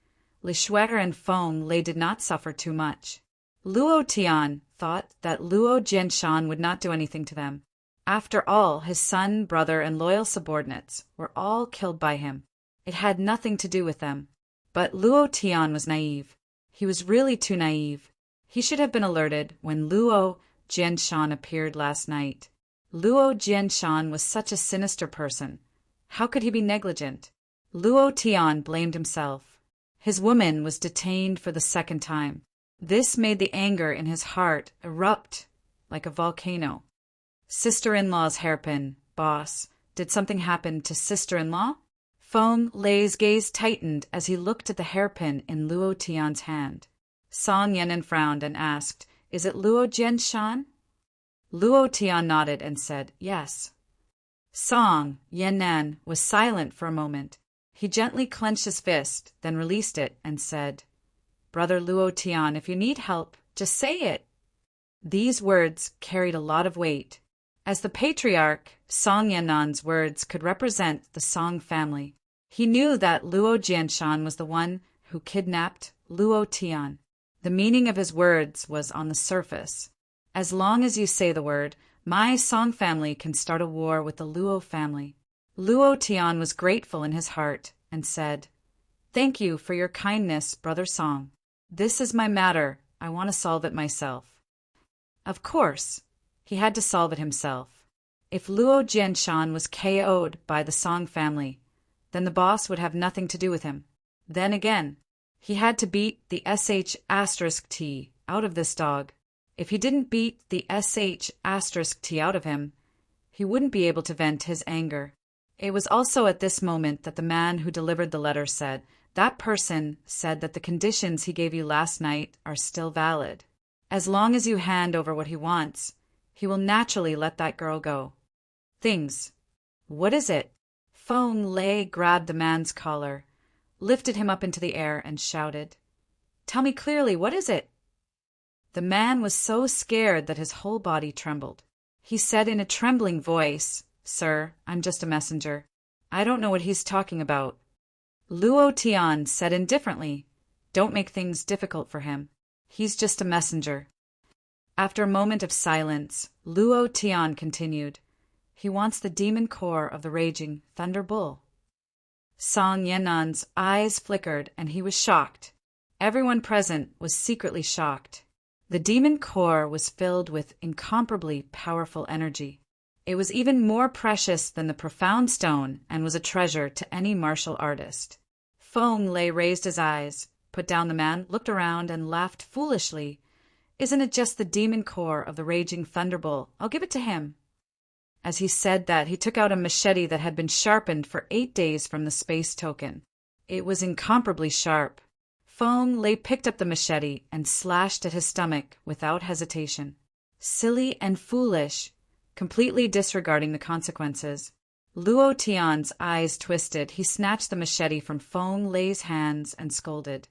Li Shuer and Feng Lei did not suffer too much. Luo Tian thought that Luo Jinshan would not do anything to them. After all, his son, brother, and loyal subordinates were all killed by him. It had nothing to do with them. But Luo Tian was naive. He was really too naive. He should have been alerted when Luo Jinshan appeared last night. Luo Jinshan was such a sinister person. How could he be negligent? Luo Tian blamed himself. His woman was detained for the 2nd time. This made the anger in his heart erupt like a volcano. Sister-in-law's hairpin. Boss, did something happen to sister-in-law? Feng Lei's gaze tightened as he looked at the hairpin in Luo Tian's hand. Song Yannan frowned and asked, "Is it Luo Jinshan?" Luo Tian nodded and said, "Yes." Song Yannan was silent for a moment. He gently clenched his fist, then released it and said, "Brother Luo Tian, if you need help, just say it." These words carried a lot of weight. As the patriarch, Song Yannan's words could represent the Song family. He knew that Luo Jinshan was the one who kidnapped Luo Tian. The meaning of his words was on the surface. As long as you say the word, my Song family can start a war with the Luo family. Luo Tian was grateful in his heart and said, "Thank you for your kindness, Brother Song. This is my matter. I want to solve it myself." Of course, he had to solve it himself. If Luo Jinshan was KO'd by the Song family, then the boss would have nothing to do with him. Then again, he had to beat the SH*T out of this dog. If he didn't beat the SH*T out of him, he wouldn't be able to vent his anger. It was also at this moment that the man who delivered the letter said, "That person said that the conditions he gave you last night are still valid. As long as you hand over what he wants, he will naturally let that girl go." Things. What is it? Feng Lei grabbed the man's collar, lifted him up into the air, and shouted, "Tell me clearly, what is it?" The man was so scared that his whole body trembled. He said in a trembling voice, "Sir, I'm just a messenger. I don't know what he's talking about." Luo Tian said indifferently, "Don't make things difficult for him. He's just a messenger." After a moment of silence, Luo Tian continued, "He wants the demon core of the raging Thunder Bull." Song Yannan's eyes flickered and he was shocked. Everyone present was secretly shocked. The demon core was filled with incomparably powerful energy. It was even more precious than the profound stone and was a treasure to any martial artist. Feng Lei raised his eyes, put down the man, looked around, and laughed foolishly. Isn't it just the demon core of the raging thunderbolt? I'll give it to him. As he said that, he took out a machete that had been sharpened for 8 days from the space token. It was incomparably sharp. Feng Lei picked up the machete and slashed at his stomach without hesitation. Silly and foolish, completely disregarding the consequences. Luo Tian's eyes twisted. He snatched the machete from Feng Lei's hands and scolded.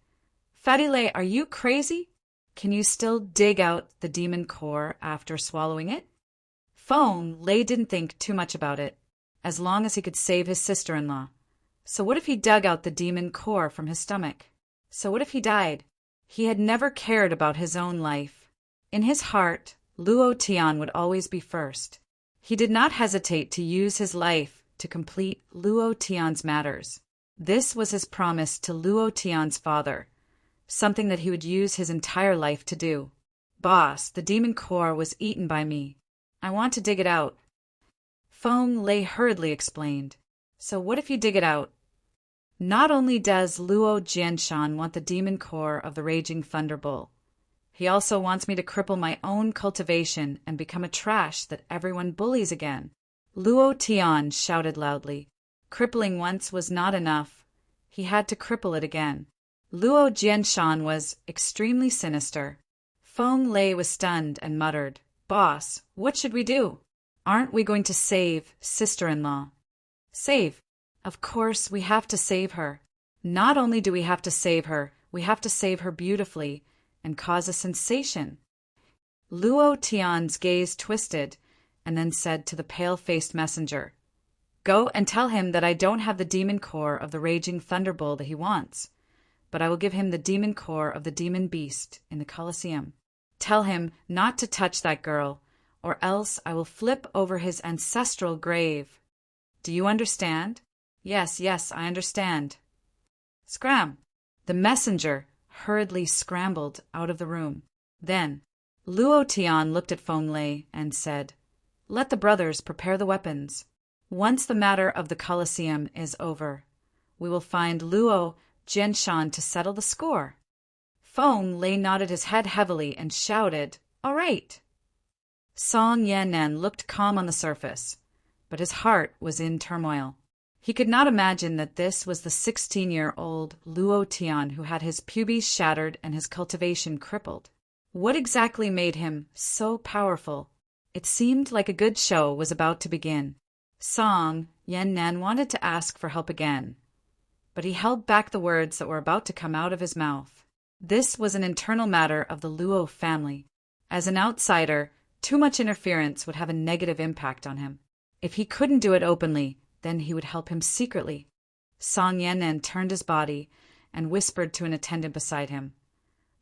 Fatty Lei, are you crazy? Can you still dig out the demon core after swallowing it? Feng Lei didn't think too much about it, as long as he could save his sister-in-law. So what if he dug out the demon core from his stomach? So what if he died? He had never cared about his own life. In his heart, Luo Tian would always be first. He did not hesitate to use his life to complete Luo Tian's matters. This was his promise to Luo Tian's father, something that he would use his entire life to do. Boss, the demon core was eaten by me. I want to dig it out. Feng Lei hurriedly explained. So what if you dig it out? Not only does Luo Jianshan want the demon core of the raging thunderbolt, he also wants me to cripple my own cultivation and become a trash that everyone bullies again. Luo Tian shouted loudly. Crippling once was not enough. He had to cripple it again. Luo Jianshan was extremely sinister. Feng Lei was stunned and muttered, Boss, what should we do? Aren't we going to save sister-in-law? Save? Of course, we have to save her. Not only do we have to save her, we have to save her beautifully and cause a sensation. Luo Tian's gaze twisted and then said to the pale-faced messenger, Go and tell him that I don't have the demon core of the raging thunderbolt that he wants, but I will give him the demon core of the demon beast in the Colosseum. Tell him not to touch that girl, or else I will flip over his ancestral grave. Do you understand? Yes, I understand. Scram! The messenger hurriedly scrambled out of the room. Then Luo Tian looked at Feng Lei and said, Let the brothers prepare the weapons. Once the matter of the Colosseum is over, we will find Luo Jianshan to settle the score. Feng Lei nodded his head heavily and shouted, All right. Song Yannan looked calm on the surface, but his heart was in turmoil. He could not imagine that this was the 16-year-old Luo Tian who had his pubes shattered and his cultivation crippled. What exactly made him so powerful? It seemed like a good show was about to begin. Song Yannan wanted to ask for help again, but he held back the words that were about to come out of his mouth. This was an internal matter of the Luo family. As an outsider, too much interference would have a negative impact on him. If he couldn't do it openly, then he would help him secretly. Song Yannan turned his body and whispered to an attendant beside him.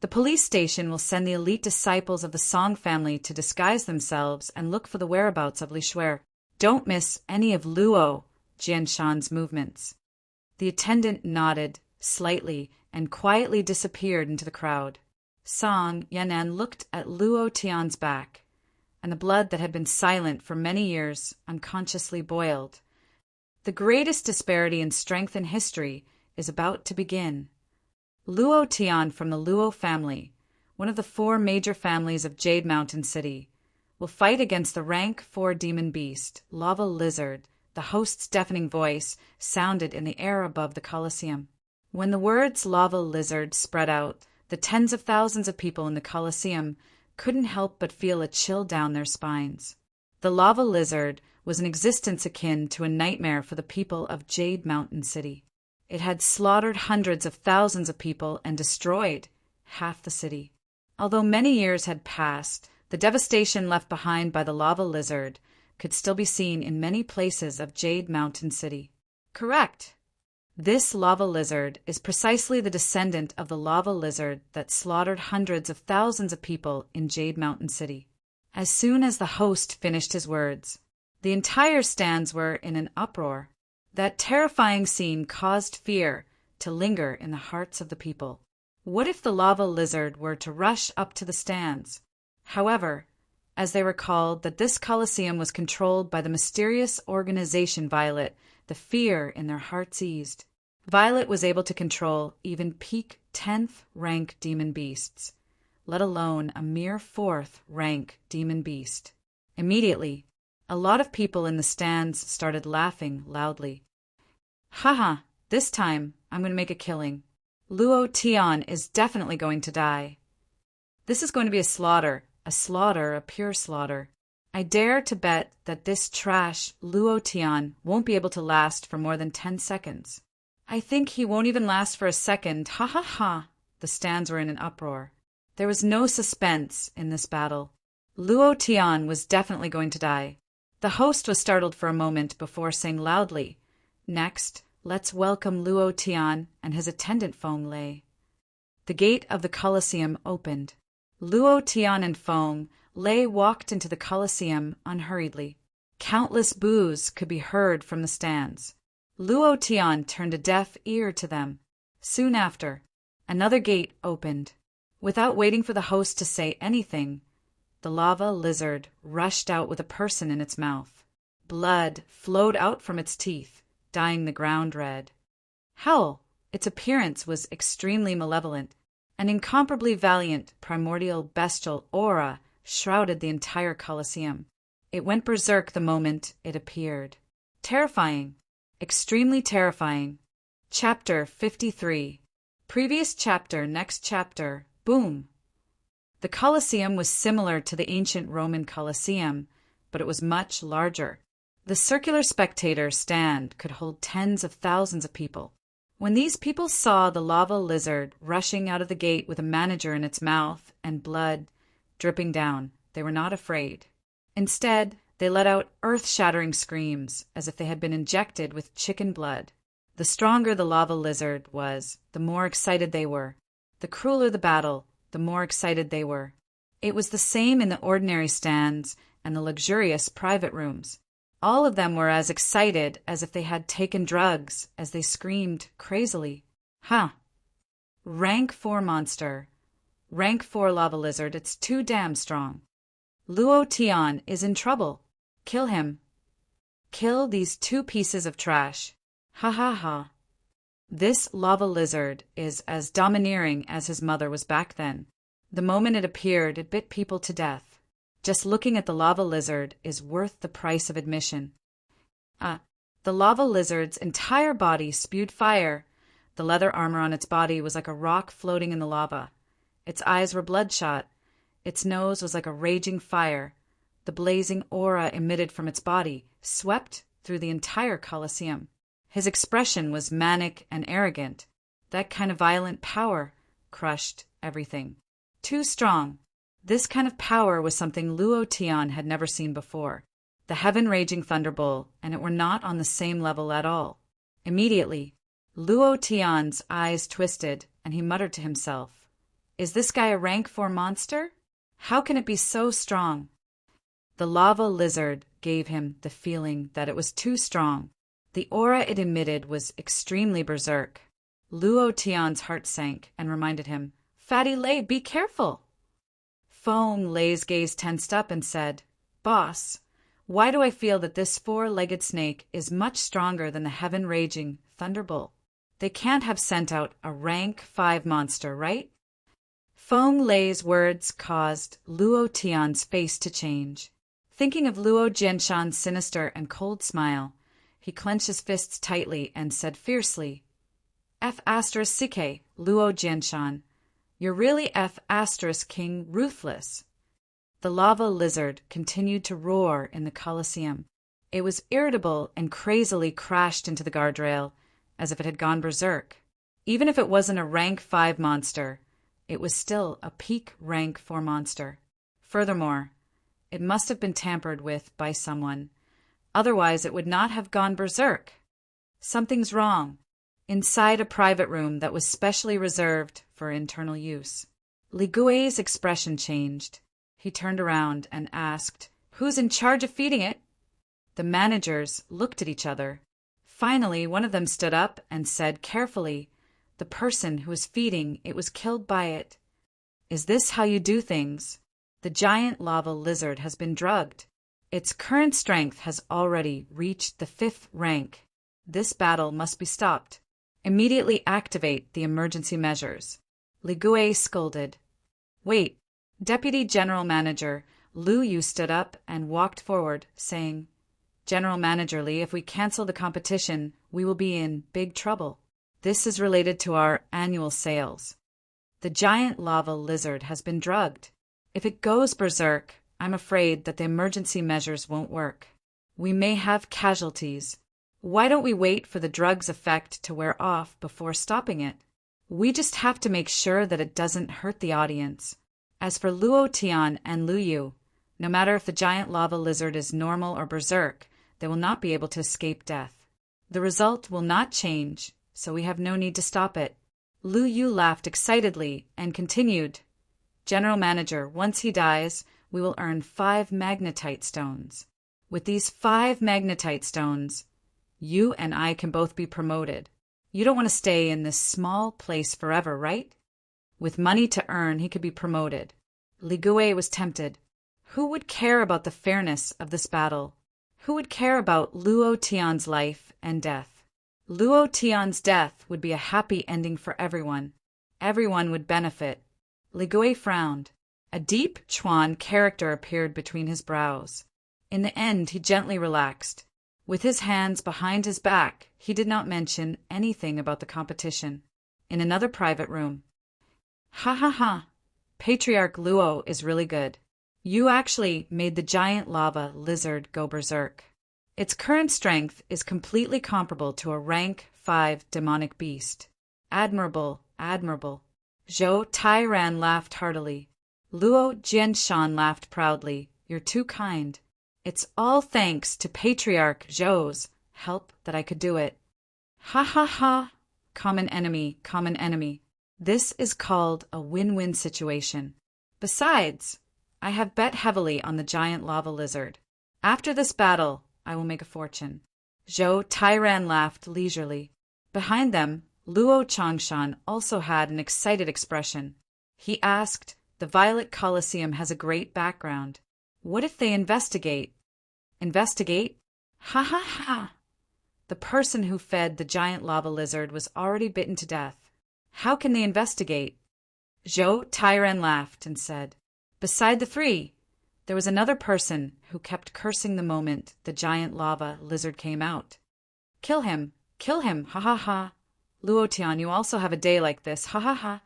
The police station will send the elite disciples of the Song family to disguise themselves and look for the whereabouts of Li Shuer. Don't miss any of Luo Jianshan's movements. The attendant nodded slightly and quietly disappeared into the crowd. Song Yannan looked at Luo Tian's back, and the blood that had been silent for many years unconsciously boiled. The greatest disparity in strength in history is about to begin. Luo Tian from the Luo family, one of the 4 major families of Jade Mountain City, will fight against the rank 4 demon beast, Lava Lizard. The host's deafening voice sounded in the air above the Colosseum. When the words Lava Lizard spread out, the tens of thousands of people in the Colosseum couldn't help but feel a chill down their spines. The Lava Lizard was an existence akin to a nightmare for the people of Jade Mountain City. It had slaughtered hundreds of thousands of people and destroyed half the city. Although many years had passed, the devastation left behind by the Lava Lizard could still be seen in many places of Jade Mountain City. Correct. This Lava Lizard is precisely the descendant of the Lava Lizard that slaughtered hundreds of thousands of people in Jade Mountain City. As soon as the host finished his words, the entire stands were in an uproar. That terrifying scene caused fear to linger in the hearts of the people. What if the lava lizard were to rush up to the stands? However, as they recalled that this Colosseum was controlled by the mysterious organization Violet, the fear in their hearts eased. Violet was able to control even peak 10th rank demon beasts, let alone a mere 4th rank demon beast. Immediately, a lot of people in the stands started laughing loudly. Haha, this time I'm going to make a killing. Luo Tian is definitely going to die. This is going to be a slaughter, a pure slaughter. I dare to bet that this trash Luo Tian won't be able to last for more than 10 seconds. I think he won't even last for a second. Ha ha ha. The stands were in an uproar. There was no suspense in this battle. Luo Tian was definitely going to die. The host was startled for a moment before saying loudly, "Next, let's welcome Luo Tian and his attendant Feng Lei." The gate of the Colosseum opened. Luo Tian and Feng Lei walked into the Colosseum unhurriedly. Countless boos could be heard from the stands. Luo Tian turned a deaf ear to them. Soon after, another gate opened. Without waiting for the host to say anything, the lava lizard rushed out with a person in its mouth. Blood flowed out from its teeth, dyeing the ground red. Hell, its appearance was extremely malevolent. An incomparably valiant primordial bestial aura shrouded the entire Colosseum. It went berserk the moment it appeared. Terrifying. Extremely terrifying. Chapter 53. Previous chapter, next chapter. Boom. The Colosseum was similar to the ancient Roman Colosseum, but it was much larger. The circular spectator stand could hold tens of thousands of people. When these people saw the lava lizard rushing out of the gate with a manager in its mouth and blood dripping down, they were not afraid. Instead, they let out earth-shattering screams as if they had been injected with chicken blood. The stronger the lava lizard was, the more excited they were. The crueler the battle, the more excited they were. It was the same in the ordinary stands and the luxurious private rooms. All of them were as excited as if they had taken drugs as they screamed crazily. Huh. Rank 4 monster. Rank 4 lava lizard, it's too damn strong. Luo Tian is in trouble. Kill him. Kill these 2 pieces of trash. Ha ha ha. This lava lizard is as domineering as his mother was back then. The moment it appeared, it bit people to death. Just looking at the lava lizard is worth the price of admission. The lava lizard's entire body spewed fire. The leather armor on its body was like a rock floating in the lava. Its eyes were bloodshot. Its nose was like a raging fire. The blazing aura emitted from its body swept through the entire Colosseum. His expression was manic and arrogant. That kind of violent power crushed everything. Too strong. This kind of power was something Luo Tian had never seen before. The heaven-raging thunderbolt, and it were not on the same level at all. Immediately, Luo Tian's eyes twisted, and he muttered to himself, "Is this guy a rank 4 monster? How can it be so strong?" The lava lizard gave him the feeling that it was too strong. The aura it emitted was extremely berserk. Luo Tian's heart sank and reminded him, "Fatty Lei, be careful." Feng Lei's gaze tensed up and said, "Boss, why do I feel that this 4-legged snake is much stronger than the heaven-raging thunderbolt? They can't have sent out a rank 5 monster, right?" Feng Lei's words caused Luo Tian's face to change. Thinking of Luo Jianshan's sinister and cold smile, he clenched his fists tightly and said fiercely, "F*** Luo Jianshan. You're really F** King ruthless." The lava lizard continued to roar in the Colosseum. It was irritable and crazily crashed into the guardrail as if it had gone berserk. Even if it wasn't a rank 5 monster, it was still a peak rank 4 monster. Furthermore, it must have been tampered with by someone. Otherwise, it would not have gone berserk. Something's wrong. Inside a private room that was specially reserved for internal use. Li Gui's expression changed. He turned around and asked, "Who's in charge of feeding it?" The managers looked at each other. Finally, one of them stood up and said carefully, "The person who was feeding it was killed by it. Is this how you do things? The giant lava lizard has been drugged. Its current strength has already reached the 5th rank. This battle must be stopped. Immediately activate the emergency measures." Li Gui scolded. "Wait." Deputy General Manager Lu Yu stood up and walked forward, saying, "General Manager Li, if we cancel the competition, we will be in big trouble. This is related to our annual sales. The giant lava lizard has been drugged. If it goes berserk, I'm afraid that the emergency measures won't work. We may have casualties. Why don't we wait for the drug's effect to wear off before stopping it? We just have to make sure that it doesn't hurt the audience." As for Luo Tian and Lu Yu, no matter if the giant lava lizard is normal or berserk, they will not be able to escape death. The result will not change, so we have no need to stop it. Lu Yu laughed excitedly and continued, "General Manager, once he dies, we will earn 5 magnetite stones. With these 5 magnetite stones, you and I can both be promoted. You don't want to stay in this small place forever, right?" With money to earn, he could be promoted. Li Gui was tempted. Who would care about the fairness of this battle? Who would care about Luo Tian's life and death? Luo Tian's death would be a happy ending for everyone. Everyone would benefit. Li Gui frowned. A deep Chuan character appeared between his brows. In the end, he gently relaxed. With his hands behind his back, he did not mention anything about the competition. In another private room, "Ha ha ha! Patriarch Luo is really good. You actually made the giant lava lizard go berserk. Its current strength is completely comparable to a rank 5 demonic beast. Admirable, admirable." Zhou Tairan laughed heartily. Luo Jianshan laughed proudly. "You're too kind. It's all thanks to Patriarch Zhou's help that I could do it." Ha ha ha! Common enemy, common enemy. This is called a win-win situation. Besides, I have bet heavily on the giant lava lizard. After this battle, I will make a fortune. Zhou Tairan laughed leisurely. Behind them, Luo Changshan also had an excited expression. He asked, "The Violet Colosseum has a great background. What if they investigate?" "Investigate? Ha ha ha!" The person who fed the giant lava lizard was already bitten to death. How can they investigate? Zhou Tairan laughed and said, "Beside the 3, there was another person who kept cursing the moment the giant lava lizard came out. Kill him! Kill him! Ha ha ha! Luo Tian, you also have a day like this. Ha ha ha!"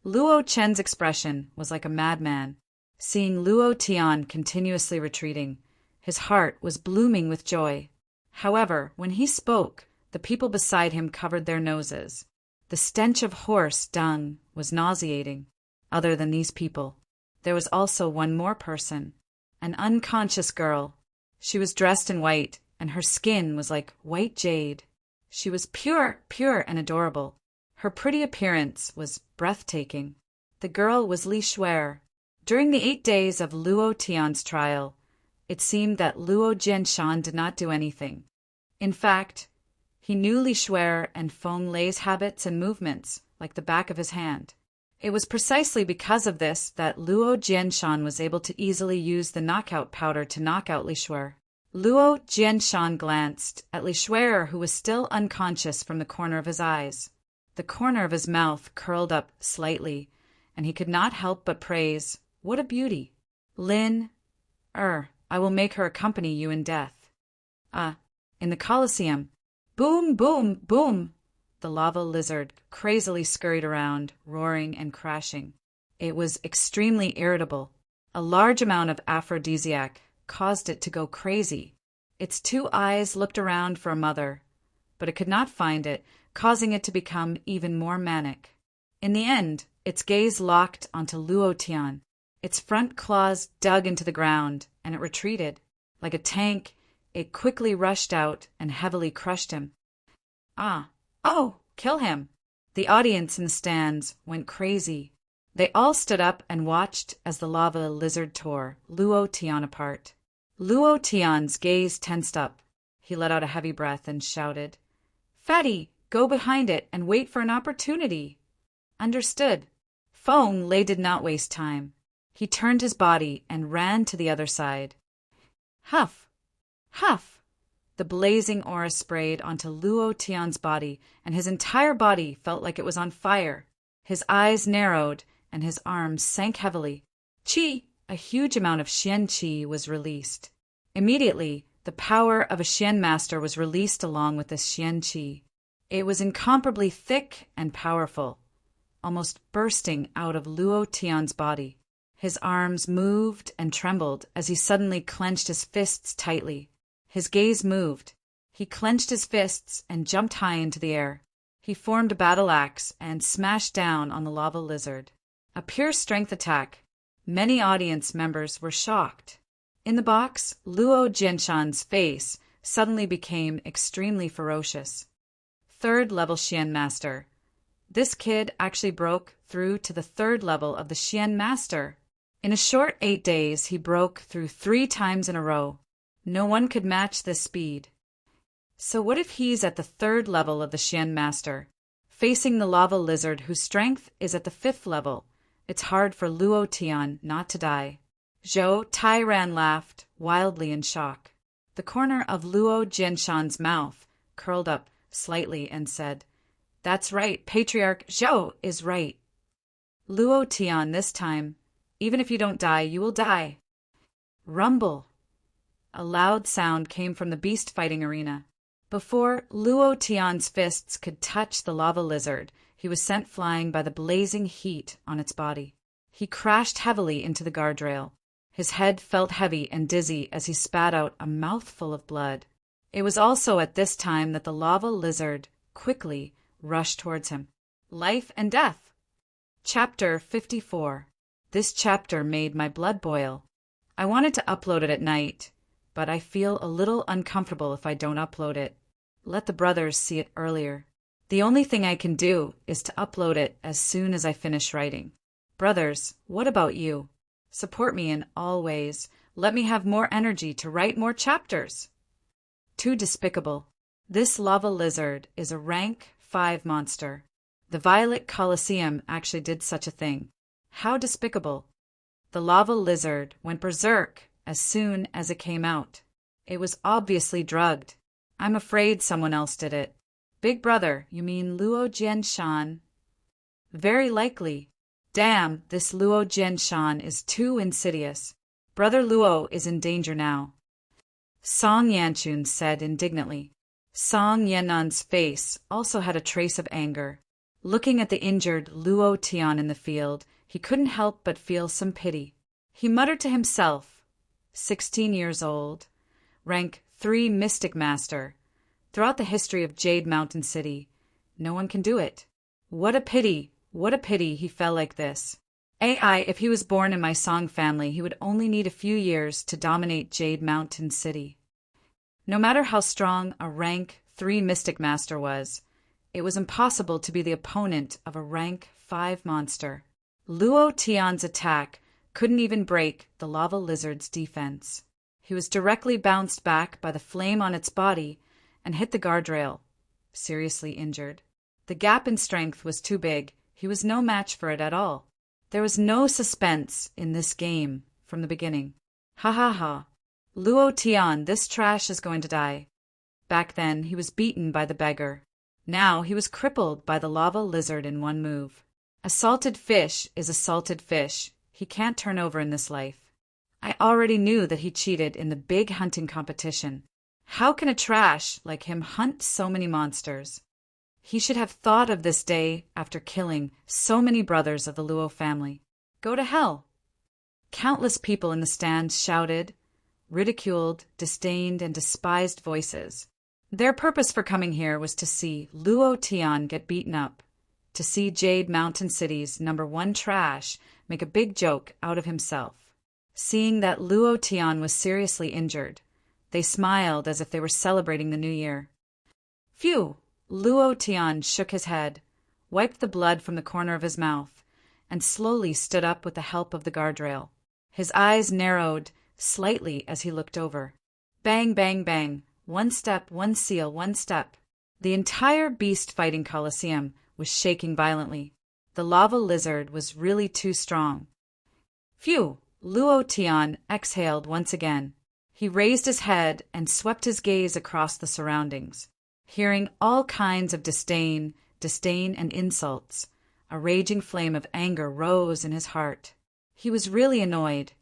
Luo Chen's expression was like a madman. Seeing Luo Tian continuously retreating, his heart was blooming with joy. However, when he spoke, the people beside him covered their noses. The stench of horse dung was nauseating. Other than these people, there was also one more person, an unconscious girl. She was dressed in white, and her skin was like white jade. She was pure, pure and adorable. Her pretty appearance was breathtaking. The girl was Li Shuer. During the 8 days of Luo Tian's trial, it seemed that Luo Jianshan did not do anything. In fact, he knew Li Shuer and Feng Lei's habits and movements like the back of his hand. It was precisely because of this that Luo Jianshan was able to easily use the knockout powder to knock out Li Shuer. Luo Jianshan glanced at Li Shuer, who was still unconscious, from the corner of his eyes. The corner of his mouth curled up slightly, and he could not help but praise, "What a beauty! Lin, I will make her accompany you in death." In the Colosseum, boom, boom, boom! The lava lizard crazily scurried around, roaring and crashing. It was extremely irritable. A large amount of aphrodisiac caused it to go crazy. Its 2 eyes looked around for a mother, but it could not find it, causing it to become even more manic. In the end, its gaze locked onto Luo Tian. Its front claws dug into the ground, and it retreated. Like a tank, it quickly rushed out and heavily crushed him. Oh, kill him! The audience in the stands went crazy. They all stood up and watched as the lava lizard tore Luo Tian apart. Luo Tian's gaze tensed up. He let out a heavy breath and shouted, "Fatty, go behind it and wait for an opportunity." Understood. Feng Lei did not waste time. He turned his body and ran to the other side. Huff! Huff! The blazing aura sprayed onto Luo Tian's body, and his entire body felt like it was on fire. His eyes narrowed, and his arms sank heavily. Qi! A huge amount of Xian Qi was released. Immediately, the power of a Xian master was released along with this Xian Qi. It was incomparably thick and powerful, almost bursting out of Luo Tian's body. His arms moved and trembled as he suddenly clenched his fists tightly. His gaze moved. He clenched his fists and jumped high into the air. He formed a battle axe and smashed down on the lava lizard. A pure strength attack. Many audience members were shocked. In the box, Luo Jianshan's face suddenly became extremely ferocious. Third level Xian Master. This kid actually broke through to the third level of the Xian Master. In a short 8 days, he broke through 3 times in a row. No one could match this speed. So what if he's at the third level of the Xian Master, facing the lava lizard whose strength is at the 5th level? It's hard for Luo Tian not to die. Zhou Tairan laughed, wildly in shock. The corner of Luo Jianshan's mouth curled up slightly and said, "That's right, Patriarch Zhou is right. Luo Tian, this time, even if you don't die, you will die." Rumble! A loud sound came from the beast fighting arena. Before Luo Tian's fists could touch the lava lizard, he was sent flying by the blazing heat on its body. He crashed heavily into the guardrail. His head felt heavy and dizzy as he spat out a mouthful of blood. It was also at this time that the lava lizard quickly rushed towards him. Life and Death. Chapter 54. This chapter made my blood boil. I wanted to upload it at night, but I feel a little uncomfortable if I don't upload it. Let the brothers see it earlier. The only thing I can do is to upload it as soon as I finish writing. Brothers, what about you? Support me in all ways. Let me have more energy to write more chapters. Too despicable. This lava lizard is a rank 5 monster. The Violet Colosseum actually did such a thing. How despicable. The lava lizard went berserk as soon as it came out. It was obviously drugged. I'm afraid someone else did it. Big brother, you mean Luo Jianshan? Very likely. Damn, this Luo Jianshan is too insidious. Brother Luo is in danger now. Song Yanchun said indignantly. Song Yannan's face also had a trace of anger. Looking at the injured Luo Tian in the field, he couldn't help but feel some pity. He muttered to himself, 16 years old, rank 3 Mystic Master. Throughout the history of Jade Mountain City, no one can do it. What a pity he fell like this. If he was born in my Song family, he would only need a few years to dominate Jade Mountain City. No matter how strong a rank 3 Mystic Master was, it was impossible to be the opponent of a rank 5 monster. Luo Tian's attack couldn't even break the lava lizard's defense. He was directly bounced back by the flame on its body and hit the guardrail, seriously injured. The gap in strength was too big. He was no match for it at all. There was no suspense in this game from the beginning. Ha ha ha. Luo Tian, this trash is going to die. Back then, he was beaten by the beggar. Now he was crippled by the lava lizard in one move. A salted fish is a salted fish. He can't turn over in this life. I already knew that he cheated in the big hunting competition. How can a trash like him hunt so many monsters? He should have thought of this day after killing so many brothers of the Luo family. Go to hell! Countless people in the stands shouted, ridiculed, disdained, and despised voices. Their purpose for coming here was to see Luo Tian get beaten up, to see Jade Mountain City's #1 trash make a big joke out of himself. Seeing that Luo Tian was seriously injured, they smiled as if they were celebrating the new year. Phew! Luo Tian shook his head, wiped the blood from the corner of his mouth, and slowly stood up with the help of the guardrail. His eyes narrowed slightly as he looked over. Bang, bang, bang. One step, one seal, one step. The entire beast-fighting coliseum was shaking violently. The lava lizard was really too strong. Phew! Luo Tian exhaled once again. He raised his head and swept his gaze across the surroundings. Hearing all kinds of disdain and insults, a raging flame of anger rose in his heart. He was really annoyed.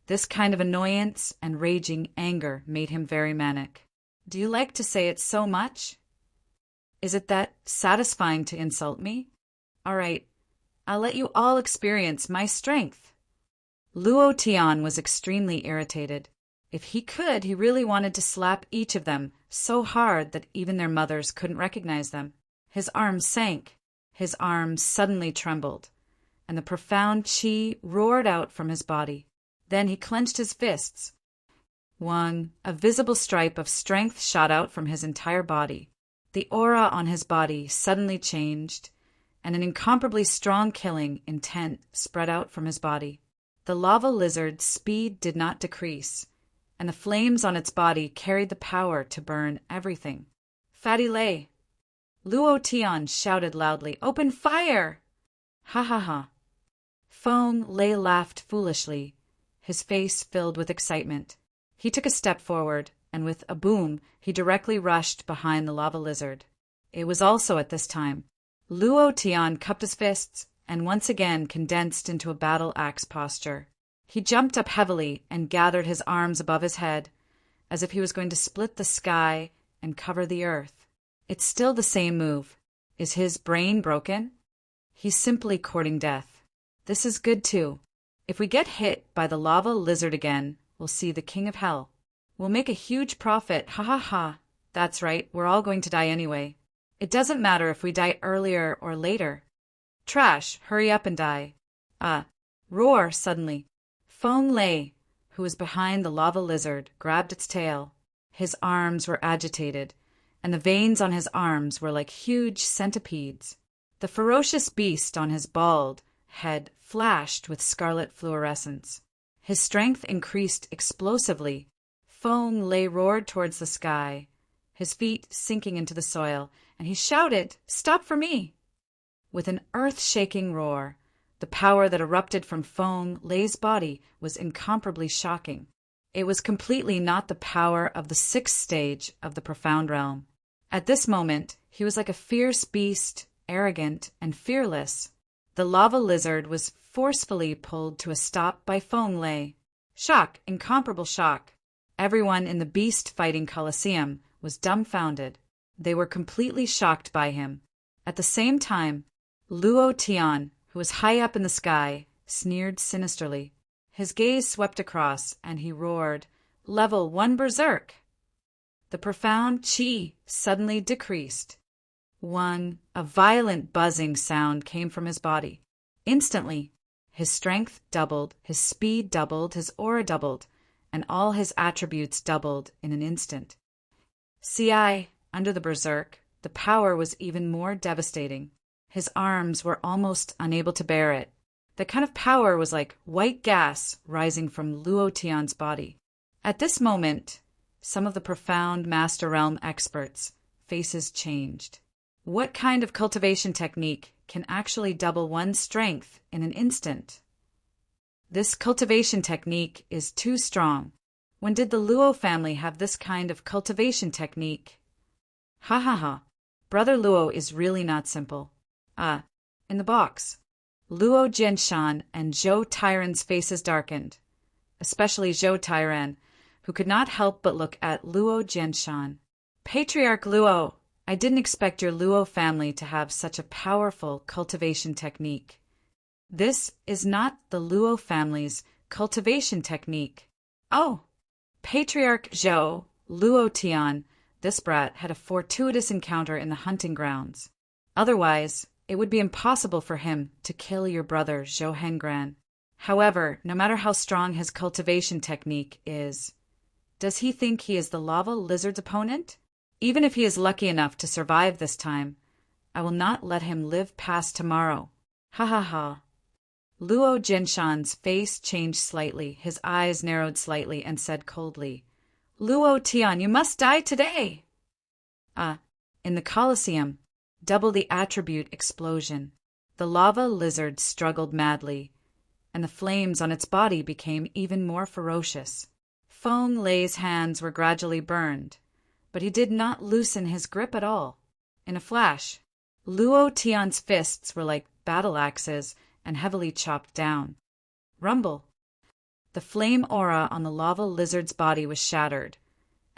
This kind of annoyance and raging anger made him very manic. Do you like to say it so much? Is it that satisfying to insult me? All right, I'll let you all experience my strength. Luo Tian was extremely irritated. If he could, he really wanted to slap each of them so hard that even their mothers couldn't recognize them. His arms sank. His arms suddenly trembled, and the profound qi roared out from his body. Then he clenched his fists. A visible stripe of strength shot out from his entire body. The aura on his body suddenly changed, and an incomparably strong killing intent spread out from his body. The lava lizard's speed did not decrease, and the flames on its body carried the power to burn everything. Fatty Lei! Luo Tian shouted loudly, "Open fire!" Ha ha ha. Feng Lei laughed foolishly, his face filled with excitement. He took a step forward, and with a boom, he directly rushed behind the lava lizard. It was also at this time. Luo Tian cupped his fists and once again condensed into a battle axe posture. He jumped up heavily and gathered his arms above his head, as if he was going to split the sky and cover the earth. It's still the same move. Is his brain broken? He's simply courting death. This is good too. If we get hit by the lava lizard again, we'll see the king of hell. We'll make a huge profit, ha ha ha. That's right, we're all going to die anyway. It doesn't matter if we die earlier or later. Trash, hurry up and die. Roar suddenly. Feng Lei, who was behind the lava lizard, grabbed its tail. His arms were agitated, and the veins on his arms were like huge centipedes. The ferocious beast on his bald head flashed with scarlet fluorescence. His strength increased explosively. Feng Lei roared towards the sky, his feet sinking into the soil, and he shouted, "Stop for me!" With an earth-shaking roar, the power that erupted from Feng Lei's body was incomparably shocking. It was completely not the power of the sixth stage of the profound realm. At this moment, he was like a fierce beast, arrogant and fearless. The lava lizard was forcefully pulled to a stop by Feng Lei. Shock, incomparable shock. Everyone in the beast-fighting coliseum was dumbfounded. They were completely shocked by him. At the same time, Luo Tian, who was high up in the sky, sneered sinisterly. His gaze swept across, and he roared, "Level 1 berserk!" The profound qi suddenly decreased. A violent buzzing sound came from his body. Instantly, his strength doubled, his speed doubled, his aura doubled, and all his attributes doubled in an instant. Under the berserk, the power was even more devastating. His arms were almost unable to bear it. The kind of power was like white gas rising from Luo Tian's body. At this moment, some of the profound Master Realm experts' faces changed. What kind of cultivation technique can actually double one's strength in an instant? This cultivation technique is too strong. When did the Luo family have this kind of cultivation technique? Ha ha ha. Brother Luo is really not simple. In the box. Luo Jianshan and Zhou Tairan's faces darkened, especially Zhou Tairan, who could not help but look at Luo Jianshan. Patriarch Luo, I didn't expect your Luo family to have such a powerful cultivation technique. This is not the Luo family's cultivation technique. Oh, Patriarch Zhou, Luo Tian, this brat had a fortuitous encounter in the hunting grounds. Otherwise, it would be impossible for him to kill your brother Zhou Hengran. However, no matter how strong his cultivation technique is, does he think he is the lava lizard's opponent? Even if he is lucky enough to survive this time, I will not let him live past tomorrow. Ha ha ha. Luo Jinshan's face changed slightly, his eyes narrowed slightly, and said coldly, Luo Tian, you must die today! In the Colosseum, double the attribute explosion. The lava lizard struggled madly, and the flames on its body became even more ferocious. Feng Lei's hands were gradually burned, but he did not loosen his grip at all. In a flash, Luo Tian's fists were like battle axes and heavily chopped down. Rumble! The flame aura on the lava lizard's body was shattered,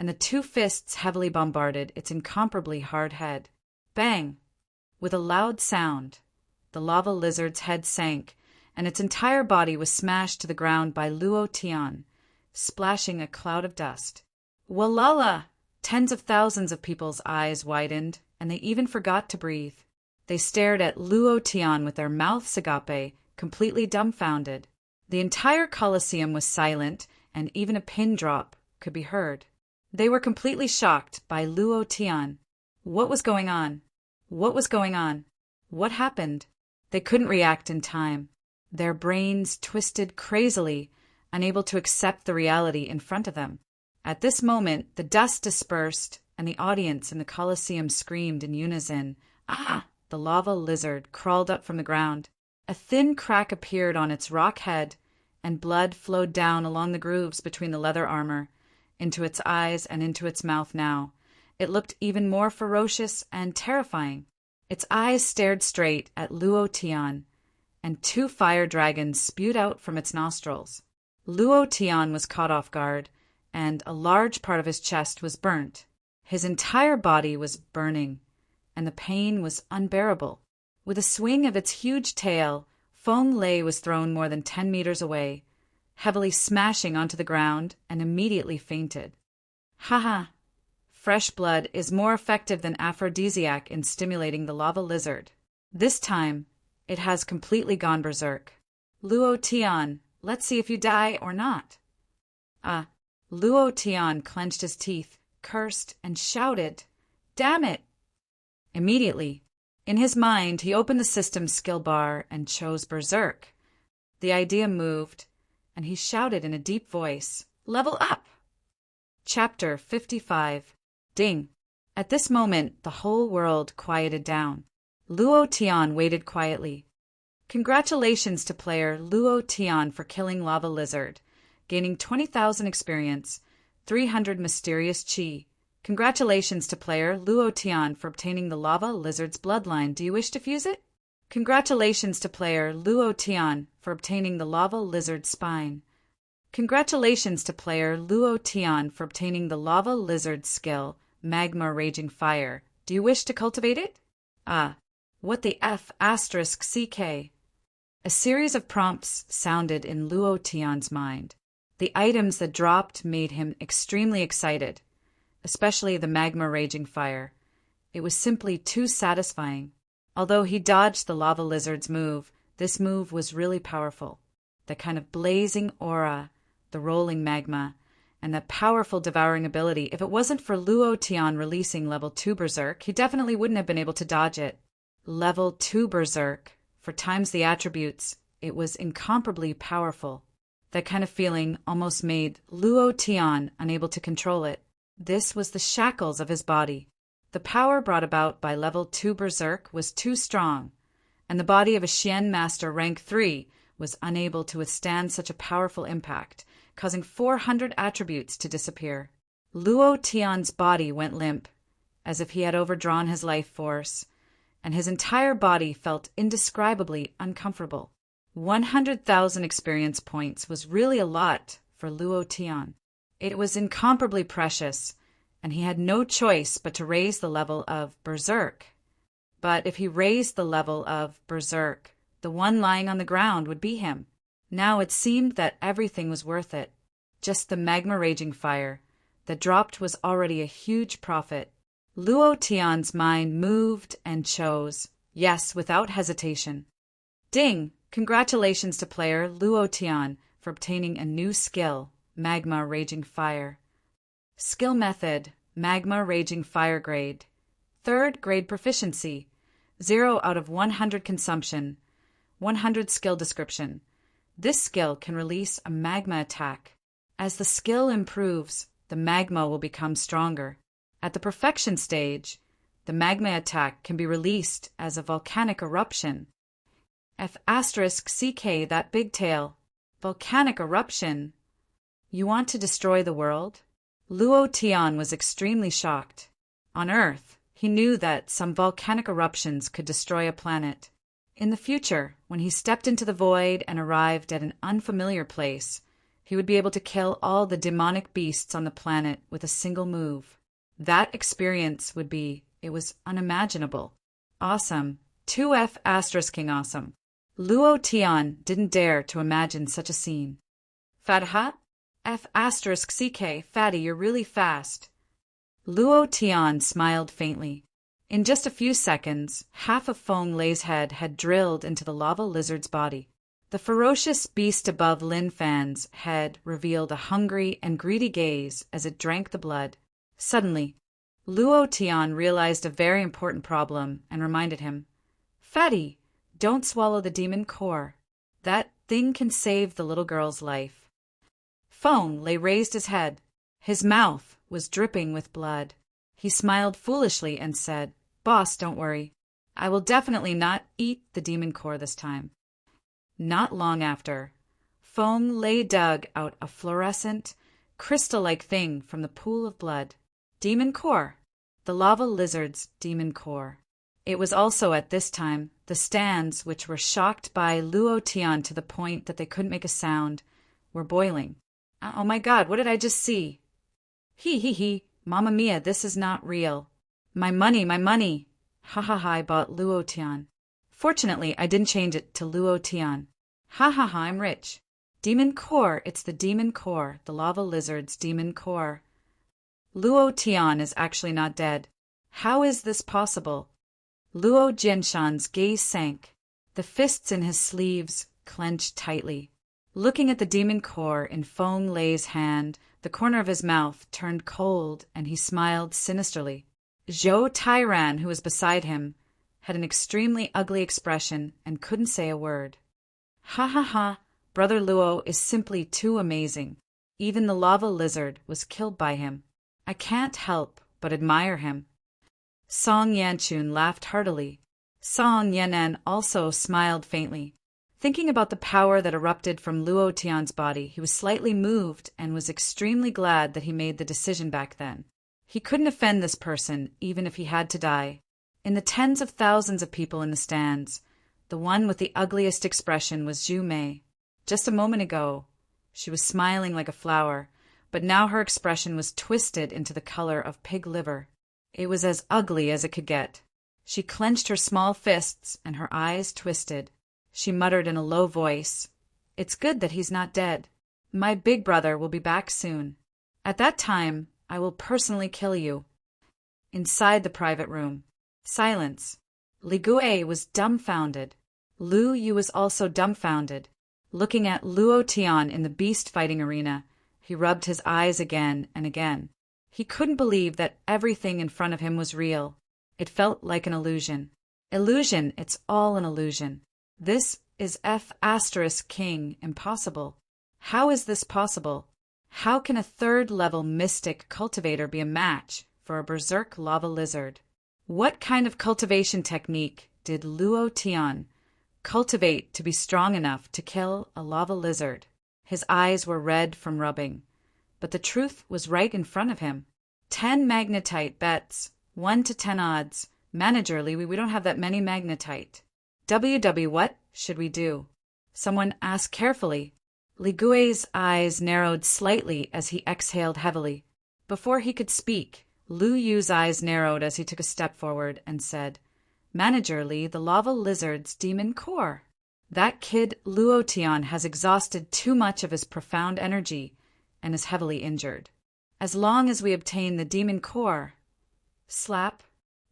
and the two fists heavily bombarded its incomparably hard head. Bang! With a loud sound, the lava lizard's head sank, and its entire body was smashed to the ground by Luo Tian, splashing a cloud of dust. Walala! Tens of thousands of people's eyes widened, and they even forgot to breathe. They stared at Luo Tian with their mouths agape, completely dumbfounded. The entire Colosseum was silent, and even a pin drop could be heard. They were completely shocked by Luo Tian. What was going on? What was going on? What happened? They couldn't react in time. Their brains twisted crazily, unable to accept the reality in front of them. At this moment, the dust dispersed, and the audience in the Colosseum screamed in unison. Ah! The lava lizard crawled up from the ground. A thin crack appeared on its rock head, and blood flowed down along the grooves between the leather armor, into its eyes and into its mouth now. It looked even more ferocious and terrifying. Its eyes stared straight at Luo Tian, and two fire dragons spewed out from its nostrils. Luo Tian was caught off guard, and a large part of his chest was burnt. His entire body was burning, and the pain was unbearable. With a swing of its huge tail, Feng Lei was thrown more than 10 meters away, heavily smashing onto the ground, and immediately fainted. Haha! Fresh blood is more effective than aphrodisiac in stimulating the lava lizard. This time, it has completely gone berserk. Luo Tian, let's see if you die or not. Luo Tian clenched his teeth, cursed, and shouted, "Damn it!" Immediately, in his mind, he opened the system's skill bar and chose berserk. The idea moved, and he shouted in a deep voice, "Level up!" Chapter 55. Ding! At this moment, the whole world quieted down. Luo Tian waited quietly. Congratulations to player Luo Tian for killing Lava Lizard, gaining 20,000 experience, 300 mysterious chi. Congratulations to player Luo Tian for obtaining the Lava Lizard's bloodline. Do you wish to fuse it? Congratulations to player Luo Tian for obtaining the Lava Lizard's spine. Congratulations to player Luo Tian for obtaining the Lava Lizard skill, Magma Raging Fire. Do you wish to cultivate it? What the F asterisk CK? A series of prompts sounded in Luo Tian's mind. The items that dropped made him extremely excited, especially the Magma Raging Fire. It was simply too satisfying. Although he dodged the Lava Lizard's move, this move was really powerful. The kind of blazing aura, the rolling magma, and that powerful devouring ability. If it wasn't for Luo Tian releasing level 2 Berserk, he definitely wouldn't have been able to dodge it. Level 2 Berserk, for times the attributes, it was incomparably powerful. That kind of feeling almost made Luo Tian unable to control it. This was the shackles of his body. The power brought about by level 2 Berserk was too strong, and the body of a Xian Master rank 3 was unable to withstand such a powerful impact, causing 400 attributes to disappear. Luo Tian's body went limp, as if he had overdrawn his life force, and his entire body felt indescribably uncomfortable. 100,000 experience points was really a lot for Luo Tian. It was incomparably precious, and he had no choice but to raise the level of Berserk. But if he raised the level of Berserk, the one lying on the ground would be him. Now it seemed that everything was worth it. Just the Magma Raging Fire that dropped was already a huge profit. Luo Tian's mind moved and chose, yes, without hesitation. Ding! Congratulations to player Luo Tian for obtaining a new skill, Magma Raging Fire. Skill method, Magma Raging Fire grade. 3rd grade proficiency, 0 out of 100 consumption, 100 skill description. This skill can release a magma attack. As the skill improves, the magma will become stronger. At the perfection stage, the magma attack can be released as a volcanic eruption. F***CK, that big tail. Volcanic eruption? You want to destroy the world? Luo Tian was extremely shocked. On Earth, he knew that some volcanic eruptions could destroy a planet. In the future, when he stepped into the void and arrived at an unfamiliar place, he would be able to kill all the demonic beasts on the planet with a single move. That experience would be, it was unimaginable. Awesome. 2F***king awesome. Luo Tian didn't dare to imagine such a scene. Fatha? F***CK, Fatty, you're really fast. Luo Tian smiled faintly. In just a few seconds, half of Feng Lei's head had drilled into the lava lizard's body. The ferocious beast above Lin Fan's head revealed a hungry and greedy gaze as it drank the blood. Suddenly, Luo Tian realized a very important problem and reminded him, Fatty, don't swallow the demon core. That thing can save the little girl's life. Feng Lei raised his head. His mouth was dripping with blood. He smiled foolishly and said, Boss, don't worry. I will definitely not eat the demon core this time. Not long after, Feng Lei dug out a fluorescent, crystal-like thing from the pool of blood. Demon core. The lava lizard's demon core. It was also at this time the stands, which were shocked by Luo Tian to the point that they couldn't make a sound, were boiling. Oh my God, what did I just see? He, Mamma Mia, this is not real. My money, my money. Ha, I bought Luo Tian. Fortunately, I didn't change it to Luo Tian. Ha, I'm rich. Demon core, it's the demon core, the lava lizard's demon core. Luo Tian is actually not dead. How is this possible? Luo Jinshan's gaze sank. The fists in his sleeves clenched tightly. Looking at the demon core in Feng Lei's hand, the corner of his mouth turned cold and he smiled sinisterly. Zhou Tairan, who was beside him, had an extremely ugly expression and couldn't say a word. Ha, Brother Luo is simply too amazing. Even the lava lizard was killed by him. I can't help but admire him. Song Yanchun laughed heartily. Song Yanan also smiled faintly. Thinking about the power that erupted from Luo Tian's body, he was slightly moved and was extremely glad that he made the decision back then. He couldn't offend this person, even if he had to die. In the tens of thousands of people in the stands, the one with the ugliest expression was Zhu Mei. Just a moment ago, she was smiling like a flower, but now her expression was twisted into the color of pig liver. It was as ugly as it could get. She clenched her small fists and her eyes twisted. She muttered in a low voice, It's good that he's not dead. My big brother will be back soon. At that time, I will personally kill you. Inside the private room, silence. Li Gui was dumbfounded. Lu Yu was also dumbfounded. Looking at Luo Tian in the beast fighting arena, he rubbed his eyes again and again. He couldn't believe that everything in front of him was real. It felt like an illusion. Illusion, it's all an illusion. This is F***king impossible. How is this possible? How can a third-level mystic cultivator be a match for a berserk lava lizard? What kind of cultivation technique did Luo Tian cultivate to be strong enough to kill a lava lizard? His eyes were red from rubbing, but the truth was right in front of him. 10 magnetite bets, 1 to 10 odds. Manager Lee, we don't have that many magnetite. WW, what should we do? Someone asked carefully. Li Gui's eyes narrowed slightly as he exhaled heavily. Before he could speak, Lu Yu's eyes narrowed as he took a step forward and said, Manager Li, the lava lizard's demon core. That kid Luo Tian has exhausted too much of his profound energy and is heavily injured. As long as we obtain the demon core... Slap.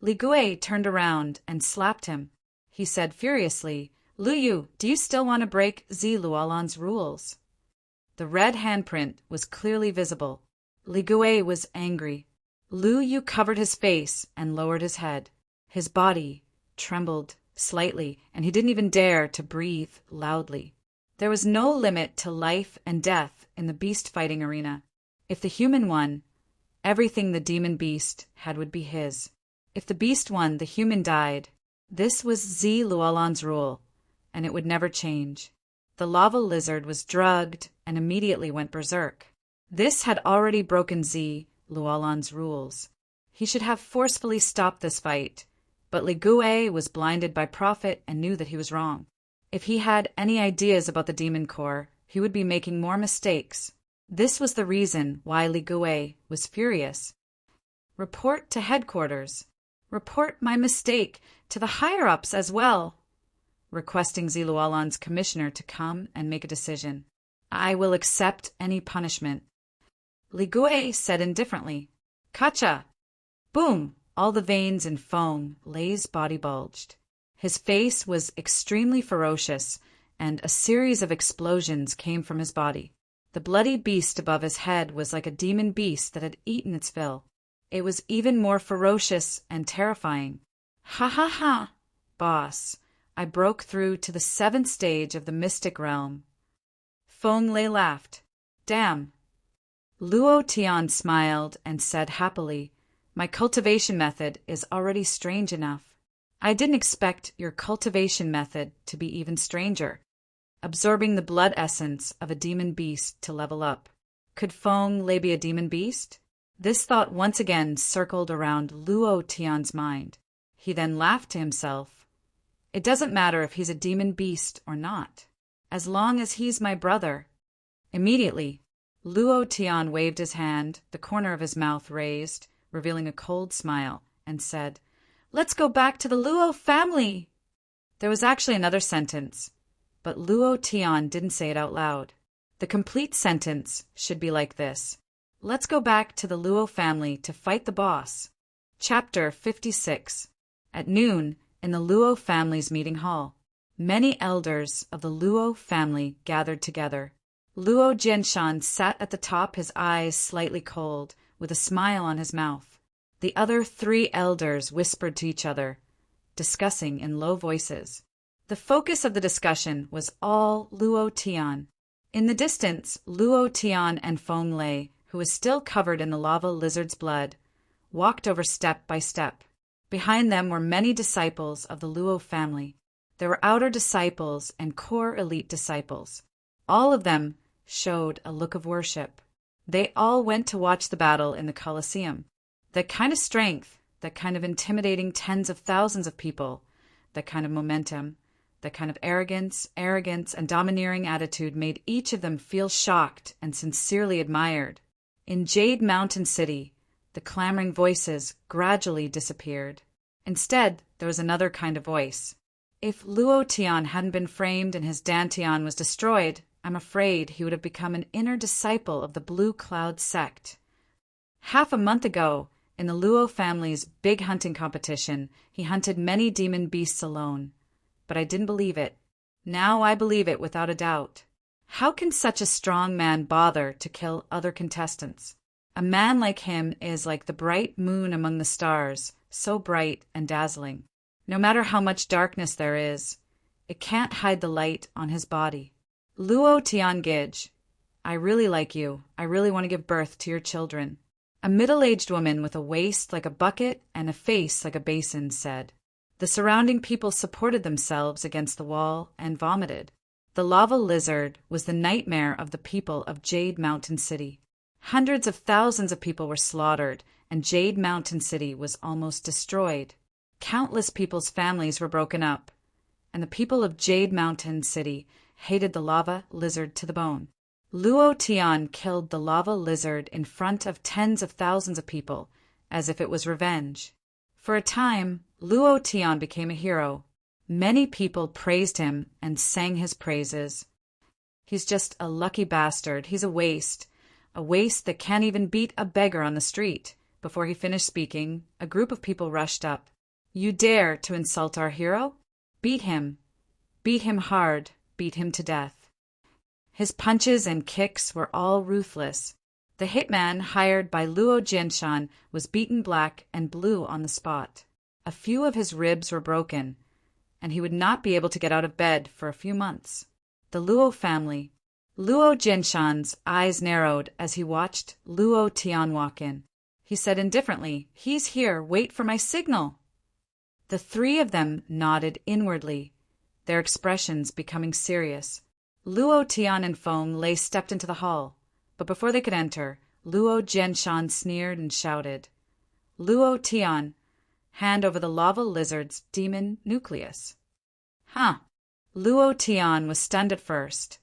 Li Gui turned around and slapped him. He said furiously, Lu Yu, do you still want to break Zi Luolan's rules? The red handprint was clearly visible. Li Gui was angry. Lu Yu covered his face and lowered his head. His body trembled slightly, and he didn't even dare to breathe loudly. There was no limit to life and death in the beast fighting arena. If the human won, Everything the demon beast had would be his. If the beast won, the human died. This was Z Luolan's rule, and it would never change. The lava lizard was drugged and immediately went berserk. This had already broken Z Luolan's rules. He should have forcefully stopped this fight, but Ligue was blinded by profit and knew that he was wrong. If he had any ideas about the demon core, he would be making more mistakes. This was the reason why Ligue was furious. Report to headquarters. Report my mistake to the higher-ups as well, requesting Zilualan's commissioner to come and make a decision. I will accept any punishment. Ligue said indifferently, Kacha! Boom! All the veins in foam, Lei's body bulged. His face was extremely ferocious, and a series of explosions came from his body. The bloody beast above his head was like a demon beast that had eaten its fill. It was even more ferocious and terrifying. Ha ha ha, boss. I broke through to the 7th stage of the mystic realm. Feng Lei laughed. Damn. Luo Tian smiled and said happily, My cultivation method is already strange enough. I didn't expect your cultivation method to be even stranger. Absorbing the blood essence of a demon beast to level up. Could Feng Lei be a demon beast? This thought once again circled around Luo Tian's mind. He then laughed to himself. It doesn't matter if he's a demon beast or not, as long as he's my brother. Immediately, Luo Tian waved his hand, the corner of his mouth raised, revealing a cold smile, and said, Let's go back to the Luo family. There was actually another sentence, but Luo Tian didn't say it out loud. The complete sentence should be like this. Let's go back to the Luo family to fight the boss. Chapter 56. At noon, in the Luo family's meeting hall, many elders of the Luo family gathered together. Luo Jianshan sat at the top, his eyes slightly cold, with a smile on his mouth. The other 3 elders whispered to each other, discussing in low voices. The focus of the discussion was all Luo Tian. In the distance, Luo Tian and Feng Lei, who was still covered in the lava lizard's blood, walked over step by step. Behind them were many disciples of the Luo family. There were outer disciples and core elite disciples. All of them showed a look of worship. They all went to watch the battle in the Colosseum. That kind of strength, that kind of intimidating tens of thousands of people, that kind of momentum, that kind of arrogance, and domineering attitude made each of them feel shocked and sincerely admired. In Jade Mountain City, the clamoring voices gradually disappeared. Instead, there was another kind of voice. If Luo Tian hadn't been framed and his Dantian was destroyed, I'm afraid he would have become an inner disciple of the Blue Cloud sect. Half a month ago, in the Luo family's big hunting competition, he hunted many demon beasts alone. But I didn't believe it. Now I believe it without a doubt. How can such a strong man bother to kill other contestants? A man like him is like the bright moon among the stars, so bright and dazzling. No matter how much darkness there is, it can't hide the light on his body. Luo Tiangij, I really like you. I really want to give birth to your children. A middle-aged woman with a waist like a bucket and a face like a basin said. The surrounding people supported themselves against the wall and vomited. The lava lizard was the nightmare of the people of Jade Mountain City. Hundreds of thousands of people were slaughtered, and Jade Mountain City was almost destroyed. Countless people's families were broken up, and the people of Jade Mountain City hated the lava lizard to the bone. Luo Tian killed the lava lizard in front of tens of thousands of people, as if it was revenge. For a time, Luo Tian became a hero. Many people praised him and sang his praises. He's just a lucky bastard. He's a waste that can't even beat a beggar on the street. Before he finished speaking, a group of people rushed up. You dare to insult our hero? Beat him. Beat him hard. Beat him to death. His punches and kicks were all ruthless. The hitman hired by Luo Jianshan was beaten black and blue on the spot. A few of his ribs were broken, and he would not be able to get out of bed for a few months. The Luo family. Luo Jianshan's eyes narrowed as he watched Luo Tian walk in. he said indifferently. "He's here. Wait for my signal." The three of them nodded inwardly, their expressions becoming serious. Luo Tian and Feng Lei stepped into the hall, but before they could enter, Luo Jianshan sneered and shouted, "Luo Tian, hand over the lava lizard's demon nucleus." Huh. Luo Tian was stunned at first.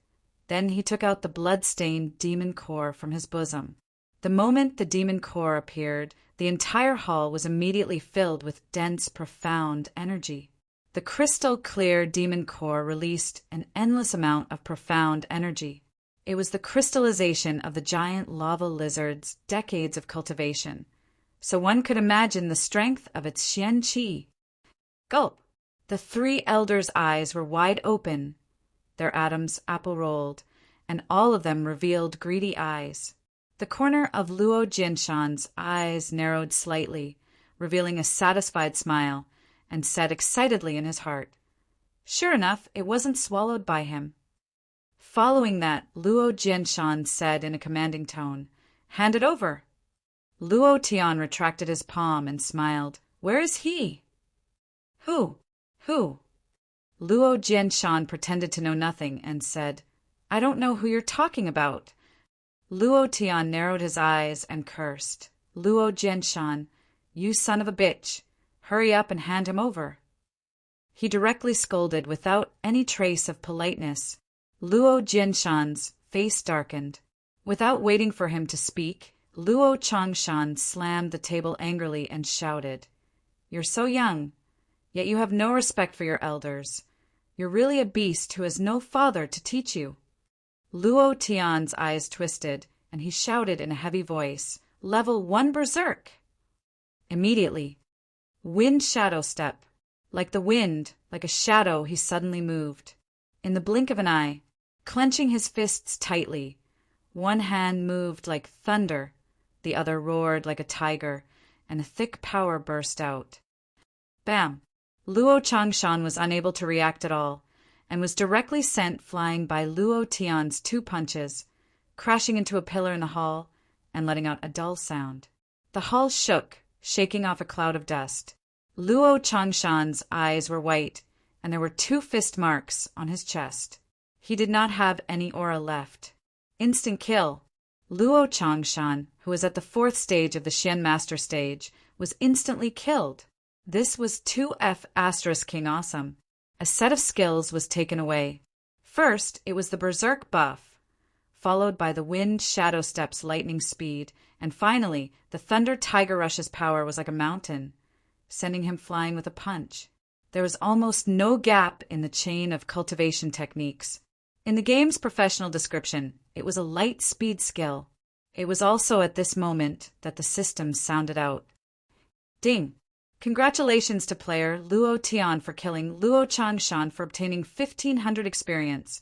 Then he took out the blood-stained demon core from his bosom. The moment the demon core appeared, the entire hall was immediately filled with dense, profound energy. The crystal-clear demon core released an endless amount of profound energy. It was the crystallization of the giant lava lizard's decades of cultivation, so one could imagine the strength of its xian qi. Gulp! The three elders' eyes were wide open, their atoms apple-rolled, and all of them revealed greedy eyes. The corner of Luo Jianshan's eyes narrowed slightly, revealing a satisfied smile, and said excitedly in his heart, "Sure enough, it wasn't swallowed by him." Following that, Luo Jianshan said in a commanding tone, "Hand it over." Luo Tian retracted his palm and smiled. "Where is he?" Who? Luo Jianshan pretended to know nothing and said, "I don't know who you're talking about." Luo Tian narrowed his eyes and cursed. "Luo Jianshan, you son of a bitch, hurry up and hand him over." He directly scolded without any trace of politeness. Luo Jianshan's face darkened. Without waiting for him to speak, Luo Changshan slammed the table angrily and shouted, "You're so young, yet you have no respect for your elders. You're really a beast who has no father to teach you." Luo Tian's eyes twisted, and he shouted in a heavy voice, "Level 1 berserk!" Immediately, wind shadow step. Like the wind, like a shadow, he suddenly moved. In the blink of an eye, clenching his fists tightly, one hand moved like thunder, the other roared like a tiger, and a thick power burst out. Bam! Luo Changshan was unable to react at all, and was directly sent flying by Luo Tian's 2 punches, crashing into a pillar in the hall and letting out a dull sound. The hall shook, shaking off a cloud of dust. Luo Changshan's eyes were white, and there were 2 fist marks on his chest. He did not have any aura left. Instant kill. Luo Changshan, who was at the 4th stage of the Xian Master stage, was instantly killed. This was 2F * King Awesome. A set of skills was taken away. First, it was the Berserk buff, followed by the Wind Shadow Step's lightning speed, and finally, the Thunder Tiger Rush's power was like a mountain, sending him flying with a punch. There was almost no gap in the chain of cultivation techniques. In the game's professional description, it was a light speed skill. It was also at this moment that the system sounded out. Ding! Congratulations to player Luo Tian for killing Luo Changshan for obtaining 1500 experience,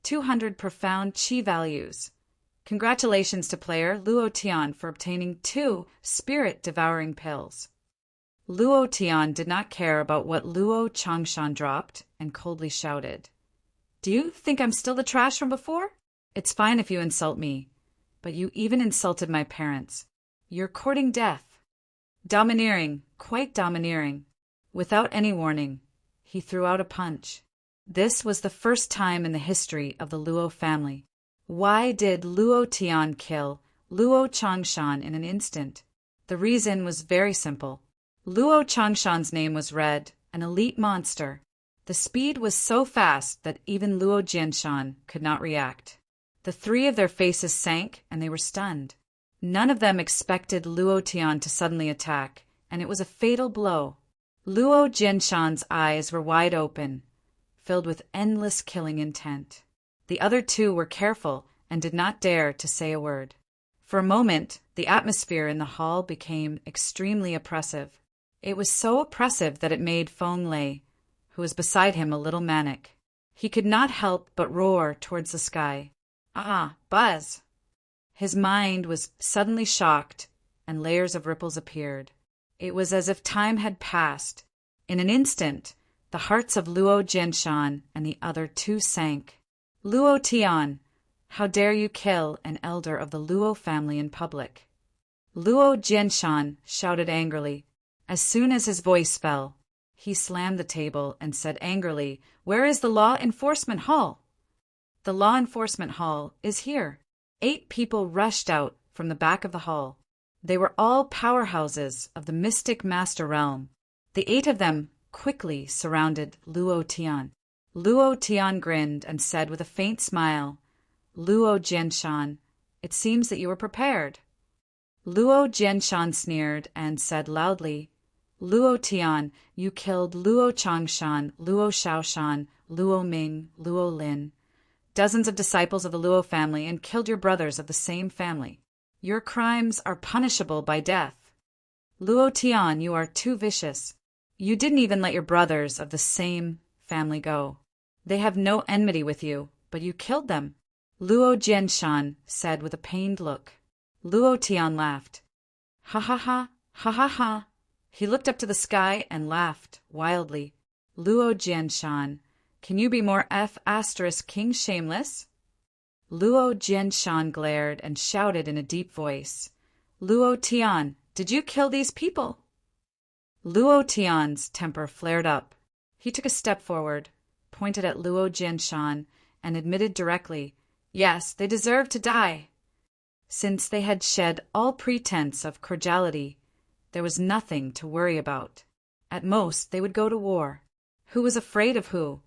200 profound chi values. Congratulations to player Luo Tian for obtaining 2 spirit-devouring pills. Luo Tian did not care about what Luo Changshan dropped and coldly shouted, "Do you think I'm still the trash from before? It's fine if you insult me, but you even insulted my parents. You're courting death." Domineering, quite domineering. Without any warning, he threw out a punch. This was the first time in the history of the Luo family. Why did Luo Tian kill Luo Changshan in an instant? The reason was very simple. Luo Changshan's name was read, an elite monster. The speed was so fast that even Luo Jianshan could not react. The 3 of their faces sank and they were stunned. None of them expected Luo Tian to suddenly attack, and it was a fatal blow. Luo Jianshan's eyes were wide open, filled with endless killing intent. The other 2 were careful and did not dare to say a word. For a moment, the atmosphere in the hall became extremely oppressive. It was so oppressive that it made Feng Lei, who was beside him, a little manic. He could not help but roar towards the sky. "Ah, Buzz!" His mind was suddenly shocked, and layers of ripples appeared. It was as if time had passed. In an instant, the hearts of Luo Jianshan and the other 2 sank. "Luo Tian, how dare you kill an elder of the Luo family in public?" Luo Jianshan shouted angrily. As soon as his voice fell, he slammed the table and said angrily, "Where is the Law Enforcement Hall?" "The Law Enforcement Hall is here." 8 people rushed out from the back of the hall. They were all powerhouses of the mystic master realm. The 8 of them quickly surrounded Luo Tian. Luo Tian grinned and said with a faint smile, "Luo Jianshan, it seems that you were prepared." Luo Jianshan sneered and said loudly, "Luo Tian, you killed Luo Changshan, Luo Shaoshan, Luo Ming, Luo Lin, dozens of disciples of the Luo family, and killed your brothers of the same family. Your crimes are punishable by death. Luo Tian, you are too vicious. You didn't even let your brothers of the same family go. They have no enmity with you, but you killed them." Luo Jianshan said with a pained look. Luo Tian laughed. "Ha ha ha, ha ha ha." He looked up to the sky and laughed wildly. "Luo Jianshan, can you be more King shameless?" Luo Jianshan glared and shouted in a deep voice, "Luo Tian, did you kill these people?" Luo Tian's temper flared up. He took a step forward, pointed at Luo Jianshan, and admitted directly, "Yes, they deserved to die." Since they had shed all pretense of cordiality, there was nothing to worry about. At most, they would go to war. Who was afraid of who?